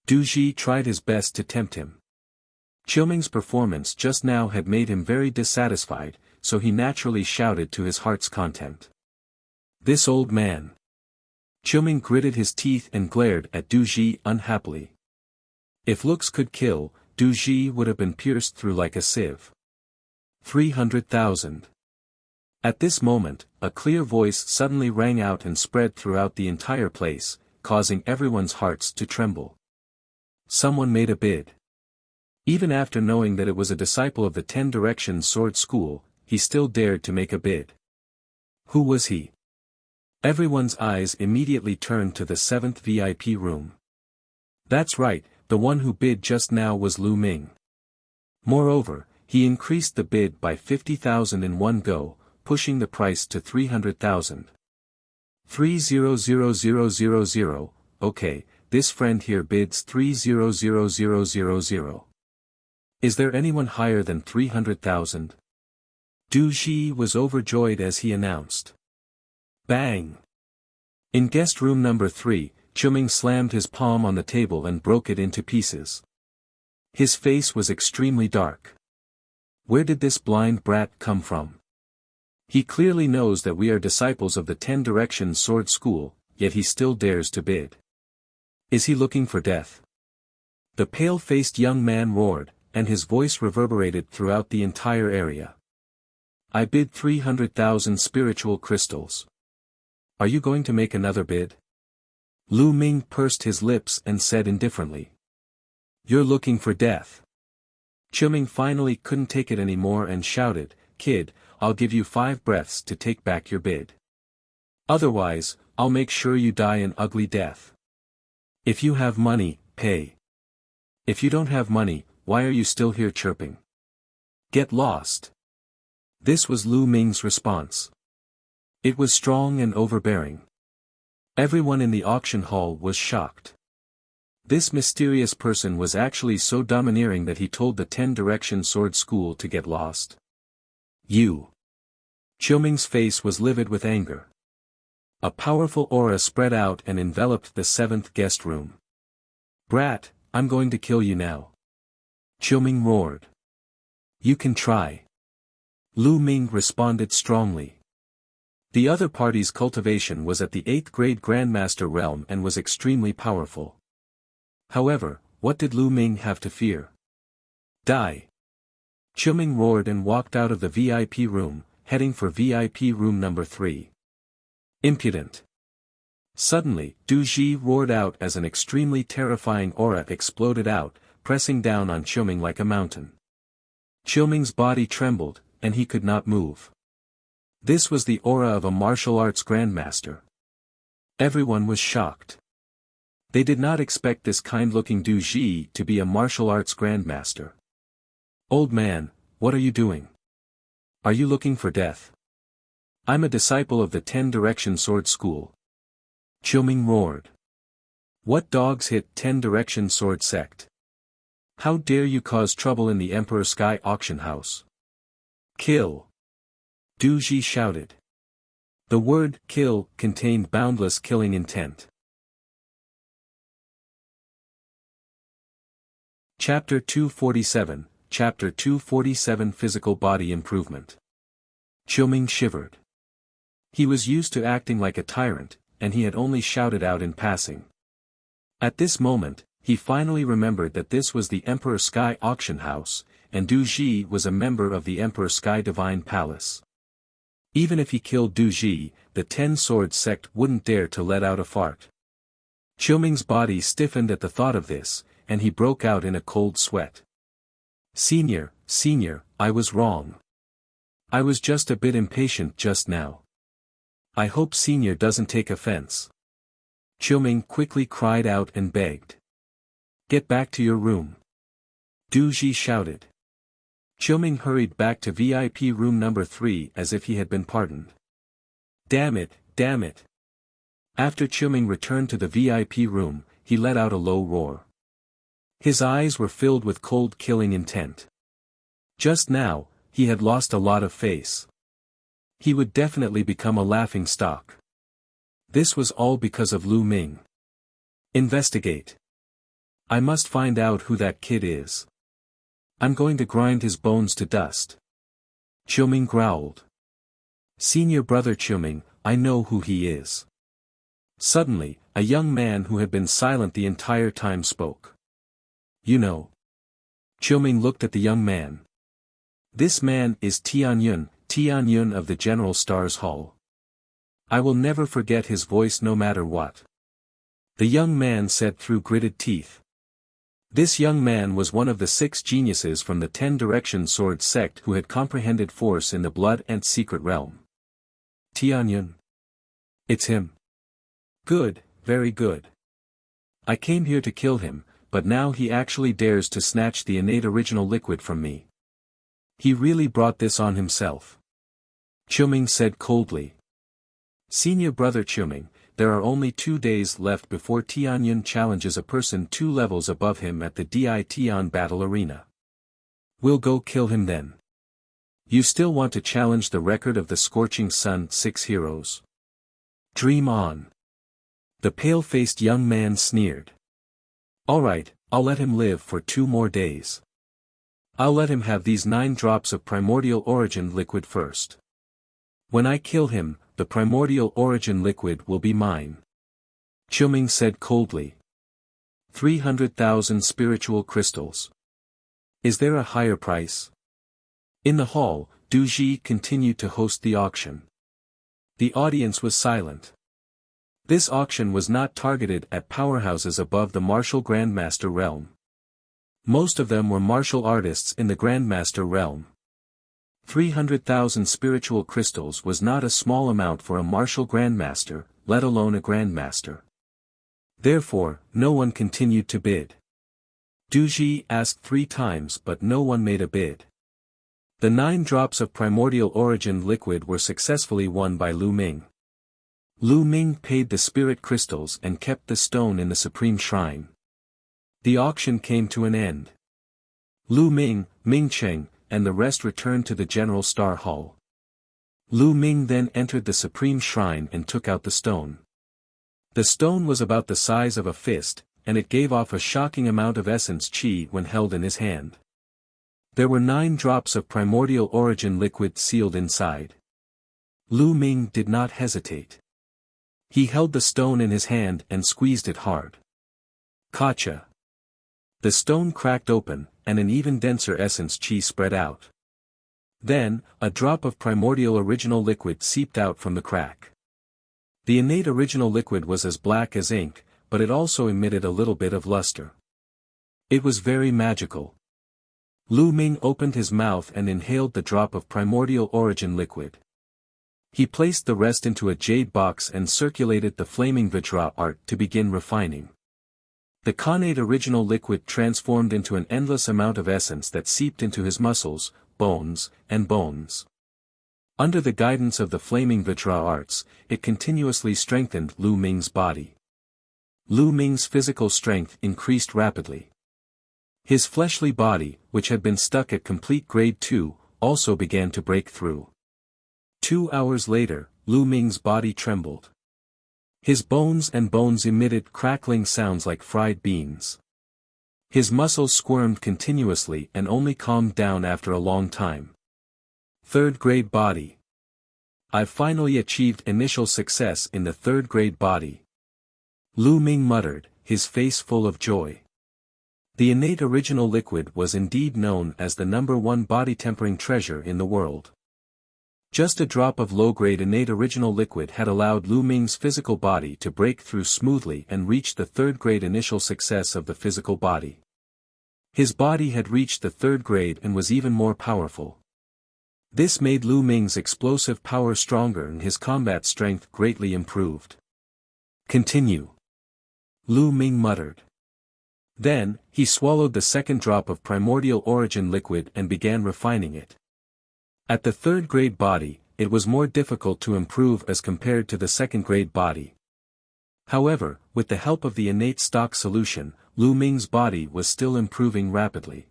Du Ji tried his best to tempt him. Chiuming's performance just now had made him very dissatisfied, so he naturally shouted to his heart's content. This old man. Chiuming gritted his teeth and glared at Du Ji unhappily. If looks could kill, Du Ji would have been pierced through like a sieve. 300,000. At this moment, a clear voice suddenly rang out and spread throughout the entire place, causing everyone's hearts to tremble. Someone made a bid. Even after knowing that it was a disciple of the 10-direction sword school, he still dared to make a bid. Who was he? Everyone's eyes immediately turned to the 7th VIP room. That's right, the one who bid just now was Lu Ming. Moreover, he increased the bid by 50,000 in one go, pushing the price to 300,000. 300,000, okay, this friend here bids 300,000. Is there anyone higher than 300,000? Du Ji was overjoyed as he announced. Bang! In guest room number 3, Chiuming slammed his palm on the table and broke it into pieces. His face was extremely dark. Where did this blind brat come from? He clearly knows that we are disciples of the 10-direction sword school, yet he still dares to bid. Is he looking for death? The pale-faced young man roared, and his voice reverberated throughout the entire area. I bid 300,000 spiritual crystals. Are you going to make another bid? Lu Ming pursed his lips and said indifferently. You're looking for death. Chiuming finally couldn't take it anymore and shouted, Kid, I'll give you 5 breaths to take back your bid. Otherwise, I'll make sure you die an ugly death. If you have money, pay. If you don't have money, why are you still here chirping? Get lost. This was Lu Ming's response. It was strong and overbearing. Everyone in the auction hall was shocked. This mysterious person was actually so domineering that he told the 10-direction sword school to get lost. You. Chiuming's face was livid with anger. A powerful aura spread out and enveloped the 7th guest room. Brat, I'm going to kill you now. Chiuming roared. You can try. Lu Ming responded strongly. The other party's cultivation was at the 8th grade Grandmaster realm and was extremely powerful. However, what did Lu Ming have to fear? Die. Chiuming roared and walked out of the VIP room, heading for VIP room number 3. Impudent. Suddenly, Du Ji roared out as an extremely terrifying aura exploded out, pressing down on Chiuming like a mountain. Qiuming's body trembled, and he could not move. This was the aura of a martial arts grandmaster. Everyone was shocked. They did not expect this kind-looking Du Ji to be a martial arts grandmaster. "Old man, what are you doing? Are you looking for death?" "I'm a disciple of the 10-Direction Sword School." Qiuming roared. "What dogs hit 10-Direction Sword Sect? How dare you cause trouble in the Emperor Sky Auction House?" "Kill!" Du Ji shouted. The word "kill" contained boundless killing intent. Chapter 247, Chapter 247 Physical Body Improvement. Qiuming shivered. He was used to acting like a tyrant, and he had only shouted out in passing. At this moment, he finally remembered that this was the Emperor Sky Auction House, and Du Ji was a member of the Emperor Sky Divine Palace. Even if he killed Du Ji, the 10-Sword Sect wouldn't dare to let out a fart. Qiuming's body stiffened at the thought of this, and he broke out in a cold sweat. Senior, I was wrong. I was just a bit impatient just now. I hope Senior doesn't take offense." Qiuming quickly cried out and begged. "Get back to your room." Du Ji shouted. Qiuming hurried back to VIP room number 3 as if he had been pardoned. Damn it. After Qiuming returned to the VIP room, he let out a low roar. His eyes were filled with cold killing intent. Just now, he had lost a lot of face. He would definitely become a laughing stock. This was all because of Lu Ming. Investigate. I must find out who that kid is. I'm going to grind his bones to dust. Qiuming growled. Senior brother Qiuming, I know who he is. Suddenly, a young man who had been silent the entire time spoke. You know. Qiuming looked at the young man. This man is Tianyun of the General Stars Hall. I will never forget his voice no matter what. The young man said through gritted teeth. This young man was one of the 6 geniuses from the 10-Direction Sword Sect who had comprehended force in the Blood and Secret Realm. Tianyun. It's him. Good, very good. I came here to kill him, but now he actually dares to snatch the innate original liquid from me. He really brought this on himself. Qiuming said coldly. Senior brother Qiuming, there are only 2 days left before Tianyun challenges a person 2 levels above him at the Tian battle arena. We'll go kill him then. You still want to challenge the record of the Scorching Sun 6 heroes? Dream on. The pale-faced young man sneered. Alright, I'll let him live for 2 more days. I'll let him have these 9 drops of primordial origin liquid first. When I kill him, the primordial origin liquid will be mine. Qiuming said coldly. 300,000 spiritual crystals. Is there a higher price? In the hall, Du Ji continued to host the auction. The audience was silent. This auction was not targeted at powerhouses above the martial grandmaster realm. Most of them were martial artists in the grandmaster realm. 300,000 spiritual crystals was not a small amount for a martial grandmaster, let alone a grandmaster. Therefore, no one continued to bid. Du Ji asked 3 times but no one made a bid. The 9 drops of primordial origin liquid were successfully won by Lu Ming. Lu Ming paid the spirit crystals and kept the stone in the Supreme Shrine. The auction came to an end. Lu Ming, Ming Cheng, and the rest returned to the General Star Hall. Lu Ming then entered the Supreme Shrine and took out the stone. The stone was about the size of a fist, and it gave off a shocking amount of essence qi when held in his hand. There were 9 drops of primordial origin liquid sealed inside. Lu Ming did not hesitate. He held the stone in his hand and squeezed it hard. Gotcha. The stone cracked open, and an even denser essence qi spread out. Then, a drop of primordial original liquid seeped out from the crack. The innate original liquid was as black as ink, but it also emitted a little bit of luster. It was very magical. Lu Ming opened his mouth and inhaled the drop of primordial origin liquid. He placed the rest into a jade box and circulated the flaming vajra art to begin refining. The Khanate original liquid transformed into an endless amount of essence that seeped into his muscles, bones, and bones. Under the guidance of the flaming vajra arts, it continuously strengthened Lu Ming's body. Lu Ming's physical strength increased rapidly. His fleshly body, which had been stuck at complete grade 2, also began to break through. 2 hours later, Lu Ming's body trembled. His bones emitted crackling sounds like fried beans. His muscles squirmed continuously and only calmed down after a long time. 3rd grade body. I've finally achieved initial success in the 3rd grade body. Lu Ming muttered, his face full of joy. The innate original liquid was indeed known as the #1 body-tempering treasure in the world. Just a drop of low-grade innate original liquid had allowed Lu Ming's physical body to break through smoothly and reach the 3rd grade initial success of the physical body. His body had reached the 3rd grade and was even more powerful. This made Lu Ming's explosive power stronger and his combat strength greatly improved. Continue. Lu Ming muttered. Then, he swallowed the 2nd drop of primordial origin liquid and began refining it. At the 3rd grade body, it was more difficult to improve as compared to the 2nd grade body. However, with the help of the innate stock solution, Lu Ming's body was still improving rapidly.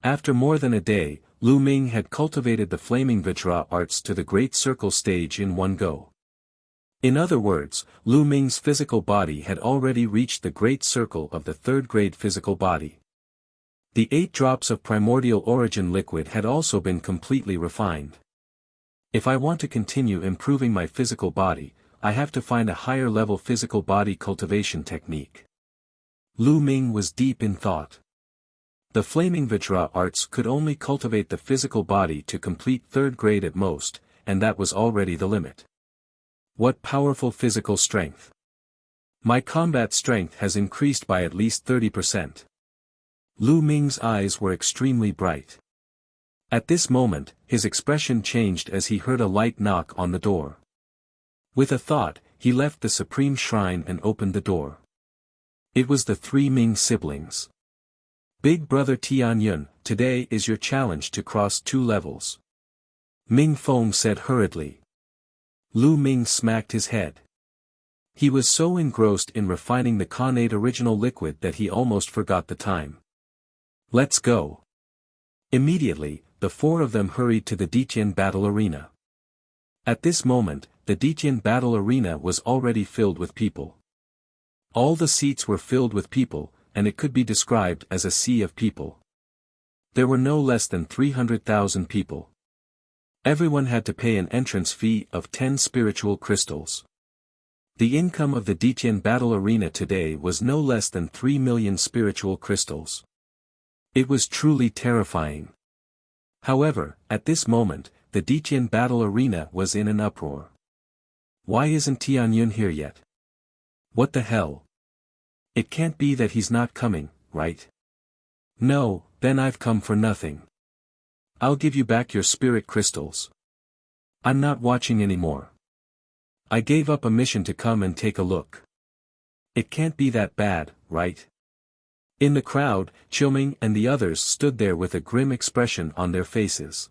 After more than a day, Lu Ming had cultivated the flaming vajra arts to the Great Circle stage in one go. In other words, Lu Ming's physical body had already reached the Great Circle of the 3rd grade physical body. The 8 drops of primordial origin liquid had also been completely refined. If I want to continue improving my physical body, I have to find a higher level physical body cultivation technique. Lu Ming was deep in thought. The flaming vajra arts could only cultivate the physical body to complete 3rd grade at most, and that was already the limit. What powerful physical strength! My combat strength has increased by at least 30%. Lu Ming's eyes were extremely bright. At this moment, his expression changed as he heard a light knock on the door. With a thought, he left the Supreme Shrine and opened the door. It was the 3 Ming siblings. Big brother Tianyun, today is your challenge to cross 2 levels. Ming Feng said hurriedly. Lu Ming smacked his head. He was so engrossed in refining the Khanate original liquid that he almost forgot the time. Let's go. Immediately, the 4 of them hurried to the Diqian battle arena. At this moment, the Diqian battle arena was already filled with people. All the seats were filled with people, and it could be described as a sea of people. There were no less than 300,000 people. Everyone had to pay an entrance fee of 10 spiritual crystals. The income of the Diqian battle arena today was no less than 3 million spiritual crystals. It was truly terrifying. However, at this moment, the Diqian battle arena was in an uproar. Why isn't Tianyun here yet? What the hell? It can't be that he's not coming, right? No, then I've come for nothing. I'll give you back your spirit crystals. I'm not watching anymore. I gave up a mission to come and take a look. It can't be that bad, right? In the crowd, Chilming and the others stood there with a grim expression on their faces.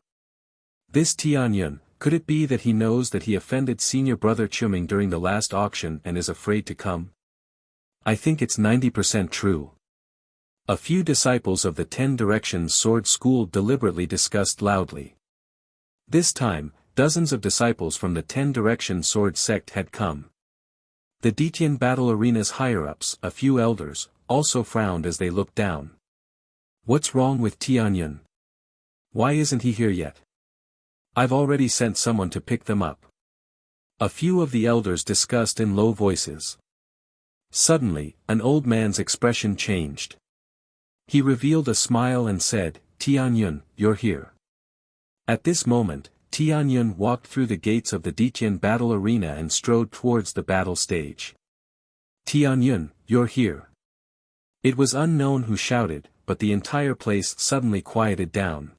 This Tianyun, could it be that he knows that he offended senior brother Chilming during the last auction and is afraid to come? I think it's 90% true. A few disciples of the 10 Directions Sword School deliberately discussed loudly. This time, dozens of disciples from the 10 Directions Sword sect had come. The Diqian battle arena's higher-ups, a few elders, also frowned as they looked down. What's wrong with Tianyun? Why isn't he here yet? I've already sent someone to pick them up. A few of the elders discussed in low voices. Suddenly, an old man's expression changed. He revealed a smile and said, Tianyun, you're here. At this moment, Tianyun walked through the gates of the Diqian battle arena and strode towards the battle stage. Tianyun, you're here. It was unknown who shouted, but the entire place suddenly quieted down.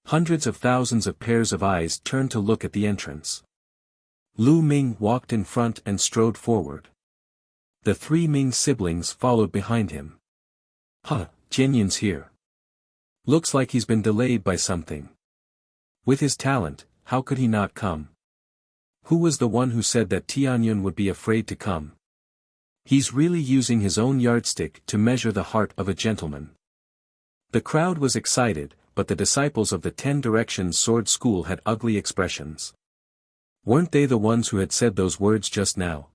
Hundreds of thousands of pairs of eyes turned to look at the entrance. Lu Ming walked in front and strode forward. The three Ming siblings followed behind him. Huh, Jianyun's here. Looks like he's been delayed by something. With his talent, how could he not come? Who was the one who said that Tianyun would be afraid to come? He's really using his own yardstick to measure the heart of a gentleman. The crowd was excited, but the disciples of the 10 Directions Sword School had ugly expressions. Weren't they the ones who had said those words just now?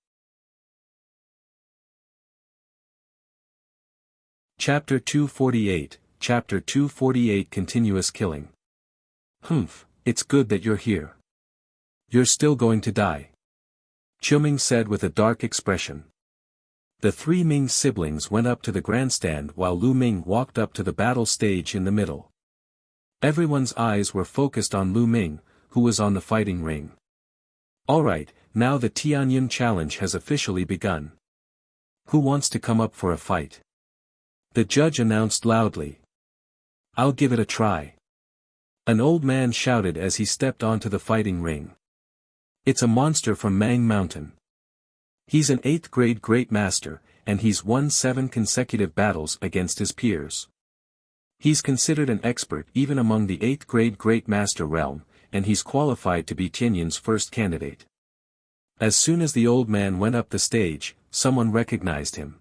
Chapter 248, Chapter 248 Continuous Killing. Humph, it's good that you're here. You're still going to die. Chuming said with a dark expression. The three Ming siblings went up to the grandstand while Lu Ming walked up to the battle stage in the middle. Everyone's eyes were focused on Lu Ming, who was on the fighting ring. Alright, now the Tianyun challenge has officially begun. Who wants to come up for a fight? The judge announced loudly. I'll give it a try. An old man shouted as he stepped onto the fighting ring. It's a monster from Mang Mountain. He's an 8th grade great master, and he's won 7 consecutive battles against his peers. He's considered an expert even among the 8th grade great master realm, and he's qualified to be Tianyun's first candidate. As soon as the old man went up the stage, someone recognized him.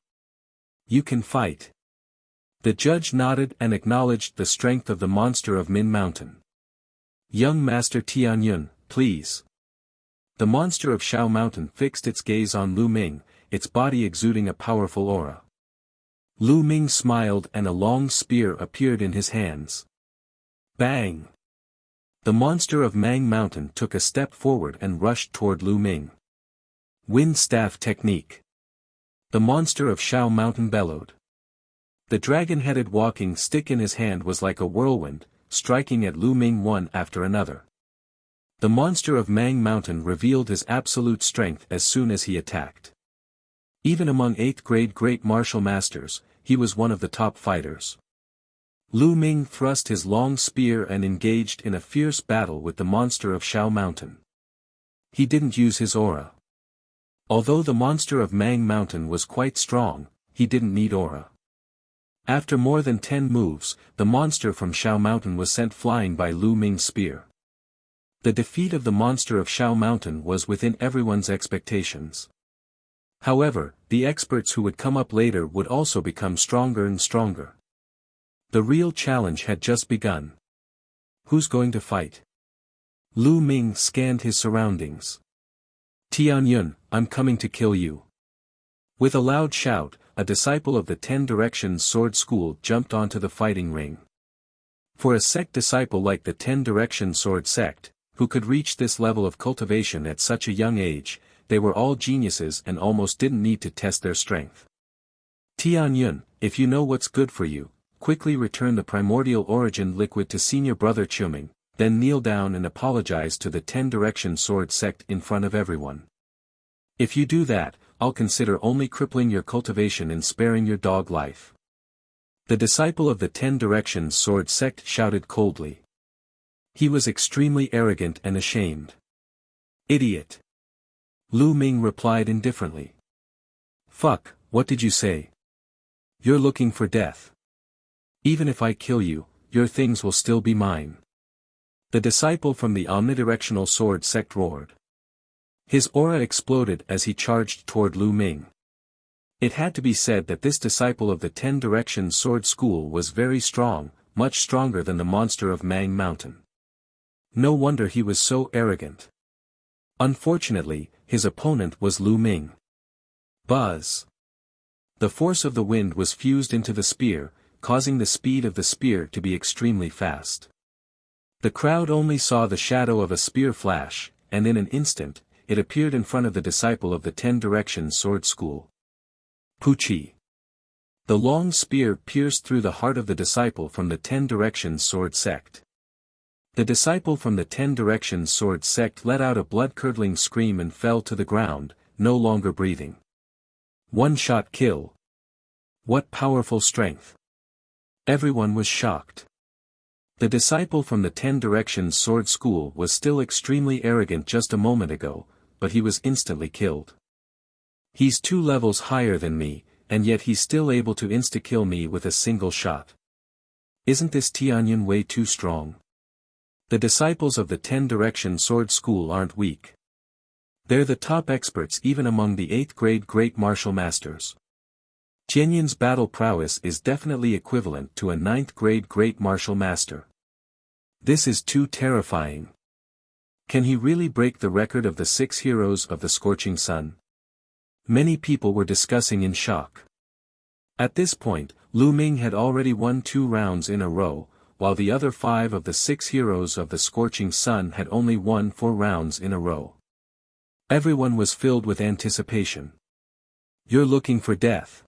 You can fight. The judge nodded and acknowledged the strength of the monster of Min Mountain. Young Master Tianyun, please. The monster of Shao Mountain fixed its gaze on Lu Ming, its body exuding a powerful aura. Lu Ming smiled and a long spear appeared in his hands. Bang! The monster of Mang Mountain took a step forward and rushed toward Lu Ming. Wind staff technique. The monster of Shao Mountain bellowed. The dragon-headed walking stick in his hand was like a whirlwind, striking at Lu Ming one after another. The monster of Mang Mountain revealed his absolute strength as soon as he attacked. Even among 8th grade great martial masters, he was one of the top fighters. Lu Ming thrust his long spear and engaged in a fierce battle with the monster of Shao Mountain. He didn't use his aura. Although the monster of Mang Mountain was quite strong, he didn't need aura. After more than 10 moves, the monster from Shao Mountain was sent flying by Lu Ming's spear. The defeat of the monster of Shao Mountain was within everyone's expectations. However, the experts who would come up later would also become stronger and stronger. The real challenge had just begun. Who's going to fight? Lu Ming scanned his surroundings. Tianyun, I'm coming to kill you. With a loud shout, a disciple of the 10 Directions Sword School jumped onto the fighting ring. For a sect disciple like the 10 Directions Sword Sect, who could reach this level of cultivation at such a young age, they were all geniuses and almost didn't need to test their strength. Tianyun, if you know what's good for you, quickly return the primordial origin liquid to senior brother Chuming, then kneel down and apologize to the 10 Directions Sword Sect in front of everyone. If you do that, I'll consider only crippling your cultivation and sparing your dog life. The disciple of the 10 Directions Sword Sect shouted coldly. He was extremely arrogant and ashamed. Idiot. Lu Ming replied indifferently. Fuck, what did you say? You're looking for death. Even if I kill you, your things will still be mine. The disciple from the omnidirectional sword sect roared. His aura exploded as he charged toward Lu Ming. It had to be said that this disciple of the 10 Directions Sword School was very strong, much stronger than the monster of Mang Mountain. No wonder he was so arrogant. Unfortunately, his opponent was Lu Ming. Buzz. The force of the wind was fused into the spear, causing the speed of the spear to be extremely fast. The crowd only saw the shadow of a spear flash, and in an instant, it appeared in front of the disciple of the 10 Directions Sword School. Puchi. The long spear pierced through the heart of the disciple from the 10 Directions Sword Sect. The disciple from the 10 Directions Sword Sect let out a blood-curdling scream and fell to the ground, no longer breathing. One-shot kill. What powerful strength. Everyone was shocked. The disciple from the 10 Directions Sword School was still extremely arrogant just a moment ago, but he was instantly killed. He's 2 levels higher than me, and yet he's still able to insta-kill me with a single shot. Isn't this Tianyun way too strong? The disciples of the 10 Direction Sword School aren't weak. They're the top experts even among the 8th grade great martial masters. Tianyun's battle prowess is definitely equivalent to a 9th grade great martial master. This is too terrifying. Can he really break the record of the 6 heroes of the Scorching Sun? Many people were discussing in shock. At this point, Lu Ming had already won 2 rounds in a row, while the other 5 of the 6 heroes of the Scorching Sun had only won 4 rounds in a row. Everyone was filled with anticipation. You're looking for death.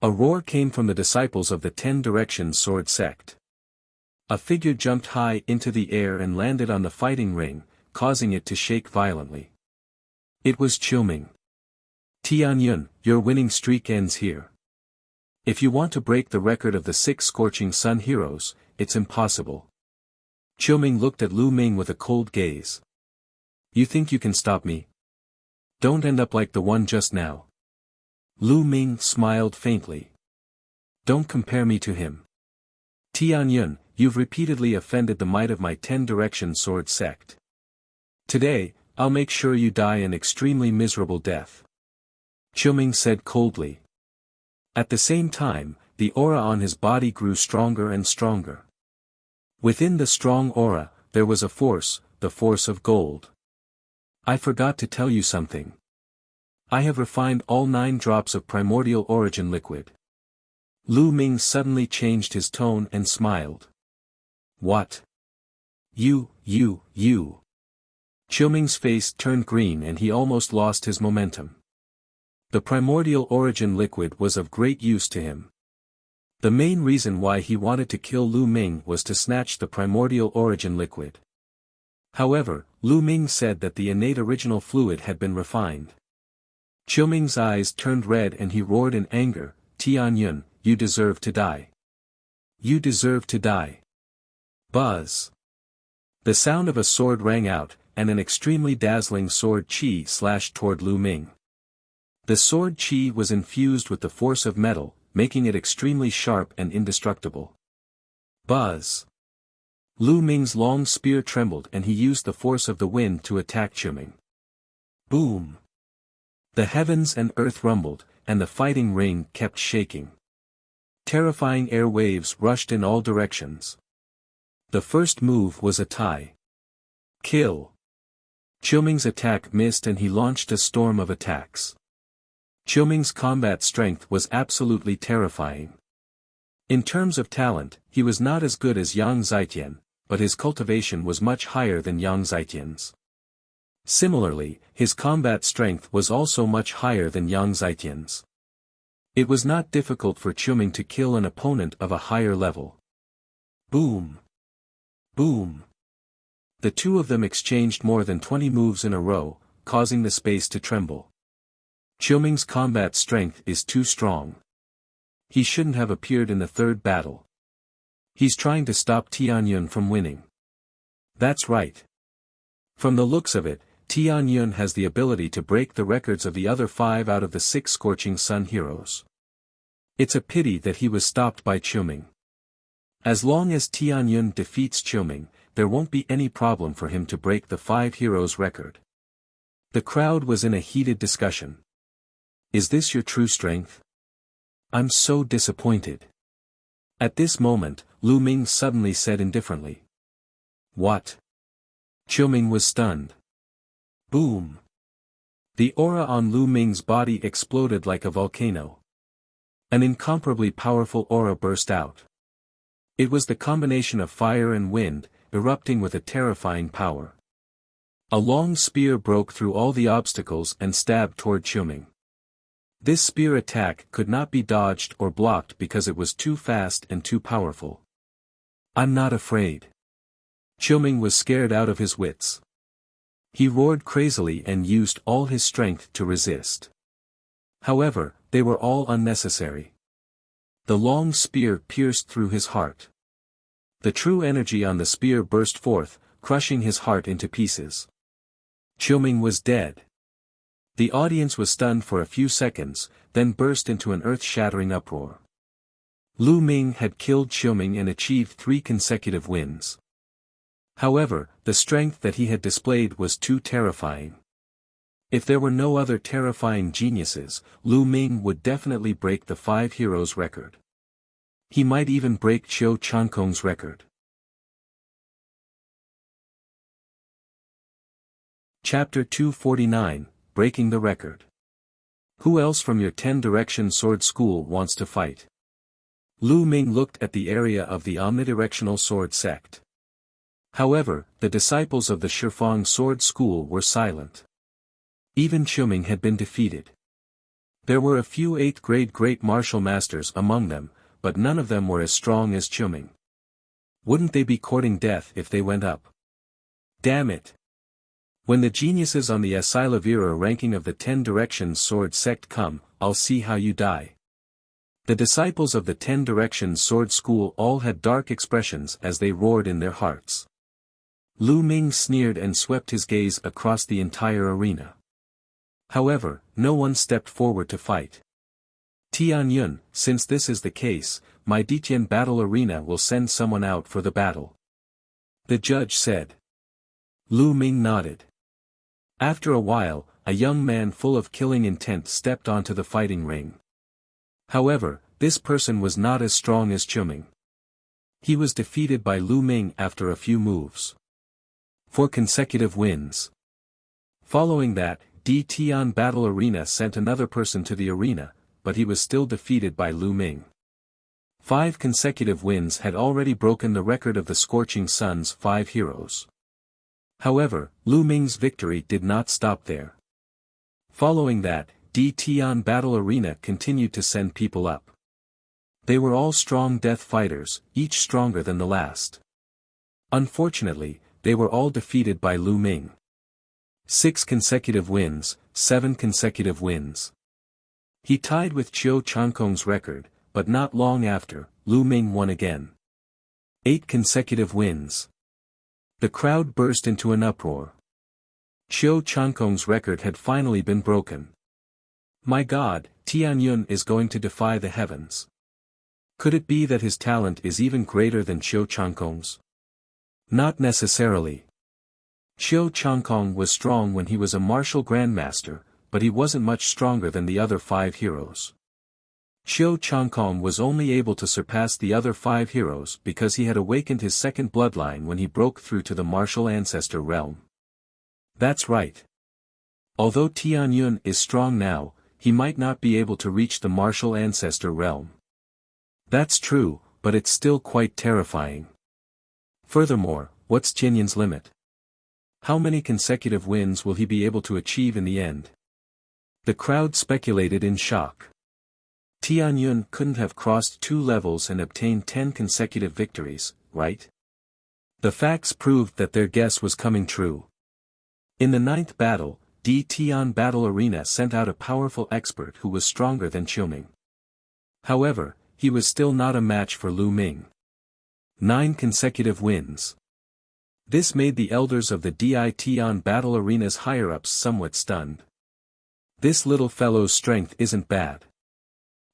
A roar came from the disciples of the 10 Directions Sword Sect. A figure jumped high into the air and landed on the fighting ring, causing it to shake violently. It was Qiuming. Tianyun, your winning streak ends here. If you want to break the record of the 6 Scorching Sun heroes, it's impossible. Qiuming looked at Lu Ming with a cold gaze. You think you can stop me? Don't end up like the one just now. Lu Ming smiled faintly. Don't compare me to him. Tianyun, you've repeatedly offended the might of my 10 Direction Sword Sect. Today, I'll make sure you die an extremely miserable death. Qiuming said coldly. At the same time, the aura on his body grew stronger and stronger. Within the strong aura, there was a force, the force of gold. I forgot to tell you something. I have refined all 9 drops of primordial origin liquid. Lu Ming suddenly changed his tone and smiled. What? You. Qiuming's face turned green and he almost lost his momentum. The primordial origin liquid was of great use to him. The main reason why he wanted to kill Lu Ming was to snatch the primordial origin liquid. However, Lu Ming said that the innate original fluid had been refined. Qiuming's eyes turned red and he roared in anger, Tianyun, you deserve to die. You deserve to die. Buzz. The sound of a sword rang out, and an extremely dazzling sword chi slashed toward Lu Ming. The sword chi was infused with the force of metal, making it extremely sharp and indestructible. Buzz. Lu Ming's long spear trembled and he used the force of the wind to attack Qiuming. Boom. The heavens and earth rumbled, and the fighting ring kept shaking. Terrifying air waves rushed in all directions. The first move was a tie. Kill. Qiuming's attack missed and he launched a storm of attacks. Qiuming's combat strength was absolutely terrifying. In terms of talent, he was not as good as Yang Zitian, but his cultivation was much higher than Yang Zitian's. Similarly, his combat strength was also much higher than Yang Zitian's. It was not difficult for Qiuming to kill an opponent of a higher level. Boom. Boom. The two of them exchanged more than 20 moves in a row, causing the space to tremble. Qiuming's combat strength is too strong. He shouldn't have appeared in the 3rd battle. He's trying to stop Tianyun from winning. That's right. From the looks of it, Tianyun has the ability to break the records of the other 5 out of the 6 Scorching Sun heroes. It's a pity that he was stopped by Qiuming. As long as Tianyun defeats Qiuming, there won't be any problem for him to break the 5 heroes record. The crowd was in a heated discussion. Is this your true strength? I'm so disappointed. At this moment, Lu Ming suddenly said indifferently. What? Qiuming was stunned. Boom. The aura on Lu Ming's body exploded like a volcano. An incomparably powerful aura burst out. It was the combination of fire and wind, erupting with a terrifying power. A long spear broke through all the obstacles and stabbed toward Qiuming. This spear attack could not be dodged or blocked because it was too fast and too powerful. I'm not afraid. Qiuming was scared out of his wits. He roared crazily and used all his strength to resist. However, they were all unnecessary. The long spear pierced through his heart. The true energy on the spear burst forth, crushing his heart into pieces. Qiuming was dead. The audience was stunned for a few seconds, then burst into an earth-shattering uproar. Lu Ming had killed Qiuming and achieved 3 consecutive wins. However, the strength that he had displayed was too terrifying. If there were no other terrifying geniuses, Lu Ming would definitely break the 5 heroes record. He might even break Qiu Chankong's record. Chapter 249, Breaking the Record. Who else from your 10-direction sword school wants to fight? Lu Ming looked at the area of the omnidirectional sword sect. However, the disciples of the Shifang sword school were silent. Even Qiuming had been defeated. There were a few 8th-grade great martial masters among them, but none of them were as strong as Qiuming. Wouldn't they be courting death if they went up? Damn it! When the geniuses on the Asilavira ranking of the 10 Directions Sword Sect come, I'll see how you die. The disciples of the 10 Directions Sword School all had dark expressions as they roared in their hearts. Lu Ming sneered and swept his gaze across the entire arena. However, no one stepped forward to fight. Tian Yun, since this is the case, my Ditian battle arena will send someone out for the battle. The judge said. Lu Ming nodded. After a while, a young man full of killing intent stepped onto the fighting ring. However, this person was not as strong as Qiuming. He was defeated by Lu Ming after a few moves. 4 consecutive wins. Following that, Tian Battle Arena sent another person to the arena, but he was still defeated by Lu Ming. 5 consecutive wins had already broken the record of the Scorching Sun's 5 heroes. However, Lu Ming's victory did not stop there. Following that, Tian Battle Arena continued to send people up. They were all strong death fighters, each stronger than the last. Unfortunately, they were all defeated by Lu Ming. 6 consecutive wins, 7 consecutive wins. He tied with Qiu Chankong's record, but not long after, Lu Ming won again. 8 consecutive wins. The crowd burst into an uproar. Qiu Chankong's record had finally been broken. My God, Tian Yun is going to defy the heavens. Could it be that his talent is even greater than Qiu Chankong's? Not necessarily. Qiu Chankong was strong when he was a martial grandmaster, but he wasn't much stronger than the other 5 heroes. Qiu Chankong was only able to surpass the other 5 heroes because he had awakened his second bloodline when he broke through to the martial ancestor realm. That's right. Although Tian Yun is strong now, he might not be able to reach the martial ancestor realm. That's true, but it's still quite terrifying. Furthermore, what's Tianyun's limit? How many consecutive wins will he be able to achieve in the end? The crowd speculated in shock. Tian Yun couldn't have crossed 2 levels and obtained 10 consecutive victories, right? The facts proved that their guess was coming true. In the 9th battle, Tian Battle Arena sent out a powerful expert who was stronger than Qiuming. However, he was still not a match for Lu Ming. 9 consecutive wins. This made the elders of the Tian Battle Arena's higher-ups somewhat stunned. This little fellow's strength isn't bad.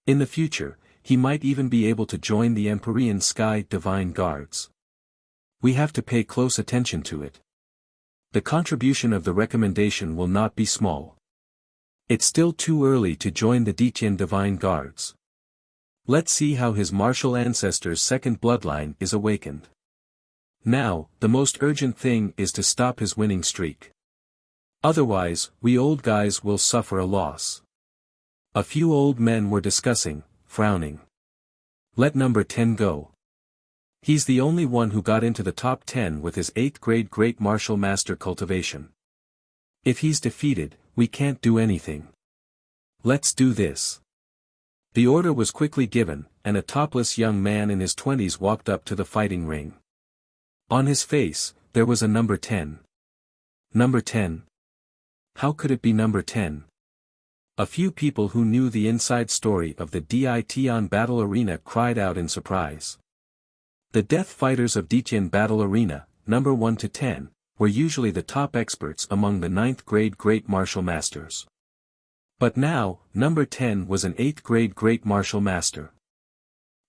In the future, he might even be able to join the Empyrean Sky Divine Guards. We have to pay close attention to it. The contribution of the recommendation will not be small. It's still too early to join the Ditian Divine Guards. Let's see how his martial ancestor's second bloodline is awakened. Now, the most urgent thing is to stop his winning streak. Otherwise, we old guys will suffer a loss. A few old men were discussing, frowning. Let number 10 go. He's the only one who got into the top 10 with his 8th grade Great Martial Master cultivation. If he's defeated, we can't do anything. Let's do this. The order was quickly given, and a topless young man in his 20s walked up to the fighting ring. On his face, there was a number 10. Number 10? How could it be number 10? A few people who knew the inside story of the Dition battle arena cried out in surprise. The death fighters of Dition battle arena, number 1 to 10, were usually the top experts among the 9th grade great martial masters. But now, number 10 was an 8th grade great martial master.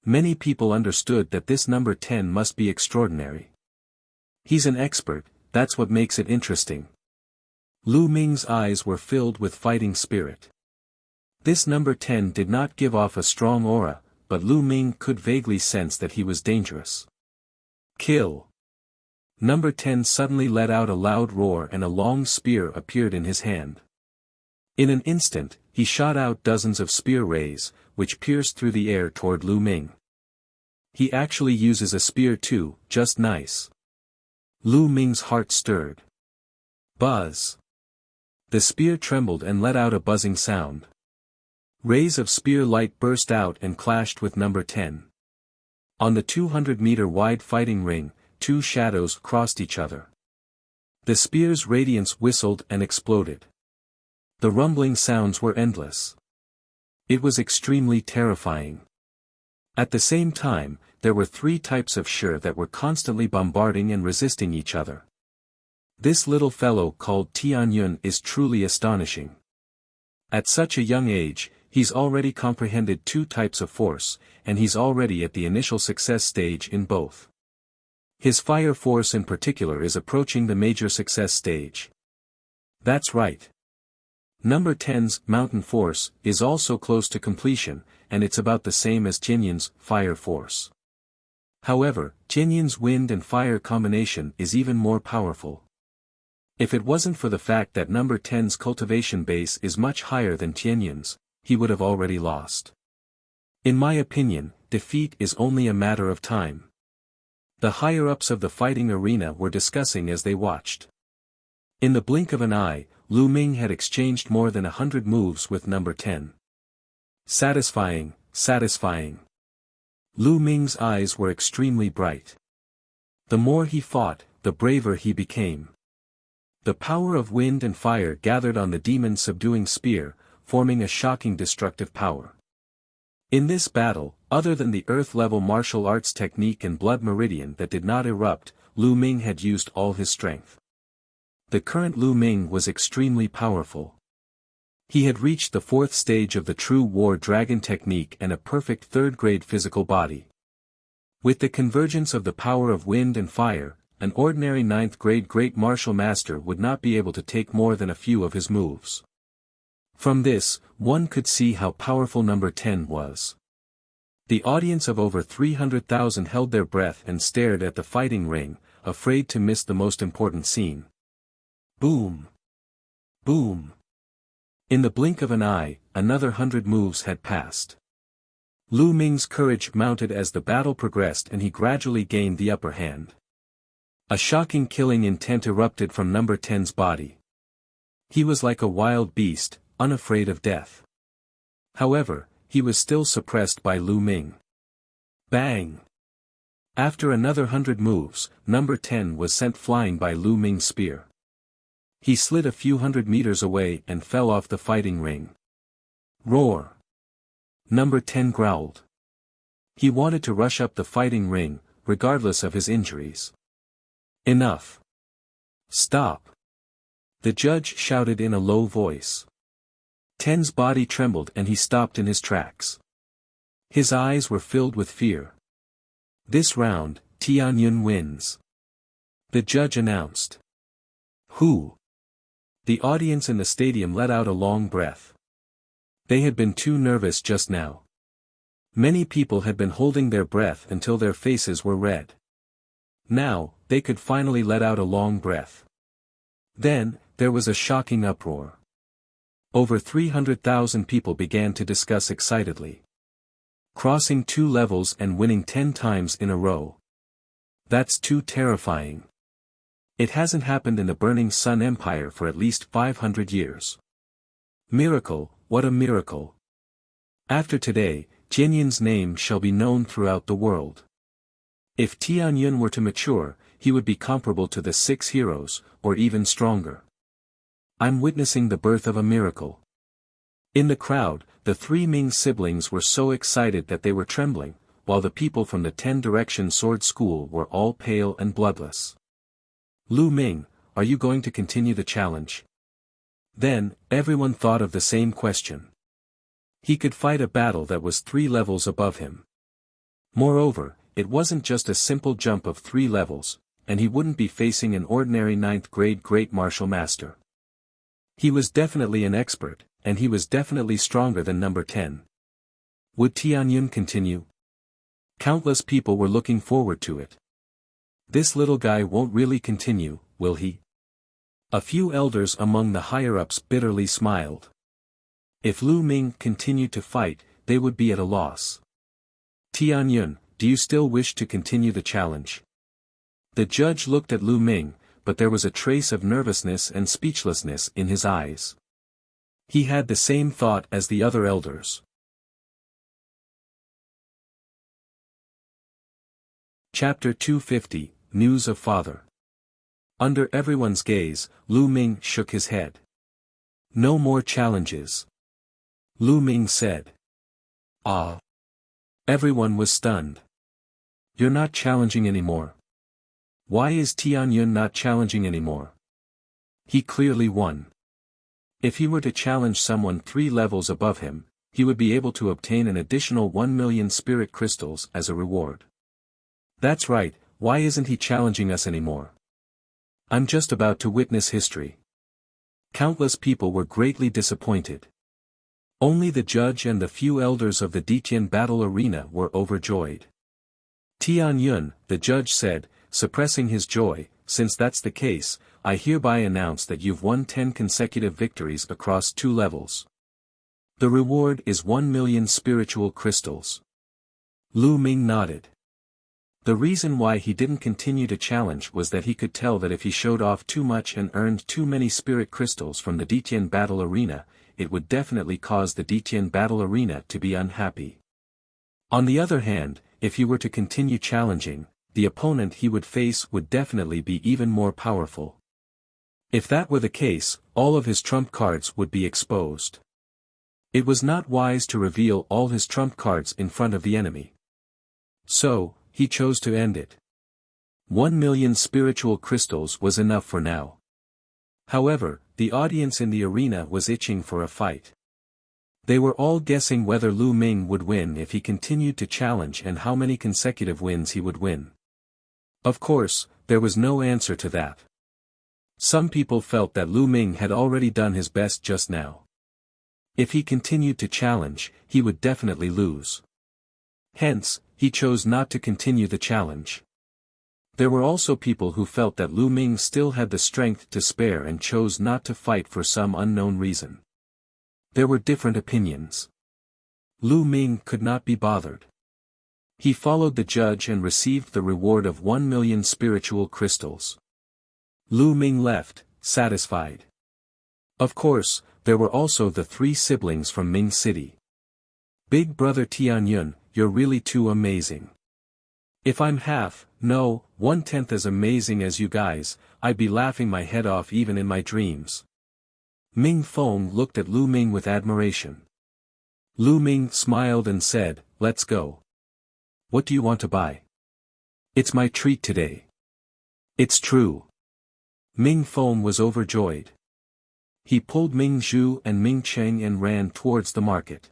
Many people understood that this number 10 must be extraordinary. He's an expert, that's what makes it interesting. Lu Ming's eyes were filled with fighting spirit. This number 10 did not give off a strong aura, but Lu Ming could vaguely sense that he was dangerous. Kill! Number 10 suddenly let out a loud roar and a long spear appeared in his hand. In an instant, he shot out dozens of spear rays, which pierced through the air toward Lu Ming. He actually uses a spear too, just nice. Lu Ming's heart stirred. Buzz! The spear trembled and let out a buzzing sound. Rays of spear light burst out and clashed with number 10. On the 200-meter-wide fighting ring, two shadows crossed each other. The spear's radiance whistled and exploded. The rumbling sounds were endless. It was extremely terrifying. At the same time, there were three types of Shi that were constantly bombarding and resisting each other. This little fellow called Tianyun is truly astonishing. At such a young age, he's already comprehended two types of force, and he's already at the initial success stage in both. His fire force in particular is approaching the major success stage. That's right. Number 10's mountain force is also close to completion, and it's about the same as Tianyun's fire force. However, Tianyun's wind and fire combination is even more powerful. If it wasn't for the fact that number 10's cultivation base is much higher than Tianyun's, he would have already lost. In my opinion, defeat is only a matter of time. The higher-ups of the fighting arena were discussing as they watched. In the blink of an eye, Lu Ming had exchanged more than 100 moves with number 10. Satisfying, satisfying. Lu Ming's eyes were extremely bright. The more he fought, the braver he became. The power of wind and fire gathered on the demon-subduing spear, forming a shocking destructive power. In this battle, other than the earth-level martial arts technique and blood meridian that did not erupt, Lu Ming had used all his strength. The current Lu Ming was extremely powerful. He had reached the 4th stage of the true war dragon technique and a perfect 3rd-grade physical body. With the convergence of the power of wind and fire, an ordinary 9th-grade great martial master would not be able to take more than a few of his moves. From this, one could see how powerful number 10 was. The audience of over 300,000 held their breath and stared at the fighting ring, afraid to miss the most important scene. Boom! Boom! In the blink of an eye, another 100 moves had passed. Lu Ming's courage mounted as the battle progressed and he gradually gained the upper hand. A shocking killing intent erupted from number 10's body. He was like a wild beast, unafraid of death. However, he was still suppressed by Lu Ming. Bang! After another 100 moves, number 10 was sent flying by Lu Ming's spear. He slid a few 100 meters away and fell off the fighting ring. Roar! Number 10 growled. He wanted to rush up the fighting ring, regardless of his injuries. Enough! Stop! The judge shouted in a low voice. 10's body trembled and he stopped in his tracks. His eyes were filled with fear. This round, Tianyun wins. The judge announced. Who? The audience in the stadium let out a long breath. They had been too nervous just now. Many people had been holding their breath until their faces were red. Now, they could finally let out a long breath. Then, there was a shocking uproar. Over 300,000 people began to discuss excitedly. Crossing 2 levels and winning 10 times in a row. That's too terrifying. It hasn't happened in the Burning Sun Empire for at least 500 years. Miracle, what a miracle. After today, Tianyun's name shall be known throughout the world. If Tianyun were to mature, he would be comparable to the 6 heroes, or even stronger. I'm witnessing the birth of a miracle. In the crowd, the three Ming siblings were so excited that they were trembling, while the people from the 10-direction sword school were all pale and bloodless. Lu Ming, are you going to continue the challenge? Then, everyone thought of the same question. He could fight a battle that was 3 levels above him. Moreover, it wasn't just a simple jump of 3 levels, and he wouldn't be facing an ordinary 9th grade great martial master. He was definitely an expert, and he was definitely stronger than number 10. Would Tianyun continue? Countless people were looking forward to it. This little guy won't really continue, will he? A few elders among the higher-ups bitterly smiled. If Lu Ming continued to fight, they would be at a loss. Tianyun, do you still wish to continue the challenge? The judge looked at Lu Ming, but there was a trace of nervousness and speechlessness in his eyes. He had the same thought as the other elders. Chapter 250, News of Father. Under everyone's gaze, Lu Ming shook his head. No more challenges. Lu Ming said. Ah. Everyone was stunned. You're not challenging anymore. Why is Tianyun not challenging anymore? He clearly won. If he were to challenge someone 3 levels above him, he would be able to obtain an additional 1 million spirit crystals as a reward. That's right, why isn't he challenging us anymore? I'm just about to witness history. Countless people were greatly disappointed. Only the judge and the few elders of the Ditian battle arena were overjoyed. Tianyun, the judge said, suppressing his joy, since that's the case, I hereby announce that you've won 10 consecutive victories across 2 levels. The reward is 1 million spiritual crystals. Lu Ming nodded. The reason why he didn't continue to challenge was that he could tell that if he showed off too much and earned too many spirit crystals from the Ditian battle arena, it would definitely cause the Ditian battle arena to be unhappy. On the other hand, if he were to continue challenging, the opponent he would face would definitely be even more powerful. If that were the case, all of his trump cards would be exposed. It was not wise to reveal all his trump cards in front of the enemy. So, he chose to end it. 1 million spiritual crystals was enough for now. However, the audience in the arena was itching for a fight. They were all guessing whether Lu Ming would win if he continued to challenge and how many consecutive wins he would win. Of course, there was no answer to that. Some people felt that Lu Ming had already done his best just now. If he continued to challenge, he would definitely lose. Hence, he chose not to continue the challenge. There were also people who felt that Lu Ming still had the strength to spare and chose not to fight for some unknown reason. There were different opinions. Lu Ming could not be bothered. He followed the judge and received the reward of 1 million spiritual crystals. Lu Ming left, satisfied. Of course, there were also the 3 siblings from Ming City. Big brother Tianyun, you're really too amazing. If I'm half, no, 1/10 as amazing as you guys, I'd be laughing my head off even in my dreams. Ming Feng looked at Lu Ming with admiration. Lu Ming smiled and said, let's go. What do you want to buy? It's my treat today. It's true. Ming Feng was overjoyed. He pulled Ming Zhu and Ming Cheng and ran towards the market.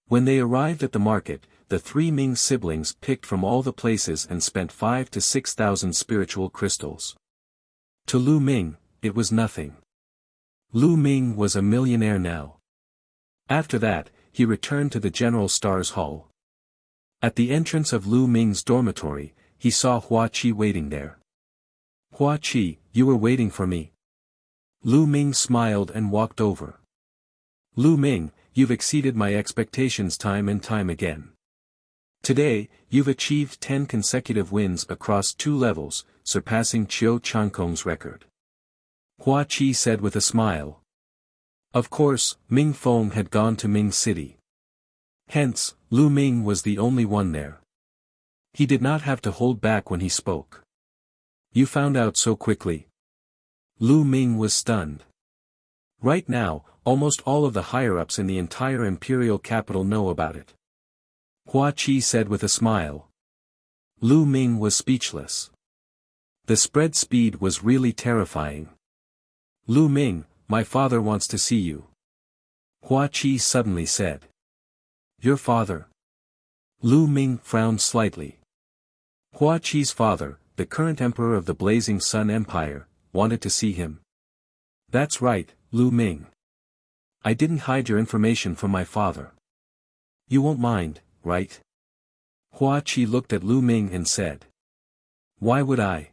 When they arrived at the market, the 3 Ming siblings picked from all the places and spent 5,000 to 6,000 spiritual crystals. To Lu Ming, it was nothing. Lu Ming was a millionaire now. After that, he returned to the General Stars Hall. At the entrance of Lu Ming's dormitory, he saw Hua Qi waiting there. Hua Qi, you were waiting for me. Lu Ming smiled and walked over. Lu Ming, you've exceeded my expectations time and time again. Today, you've achieved 10 consecutive wins across 2 levels, surpassing Qiu Changkong's record. Hua Qi said with a smile. Of course, Ming Feng had gone to Ming City. Hence, Lu Ming was the only one there. He did not have to hold back when he spoke. You found out so quickly. Lu Ming was stunned. Right now, almost all of the higher-ups in the entire imperial capital know about it. Hua Qi said with a smile. Lu Ming was speechless. The spread speed was really terrifying. Lu Ming, my father wants to see you. Hua Qi suddenly said. Your father? Lu Ming frowned slightly. Hua Qi's father, the current emperor of the Blazing Sun Empire, wanted to see him. That's right, Lu Ming. I didn't hide your information from my father. You won't mind, right? Hua Qi looked at Lu Ming and said. Why would I?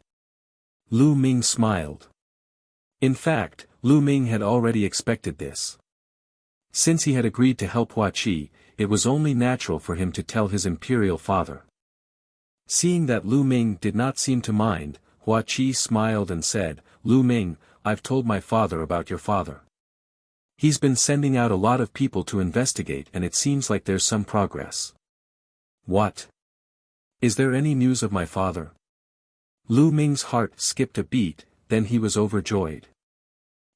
Lu Ming smiled. In fact, Lu Ming had already expected this. Since he had agreed to help Hua Qi, it was only natural for him to tell his imperial father. Seeing that Lu Ming did not seem to mind, Hua Qi smiled and said, Lu Ming, I've told my father about your father. He's been sending out a lot of people to investigate and it seems like there's some progress. What? Is there any news of my father? Lu Ming's heart skipped a beat, then he was overjoyed.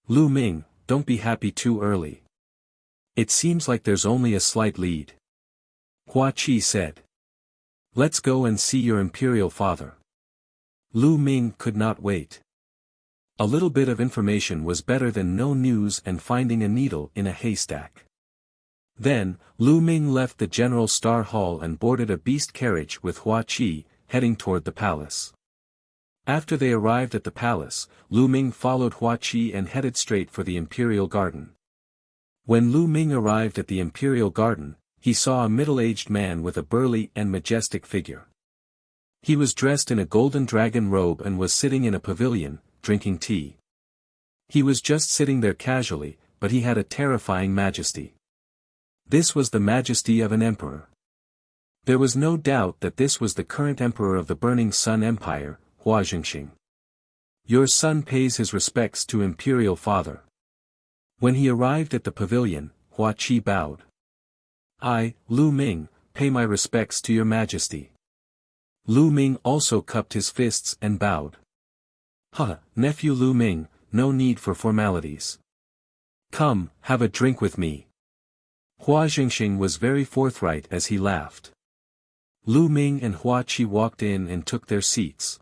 Lu Ming, don't be happy too early. It seems like there's only a slight lead. Hua Qi said. Let's go and see your imperial father. Lu Ming could not wait. A little bit of information was better than no news and finding a needle in a haystack. Then, Lu Ming left the General Star Hall and boarded a beast carriage with Hua Qi, heading toward the palace. After they arrived at the palace, Lu Ming followed Hua Qi and headed straight for the Imperial Garden. When Lu Ming arrived at the Imperial Garden, he saw a middle-aged man with a burly and majestic figure. He was dressed in a golden dragon robe and was sitting in a pavilion, drinking tea. He was just sitting there casually, but he had a terrifying majesty. This was the majesty of an emperor. There was no doubt that this was the current emperor of the Burning Sun Empire, Hua Jingxing. Your son pays his respects to imperial father. When he arrived at the pavilion, Hua Qi bowed. I, Lu Ming, pay my respects to your majesty. Lu Ming also cupped his fists and bowed. Nephew Lu Ming, no need for formalities. Come, have a drink with me. Hua Jingxing was very forthright as he laughed. Lu Ming and Hua Qi walked in and took their seats.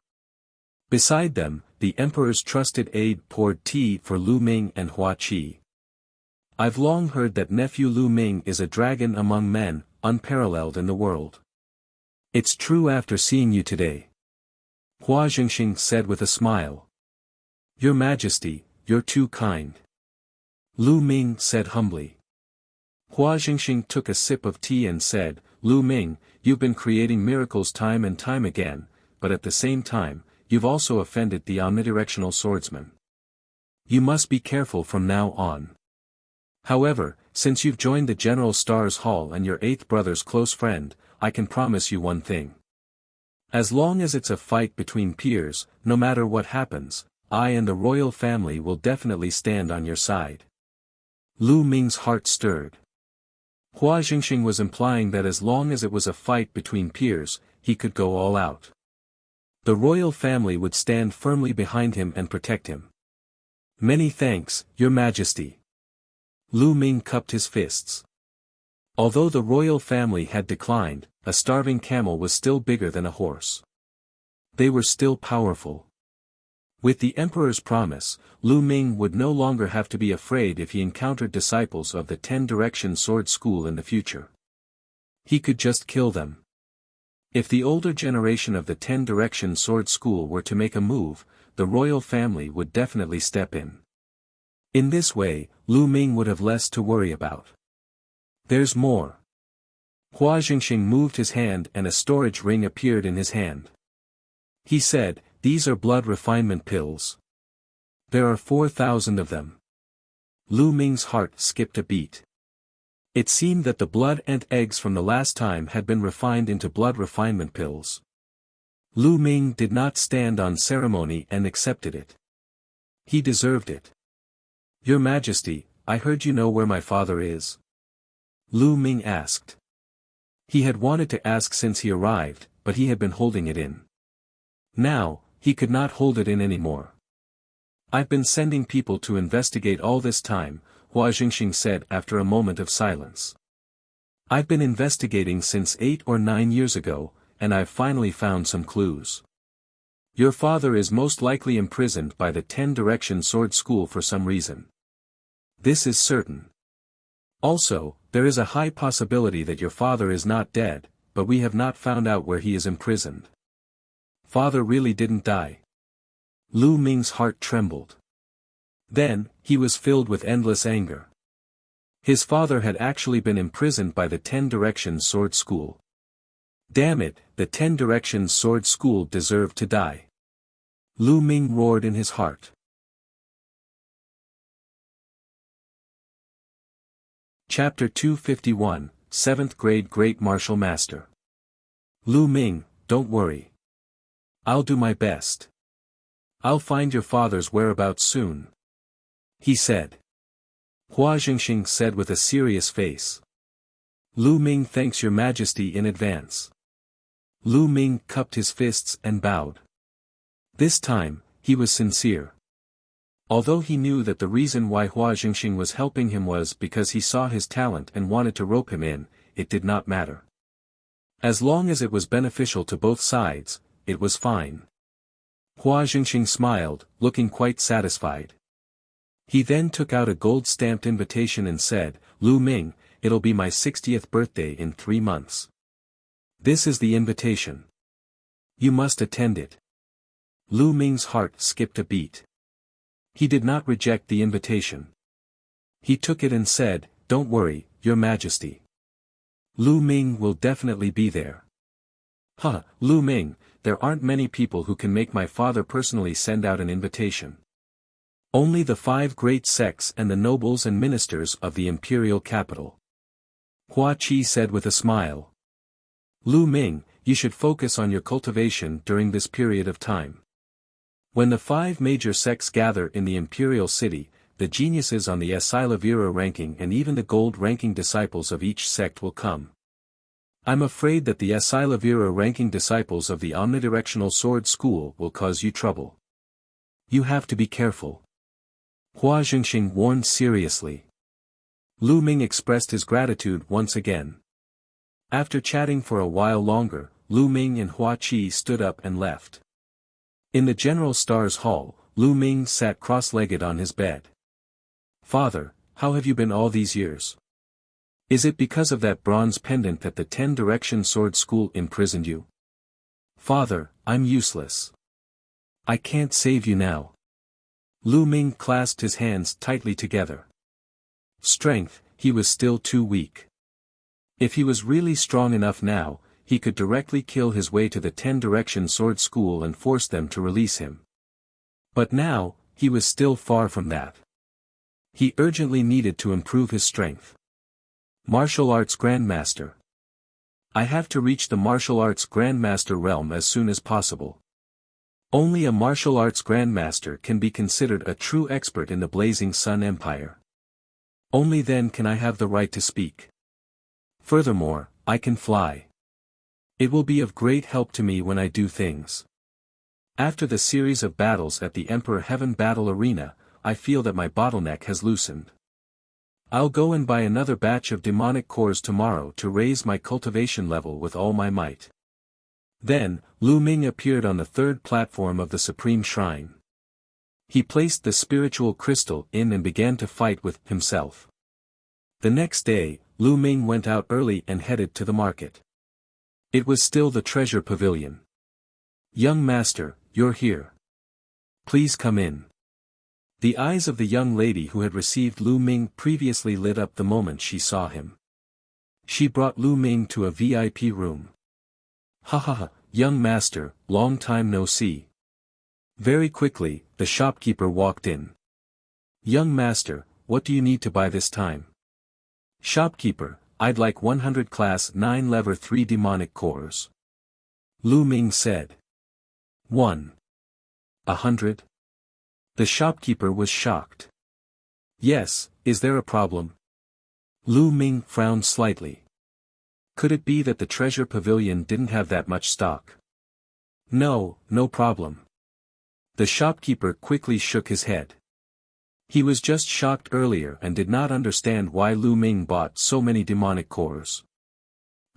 Beside them, the emperor's trusted aide poured tea for Lu Ming and Hua Qi. I've long heard that nephew Lu Ming is a dragon among men, unparalleled in the world. It's true after seeing you today. Hua Jingxing said with a smile. Your Majesty, you're too kind. Lu Ming said humbly. Hua Jingxing took a sip of tea and said, Lu Ming, you've been creating miracles time and time again, but at the same time, you've also offended the omnidirectional swordsman. You must be careful from now on. However, since you've joined the General Stars Hall and your eighth brother's close friend, I can promise you one thing. As long as it's a fight between peers, no matter what happens, I and the royal family will definitely stand on your side. Lu Ming's heart stirred. Hua Jingxing was implying that as long as it was a fight between peers, he could go all out. The royal family would stand firmly behind him and protect him. Many thanks, Your Majesty. Lu Ming cupped his fists. Although the royal family had declined, a starving camel was still bigger than a horse. They were still powerful. With the emperor's promise, Lu Ming would no longer have to be afraid if he encountered disciples of the 10-Direction Sword School in the future. He could just kill them. If the older generation of the 10-Direction Sword School were to make a move, the royal family would definitely step in. In this way, Lu Ming would have less to worry about. There's more. Hua Jingxing moved his hand and a storage ring appeared in his hand. He said, these are blood refinement pills. There are 4,000 of them. Lu Ming's heart skipped a beat. It seemed that the blood and eggs from the last time had been refined into blood refinement pills. Lu Ming did not stand on ceremony and accepted it. He deserved it. Your Majesty, I heard you know where my father is. Lu Ming asked. He had wanted to ask since he arrived, but he had been holding it in. Now, he could not hold it in anymore. I've been sending people to investigate all this time, Hua Jingxing said after a moment of silence. I've been investigating since 8 or 9 years ago, and I've finally found some clues. Your father is most likely imprisoned by the 10 Direction Sword School for some reason. This is certain. Also, there is a high possibility that your father is not dead, but we have not found out where he is imprisoned. Father really didn't die. Lu Ming's heart trembled. Then, he was filled with endless anger. His father had actually been imprisoned by the 10 Directions Sword School. Damn it, the 10 Directions Sword School deserved to die. Lu Ming roared in his heart. Chapter 251, 7th Grade Great Martial Master. Lu Ming, don't worry. I'll do my best. I'll find your father's whereabouts soon. He said. Hua Jingxing said with a serious face. Lu Ming thanks your majesty in advance. Lu Ming cupped his fists and bowed. This time, he was sincere. Although he knew that the reason why Hua Jingxing was helping him was because he saw his talent and wanted to rope him in, it did not matter. As long as it was beneficial to both sides, it was fine. Hua Jingxing smiled, looking quite satisfied. He then took out a gold-stamped invitation and said, Lu Ming, it'll be my 60th birthday in 3 months. This is the invitation. You must attend it. Lu Ming's heart skipped a beat. He did not reject the invitation. He took it and said, Don't worry, your majesty. Lu Ming will definitely be there. Huh, Lu Ming, there aren't many people who can make my father personally send out an invitation. Only the 5 great sects and the nobles and ministers of the imperial capital. Hua Qi said with a smile. Lu Ming, you should focus on your cultivation during this period of time. When the 5 major sects gather in the imperial city, the geniuses on the Asilavira ranking and even the gold ranking disciples of each sect will come. I'm afraid that the Asilavira ranking disciples of the omnidirectional sword school will cause you trouble. You have to be careful. Hua Jingxing warned seriously. Lu Ming expressed his gratitude once again. After chatting for a while longer, Lu Ming and Hua Qi stood up and left. In the General Stars Hall, Lu Ming sat cross-legged on his bed. Father, how have you been all these years? Is it because of that bronze pendant that the 10 Direction Sword School imprisoned you? Father, I'm useless. I can't save you now. Lu Ming clasped his hands tightly together. Strength, he was still too weak. If he was really strong enough now, he could directly kill his way to the 10 Direction Sword School and force them to release him. But now, he was still far from that. He urgently needed to improve his strength. Martial Arts Grandmaster. I have to reach the Martial Arts Grandmaster realm as soon as possible. Only a Martial Arts Grandmaster can be considered a true expert in the Blazing Sun Empire. Only then can I have the right to speak. Furthermore, I can fly. It will be of great help to me when I do things. After the series of battles at the Emperor Heaven Battle Arena, I feel that my bottleneck has loosened. I'll go and buy another batch of demonic cores tomorrow to raise my cultivation level with all my might. Then, Lu Ming appeared on the 3rd platform of the Supreme Shrine. He placed the spiritual crystal in and began to fight with himself. The next day, Lu Ming went out early and headed to the market. It was still the treasure pavilion. Young master, you're here. Please come in. The eyes of the young lady who had received Lu Ming previously lit up the moment she saw him. She brought Lu Ming to a VIP room. Ha ha ha, young master, long time no see. Very quickly, the shopkeeper walked in. Young master, what do you need to buy this time? Shopkeeper, I'd like 100 class 9 lever 3 demonic cores. Lu Ming said. 100? The shopkeeper was shocked. Yes, is there a problem? Lu Ming frowned slightly. Could it be that the treasure pavilion didn't have that much stock? No, no problem. The shopkeeper quickly shook his head. He was just shocked earlier and did not understand why Lu Ming bought so many demonic cores.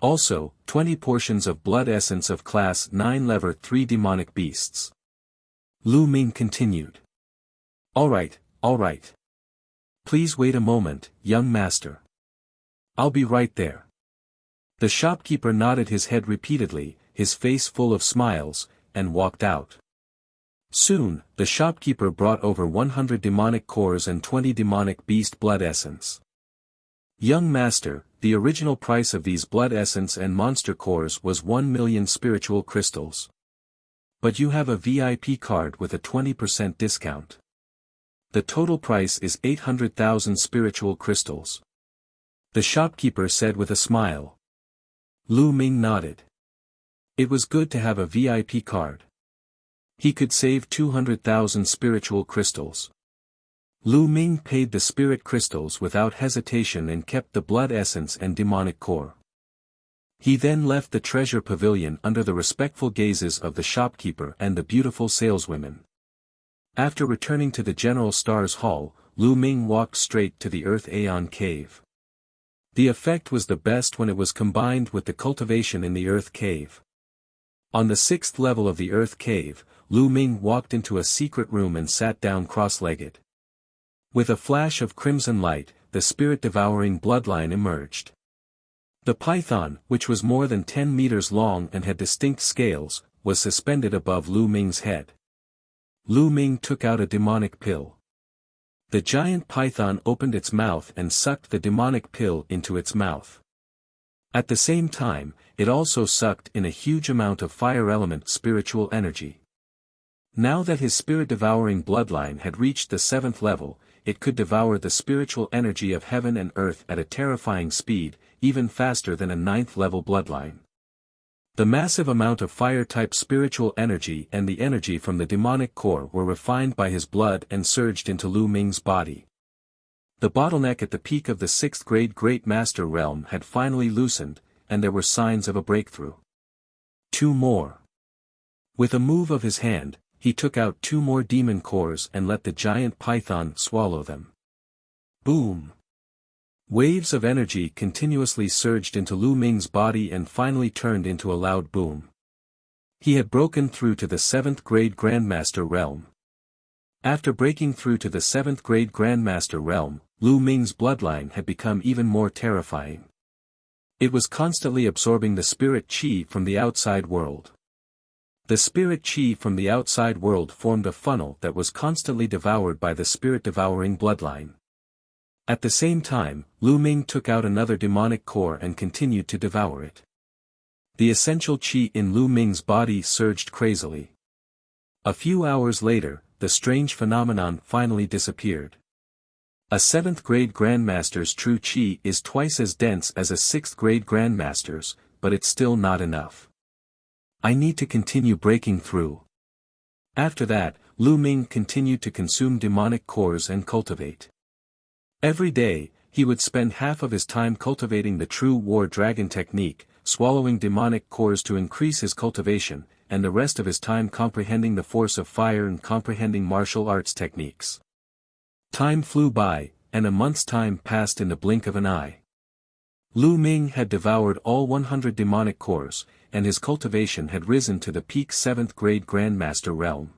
Also, 20 portions of blood essence of class 9 lever 3 demonic beasts. Lu Ming continued. Alright. Please wait a moment, young master. I'll be right there. The shopkeeper nodded his head repeatedly, his face full of smiles, and walked out. Soon, the shopkeeper brought over 100 demonic cores and 20 demonic beast blood essence. Young master, the original price of these blood essence and monster cores was 1 million spiritual crystals. But you have a VIP card with a 20% discount. The total price is 800,000 spiritual crystals. The shopkeeper said with a smile. Lu Ming nodded. It was good to have a VIP card. He could save 200,000 spiritual crystals. Lu Ming paid the spirit crystals without hesitation and kept the blood essence and demonic core. He then left the treasure pavilion under the respectful gazes of the shopkeeper and the beautiful saleswomen. After returning to the General Star's hall, Lu Ming walked straight to the Earth Aeon Cave. The effect was the best when it was combined with the cultivation in the Earth Cave. On the 6th level of the Earth Cave, Lu Ming walked into a secret room and sat down cross-legged. With a flash of crimson light, the spirit-devouring bloodline emerged. The python, which was more than 10 meters long and had distinct scales, was suspended above Lu Ming's head. Lu Ming took out a demonic pill. The giant python opened its mouth and sucked the demonic pill into its mouth. At the same time, it also sucked in a huge amount of fire element spiritual energy. Now that his spirit-devouring bloodline had reached the 7th level, it could devour the spiritual energy of heaven and earth at a terrifying speed, even faster than a 9th level bloodline. The massive amount of fire-type spiritual energy and the energy from the demonic core were refined by his blood and surged into Lu Ming's body. The bottleneck at the peak of the 6th grade Great Master realm had finally loosened, and there were signs of a breakthrough. 2 more. With a move of his hand, he took out 2 more demon cores and let the giant python swallow them. Boom! Waves of energy continuously surged into Lu Ming's body and finally turned into a loud boom. He had broken through to the 7th grade Grandmaster realm. After breaking through to the 7th grade Grandmaster realm, Lu Ming's bloodline had become even more terrifying. It was constantly absorbing the spirit chi from the outside world. The spirit chi from the outside world formed a funnel that was constantly devoured by the spirit-devouring bloodline. At the same time, Lu Ming took out another demonic core and continued to devour it. The essential chi in Lu Ming's body surged crazily. A few hours later, the strange phenomenon finally disappeared. A 7th grade Grandmaster's true chi is twice as dense as a 6th grade Grandmaster's, but it's still not enough. I need to continue breaking through. After that, Lu Ming continued to consume demonic cores and cultivate. Every day, he would spend half of his time cultivating the true war dragon technique, swallowing demonic cores to increase his cultivation, and the rest of his time comprehending the force of fire and comprehending martial arts techniques. Time flew by, and a month's time passed in the blink of an eye. Lu Ming had devoured all 100 demonic cores, and his cultivation had risen to the peak 7th grade Grandmaster realm.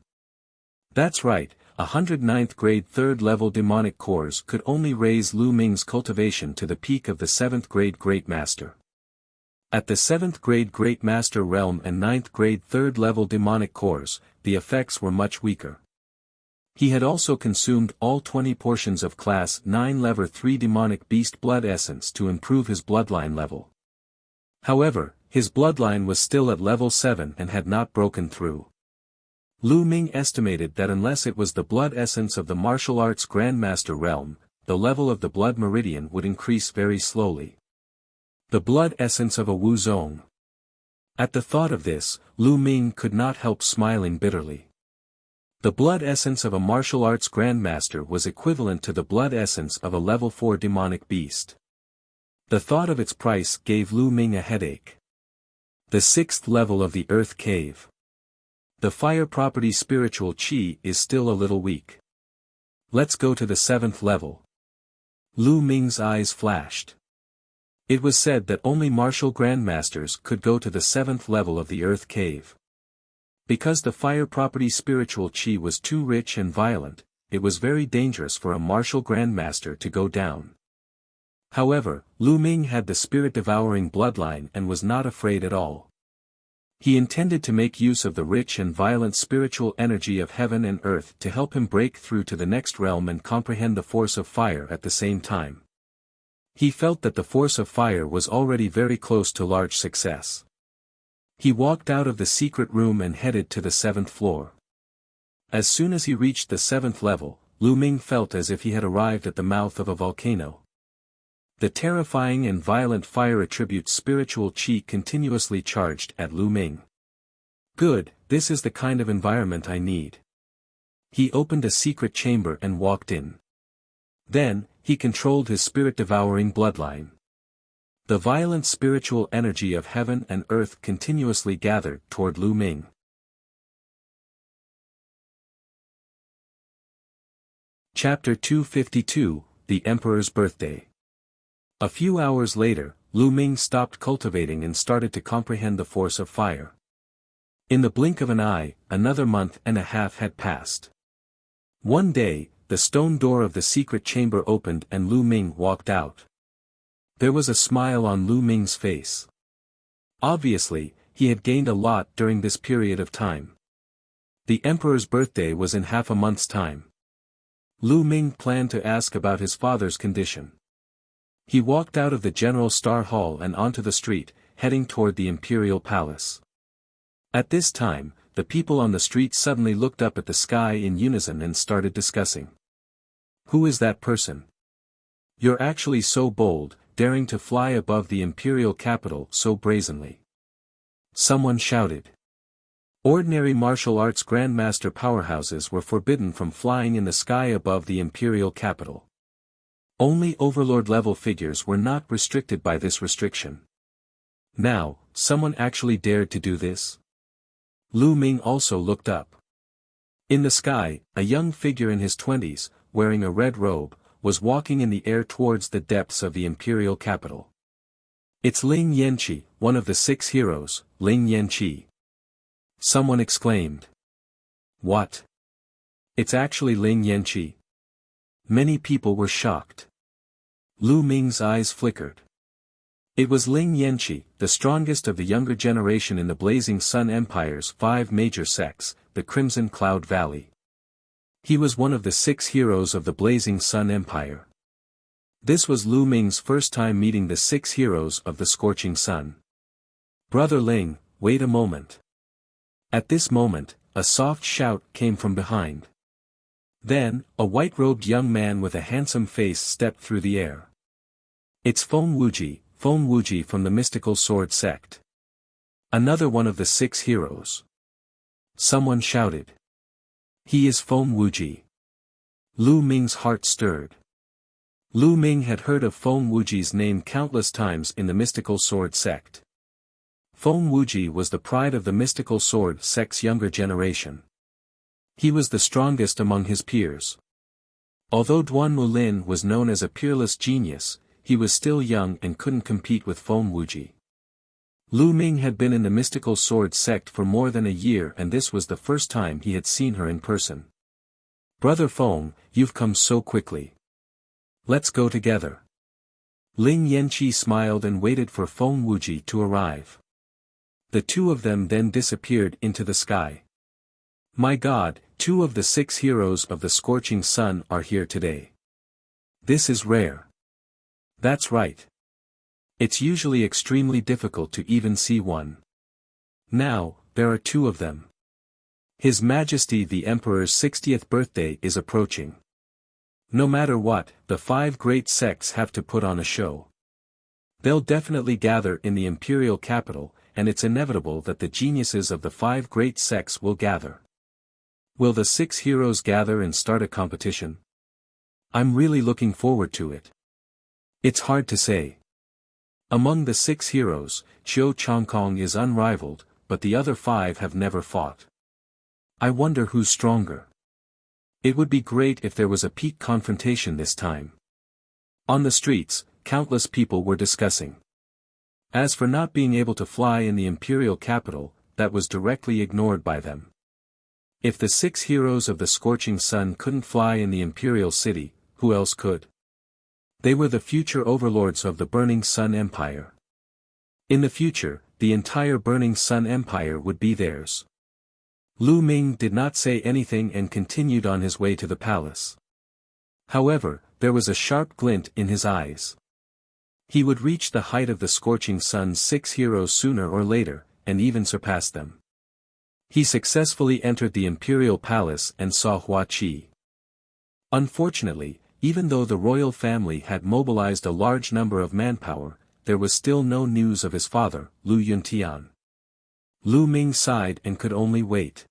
That's right. 109th grade 3rd level demonic cores could only raise Lu Ming's cultivation to the peak of the 7th grade Great Master. At the 7th grade Great Master realm and 9th grade 3rd level demonic cores, the effects were much weaker. He had also consumed all 20 portions of class 9 lever 3 demonic beast blood essence to improve his bloodline level. However, his bloodline was still at level 7 and had not broken through. Lu Ming estimated that unless it was the blood essence of the martial arts Grandmaster realm, the level of the blood meridian would increase very slowly. The blood essence of a Wu Zong. At the thought of this, Lu Ming could not help smiling bitterly. The blood essence of a martial arts Grandmaster was equivalent to the blood essence of a level 4 demonic beast. The thought of its price gave Lu Ming a headache. The 6th level of the Earth Cave. The fire property spiritual chi is still a little weak. Let's go to the 7th level. Lu Ming's eyes flashed. It was said that only martial grandmasters could go to the 7th level of the earth cave. Because the fire property spiritual chi was too rich and violent, it was very dangerous for a martial grandmaster to go down. However, Lu Ming had the spirit-devouring bloodline and was not afraid at all. He intended to make use of the rich and violent spiritual energy of heaven and earth to help him break through to the next realm and comprehend the force of fire at the same time. He felt that the force of fire was already very close to large success. He walked out of the secret room and headed to the 7th floor. As soon as he reached the 7th level, Lu Ming felt as if he had arrived at the mouth of a volcano. The terrifying and violent fire attribute spiritual chi continuously charged at Lu Ming. Good, this is the kind of environment I need. He opened a secret chamber and walked in. Then, he controlled his spirit-devouring bloodline. The violent spiritual energy of heaven and earth continuously gathered toward Lu Ming. Chapter 252, The Emperor's Birthday. A few hours later, Lu Ming stopped cultivating and started to comprehend the force of fire. In the blink of an eye, another month and a half had passed. One day, the stone door of the secret chamber opened and Lu Ming walked out. There was a smile on Lu Ming's face. Obviously, he had gained a lot during this period of time. The emperor's birthday was in half a month's time. Lu Ming planned to ask about his father's condition. He walked out of the General Star Hall and onto the street, heading toward the imperial palace. At this time, the people on the street suddenly looked up at the sky in unison and started discussing. Who is that person? You're actually so bold, daring to fly above the imperial capital so brazenly. Someone shouted. Ordinary martial arts grandmaster powerhouses were forbidden from flying in the sky above the imperial capital. Only overlord-level figures were not restricted by this restriction. Now, someone actually dared to do this? Lu Ming also looked up. In the sky, a young figure in his 20s, wearing a red robe, was walking in the air towards the depths of the imperial capital. It's Ling Yanqi, one of the 6 heroes, Ling Yanqi. Someone exclaimed. What? It's actually Ling Yanqi. Many people were shocked. Lu Ming's eyes flickered. It was Ling Yanqi, the strongest of the younger generation in the Blazing Sun Empire's 5 major sects, the Crimson Cloud Valley. He was one of the 6 heroes of the Blazing Sun Empire. This was Lu Ming's first time meeting the 6 heroes of the Scorching Sun. Brother Ling, wait a moment. At this moment, a soft shout came from behind. Then, a white-robed young man with a handsome face stepped through the air. It's Feng Wuji from the Mystical Sword sect. Another one of the 6 heroes. Someone shouted. He is Feng Wuji. Lu Ming's heart stirred. Lu Ming had heard of Feng Wuji's name countless times in the Mystical Sword sect. Feng Wuji was the pride of the Mystical Sword sect's younger generation. He was the strongest among his peers. Although Duan Mulin was known as a peerless genius, he was still young and couldn't compete with Feng Wuji. Lu Ming had been in the Mystical Sword sect for more than a year and this was the first time he had seen her in person. Brother Feng, you've come so quickly. Let's go together. Ling Yanqi smiled and waited for Feng Wuji to arrive. The two of them then disappeared into the sky. My God, 2 of the 6 heroes of the Scorching Sun are here today. This is rare. That's right. It's usually extremely difficult to even see one. Now, there are 2 of them. His Majesty the Emperor's 60th birthday is approaching. No matter what, the 5 great sects have to put on a show. They'll definitely gather in the imperial capital, and it's inevitable that the geniuses of the 5 great sects will gather. Will the 6 heroes gather and start a competition? I'm really looking forward to it. It's hard to say. Among the 6 heroes, Qiu Changkong is unrivaled, but the other 5 have never fought. I wonder who's stronger. It would be great if there was a peak confrontation this time. On the streets, countless people were discussing. As for not being able to fly in the imperial capital, that was directly ignored by them. If the 6 heroes of the scorching sun couldn't fly in the imperial city, who else could? They were the future overlords of the Burning Sun Empire. In the future, the entire Burning Sun Empire would be theirs. Lu Ming did not say anything and continued on his way to the palace. However, there was a sharp glint in his eyes. He would reach the height of the scorching sun's 6 heroes sooner or later, and even surpass them. He successfully entered the imperial palace and saw Hua Qi. Unfortunately, even though the royal family had mobilized a large number of manpower, there was still no news of his father, Lu Yuntian. Lu Ming sighed and could only wait.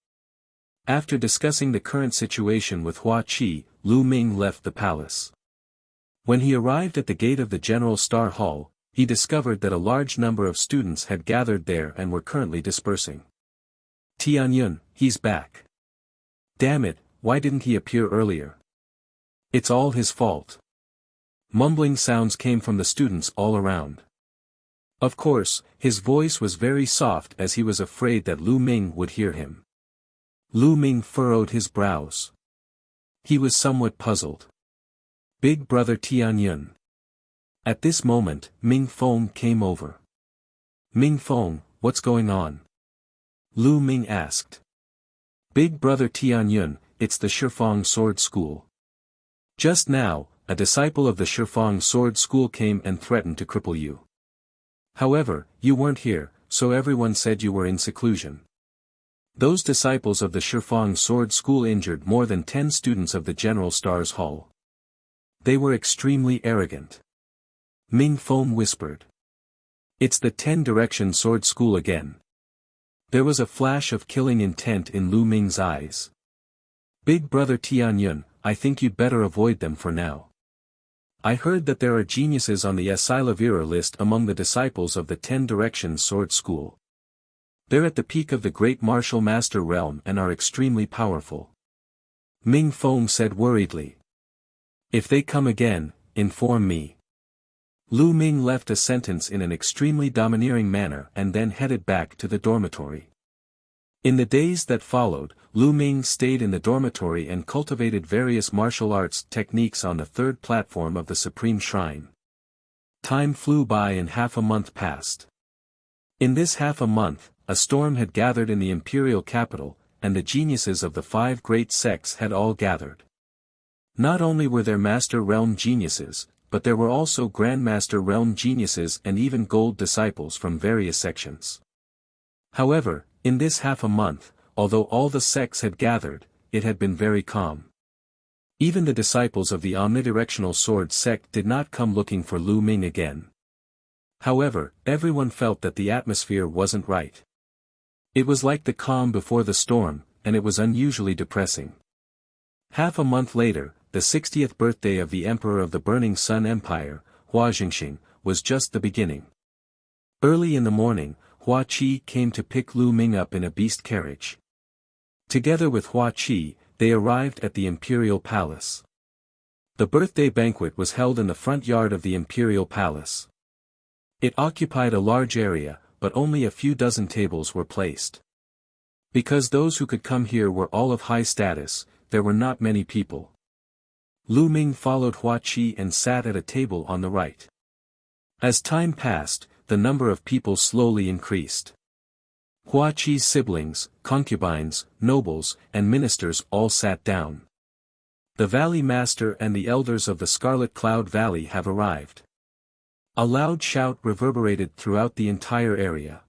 After discussing the current situation with Hua Qi, Lu Ming left the palace. When he arrived at the gate of the General Star Hall, he discovered that a large number of students had gathered there and were currently dispersing. Tianyun, he's back. Damn it, why didn't he appear earlier? It's all his fault. Mumbling sounds came from the students all around. Of course, his voice was very soft as he was afraid that Lu Ming would hear him. Lu Ming furrowed his brows. He was somewhat puzzled. Big brother Tianyun. At this moment, Ming Feng came over. Ming Feng, what's going on? Lu Ming asked. Big brother Tianyun, it's the Shifang Sword School. Just now, a disciple of the Shifang Sword School came and threatened to cripple you. However, you weren't here, so everyone said you were in seclusion. Those disciples of the Shifang Sword School injured more than 10 students of the General Stars Hall. They were extremely arrogant. Ming Feng whispered. It's the 10 Direction Sword School again. There was a flash of killing intent in Lu Ming's eyes. Big brother Tianyun, I think you'd better avoid them for now. I heard that there are geniuses on the Asilavira list among the disciples of the 10 Directions Sword School. They're at the peak of the great martial master realm and are extremely powerful. Ming Feng said worriedly. If they come again, inform me. Lu Ming left a sentence in an extremely domineering manner and then headed back to the dormitory. In the days that followed, Lu Ming stayed in the dormitory and cultivated various martial arts techniques on the 3rd platform of the Supreme Shrine. Time flew by and half a month passed. In this half a month, a storm had gathered in the imperial capital, and the geniuses of the 5 great sects had all gathered. Not only were there Master Realm geniuses, but there were also Grandmaster Realm geniuses and even gold disciples from various sections. However, in this half a month, although all the sects had gathered, it had been very calm. Even the disciples of the omnidirectional sword sect did not come looking for Lu Ming again. However, everyone felt that the atmosphere wasn't right. It was like the calm before the storm, and it was unusually depressing. Half a month later, the 60th birthday of the Emperor of the Burning Sun Empire, Hua Jingxing, was just the beginning. Early in the morning, Hua Qi came to pick Lu Ming up in a beast carriage. Together with Hua Qi, they arrived at the imperial palace. The birthday banquet was held in the front yard of the imperial palace. It occupied a large area, but only a few dozen tables were placed. Because those who could come here were all of high status, there were not many people. Lu Ming followed Hua Qi and sat at a table on the right. As time passed, the number of people slowly increased. Hua Qi's siblings, concubines, nobles, and ministers all sat down. The Valley Master and the elders of the Scarlet Cloud Valley have arrived. A loud shout reverberated throughout the entire area.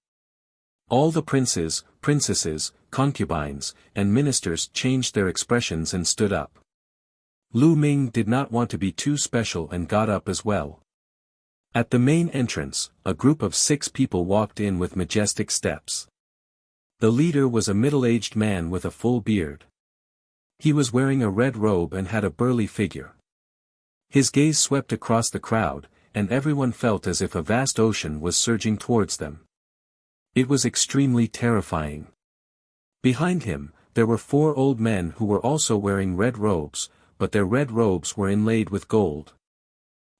All the princes, princesses, concubines, and ministers changed their expressions and stood up. Lu Ming did not want to be too special and got up as well. At the main entrance, a group of 6 people walked in with majestic steps. The leader was a middle-aged man with a full beard. He was wearing a red robe and had a burly figure. His gaze swept across the crowd, and everyone felt as if a vast ocean was surging towards them. It was extremely terrifying. Behind him, there were 4 old men who were also wearing red robes, but their red robes were inlaid with gold.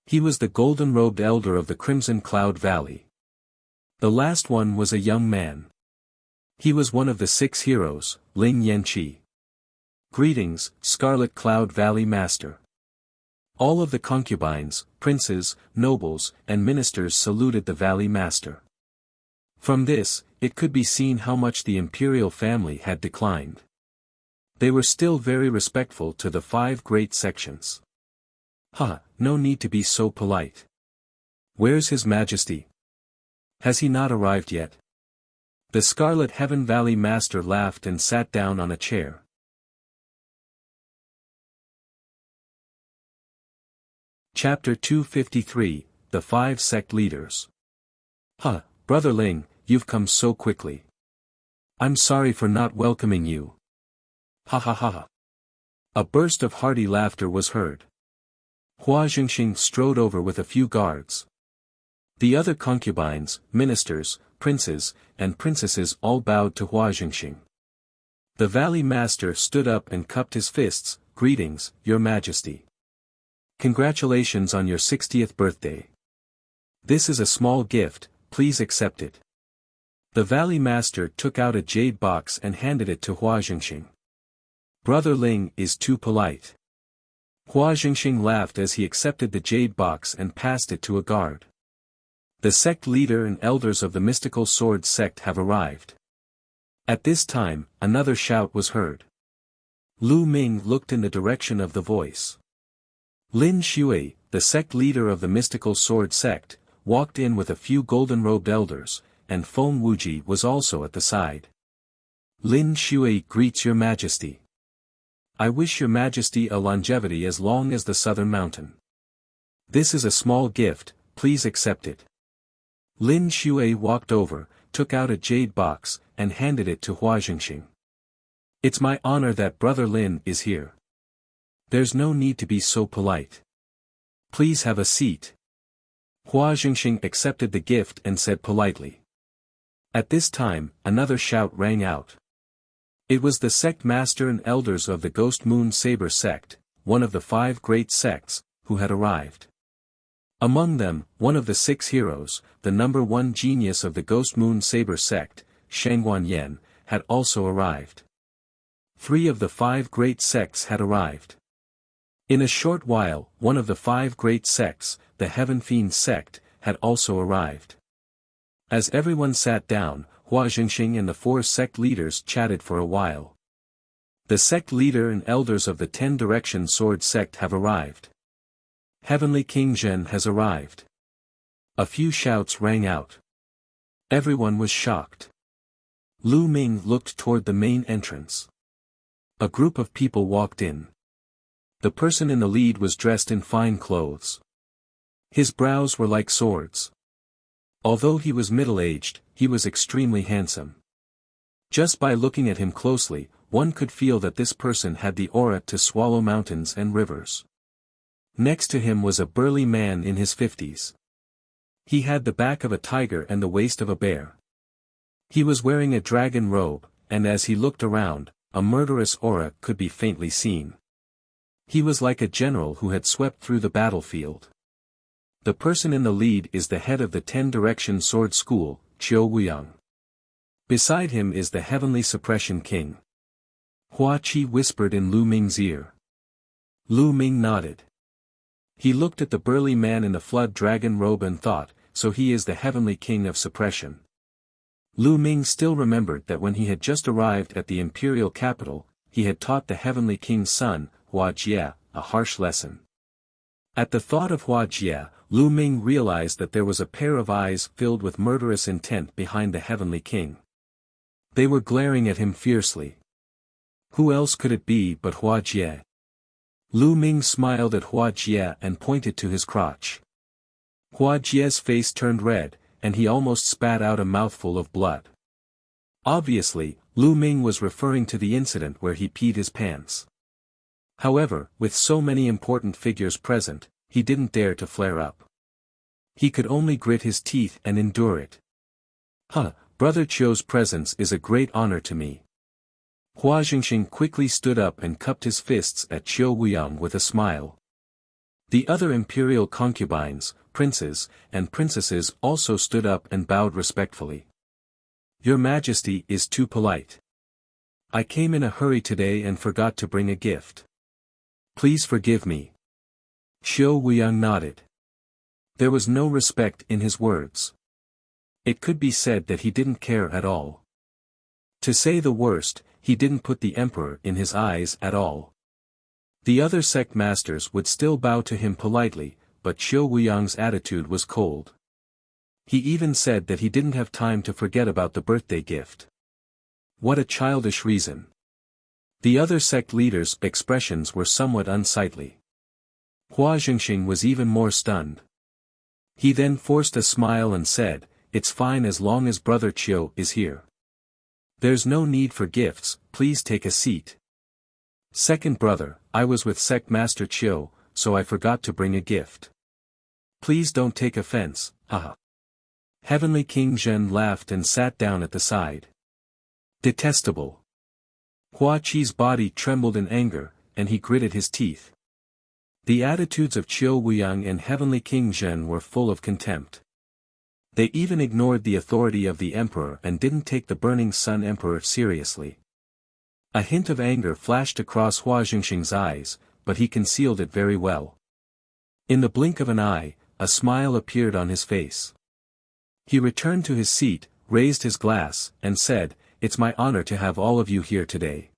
He was the golden-robed elder of the Crimson Cloud Valley. The last one was a young man. He was one of the 6 heroes, Ling Yanqi. Greetings, Scarlet Cloud Valley Master. All of the concubines, princes, nobles, and ministers saluted the Valley Master. From this, it could be seen how much the imperial family had declined. They were still very respectful to the 5 great sections. No need to be so polite. Where's His Majesty? Has he not arrived yet? The Scarlet Heaven Valley Master laughed and sat down on a chair. Chapter 253, The 5 Sect Leaders. Brother Ling, you've come so quickly. I'm sorry for not welcoming you. Ha ha ha ha. A burst of hearty laughter was heard. Hua Jingxing strode over with a few guards. The other concubines, ministers, princes, and princesses all bowed to Hua Jingxing. The Valley Master stood up and cupped his fists. Greetings, Your Majesty. Congratulations on your 60th birthday. This is a small gift, please accept it. The Valley Master took out a jade box and handed it to Hua Jingxing. Brother Ling is too polite. Hua Jingxing laughed as he accepted the jade box and passed it to a guard. The sect leader and elders of the mystical sword sect have arrived. At this time, another shout was heard. Lu Ming looked in the direction of the voice. Lin Shui, the sect leader of the mystical sword sect, walked in with a few golden-robed elders, and Feng Wuji was also at the side. Lin Shui greets Your Majesty. I wish Your Majesty a longevity as long as the southern mountain. This is a small gift, please accept it. Lin Shui walked over, took out a jade box, and handed it to Hua Jingxing. It's my honor that Brother Lin is here. There's no need to be so polite. Please have a seat. Hua Jingxing accepted the gift and said politely. At this time, another shout rang out. It was the sect master and elders of the Ghost Moon Saber sect, one of the 5 great sects, who had arrived. Among them, one of the 6 heroes, the number 1 genius of the Ghost Moon Saber sect, Shangguan Yan, had also arrived. 3 of the 5 great sects had arrived. In a short while, one of the 5 great sects, the Heaven Fiend sect, had also arrived. As everyone sat down, Hua Jingxing and the 4 sect leaders chatted for a while. The sect leader and elders of the 10 Direction Sword sect have arrived. Heavenly King Zhen has arrived. A few shouts rang out. Everyone was shocked. Lu Ming looked toward the main entrance. A group of people walked in. The person in the lead was dressed in fine clothes. His brows were like swords. Although he was middle-aged, he was extremely handsome. Just by looking at him closely, one could feel that this person had the aura to swallow mountains and rivers. Next to him was a burly man in his 50s. He had the back of a tiger and the waist of a bear. He was wearing a dragon robe, and as he looked around, a murderous aura could be faintly seen. He was like a general who had swept through the battlefield. The person in the lead is the head of the 10 Direction Sword School, Qiu Wuyang. Beside him is the Heavenly Suppression King. Hua Qi whispered in Lu Ming's ear. Lu Ming nodded. He looked at the burly man in the flood dragon robe and thought, so he is the Heavenly King of Suppression. Lu Ming still remembered that when he had just arrived at the imperial capital, he had taught the Heavenly King's son, Hua Jie, a harsh lesson. At the thought of Hua Jie, Lu Ming realized that there was a pair of eyes filled with murderous intent behind the Heavenly King. They were glaring at him fiercely. Who else could it be but Hua Jie? Lu Ming smiled at Hua Jie and pointed to his crotch. Hua Jie's face turned red, and he almost spat out a mouthful of blood. Obviously, Lu Ming was referring to the incident where he peed his pants. However, with so many important figures present, he didn't dare to flare up. He could only grit his teeth and endure it. Brother Qiu's presence is a great honor to me. Hua Jingxing quickly stood up and cupped his fists at Qiu Wuyang with a smile. The other imperial concubines, princes, and princesses also stood up and bowed respectfully. Your Majesty is too polite. I came in a hurry today and forgot to bring a gift. Please forgive me. Qiu Wuyang nodded. There was no respect in his words. It could be said that he didn't care at all. To say the worst, he didn't put the emperor in his eyes at all. The other sect masters would still bow to him politely, but Qiu Wuyang's attitude was cold. He even said that he didn't have time to forget about the birthday gift. What a childish reason. The other sect leaders' expressions were somewhat unsightly. Hua Jingxing was even more stunned. He then forced a smile and said, "It's fine as long as Brother Qiu is here. There's no need for gifts, please take a seat." Second brother, I was with Sect Master Qiu, so I forgot to bring a gift. Please don't take offense, haha. Heavenly King Zhen laughed and sat down at the side. Detestable. Hua Qi's body trembled in anger, and he gritted his teeth. The attitudes of Qiu Wuyang and Heavenly King Zhen were full of contempt. They even ignored the authority of the emperor and didn't take the Burning Sun Emperor seriously. A hint of anger flashed across Hua Jingxing's eyes, but he concealed it very well. In the blink of an eye, a smile appeared on his face. He returned to his seat, raised his glass, and said, "It's my honor to have all of you here today.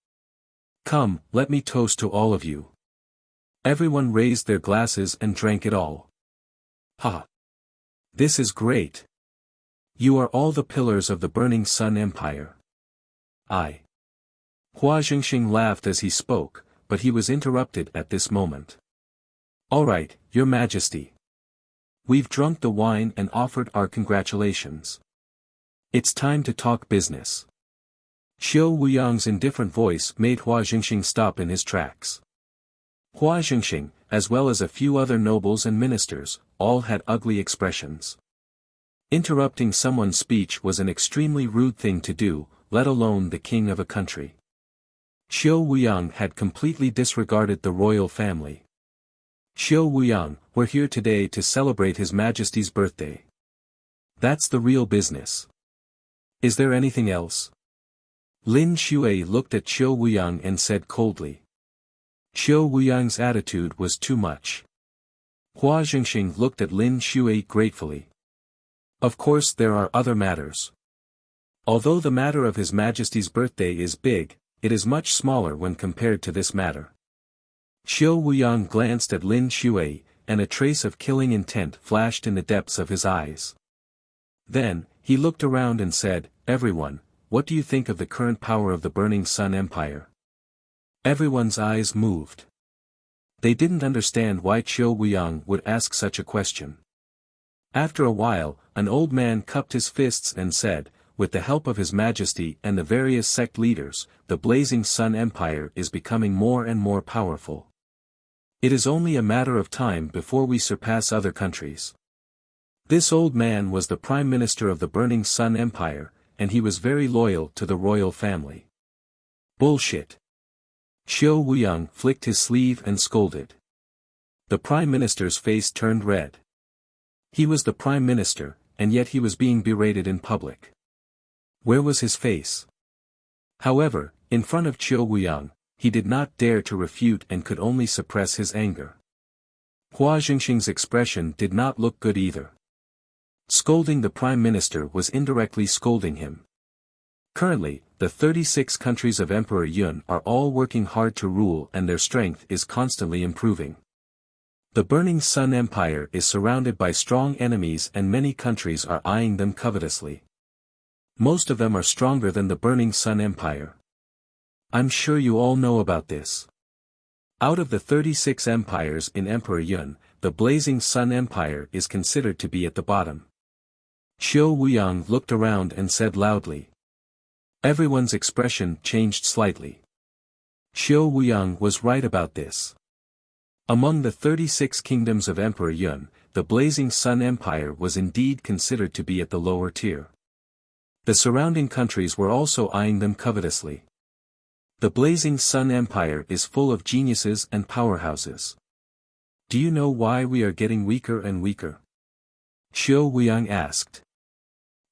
Come, let me toast to all of you." Everyone raised their glasses and drank it all. Ha! This is great. You are all the pillars of the Burning Sun Empire. Hua Jingxing laughed as he spoke, but he was interrupted at this moment. All right, Your Majesty. We've drunk the wine and offered our congratulations. It's time to talk business. Qiu Wuyang's indifferent voice made Hua Jingxing stop in his tracks. Hua Jingxing, as well as a few other nobles and ministers, all had ugly expressions. Interrupting someone's speech was an extremely rude thing to do, let alone the king of a country. Qiu Wuyang had completely disregarded the royal family. Qiu Wuyang, we're here today to celebrate His Majesty's birthday. That's the real business. Is there anything else? Lin Shui looked at Qiu Wuyang and said coldly. Qiu Wuyang's attitude was too much. Hua Jingxing looked at Lin Shui gratefully. Of course there are other matters. Although the matter of His Majesty's birthday is big, it is much smaller when compared to this matter. Qiu Wuyang glanced at Lin Shui, and a trace of killing intent flashed in the depths of his eyes. Then, he looked around and said, "Everyone, what do you think of the current power of the Burning Sun Empire?" Everyone's eyes moved. They didn't understand why Qiu Wuyang would ask such a question. After a while, an old man cupped his fists and said, "With the help of His Majesty and the various sect leaders, the Blazing Sun Empire is becoming more and more powerful. It is only a matter of time before we surpass other countries." This old man was the Prime Minister of the Burning Sun Empire, and he was very loyal to the royal family. Bullshit. Qiu Wuyang flicked his sleeve and scolded. The Prime Minister's face turned red. He was the Prime Minister, and yet he was being berated in public. Where was his face? However, in front of Qiu Wuyang, he did not dare to refute and could only suppress his anger. Hua Jingxing's expression did not look good either. Scolding the Prime Minister was indirectly scolding him. Currently, the 36 countries of Emperor Yun are all working hard to rule and their strength is constantly improving. The Burning Sun Empire is surrounded by strong enemies and many countries are eyeing them covetously. Most of them are stronger than the Burning Sun Empire. I'm sure you all know about this. Out of the 36 empires in Emperor Yun, the Blazing Sun Empire is considered to be at the bottom. Qiu Wuyang looked around and said loudly. Everyone's expression changed slightly. Qiu Wuyang was right about this. Among the 36 kingdoms of Emperor Yun, the Blazing Sun Empire was indeed considered to be at the lower tier. The surrounding countries were also eyeing them covetously. The Blazing Sun Empire is full of geniuses and powerhouses. Do you know why we are getting weaker and weaker? Qiu Wuyang asked.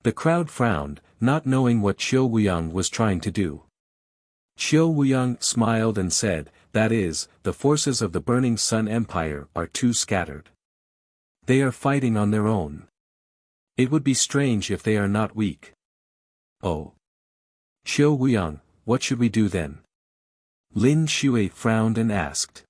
The crowd frowned, not knowing what Qiu Wuyang was trying to do. Qiu Wuyang smiled and said, that is, the forces of the Burning Sun Empire are too scattered. They are fighting on their own. It would be strange if they are not weak. Oh. Qiu Wuyang, what should we do then? Lin Shui frowned and asked.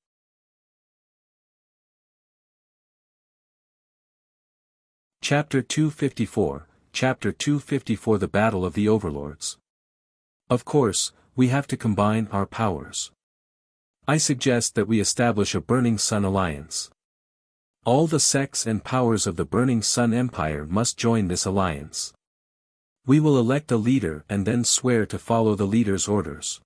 Chapter 254, Chapter 254 The Battle of the Overlords. Of course, we have to combine our powers. I suggest that we establish a Burning Sun Alliance. All the sects and powers of the Burning Sun Empire must join this alliance. We will elect a leader and then swear to follow the leader's orders.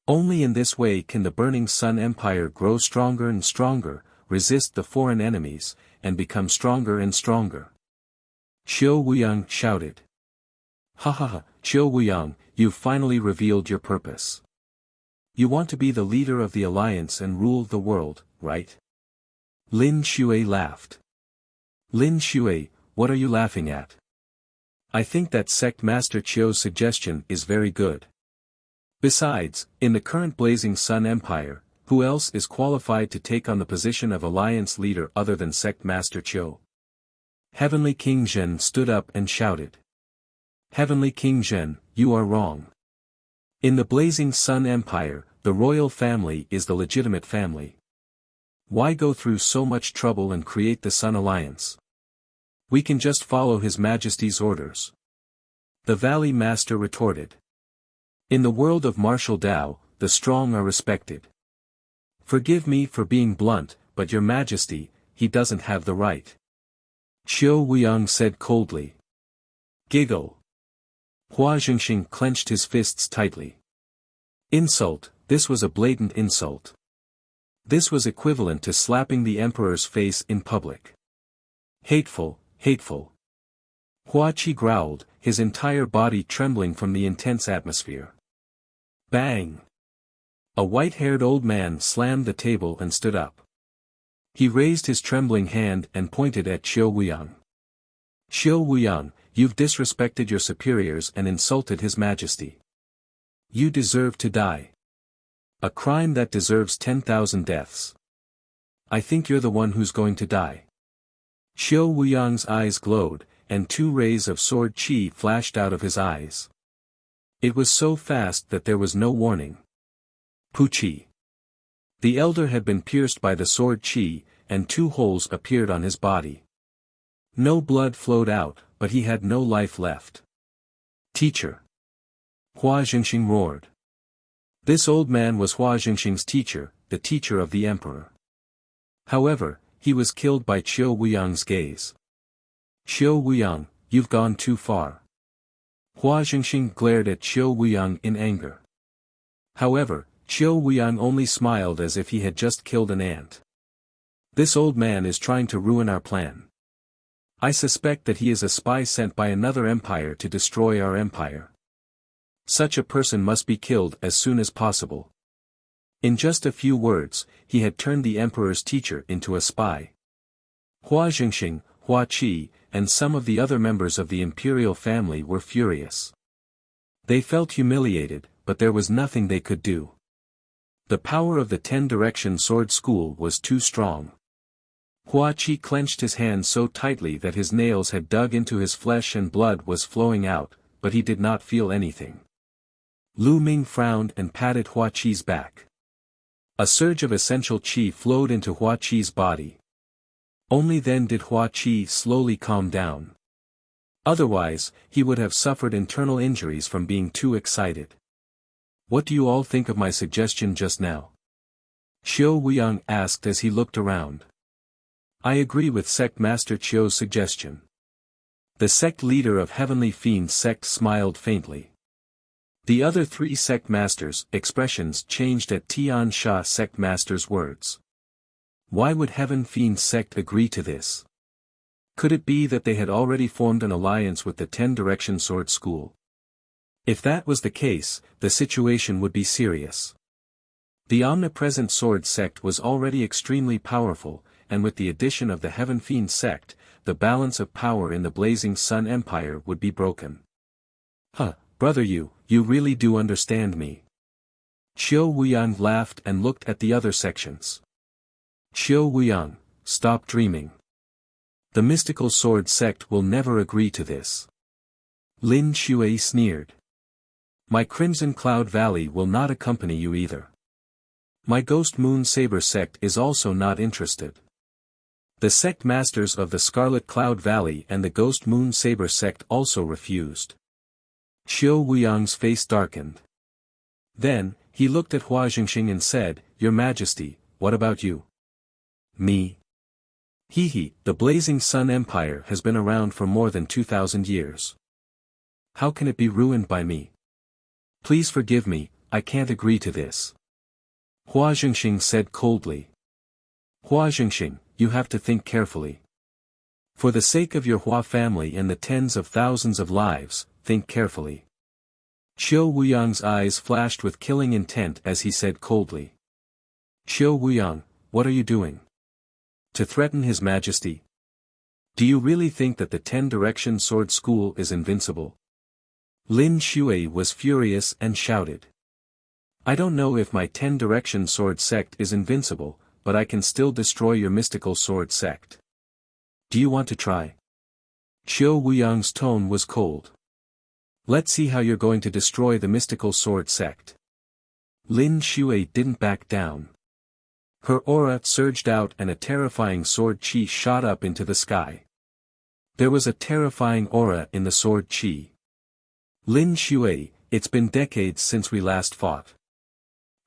Only in this way can the Burning Sun Empire grow stronger and stronger, resist the foreign enemies, and become stronger and stronger. Qiu Wuyang shouted. Ha ha ha, Qiu Wuyang, you've finally revealed your purpose. You want to be the leader of the alliance and rule the world, right? Lin Shui laughed. Lin Shui, what are you laughing at? I think that Sect Master Qiu's suggestion is very good. Besides, in the current Blazing Sun Empire, who else is qualified to take on the position of alliance leader other than Sect Master Qiu? Heavenly King Zhen stood up and shouted. Heavenly King Zhen, you are wrong. In the Blazing Sun Empire, the royal family is the legitimate family. Why go through so much trouble and create the Sun Alliance? We can just follow His Majesty's orders. The Valley Master retorted. In the world of martial Tao, the strong are respected. Forgive me for being blunt, but Your Majesty, he doesn't have the right. Qiu Wuyang said coldly. Giggle. Hua Jingxing clenched his fists tightly. Insult, this was a blatant insult. This was equivalent to slapping the emperor's face in public. Hateful, hateful. Hua Qi growled, his entire body trembling from the intense atmosphere. Bang! A white-haired old man slammed the table and stood up. He raised his trembling hand and pointed at Qiu Wuyang. Qiu Wuyang, you've disrespected your superiors and insulted His Majesty. You deserve to die. A crime that deserves 10,000 deaths. I think you're the one who's going to die. Qiu Wuyang's eyes glowed, and 2 rays of sword qi flashed out of his eyes. It was so fast that there was no warning. Puqi. The elder had been pierced by the sword qi, and 2 holes appeared on his body. No blood flowed out, but he had no life left. Teacher. Hua Jingxing roared. This old man was Hua Jingxing's teacher, the teacher of the emperor. However, he was killed by Qiu Wuyang's gaze. Qiu Wuyang, you've gone too far. Hua Jingxing glared at Qiu Wuyang in anger. However, Qiu Wuyang only smiled as if he had just killed an ant. This old man is trying to ruin our plan. I suspect that he is a spy sent by another empire to destroy our empire. Such a person must be killed as soon as possible. In just a few words, he had turned the emperor's teacher into a spy. Hua Jingxing, Hua Qi, and some of the other members of the imperial family were furious. They felt humiliated, but there was nothing they could do. The power of the 10-direction sword school was too strong. Hua Qi clenched his hand so tightly that his nails had dug into his flesh and blood was flowing out, but he did not feel anything. Lu Ming frowned and patted Hua Qi's back. A surge of essential qi flowed into Hua Qi's body. Only then did Hua Qi slowly calm down. Otherwise, he would have suffered internal injuries from being too excited. What do you all think of my suggestion just now? Qiu Wuyang asked as he looked around. I agree with Sect Master Qiu's suggestion. The sect leader of Heavenly Fiend sect smiled faintly. The other 3 sect masters' expressions changed at Tian Sha sect master's words. Why would Heaven Fiend sect agree to this? Could it be that they had already formed an alliance with the 10-direction sword school? If that was the case, the situation would be serious. The omnipresent sword sect was already extremely powerful, and with the addition of the Heaven Fiend sect, the balance of power in the Blazing Sun Empire would be broken. Brother, you really do understand me. Qiu Wuyang laughed and looked at the other sections. Qiu Wuyang, stop dreaming. The mystical sword sect will never agree to this. Lin Shui sneered. My Crimson Cloud Valley will not accompany you either. My Ghost Moon Saber sect is also not interested. The sect masters of the Scarlet Cloud Valley and the Ghost Moon Saber sect also refused. Qiu Wuyang's face darkened. Then, he looked at Hua Jingxing and said, Your Majesty, what about you? Me? The Blazing Sun Empire has been around for more than 2,000 years. How can it be ruined by me? Please forgive me, I can't agree to this. Hua Jingxing said coldly. Hua Jingxing, you have to think carefully. For the sake of your Hua family and the tens of thousands of lives, think carefully. Qiu Wuyang's eyes flashed with killing intent as he said coldly. Qiu Wuyang, what are you doing? To threaten His Majesty? Do you really think that the 10-direction sword school is invincible? Lin Shui was furious and shouted. I don't know if my 10-direction sword sect is invincible, but I can still destroy your mystical sword sect. Do you want to try? Qiu Wuyang's tone was cold. Let's see how you're going to destroy the mystical sword sect. Lin Shui didn't back down. Her aura surged out and a terrifying sword chi shot up into the sky. There was a terrifying aura in the sword chi. Lin Shui, it's been decades since we last fought.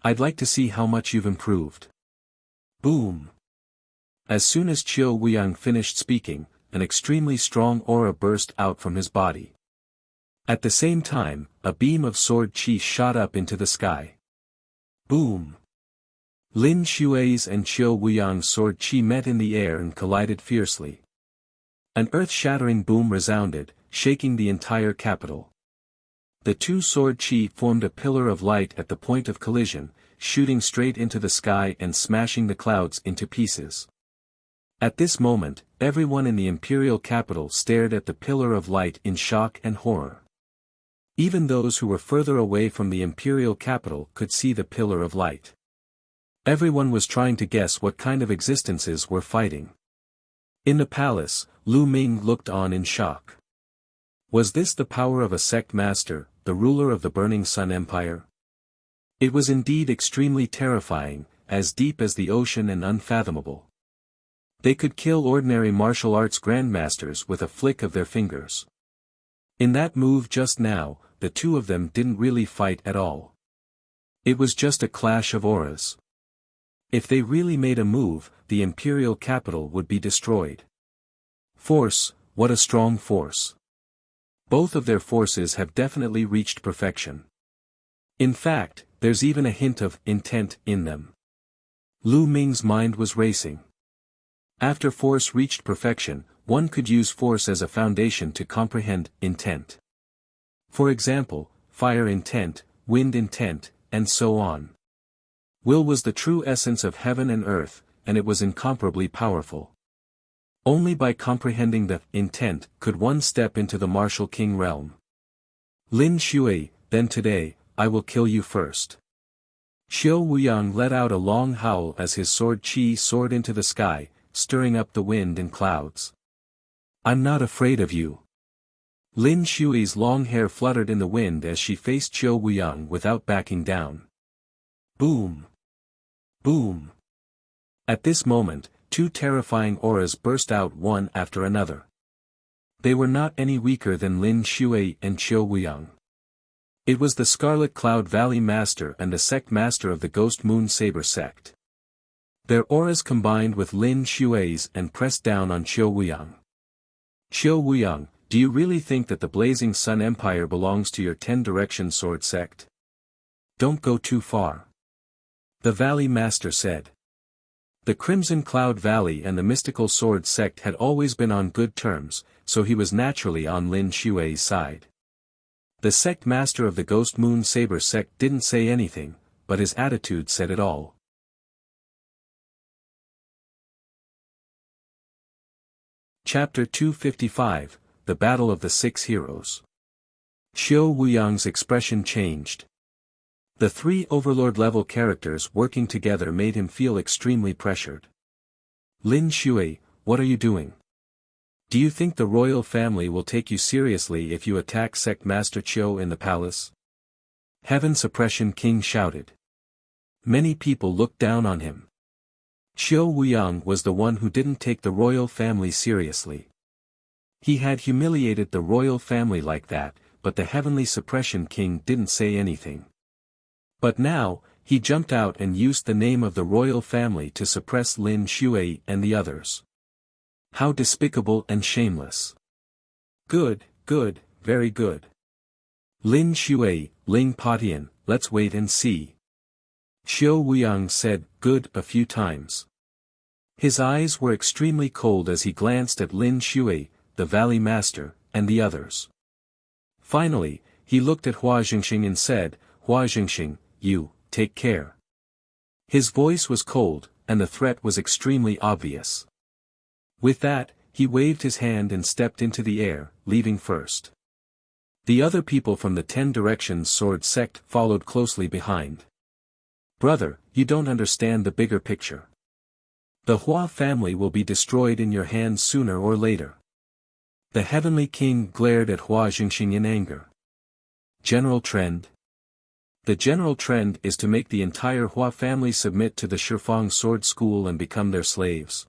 I'd like to see how much you've improved. Boom! As soon as Qiu Wuyang finished speaking, an extremely strong aura burst out from his body. At the same time, a beam of sword chi shot up into the sky. Boom! Lin Shui's and Qiu Wuyang's sword chi met in the air and collided fiercely. An earth-shattering boom resounded, shaking the entire capital. The two sword chi formed a pillar of light at the point of collision, shooting straight into the sky and smashing the clouds into pieces. At this moment, everyone in the imperial capital stared at the pillar of light in shock and horror. Even those who were further away from the imperial capital could see the pillar of light. Everyone was trying to guess what kind of existences were fighting. In the palace, Lu Ming looked on in shock. Was this the power of a sect master, the ruler of the Burning Sun Empire? It was indeed extremely terrifying, as deep as the ocean and unfathomable. They could kill ordinary martial arts grandmasters with a flick of their fingers. In that move just now, the two of them didn't really fight at all. It was just a clash of auras. If they really made a move, the imperial capital would be destroyed. Force, what a strong force. Both of their forces have definitely reached perfection. In fact, there's even a hint of intent in them. Lu Ming's mind was racing. After force reached perfection, one could use force as a foundation to comprehend intent. For example, fire intent, wind intent, and so on. Will was the true essence of heaven and earth, and it was incomparably powerful. Only by comprehending the intent could one step into the martial king realm. Lin Shui, then today, I will kill you first. Qiu Wuyang let out a long howl as his sword chi soared into the sky, stirring up the wind and clouds. I'm not afraid of you. Lin Shui's long hair fluttered in the wind as she faced Qiu Wuyang without backing down. Boom! Boom! At this moment, two terrifying auras burst out one after another. They were not any weaker than Lin Shui and Qiu Wuyang. It was the Scarlet Cloud Valley Master and the sect master of the Ghost Moon Saber sect. Their auras combined with Lin Shui's and pressed down on Qiu Wuyang. Qiu Wuyang, do you really think that the Blazing Sun Empire belongs to your 10-direction sword sect? Don't go too far. The Valley Master said. The Crimson Cloud Valley and the Mystical Sword sect had always been on good terms, so he was naturally on Lin Shui's side. The sect master of the Ghost Moon Saber sect didn't say anything, but his attitude said it all. Chapter 255, The Battle of the Six Heroes. Xiao Wuyang's expression changed. The three Overlord-level characters working together made him feel extremely pressured. Lin Shui, what are you doing? Do you think the royal family will take you seriously if you attack Sect Master Qiu in the palace? Heaven Suppression King shouted. Many people looked down on him. Xiao Wuyang was the one who didn't take the royal family seriously. He had humiliated the royal family like that, but the Heavenly Suppression King didn't say anything. But now, he jumped out and used the name of the royal family to suppress Lin Shui and the others. How despicable and shameless. Good, very good. Lin Shui, Ling Patian, let's wait and see. Xiao Wuyang said, good, a few times. His eyes were extremely cold as he glanced at Lin Shui, the Valley Master, and the others. Finally, he looked at Hua Jingxing and said, Hua Jingxing, you, take care. His voice was cold, and the threat was extremely obvious. With that, he waved his hand and stepped into the air, leaving first. The other people from the 10 Directions Sword sect followed closely behind. Brother, you don't understand the bigger picture. The Hua family will be destroyed in your hands sooner or later. The Heavenly King glared at Hua Jingxing in anger. General trend? The general trend is to make the entire Hua family submit to the Shifang Sword School and become their slaves.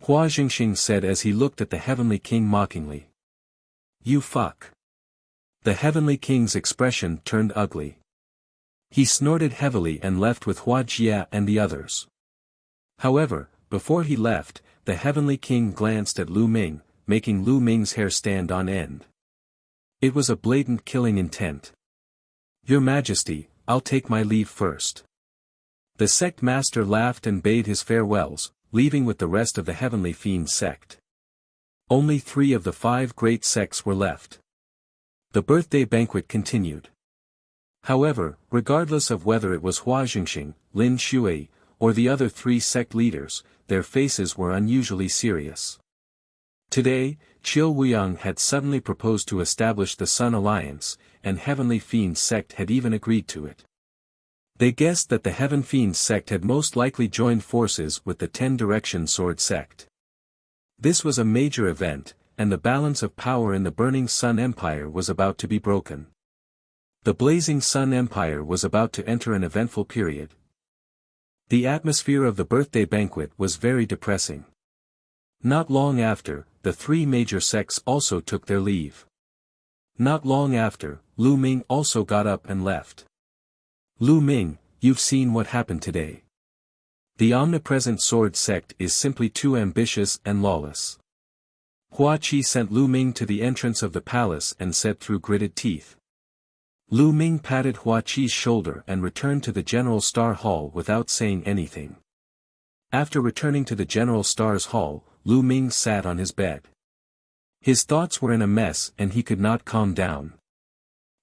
Hua Jingxing said as he looked at the Heavenly King mockingly. You fuck. The Heavenly King's expression turned ugly. He snorted heavily and left with Hua Jia and the others. However, before he left, the Heavenly King glanced at Lu Ming, making Lu Ming's hair stand on end. It was a blatant killing intent. Your Majesty, I'll take my leave first. The sect master laughed and bade his farewells, leaving with the rest of the Heavenly Fiend sect. Only 3 of the 5 great sects were left. The birthday banquet continued. However, regardless of whether it was Hua Jingxing, Lin Shui, or the other 3 sect leaders, their faces were unusually serious. Today, Qiu Wuyang had suddenly proposed to establish the Sun Alliance, and Heavenly Fiend sect had even agreed to it. They guessed that the Heaven Fiend sect had most likely joined forces with the 10 Directions Sword sect. This was a major event, and the balance of power in the Burning Sun Empire was about to be broken. The Blazing Sun Empire was about to enter an eventful period. The atmosphere of the birthday banquet was very depressing. Not long after, the 3 major sects also took their leave. Not long after, Lu Ming also got up and left. Lu Ming, you've seen what happened today. The omnipresent sword sect is simply too ambitious and lawless. Hua Qi sent Lu Ming to the entrance of the palace and said through gritted teeth. Lu Ming patted Hua Qi's shoulder and returned to the General Star Hall without saying anything. After returning to the General Star's Hall, Lu Ming sat on his bed. His thoughts were in a mess and he could not calm down.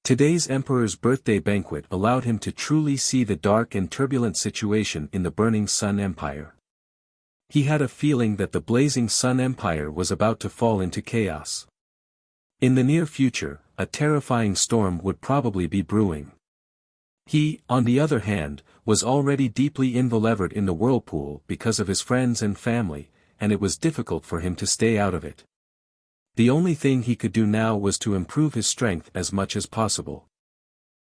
Today's Emperor's birthday banquet allowed him to truly see the dark and turbulent situation in the Burning Sun Empire. He had a feeling that the Blazing Sun Empire was about to fall into chaos. In the near future, a terrifying storm would probably be brewing. He, on the other hand, was already deeply involved in the whirlpool because of his friends and family, and it was difficult for him to stay out of it. The only thing he could do now was to improve his strength as much as possible.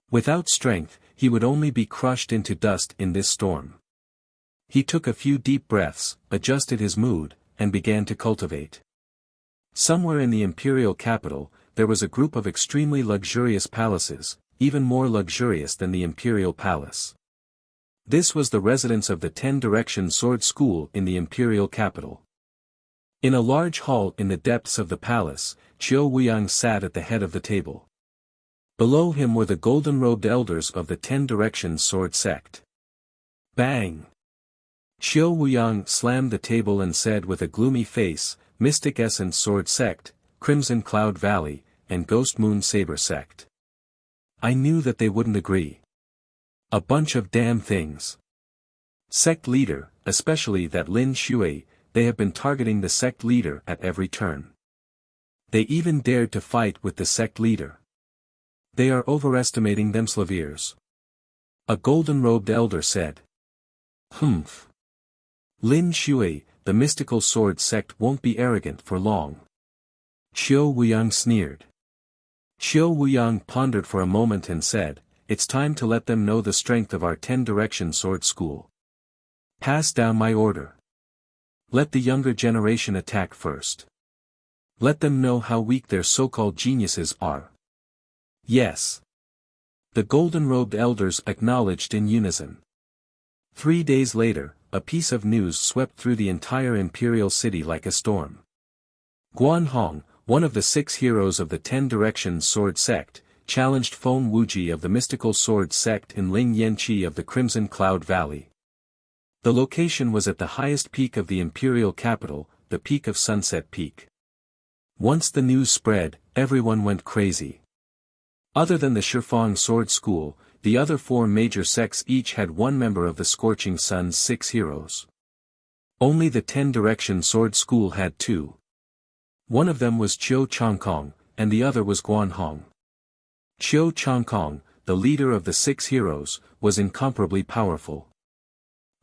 Without strength, he would only be crushed into dust in this storm. He took a few deep breaths, adjusted his mood, and began to cultivate. Somewhere in the imperial capital, there was a group of extremely luxurious palaces, even more luxurious than the imperial palace. This was the residence of the 10 Directions Sword School in the imperial capital. In a large hall in the depths of the palace, Qiu Wuyang sat at the head of the table. Below him were the golden-robed elders of the 10 Directions Sword sect. Bang! Qiu Wuyang slammed the table and said with a gloomy face, Mystic Essence Sword sect, Crimson Cloud Valley, and Ghost Moon Saber sect. I knew that they wouldn't agree. A bunch of damn things. Sect leader, especially that Lin Shui, they have been targeting the sect leader at every turn. They even dared to fight with the sect leader. They are overestimating them Slaviers. A golden-robed elder said. Humph. Lin Shui, the mystical sword sect won't be arrogant for long. Xiao Wuyang sneered. Xiao Wuyang pondered for a moment and said, it's time to let them know the strength of our 10-direction sword school. Pass down my order. Let the younger generation attack first. Let them know how weak their so-called geniuses are. Yes. The golden-robed elders acknowledged in unison. 3 days later, a piece of news swept through the entire imperial city like a storm. Guan Hong, one of the 6 heroes of the 10-direction sword sect, challenged Feng Wuji of the mystical sword sect in Ling Yanqi of the Crimson Cloud Valley. The location was at the highest peak of the imperial capital, the peak of Sunset Peak. Once the news spread, everyone went crazy. Other than the Shifang Sword School, the other 4 major sects each had one member of the Scorching Sun's 6 heroes. Only the 10-direction sword school had 2. One of them was Qiu Changkong, and the other was Guan Hong. Qiu Changkong, the leader of the 6 heroes, was incomparably powerful.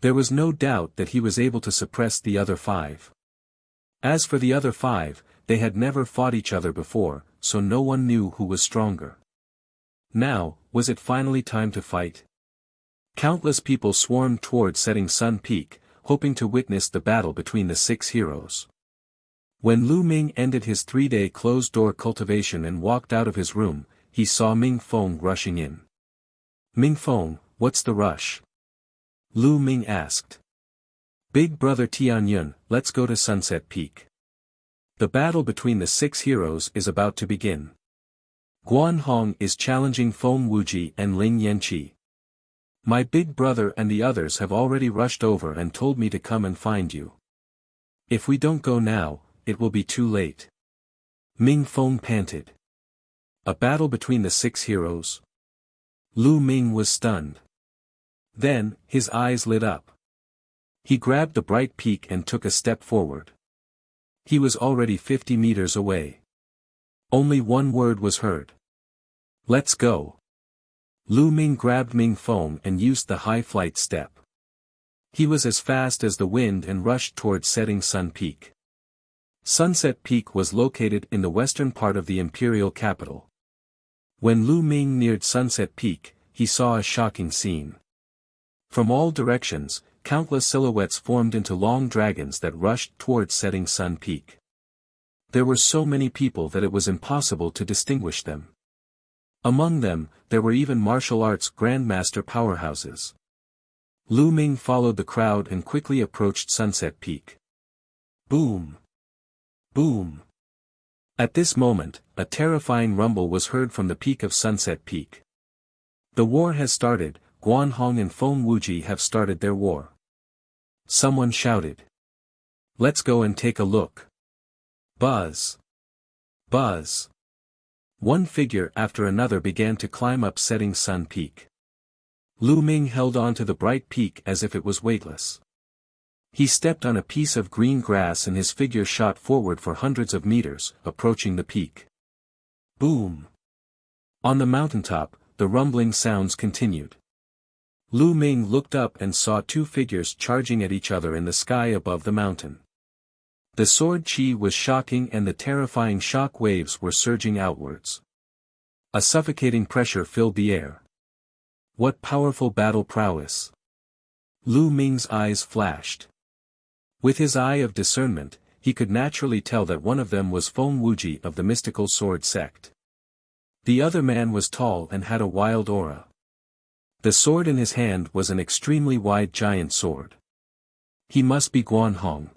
There was no doubt that he was able to suppress the other 5. As for the other 5, they had never fought each other before, so no one knew who was stronger. Now, was it finally time to fight? Countless people swarmed toward Setting Sun Peak, hoping to witness the battle between the 6 heroes. When Lu Ming ended his 3-day closed-door cultivation and walked out of his room, he saw Ming Feng rushing in. Ming Feng, what's the rush? Lu Ming asked. Big brother Tianyun, let's go to Sunset Peak. The battle between the 6 heroes is about to begin. Guan Hong is challenging Feng Wuji and Ling Yanqi. My big brother and the others have already rushed over and told me to come and find you. If we don't go now, it will be too late. Ming Feng panted. A battle between the 6 heroes? Lu Ming was stunned. Then, his eyes lit up. He grabbed the bright peak and took a step forward. He was already 50 meters away. Only one word was heard. Let's go. Lu Ming grabbed Ming Feng and used the high flight step. He was as fast as the wind and rushed toward Setting Sun Peak. Sunset Peak was located in the western part of the imperial capital. When Lu Ming neared Sunset Peak, he saw a shocking scene. From all directions, countless silhouettes formed into long dragons that rushed towards Setting Sun Peak. There were so many people that it was impossible to distinguish them. Among them, there were even martial arts grandmaster powerhouses. Lu Ming followed the crowd and quickly approached Sunset Peak. Boom! Boom! At this moment, a terrifying rumble was heard from the peak of Sunset Peak. The war has started, Guan Hong and Feng Wuji have started their war. Someone shouted. Let's go and take a look. Buzz! Buzz! One figure after another began to climb up Setting Sun Peak. Lu Ming held on to the bright peak as if it was weightless. He stepped on a piece of green grass and his figure shot forward for hundreds of meters, approaching the peak. Boom! On the mountaintop, the rumbling sounds continued. Lu Ming looked up and saw 2 figures charging at each other in the sky above the mountain. The sword chi was shocking and the terrifying shock waves were surging outwards. A suffocating pressure filled the air. What powerful battle prowess! Lu Ming's eyes flashed. With his eye of discernment, he could naturally tell that one of them was Feng Wuji of the mystical sword sect. The other man was tall and had a wild aura. The sword in his hand was an extremely wide giant sword. He must be Guan Hong.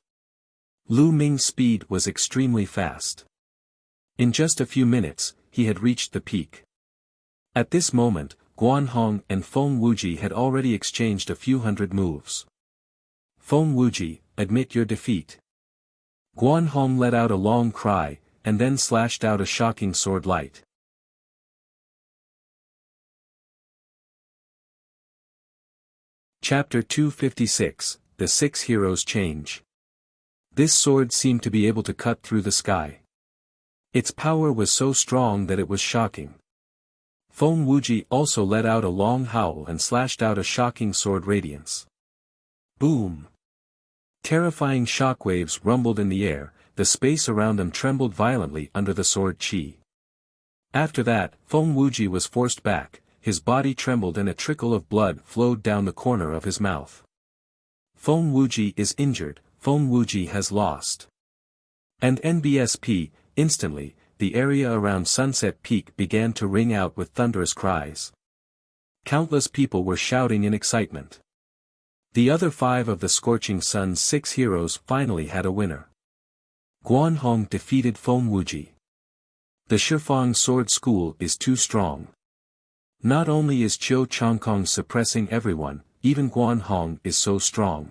Lu Ming's speed was extremely fast. In just a few minutes, he had reached the peak. At this moment, Guan Hong and Feng Wuji had already exchanged a few hundred moves. Feng Wuji, admit your defeat. Guan Hong let out a long cry, and then slashed out a shocking sword light. Chapter 256, The Six Heroes Change. This sword seemed to be able to cut through the sky. Its power was so strong that it was shocking. Feng Wuji also let out a long howl and slashed out a shocking sword radiance. Boom! Terrifying shockwaves rumbled in the air, the space around them trembled violently under the sword chi. After that, Feng Wuji was forced back, his body trembled and a trickle of blood flowed down the corner of his mouth. Feng Wuji is injured, Feng Wuji has lost. And NBSP, instantly, the area around Sunset Peak began to ring out with thunderous cries. Countless people were shouting in excitement. The other 5 of the Scorching Sun's 6 heroes finally had a winner. Guanhong defeated Feng Wuji. The Shifang Sword School is too strong. Not only is Qiu Changkong suppressing everyone, even Guanhong is so strong.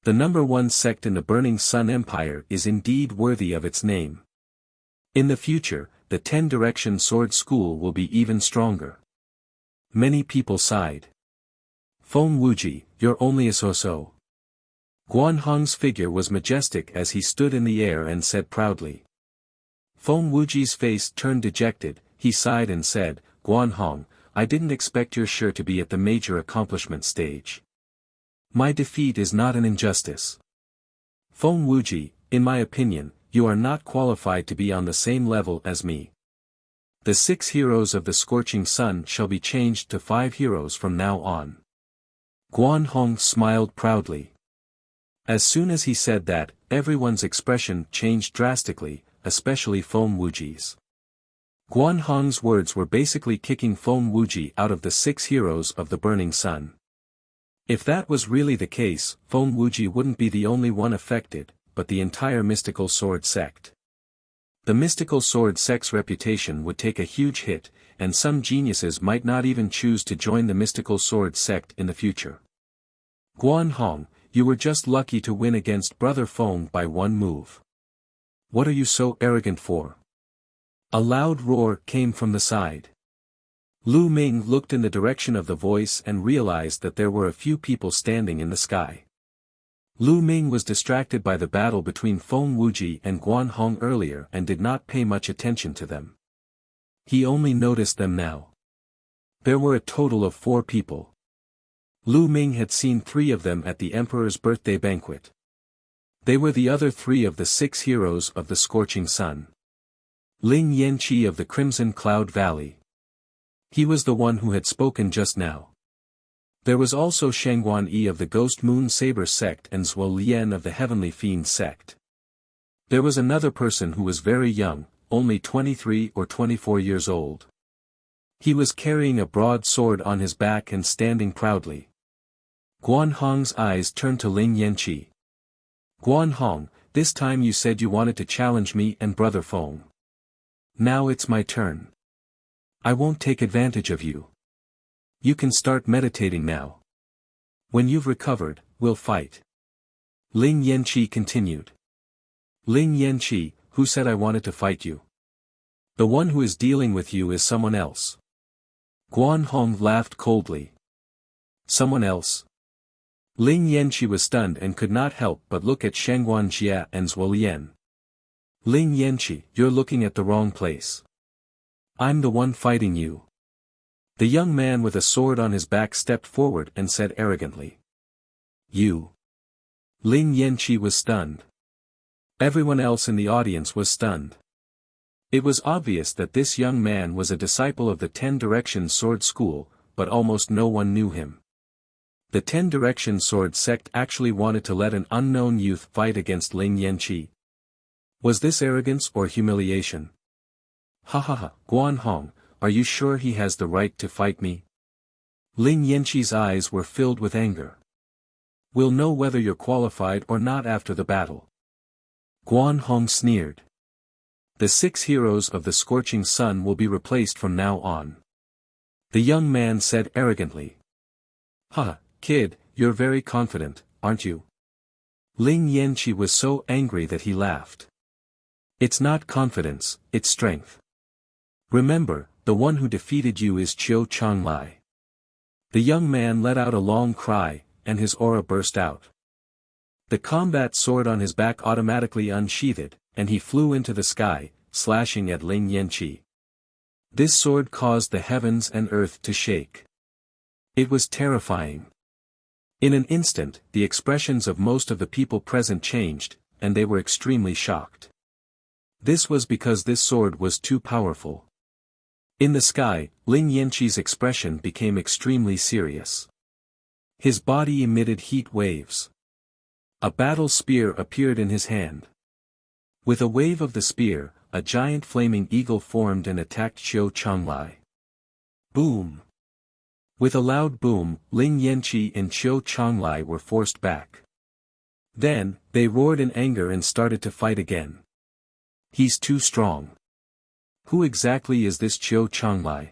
The number 1 sect in the Burning Sun Empire is indeed worthy of its name. In the future, the 10-Direction Sword School will be even stronger. Many people sighed. Feng Wuji, you're only a so-so. Guanhong's figure was majestic as he stood in the air and said proudly. Feng Wuji's face turned dejected, he sighed and said, Guanhong, I didn't expect you're sure to be at the major accomplishment stage. My defeat is not an injustice. Feng Wuji, in my opinion, you are not qualified to be on the same level as me. The 6 heroes of the Scorching Sun shall be changed to 5 heroes from now on. Guanhong smiled proudly. As soon as he said that, everyone's expression changed drastically, especially Feng Wuji's. Guanhong's words were basically kicking Feng Wuji out of the 6 heroes of the Burning Sun. If that was really the case, Feng Wuji wouldn't be the only one affected, but the entire Mystical Sword Sect. The Mystical Sword Sect's reputation would take a huge hit, and some geniuses might not even choose to join the Mystical Sword Sect in the future. Guanhong, you were just lucky to win against Brother Feng by 1 move. What are you so arrogant for? A loud roar came from the side. Lu Ming looked in the direction of the voice and realized that there were a few people standing in the sky. Lu Ming was distracted by the battle between Feng Wuji and Guanhong earlier and did not pay much attention to them. He only noticed them now. There were a total of 4 people. Lu Ming had seen 3 of them at the Emperor's birthday banquet. They were the other 3 of the 6 heroes of the Scorching Sun. Ling Yanqi of the Crimson Cloud Valley. He was the one who had spoken just now. There was also Shangguan Yi of the Ghost Moon Saber sect and Zhuo Lian of the Heavenly Fiend sect. There was another person who was very young, only 23 or 24 years old. He was carrying a broad sword on his back and standing proudly. Guanhong's eyes turned to Ling Yanqi. Guanhong, this time you said you wanted to challenge me and Brother Feng. Now it's my turn. I won't take advantage of you. You can start meditating now. When you've recovered, we'll fight. Ling Yanqi continued. Ling Yanqi, who said I wanted to fight you? The one who is dealing with you is someone else. Guanhong laughed coldly. Someone else? Ling Yanqi was stunned and could not help but look at Shangguan Jia and Zhuo Lian. Ling Yanqi, you're looking at the wrong place. I'm the one fighting you. The young man with a sword on his back stepped forward and said arrogantly. You. Ling Yanqi was stunned. Everyone else in the audience was stunned. It was obvious that this young man was a disciple of the 10-Direction Sword School, but almost no one knew him. The 10-Direction Sword Sect actually wanted to let an unknown youth fight against Ling Yanqi. Was this arrogance or humiliation? Ha ha ha, Guanhong, are you sure he has the right to fight me? Ling Yanqi's eyes were filled with anger. We'll know whether you're qualified or not after the battle. Guanhong sneered. The 6 heroes of the Scorching Sun will be replaced from now on. The young man said arrogantly. Ha, kid, you're very confident, aren't you? Ling Yanqi was so angry that he laughed. It's not confidence, it's strength. Remember, the one who defeated you is Qiu Changlai. The young man let out a long cry, and his aura burst out. The combat sword on his back automatically unsheathed, and he flew into the sky, slashing at Ling Yanqi. This sword caused the heavens and earth to shake. It was terrifying. In an instant, the expressions of most of the people present changed, and they were extremely shocked. This was because this sword was too powerful. In the sky, Ling Yanqi's expression became extremely serious. His body emitted heat waves. A battle spear appeared in his hand. With a wave of the spear, a giant flaming eagle formed and attacked Qiu Changlai. Boom! With a loud boom, Ling Yanqi and Qiu Changlai were forced back. Then, they roared in anger and started to fight again. He's too strong. Who exactly is this Qiu Changlai?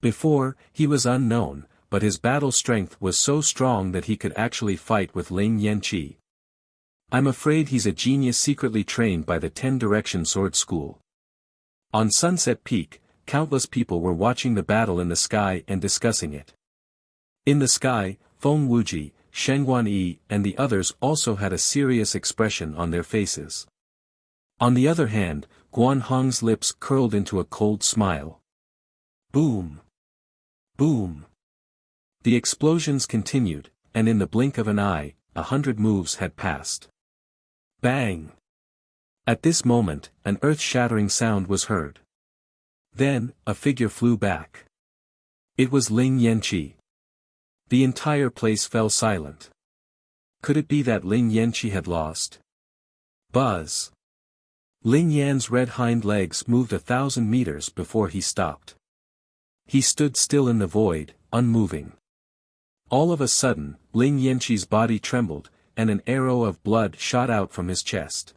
Before, he was unknown, but his battle strength was so strong that he could actually fight with Ling Yanqi. I'm afraid he's a genius secretly trained by the 10-Direction Sword School. On Sunset Peak, countless people were watching the battle in the sky and discussing it. In the sky, Feng Wuji, Shengguan Yi and the others also had a serious expression on their faces. On the other hand, Guan Hong's lips curled into a cold smile. Boom! Boom! The explosions continued, and in the blink of an eye, 100 moves had passed. Bang! At this moment, an earth-shattering sound was heard. Then, a figure flew back. It was Ling Yanqi. The entire place fell silent. Could it be that Ling Yanqi had lost? Buzz! Ling Yan's red hind legs moved 1,000 meters before he stopped. He stood still in the void, unmoving. All of a sudden, Ling Yanqi's body trembled, and an arrow of blood shot out from his chest.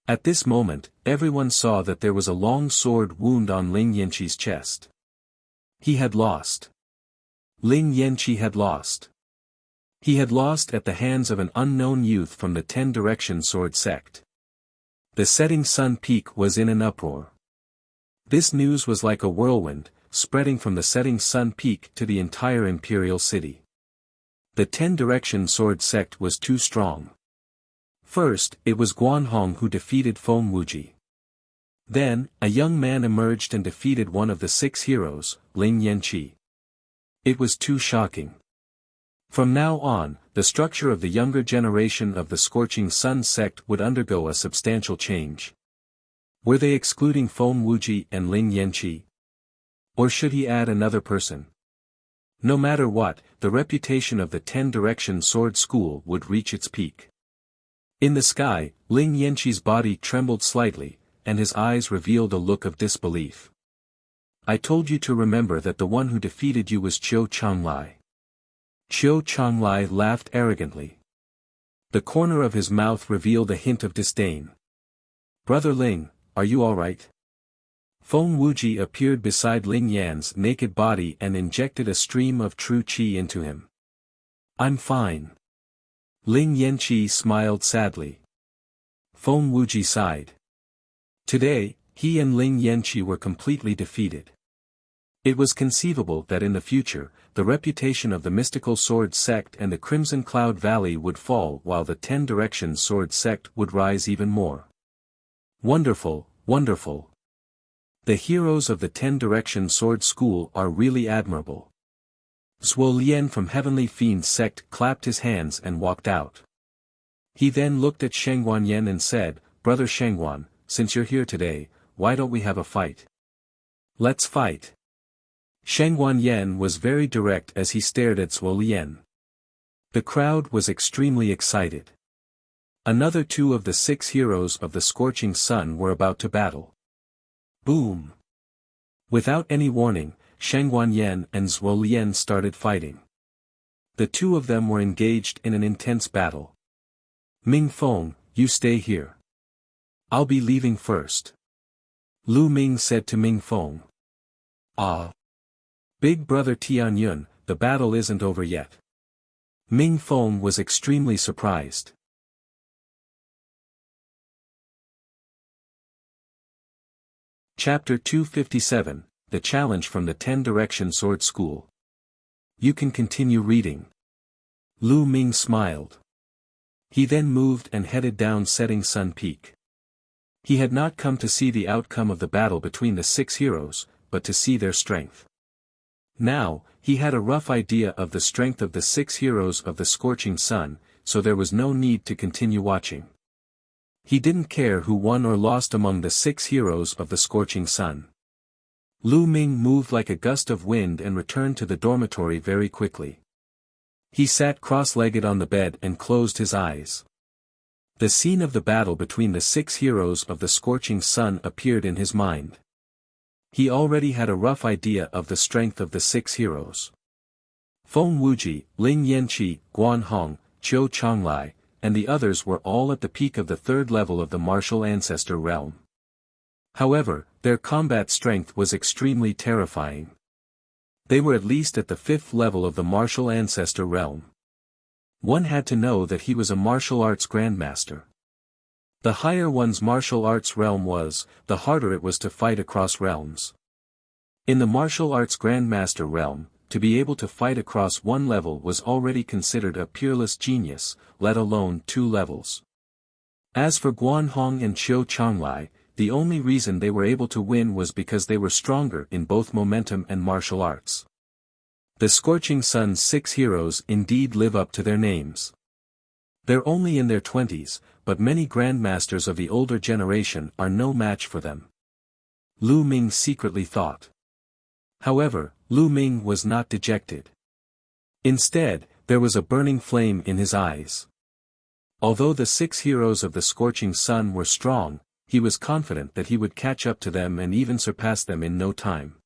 At this moment, everyone saw that there was a long sword wound on Ling Yanqi's chest. He had lost. Ling Yanqi had lost. He had lost at the hands of an unknown youth from the 10-Direction Sword sect. The setting sun peak was in an uproar. This news was like a whirlwind, spreading from the setting sun peak to the entire imperial city. The 10-Direction Sword sect was too strong. First, it was Guan Hong who defeated Feng Wuji. Then, a young man emerged and defeated one of the 6 heroes, Ling Yanqi. It was too shocking. From now on, the structure of the younger generation of the Scorching Sun sect would undergo a substantial change. Were they excluding Feng Wuji and Ling Yanqi? Or should he add another person? No matter what, the reputation of the 10-Direction Sword School would reach its peak. In the sky, Ling Yanqi's body trembled slightly, and his eyes revealed a look of disbelief. I told you to remember that the one who defeated you was Qiu Changlai. Qiu Changlai laughed arrogantly. The corner of his mouth revealed a hint of disdain. Brother Ling, are you alright? Feng Wuji appeared beside Ling Yan's naked body and injected a stream of true qi into him. I'm fine. Ling Yanqi smiled sadly. Feng Wuji sighed. Today, he and Ling Yanqi were completely defeated. It was conceivable that in the future, the reputation of the Mystical Sword sect and the Crimson Cloud Valley would fall while the 10-Direction Sword sect would rise even more. Wonderful, wonderful. The heroes of the 10-Direction Sword School are really admirable. Zhuo Lian from Heavenly Fiend sect clapped his hands and walked out. He then looked at Shengguan Yan and said, Brother Shengguan, since you're here today, why don't we have a fight? Let's fight. Shengguan Yan was very direct as he stared at Zhuo Lian. The crowd was extremely excited. Another 2 of the 6 heroes of the Scorching Sun were about to battle. Boom! Without any warning, Shengguan Yan and Zhuo Lian started fighting. The 2 of them were engaged in an intense battle. Ming Feng, you stay here. I'll be leaving first. Lu Ming said to Ming Feng. Ah. Big brother Tianyun, the battle isn't over yet. Ming Feng was extremely surprised. Chapter 257, The Challenge from the 10-Direction Sword School. You can continue reading. Lu Ming smiled. He then moved and headed down Setting Sun Peak. He had not come to see the outcome of the battle between the 6 heroes, but to see their strength. Now, he had a rough idea of the strength of the 6 heroes of the Scorching Sun, so there was no need to continue watching. He didn't care who won or lost among the 6 heroes of the Scorching Sun. Lu Ming moved like a gust of wind and returned to the dormitory very quickly. He sat cross-legged on the bed and closed his eyes. The scene of the battle between the 6 heroes of the Scorching Sun appeared in his mind. He already had a rough idea of the strength of the 6 heroes. Feng Wuji, Ling Yanqi, Guan Hong, Qiu Changlai, and the others were all at the peak of the 3rd level of the martial ancestor realm. However, their combat strength was extremely terrifying. They were at least at the 5th level of the martial ancestor realm. One had to know that he was a martial arts grandmaster. The higher one's martial arts realm was, the harder it was to fight across realms. In the martial arts grandmaster realm, to be able to fight across one level was already considered a peerless genius, let alone 2 levels. As for Guan Hong and Qiu Changlai, the only reason they were able to win was because they were stronger in both momentum and martial arts. The Scorching Sun's 6 heroes indeed live up to their names. They're only in their 20s, but many grandmasters of the older generation are no match for them. Lu Ming secretly thought. However, Lu Ming was not dejected. Instead, there was a burning flame in his eyes. Although the 6 heroes of the Scorching Sun were strong, he was confident that he would catch up to them and even surpass them in no time.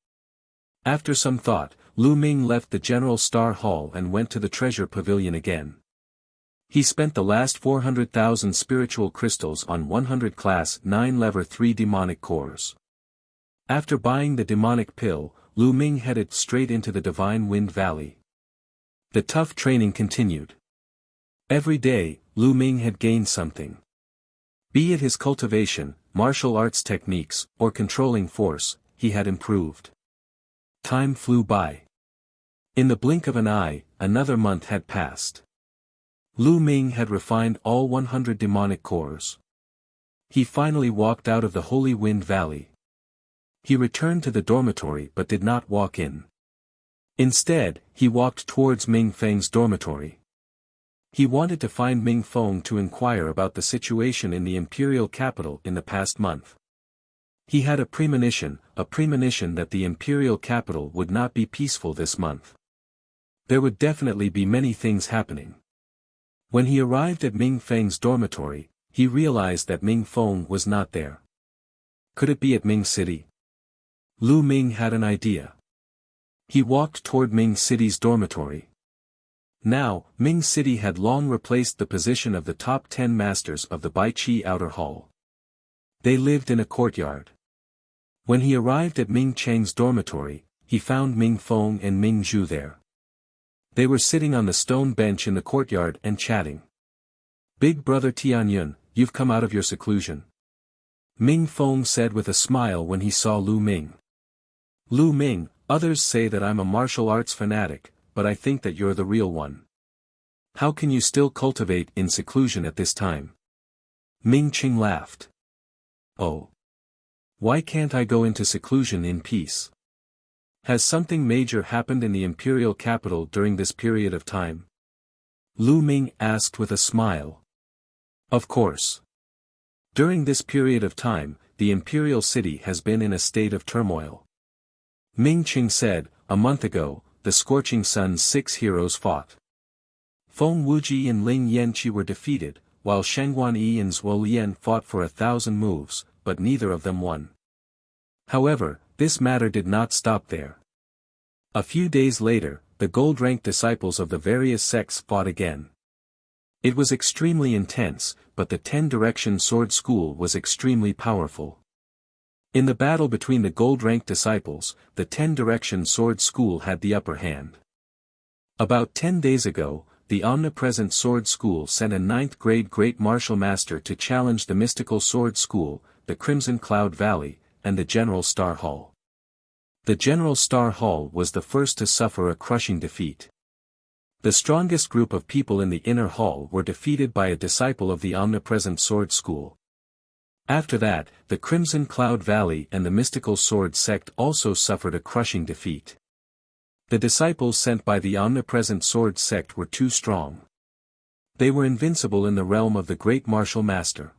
After some thought, Lu Ming left the General Star Hall and went to the Treasure Pavilion again. He spent the last 400,000 spiritual crystals on 100 Class 9 Lever 3 demonic cores. After buying the demonic pill, Lu Ming headed straight into the Divine Wind Valley. The tough training continued. Every day, Lu Ming had gained something. Be it his cultivation, martial arts techniques, or controlling force, he had improved. Time flew by. In the blink of an eye, another month had passed. Lu Ming had refined all 100 demonic cores. He finally walked out of the Holy Wind Valley. He returned to the dormitory but did not walk in. Instead, he walked towards Ming Feng's dormitory. He wanted to find Ming Feng to inquire about the situation in the imperial capital in the past month. He had a premonition that the imperial capital would not be peaceful this month. There would definitely be many things happening. When he arrived at Ming Feng's dormitory, he realized that Ming Feng was not there. Could it be at Ming City? Lu Ming had an idea. He walked toward Ming City's dormitory. Now, Ming City had long replaced the position of the top 10 masters of the Baiqi Outer Hall. They lived in a courtyard. When he arrived at Ming Cheng's dormitory, he found Ming Feng and Ming Zhu there. They were sitting on the stone bench in the courtyard and chatting. "Big brother Tianyun, you've come out of your seclusion," Ming Feng said with a smile when he saw Lu Ming. "Lu Ming, others say that I'm a martial arts fanatic, but I think that you're the real one. How can you still cultivate in seclusion at this time?" Ming Qing laughed. "Oh. Why can't I go into seclusion in peace? Has something major happened in the imperial capital during this period of time?" Lu Ming asked with a smile. "Of course. During this period of time, the imperial city has been in a state of turmoil." Ming Qing said, "A month ago, the Scorching Sun's 6 heroes fought. Feng Wuji and Ling Yanqi were defeated, while Shengguan Yi and Zhuo Lian fought for 1,000 moves, but neither of them won. However, this matter did not stop there. A few days later, the gold-ranked disciples of the various sects fought again. It was extremely intense, but the 10-direction sword school was extremely powerful. In the battle between the gold-ranked disciples, the 10-direction sword school had the upper hand. About 10 days ago, the omnipresent sword school sent a 9th-grade great martial master to challenge the mystical sword school, the Crimson Cloud Valley, and the General Star Hall. The General Star Hall was the first to suffer a crushing defeat. The strongest group of people in the inner hall were defeated by a disciple of the Omnipresent Sword School. After that, the Crimson Cloud Valley and the Mystical Sword Sect also suffered a crushing defeat. The disciples sent by the Omnipresent Sword Sect were too strong. They were invincible in the realm of the Great Martial Master.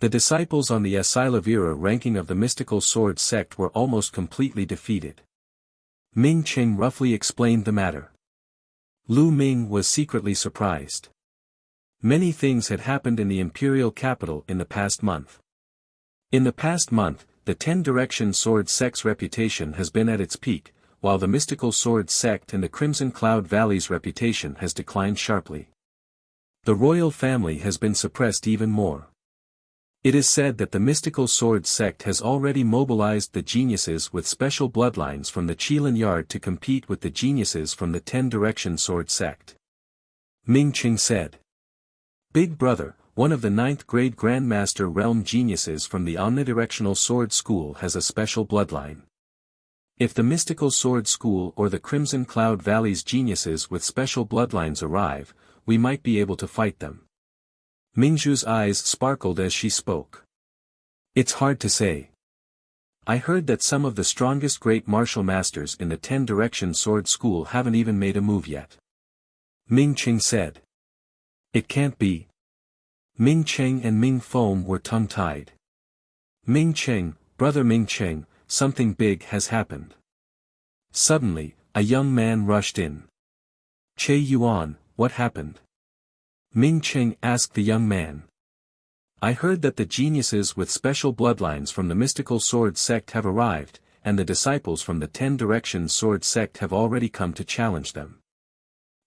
The disciples on the Asilavira ranking of the Mystical Sword Sect were almost completely defeated. Ming Qing roughly explained the matter. Lu Ming was secretly surprised. Many things had happened in the imperial capital in the past month. In the past month, the Ten Direction Sword Sect's reputation has been at its peak, while the Mystical Sword Sect and the Crimson Cloud Valley's reputation has declined sharply. The royal family has been suppressed even more. It is said that the Mystical Sword Sect has already mobilized the geniuses with special bloodlines from the Qilin Yard to compete with the geniuses from the Ten Direction Sword Sect. Ming Qing said. Big Brother, one of the 9th grade Grandmaster Realm geniuses from the Omnidirectional Sword School has a special bloodline. If the Mystical Sword School or the Crimson Cloud Valley's geniuses with special bloodlines arrive, we might be able to fight them. Mingzhu's eyes sparkled as she spoke. It's hard to say. I heard that some of the strongest great martial masters in the Ten Direction Sword School haven't even made a move yet. Ming Qing said. It can't be. Ming Qing and Ming Foam were tongue-tied. Ming Qing, Brother Ming Qing, something big has happened. Suddenly, a young man rushed in. Che Yuan, what happened? Ming Qing asked the young man. I heard that the geniuses with special bloodlines from the Mystical Sword Sect have arrived, and the disciples from the Ten Direction Sword Sect have already come to challenge them.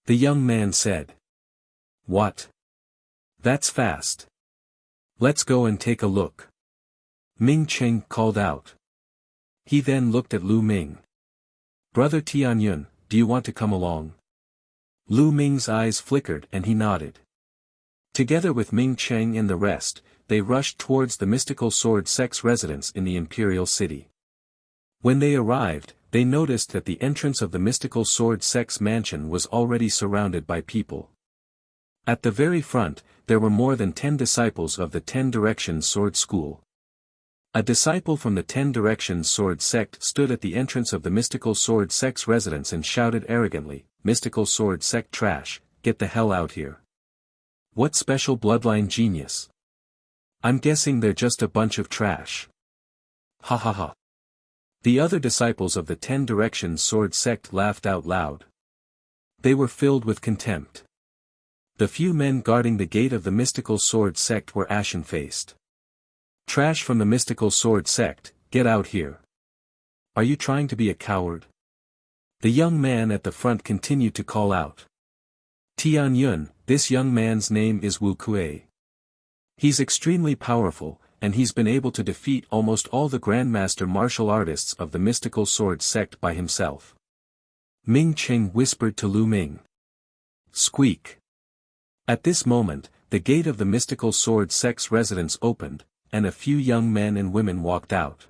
The young man said. What? That's fast. Let's go and take a look. Ming Qing called out. He then looked at Lu Ming. Brother Tianyun, do you want to come along? Lu Ming's eyes flickered and he nodded. Together with Ming Qing and the rest, they rushed towards the Mystical Sword Sect's residence in the Imperial City. When they arrived, they noticed that the entrance of the Mystical Sword Sect's mansion was already surrounded by people. At the very front, there were more than 10 disciples of the Ten Directions Sword School. A disciple from the Ten Directions Sword Sect stood at the entrance of the Mystical Sword Sect's residence and shouted arrogantly, Mystical Sword Sect trash, get the hell out here. What special bloodline genius? I'm guessing they're just a bunch of trash. Ha ha ha. The other disciples of the Ten Directions Sword Sect laughed out loud. They were filled with contempt. The few men guarding the gate of the Mystical Sword Sect were ashen-faced. Trash from the Mystical Sword Sect, get out here. Are you trying to be a coward? The young man at the front continued to call out. Tianyun, this young man's name is Wuxia. He's extremely powerful, and he's been able to defeat almost all the Grandmaster martial artists of the Mystical Sword Sect by himself. Ming Qing whispered to Lu Ming. Squeak. At this moment, the gate of the Mystical Sword Sect's residence opened, and a few young men and women walked out.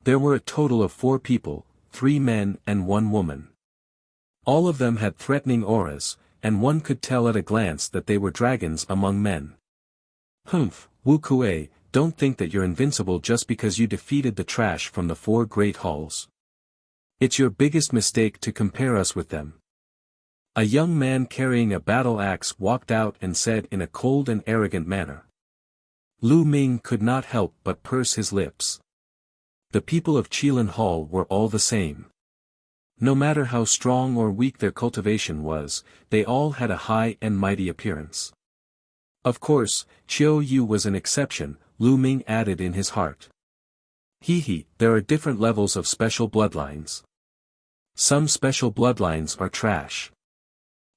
There were a total of 4 people, 3 men and 1 woman. All of them had threatening auras, and one could tell at a glance that they were dragons among men. Humph, Wuxia, don't think that you're invincible just because you defeated the trash from the 4 great halls. It's your biggest mistake to compare us with them. A young man carrying a battle axe walked out and said in a cold and arrogant manner. Lu Ming could not help but purse his lips. The people of Qilin Hall were all the same. No matter how strong or weak their cultivation was, they all had a high and mighty appearance. Of course, Qiu Yu was an exception, Lu Ming added in his heart. There are different levels of special bloodlines. Some special bloodlines are trash.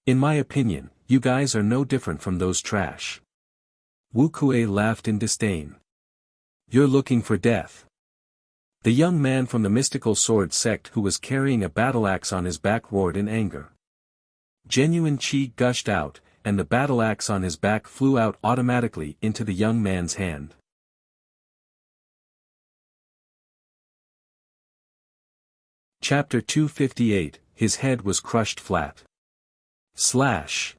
In my opinion, you guys are no different from those trash. Wuxia laughed in disdain. You're looking for death. The young man from the Mystical Sword Sect who was carrying a battle axe on his back roared in anger. Genuine chi gushed out, and the battle axe on his back flew out automatically into the young man's hand. Chapter 258, His head was crushed flat. Slash.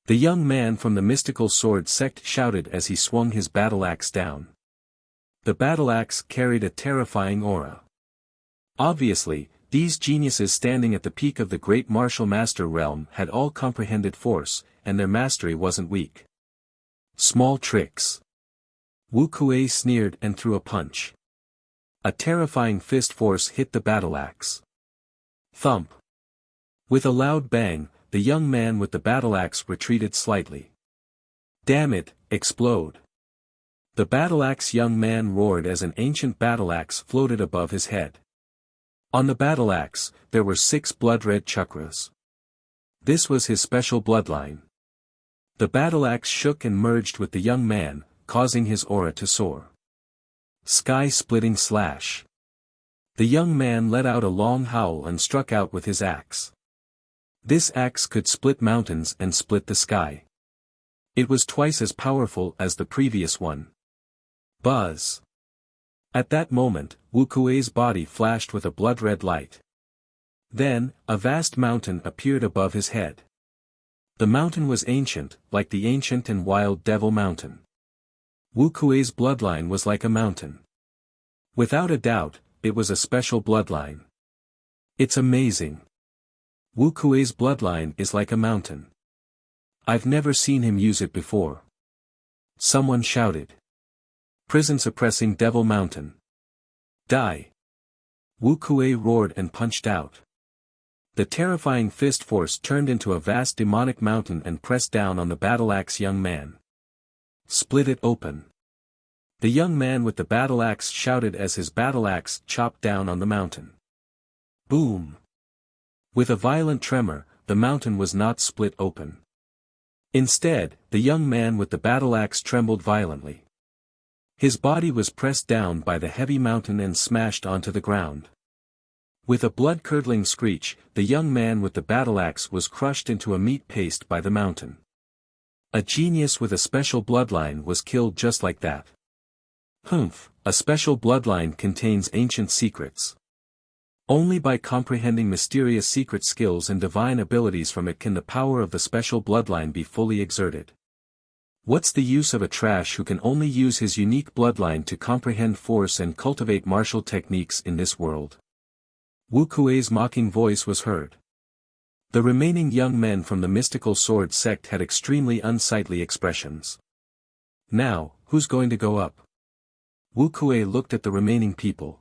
The young man from the mystical sword sect shouted as he swung his battle-axe down. The battle-axe carried a terrifying aura. Obviously, these geniuses standing at the peak of the great martial master realm had all comprehended force, and their mastery wasn't weak. Small tricks. Wu Kuei sneered and threw a punch. A terrifying fist force hit the battle-axe. Thump. With a loud bang, the young man with the battle-axe retreated slightly. Damn it, explode. The battle-axe young man roared as an ancient battle-axe floated above his head. On the battle-axe, there were 6 blood-red chakras. This was his special bloodline. The battle-axe shook and merged with the young man, causing his aura to soar. Sky-splitting slash. The young man let out a long howl and struck out with his axe. This axe could split mountains and split the sky. It was twice as powerful as the previous one. Buzz. At that moment, Wu Kuei's body flashed with a blood-red light. Then, a vast mountain appeared above his head. The mountain was ancient, like the ancient and wild Devil Mountain. Wu Kuei's bloodline was like a mountain. Without a doubt, it was a special bloodline. It's amazing. Wu Kuei's bloodline is like a mountain. I've never seen him use it before. Someone shouted. Prison-suppressing Devil Mountain. Die. Wu Kuei roared and punched out. The terrifying fist force turned into a vast demonic mountain and pressed down on the battle-axe young man. Split it open. The young man with the battle-axe shouted as his battle-axe chopped down on the mountain. Boom. With a violent tremor, the mountain was not split open. Instead, the young man with the battle-axe trembled violently. His body was pressed down by the heavy mountain and smashed onto the ground. With a blood-curdling screech, the young man with the battle-axe was crushed into a meat paste by the mountain. A genius with a special bloodline was killed just like that. Humph, a special bloodline contains ancient secrets. Only by comprehending mysterious secret skills and divine abilities from it can the power of the special bloodline be fully exerted. What's the use of a trash who can only use his unique bloodline to comprehend force and cultivate martial techniques in this world? Wu Kuei's mocking voice was heard. The remaining young men from the mystical sword sect had extremely unsightly expressions. Now, who's going to go up? Wu Kuei looked at the remaining people.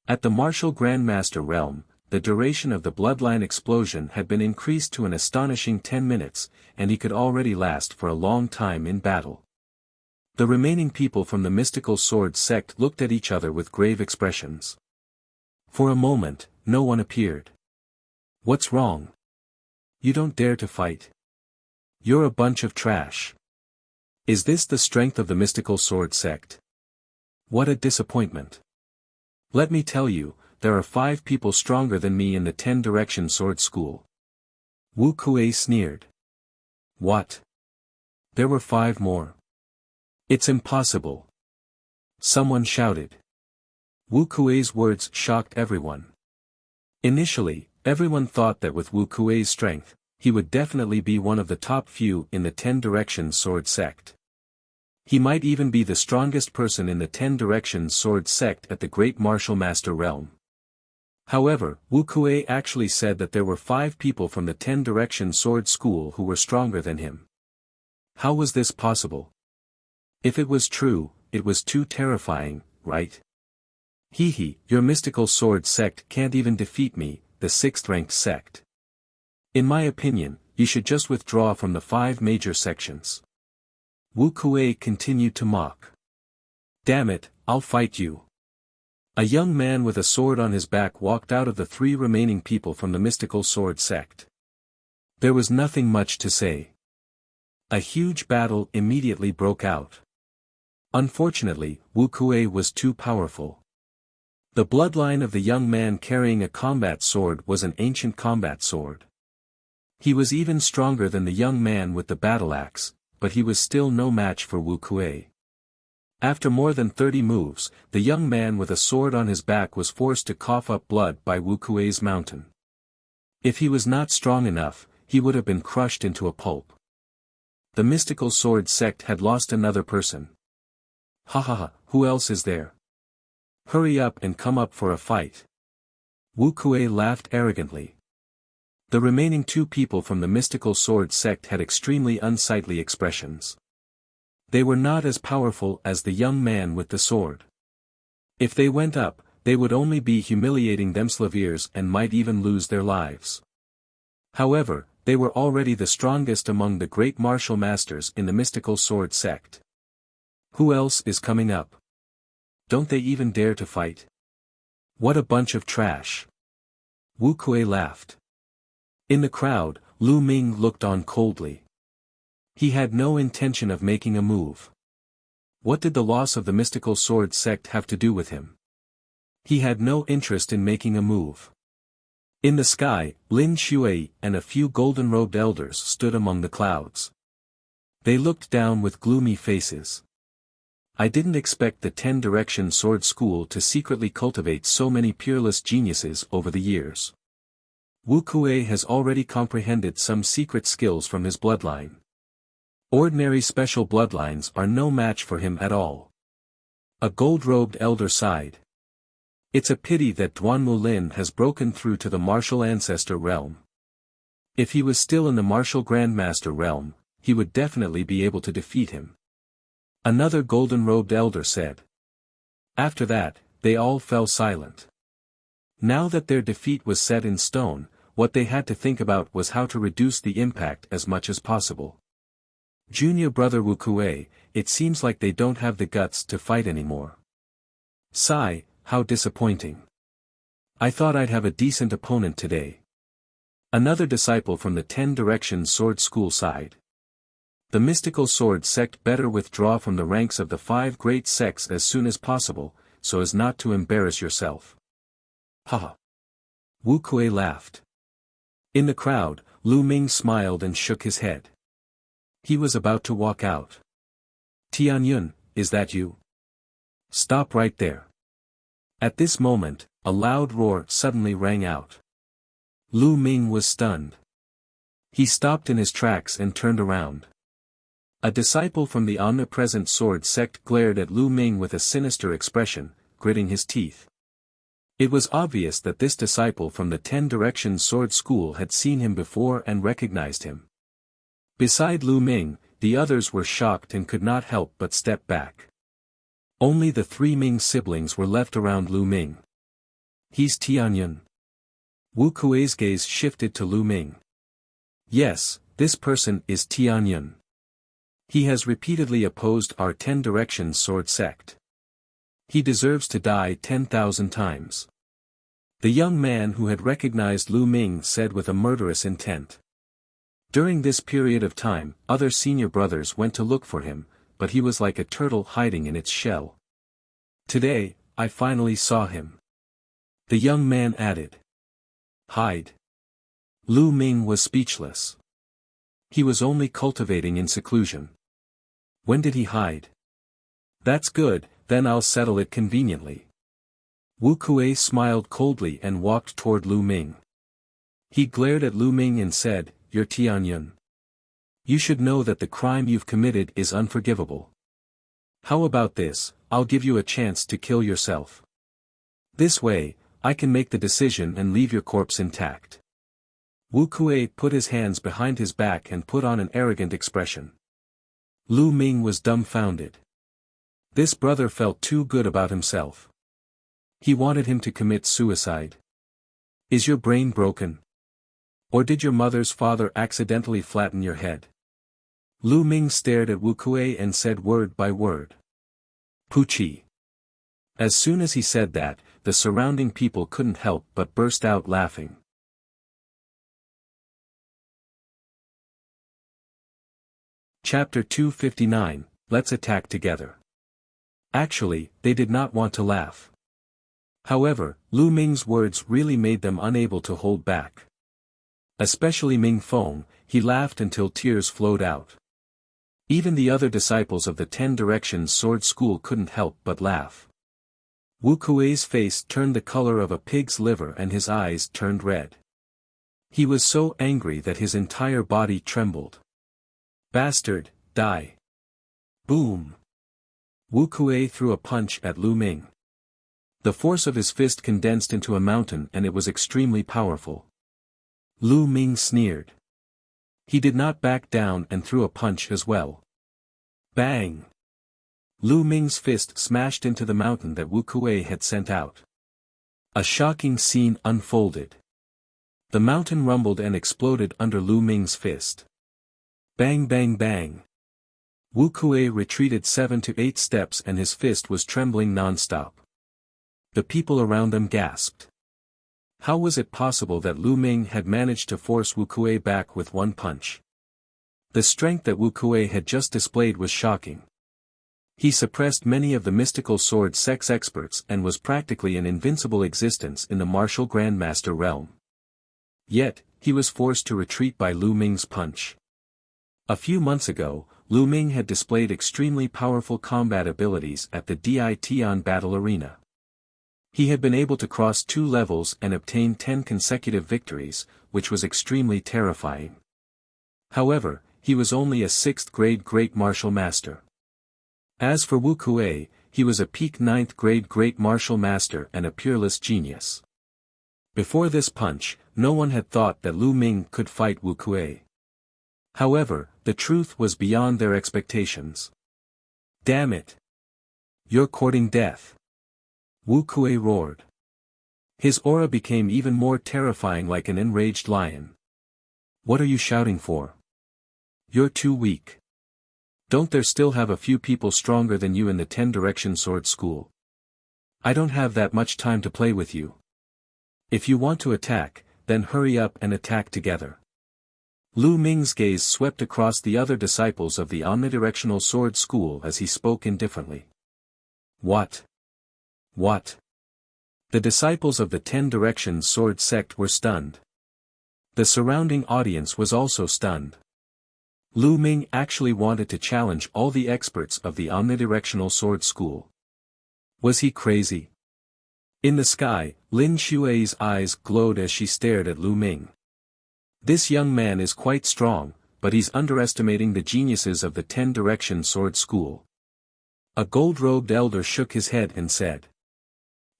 At the martial grandmaster realm, the duration of the bloodline explosion had been increased to an astonishing 10 minutes, and he could already last for a long time in battle. The remaining people from the mystical sword sect looked at each other with grave expressions. For a moment, no one appeared. What's wrong? You don't dare to fight. You're a bunch of trash. Is this the strength of the mystical sword sect? What a disappointment. Let me tell you, there are 5 people stronger than me in the 10-direction sword school. Wu Kuei sneered. What? There were 5 more. It's impossible. Someone shouted. Wu Kuei's words shocked everyone. Initially, everyone thought that with Wu Kuei's strength, he would definitely be one of the top few in the 10-direction sword sect. He might even be the strongest person in the 10-direction sword sect at the great martial master realm. However, Wu Kuei actually said that there were 5 people from the 10-direction sword school who were stronger than him. How was this possible? If it was true, it was too terrifying, right? Hee, your mystical sword sect can't even defeat me, the 6th-ranked sect. In my opinion, you should just withdraw from the 5 major sections. Wu Kuei continued to mock. Damn it, I'll fight you. A young man with a sword on his back walked out of the 3 remaining people from the mystical sword sect. There was nothing much to say. A huge battle immediately broke out. Unfortunately, Wu Kuei was too powerful. The bloodline of the young man carrying a combat sword was an ancient combat sword. He was even stronger than the young man with the battle axe, but he was still no match for Wu Kuei. After more than 30 moves, the young man with a sword on his back was forced to cough up blood by Wu Kuei's mountain. If he was not strong enough, he would have been crushed into a pulp. The mystical sword sect had lost another person. Ha ha ha, who else is there? Hurry up and come up for a fight. Wu Kuei laughed arrogantly. The remaining 2 people from the mystical sword sect had extremely unsightly expressions. They were not as powerful as the young man with the sword. If they went up, they would only be humiliating themselves and might even lose their lives. However, they were already the strongest among the great martial masters in the mystical sword sect. Who else is coming up? Don't they even dare to fight? What a bunch of trash. Wu Kuei laughed. In the crowd, Lu Ming looked on coldly. He had no intention of making a move. What did the loss of the mystical sword sect have to do with him? He had no interest in making a move. In the sky, Lin Shui and a few golden-robed elders stood among the clouds. They looked down with gloomy faces. I didn't expect the 10-direction sword school to secretly cultivate so many peerless geniuses over the years. Wu Kuei has already comprehended some secret skills from his bloodline. Ordinary special bloodlines are no match for him at all. A gold-robed elder sighed. It's a pity that Duan Mulin has broken through to the martial ancestor realm. If he was still in the martial grandmaster realm, he would definitely be able to defeat him. Another golden-robed elder said. After that, they all fell silent. Now that their defeat was set in stone, what they had to think about was how to reduce the impact as much as possible. Junior brother Wu Kuei, it seems like they don't have the guts to fight anymore. Sigh, how disappointing. I thought I'd have a decent opponent today. Another disciple from the 10-direction sword school sighed. The mystical sword sect better withdraw from the ranks of the 5 great sects as soon as possible, so as not to embarrass yourself. Haha. Wu Kuei laughed. In the crowd, Lu Ming smiled and shook his head. He was about to walk out. Tianyun, is that you? Stop right there. At this moment, a loud roar suddenly rang out. Lu Ming was stunned. He stopped in his tracks and turned around. A disciple from the omnipresent sword sect glared at Lu Ming with a sinister expression, gritting his teeth. It was obvious that this disciple from the 10-direction sword school had seen him before and recognized him. Beside Lu Ming, the others were shocked and could not help but step back. Only the 3 Ming siblings were left around Lu Ming. He's Tianyun. Wu Kuei's gaze shifted to Lu Ming. Yes, this person is Tianyun. He has repeatedly opposed our 10-direction sword sect. He deserves to die 10,000 times. The young man who had recognized Lu Ming said with a murderous intent. During this period of time, other senior brothers went to look for him, but he was like a turtle hiding in its shell. Today, I finally saw him. The young man added. Hide. Lu Ming was speechless. He was only cultivating in seclusion. When did he hide? That's good, then I'll settle it conveniently. Wu Kuei smiled coldly and walked toward Lu Ming. He glared at Lu Ming and said, You're Tianyun. You should know that the crime you've committed is unforgivable. How about this, I'll give you a chance to kill yourself. This way, I can make the decision and leave your corpse intact. Wu Kuei put his hands behind his back and put on an arrogant expression. Lu Ming was dumbfounded. This brother felt too good about himself. He wanted him to commit suicide. Is your brain broken? Or did your mother's father accidentally flatten your head? Lu Ming stared at Wu Kuei and said word by word. Puchi. As soon as he said that, the surrounding people couldn't help but burst out laughing. Chapter 259, Let's Attack Together. Actually, they did not want to laugh. However, Lu Ming's words really made them unable to hold back. Especially Ming Feng, he laughed until tears flowed out. Even the other disciples of the 10 Directions Sword School couldn't help but laugh. Wu Kuei's face turned the color of a pig's liver and his eyes turned red. He was so angry that his entire body trembled. Bastard, die. Boom. Wu Kuei threw a punch at Lu Ming. The force of his fist condensed into a mountain and it was extremely powerful. Lu Ming sneered. He did not back down and threw a punch as well. Bang! Lu Ming's fist smashed into the mountain that Wu Kuei had sent out. A shocking scene unfolded. The mountain rumbled and exploded under Lu Ming's fist. Bang bang bang! Wu Kuei retreated 7 to 8 steps and his fist was trembling non-stop. The people around them gasped. How was it possible that Lu Ming had managed to force Wu Kuei back with one punch? The strength that Wu Kuei had just displayed was shocking. He suppressed many of the mystical sword sex experts and was practically an invincible existence in the martial grandmaster realm. Yet, he was forced to retreat by Lu Ming's punch. A few months ago, Lu Ming had displayed extremely powerful combat abilities at the Dition battle arena. He had been able to cross 2 levels and obtain 10 consecutive victories, which was extremely terrifying. However, he was only a 6th grade Great Martial Master. As for Wu Kuei, he was a peak 9th grade Great Martial Master and a peerless genius. Before this punch, no one had thought that Lu Ming could fight Wu Kuei. However, the truth was beyond their expectations. Damn it! You're courting death! Wu Kuei roared. His aura became even more terrifying like an enraged lion. What are you shouting for? You're too weak. Don't there still have a few people stronger than you in the 10 Direction Sword School? I don't have that much time to play with you. If you want to attack, then hurry up and attack together. Lu Ming's gaze swept across the other disciples of the Omnidirectional Sword School as he spoke indifferently. What? What? The disciples of the 10 Directions Sword Sect were stunned. The surrounding audience was also stunned. Lu Ming actually wanted to challenge all the experts of the Omnidirectional Sword School. Was he crazy? In the sky, Lin Xue's eyes glowed as she stared at Lu Ming. This young man is quite strong, but he's underestimating the geniuses of the 10 Direction Sword School. A gold-robed elder shook his head and said,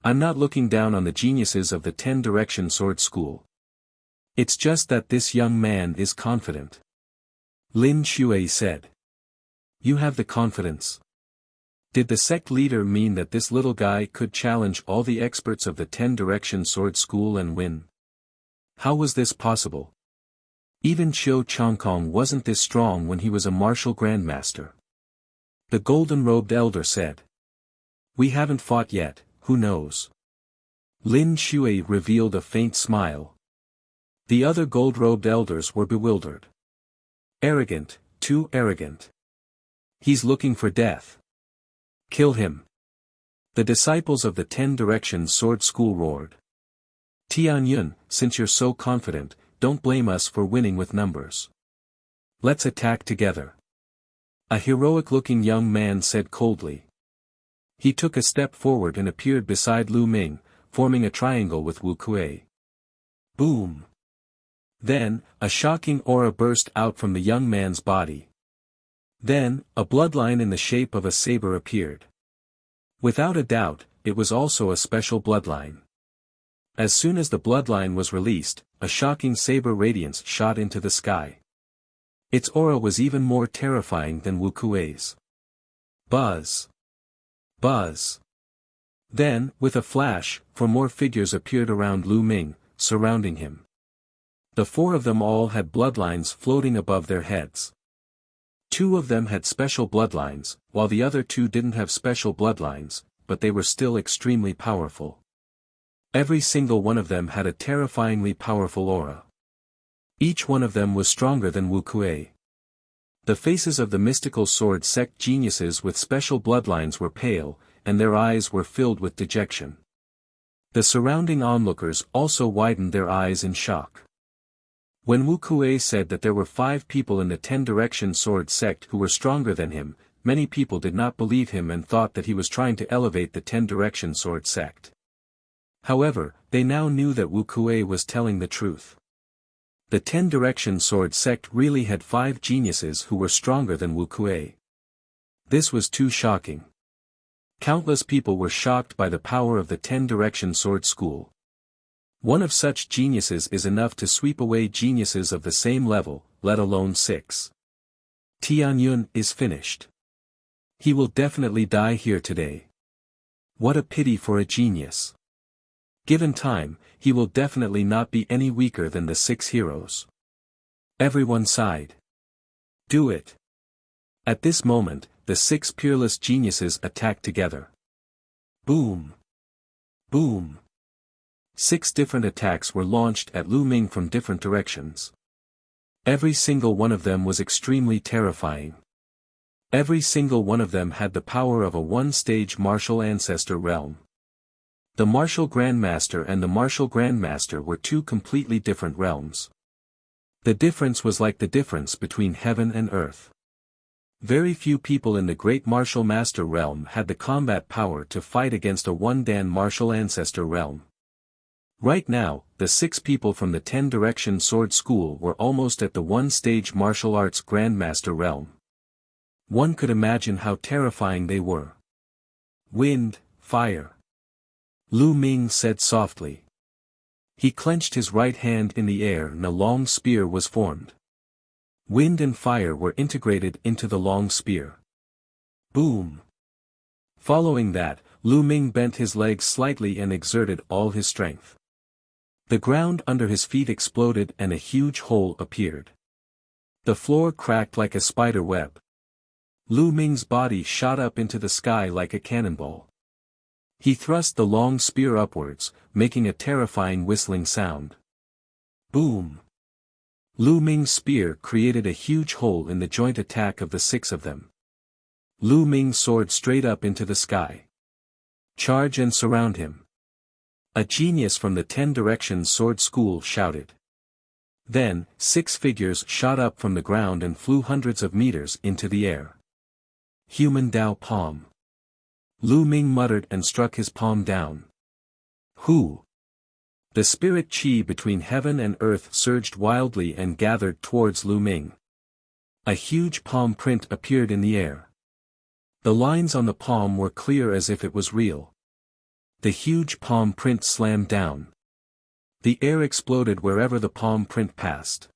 I'm not looking down on the geniuses of the 10 Direction Sword School. It's just that this young man is confident. Lin Xue said. You have the confidence. Did the sect leader mean that this little guy could challenge all the experts of the 10 Direction Sword School and win? How was this possible? Even Qiu Chongkong wasn't this strong when he was a martial grandmaster. The golden-robed elder said. We haven't fought yet, who knows? Lin Xue revealed a faint smile. The other gold-robed elders were bewildered. Arrogant, too arrogant. He's looking for death. Kill him. The disciples of the 10 Directions Sword School roared. Tianyun, since you're so confident, don't blame us for winning with numbers. Let's attack together. A heroic-looking young man said coldly. He took a step forward and appeared beside Lu Ming, forming a triangle with Wu Kuei. Boom! Then, a shocking aura burst out from the young man's body. Then, a bloodline in the shape of a saber appeared. Without a doubt, it was also a special bloodline. As soon as the bloodline was released, a shocking saber radiance shot into the sky. Its aura was even more terrifying than Wu Kuei's. Buzz! Buzz! Then, with a flash, 4 more figures appeared around Lu Ming, surrounding him. The 4 of them all had bloodlines floating above their heads. 2 of them had special bloodlines, while the other 2 didn't have special bloodlines, but they were still extremely powerful. Every single one of them had a terrifyingly powerful aura. Each one of them was stronger than Wu Kuei. The faces of the mystical sword sect geniuses with special bloodlines were pale, and their eyes were filled with dejection. The surrounding onlookers also widened their eyes in shock. When Wu Kuei said that there were 5 people in the Ten Direction Sword sect who were stronger than him, many people did not believe him and thought that he was trying to elevate the Ten Direction Sword sect. However, they now knew that Wu Kuei was telling the truth. The Ten Direction Sword sect really had 5 geniuses who were stronger than Wu Kuei. This was too shocking. Countless people were shocked by the power of the Ten Direction Sword School. One of such geniuses is enough to sweep away geniuses of the same level, let alone 6. Tianyun is finished. He will definitely die here today. What a pity for a genius. Given time, he will definitely not be any weaker than the 6 heroes. Everyone sighed. Do it. At this moment, the 6 peerless geniuses attacked together. Boom! Boom! 6 different attacks were launched at Lu Ming from different directions. Every single one of them was extremely terrifying. Every single one of them had the power of a one-stage martial ancestor realm. The Martial Grandmaster and the Martial Grandmaster were 2 completely different realms. The difference was like the difference between heaven and earth. Very few people in the Great Martial Master realm had the combat power to fight against a one-dan martial ancestor realm. Right now, the 6 people from the Ten Direction Sword School were almost at the one-stage martial arts Grandmaster realm. One could imagine how terrifying they were. Wind, fire. Lu Ming said softly. He clenched his right hand in the air and a long spear was formed. Wind and fire were integrated into the long spear. Boom! Following that, Lu Ming bent his legs slightly and exerted all his strength. The ground under his feet exploded and a huge hole appeared. The floor cracked like a spider web. Lu Ming's body shot up into the sky like a cannonball. He thrust the long spear upwards, making a terrifying whistling sound. Boom! Lu Ming's spear created a huge hole in the joint attack of the 6 of them. Lu Ming soared straight up into the sky. Charge and surround him. A genius from the Ten Direction Sword School shouted. Then, 6 figures shot up from the ground and flew hundreds of meters into the air. Human Dao Palm. Lu Ming muttered and struck his palm down. Who? The spirit chi between heaven and earth surged wildly and gathered towards Lu Ming. A huge palm print appeared in the air. The lines on the palm were clear as if it was real. The huge palm print slammed down. The air exploded wherever the palm print passed.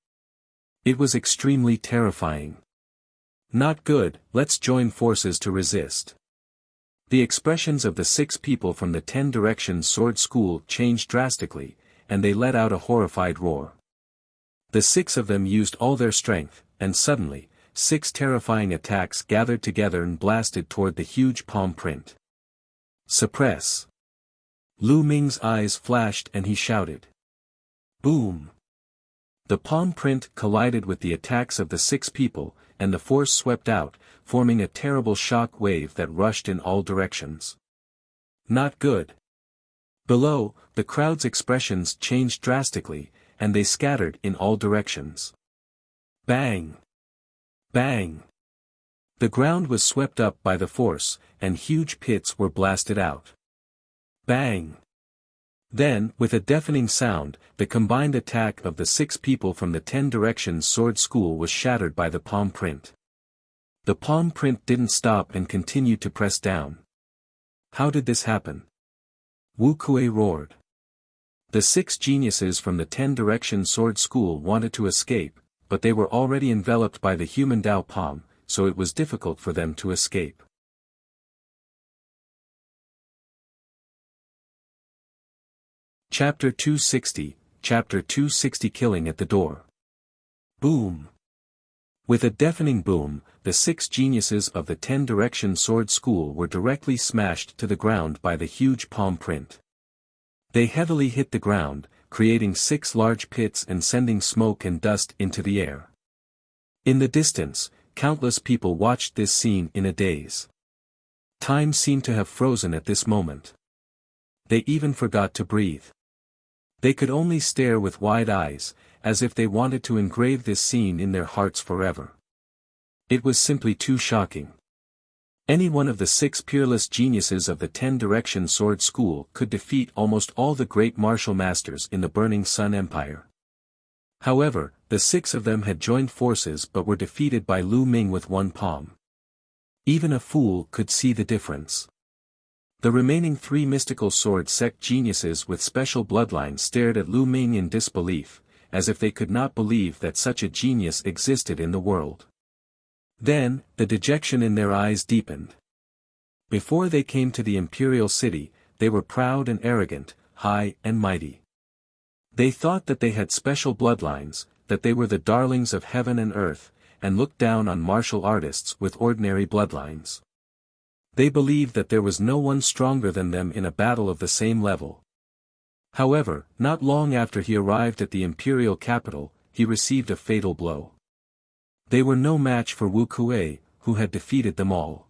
It was extremely terrifying. Not good, let's join forces to resist. The expressions of the 6 people from the Ten Direction Sword School changed drastically, and they let out a horrified roar. The 6 of them used all their strength, and suddenly, 6 terrifying attacks gathered together and blasted toward the huge palm print. Suppress! Lu Ming's eyes flashed and he shouted. Boom! The palm print collided with the attacks of the 6 people, and the force swept out, forming a terrible shock wave that rushed in all directions. Not good. Below, the crowd's expressions changed drastically, and they scattered in all directions. Bang! Bang! The ground was swept up by the force, and huge pits were blasted out. Bang! Then, with a deafening sound, the combined attack of the 6 people from the Ten Direction Sword School was shattered by the palm print. The palm print didn't stop and continued to press down. How did this happen? Wu Kuei roared. The 6 geniuses from the Ten Direction Sword School wanted to escape, but they were already enveloped by the human Dao Palm, so it was difficult for them to escape. Chapter 260, Chapter 260 Killing at the Door. Boom! With a deafening boom, the 6 geniuses of the Ten Direction Sword School were directly smashed to the ground by the huge palm print. They heavily hit the ground, creating 6 large pits and sending smoke and dust into the air. In the distance, countless people watched this scene in a daze. Time seemed to have frozen at this moment. They even forgot to breathe. They could only stare with wide eyes, as if they wanted to engrave this scene in their hearts forever. It was simply too shocking. Any one of the 6 peerless geniuses of the 10-direction sword school could defeat almost all the great martial masters in the Burning Sun Empire. However, the 6 of them had joined forces but were defeated by Lu Ming with one palm. Even a fool could see the difference. The remaining 3 mystical sword sect geniuses with special bloodlines stared at Lu Ming in disbelief, as if they could not believe that such a genius existed in the world. Then, the dejection in their eyes deepened. Before they came to the imperial city, they were proud and arrogant, high and mighty. They thought that they had special bloodlines, that they were the darlings of heaven and earth, and looked down on martial artists with ordinary bloodlines. They believed that there was no one stronger than them in a battle of the same level. However, not long after he arrived at the imperial capital, he received a fatal blow. They were no match for Wu Kuei, who had defeated them all.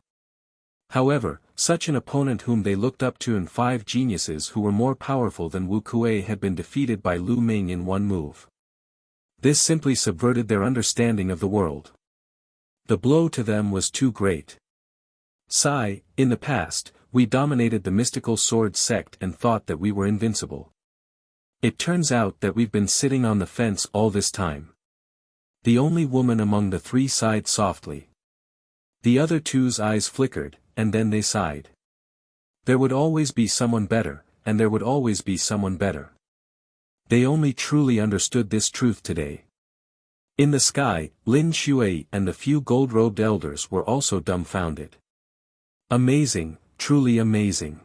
However, such an opponent whom they looked up to and 5 geniuses who were more powerful than Wu Kuei had been defeated by Lu Ming in one move. This simply subverted their understanding of the world. The blow to them was too great. In the past, we dominated the mystical sword sect and thought that we were invincible. It turns out that we've been sitting on the fence all this time. The only woman among the 3 sighed softly. The other 2's eyes flickered, and then they sighed. There would always be someone better, and there would always be someone better. They only truly understood this truth today. In the sky, Lin Shui and the few gold-robed elders were also dumbfounded. Amazing, truly amazing.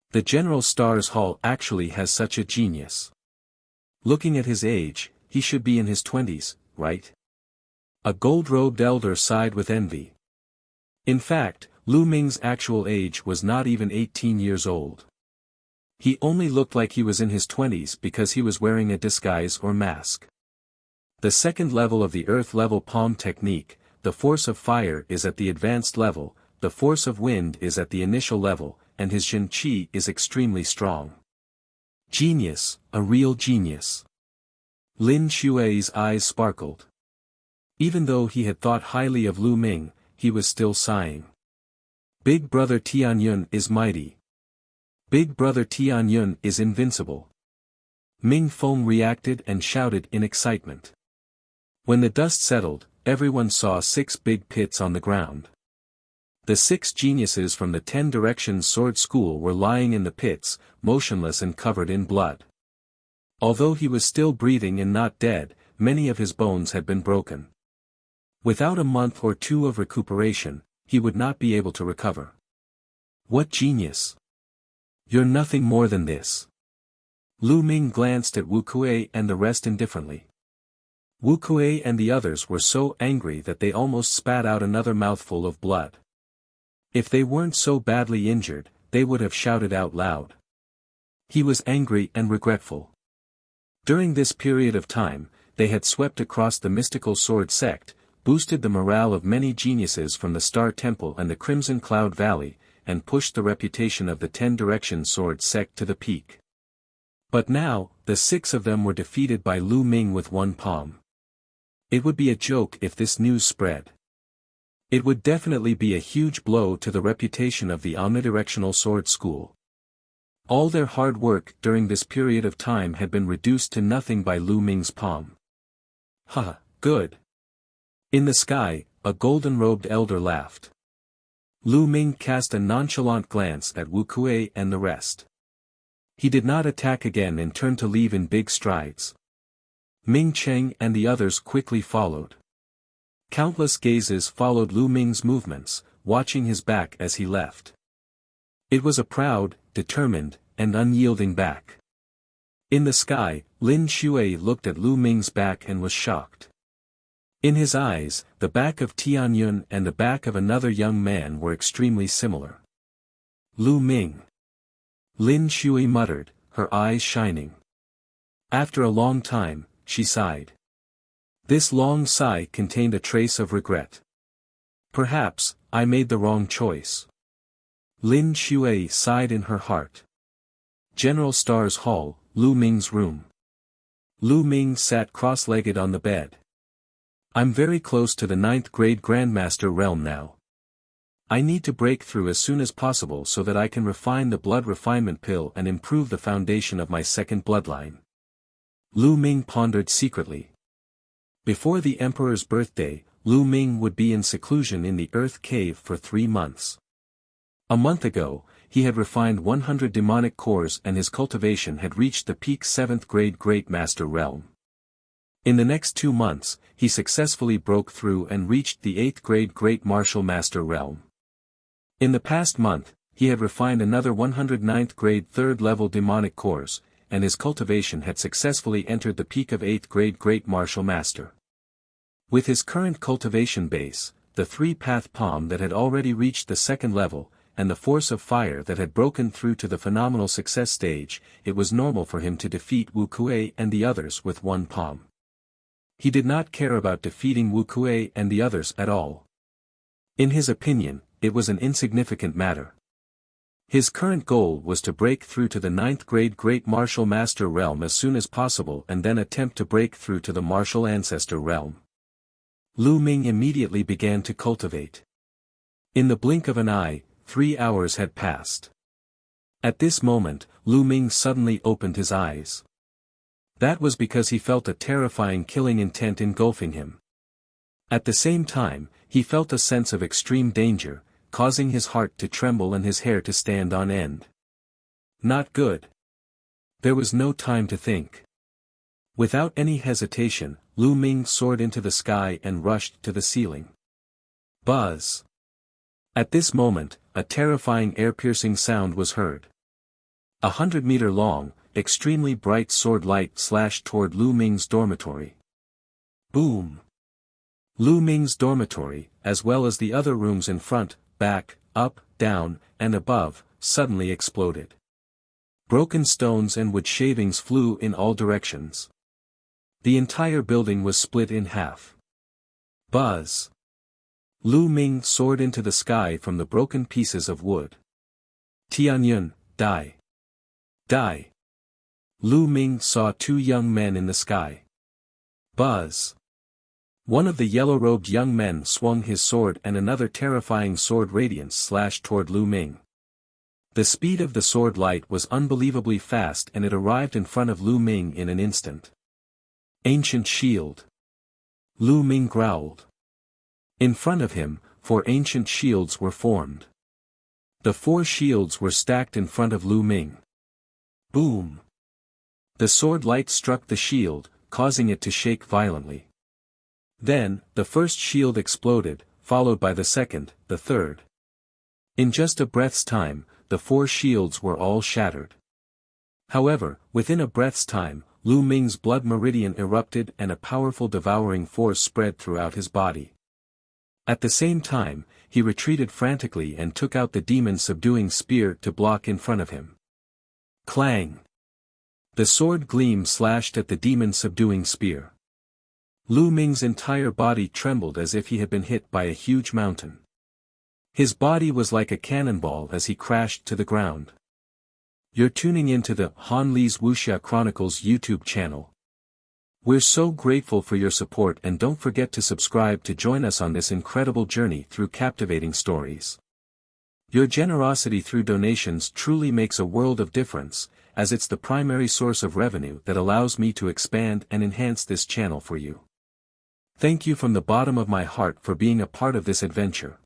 The General Stars Hall actually has such a genius. Looking at his age, he should be in his 20s, right? A gold-robed elder sighed with envy. In fact, Lu Ming's actual age was not even 18 years old. He only looked like he was in his 20s because he was wearing a disguise or mask. The second level of the earth level palm technique, the force of fire is at the advanced level, the force of wind is at the initial level, and his Jin Qi is extremely strong. Genius, a real genius. Lin Shui's eyes sparkled. Even though he had thought highly of Lu Ming, he was still sighing. Big brother Tianyun is mighty. Big brother Tianyun is invincible. Ming Feng reacted and shouted in excitement. When the dust settled, everyone saw 6 big pits on the ground. The 6 geniuses from the 10-direction sword school were lying in the pits, motionless and covered in blood. Although he was still breathing and not dead, many of his bones had been broken. Without a month or 2 of recuperation, he would not be able to recover. What genius! You're nothing more than this. Lu Ming glanced at Wu Kuei and the rest indifferently. Wu Kuei and the others were so angry that they almost spat out another mouthful of blood. If they weren't so badly injured, they would have shouted out loud. He was angry and regretful. During this period of time, they had swept across the mystical sword sect, boosted the morale of many geniuses from the Star Temple and the Crimson Cloud Valley, and pushed the reputation of the 10-direction sword sect to the peak. But now, the 6 of them were defeated by Lu Ming with one palm. It would be a joke if this news spread. It would definitely be a huge blow to the reputation of the omnidirectional sword school. All their hard work during this period of time had been reduced to nothing by Lu Ming's palm. Ha, good. In the sky, a golden-robed elder laughed. Lu Ming cast a nonchalant glance at Wu Kuei and the rest. He did not attack again and turned to leave in big strides. Ming Cheng and the others quickly followed. Countless gazes followed Lu Ming's movements, watching his back as he left. It was a proud, determined, and unyielding back. In the sky, Lin Shui looked at Lu Ming's back and was shocked. In his eyes, the back of Tianyun and the back of another young man were extremely similar. Lu Ming. Lin Shui muttered, her eyes shining. After a long time, she sighed. This long sigh contained a trace of regret. Perhaps, I made the wrong choice. Lin Shui sighed in her heart. General Stars Hall, Lu Ming's room. Lu Ming sat cross-legged on the bed. I'm very close to the 9th grade Grandmaster realm now. I need to break through as soon as possible so that I can refine the blood refinement pill and improve the foundation of my second bloodline. Lu Ming pondered secretly. Before the Emperor's birthday, Lu Ming would be in seclusion in the Earth Cave for 3 months. A month ago, he had refined 100 demonic cores and his cultivation had reached the peak 7th grade Great Master realm. In the next 2 months, he successfully broke through and reached the 8th grade Great Martial Master realm. In the past month, he had refined another 109th grade 3rd level demonic cores, and his cultivation had successfully entered the peak of 8th grade Great Martial Master. With his current cultivation base, the 3-path palm that had already reached the 2nd level, and the force of fire that had broken through to the phenomenal success stage, it was normal for him to defeat Wu Kuei and the others with 1 palm. He did not care about defeating Wu Kuei and the others at all. In his opinion, it was an insignificant matter. His current goal was to break through to the 9th grade Great Martial Master realm as soon as possible and then attempt to break through to the Martial Ancestor realm. Lu Ming immediately began to cultivate. In the blink of an eye, 3 hours had passed. At this moment, Lu Ming suddenly opened his eyes. That was because he felt a terrifying killing intent engulfing him. At the same time, he felt a sense of extreme danger, causing his heart to tremble and his hair to stand on end. Not good. There was no time to think. Without any hesitation, Lu Ming soared into the sky and rushed to the ceiling. Buzz. At this moment, a terrifying air-piercing sound was heard. 100-meter long, extremely bright sword light slashed toward Lu Ming's dormitory. Boom! Lu Ming's dormitory, as well as the other rooms in front, back, up, down, and above, suddenly exploded. Broken stones and wood shavings flew in all directions. The entire building was split in half. Buzz! Lu Ming soared into the sky from the broken pieces of wood. Tianyun, die! Die! Lu Ming saw 2 young men in the sky. Buzz! One of the yellow-robed young men swung his sword and another terrifying sword radiance slashed toward Lu Ming. The speed of the sword light was unbelievably fast and it arrived in front of Lu Ming in an instant. Ancient shield! Lu Ming growled. In front of him, 4 ancient shields were formed. The 4 shields were stacked in front of Lu Ming. Boom! The sword light struck the shield, causing it to shake violently. Then, the first shield exploded, followed by the second, the third. In just a breath's time, the 4 shields were all shattered. However, within a breath's time, Lu Ming's blood meridian erupted and a powerful devouring force spread throughout his body. At the same time, he retreated frantically and took out the demon-subduing spear to block in front of him. Clang! The sword gleam slashed at the demon-subduing spear. Lu Ming's entire body trembled as if he had been hit by a huge mountain. His body was like a cannonball as he crashed to the ground. You're tuning into the Han Li's Wuxia Chronicles YouTube channel. We're so grateful for your support and don't forget to subscribe to join us on this incredible journey through captivating stories. Your generosity through donations truly makes a world of difference, as it's the primary source of revenue that allows me to expand and enhance this channel for you. Thank you from the bottom of my heart for being a part of this adventure.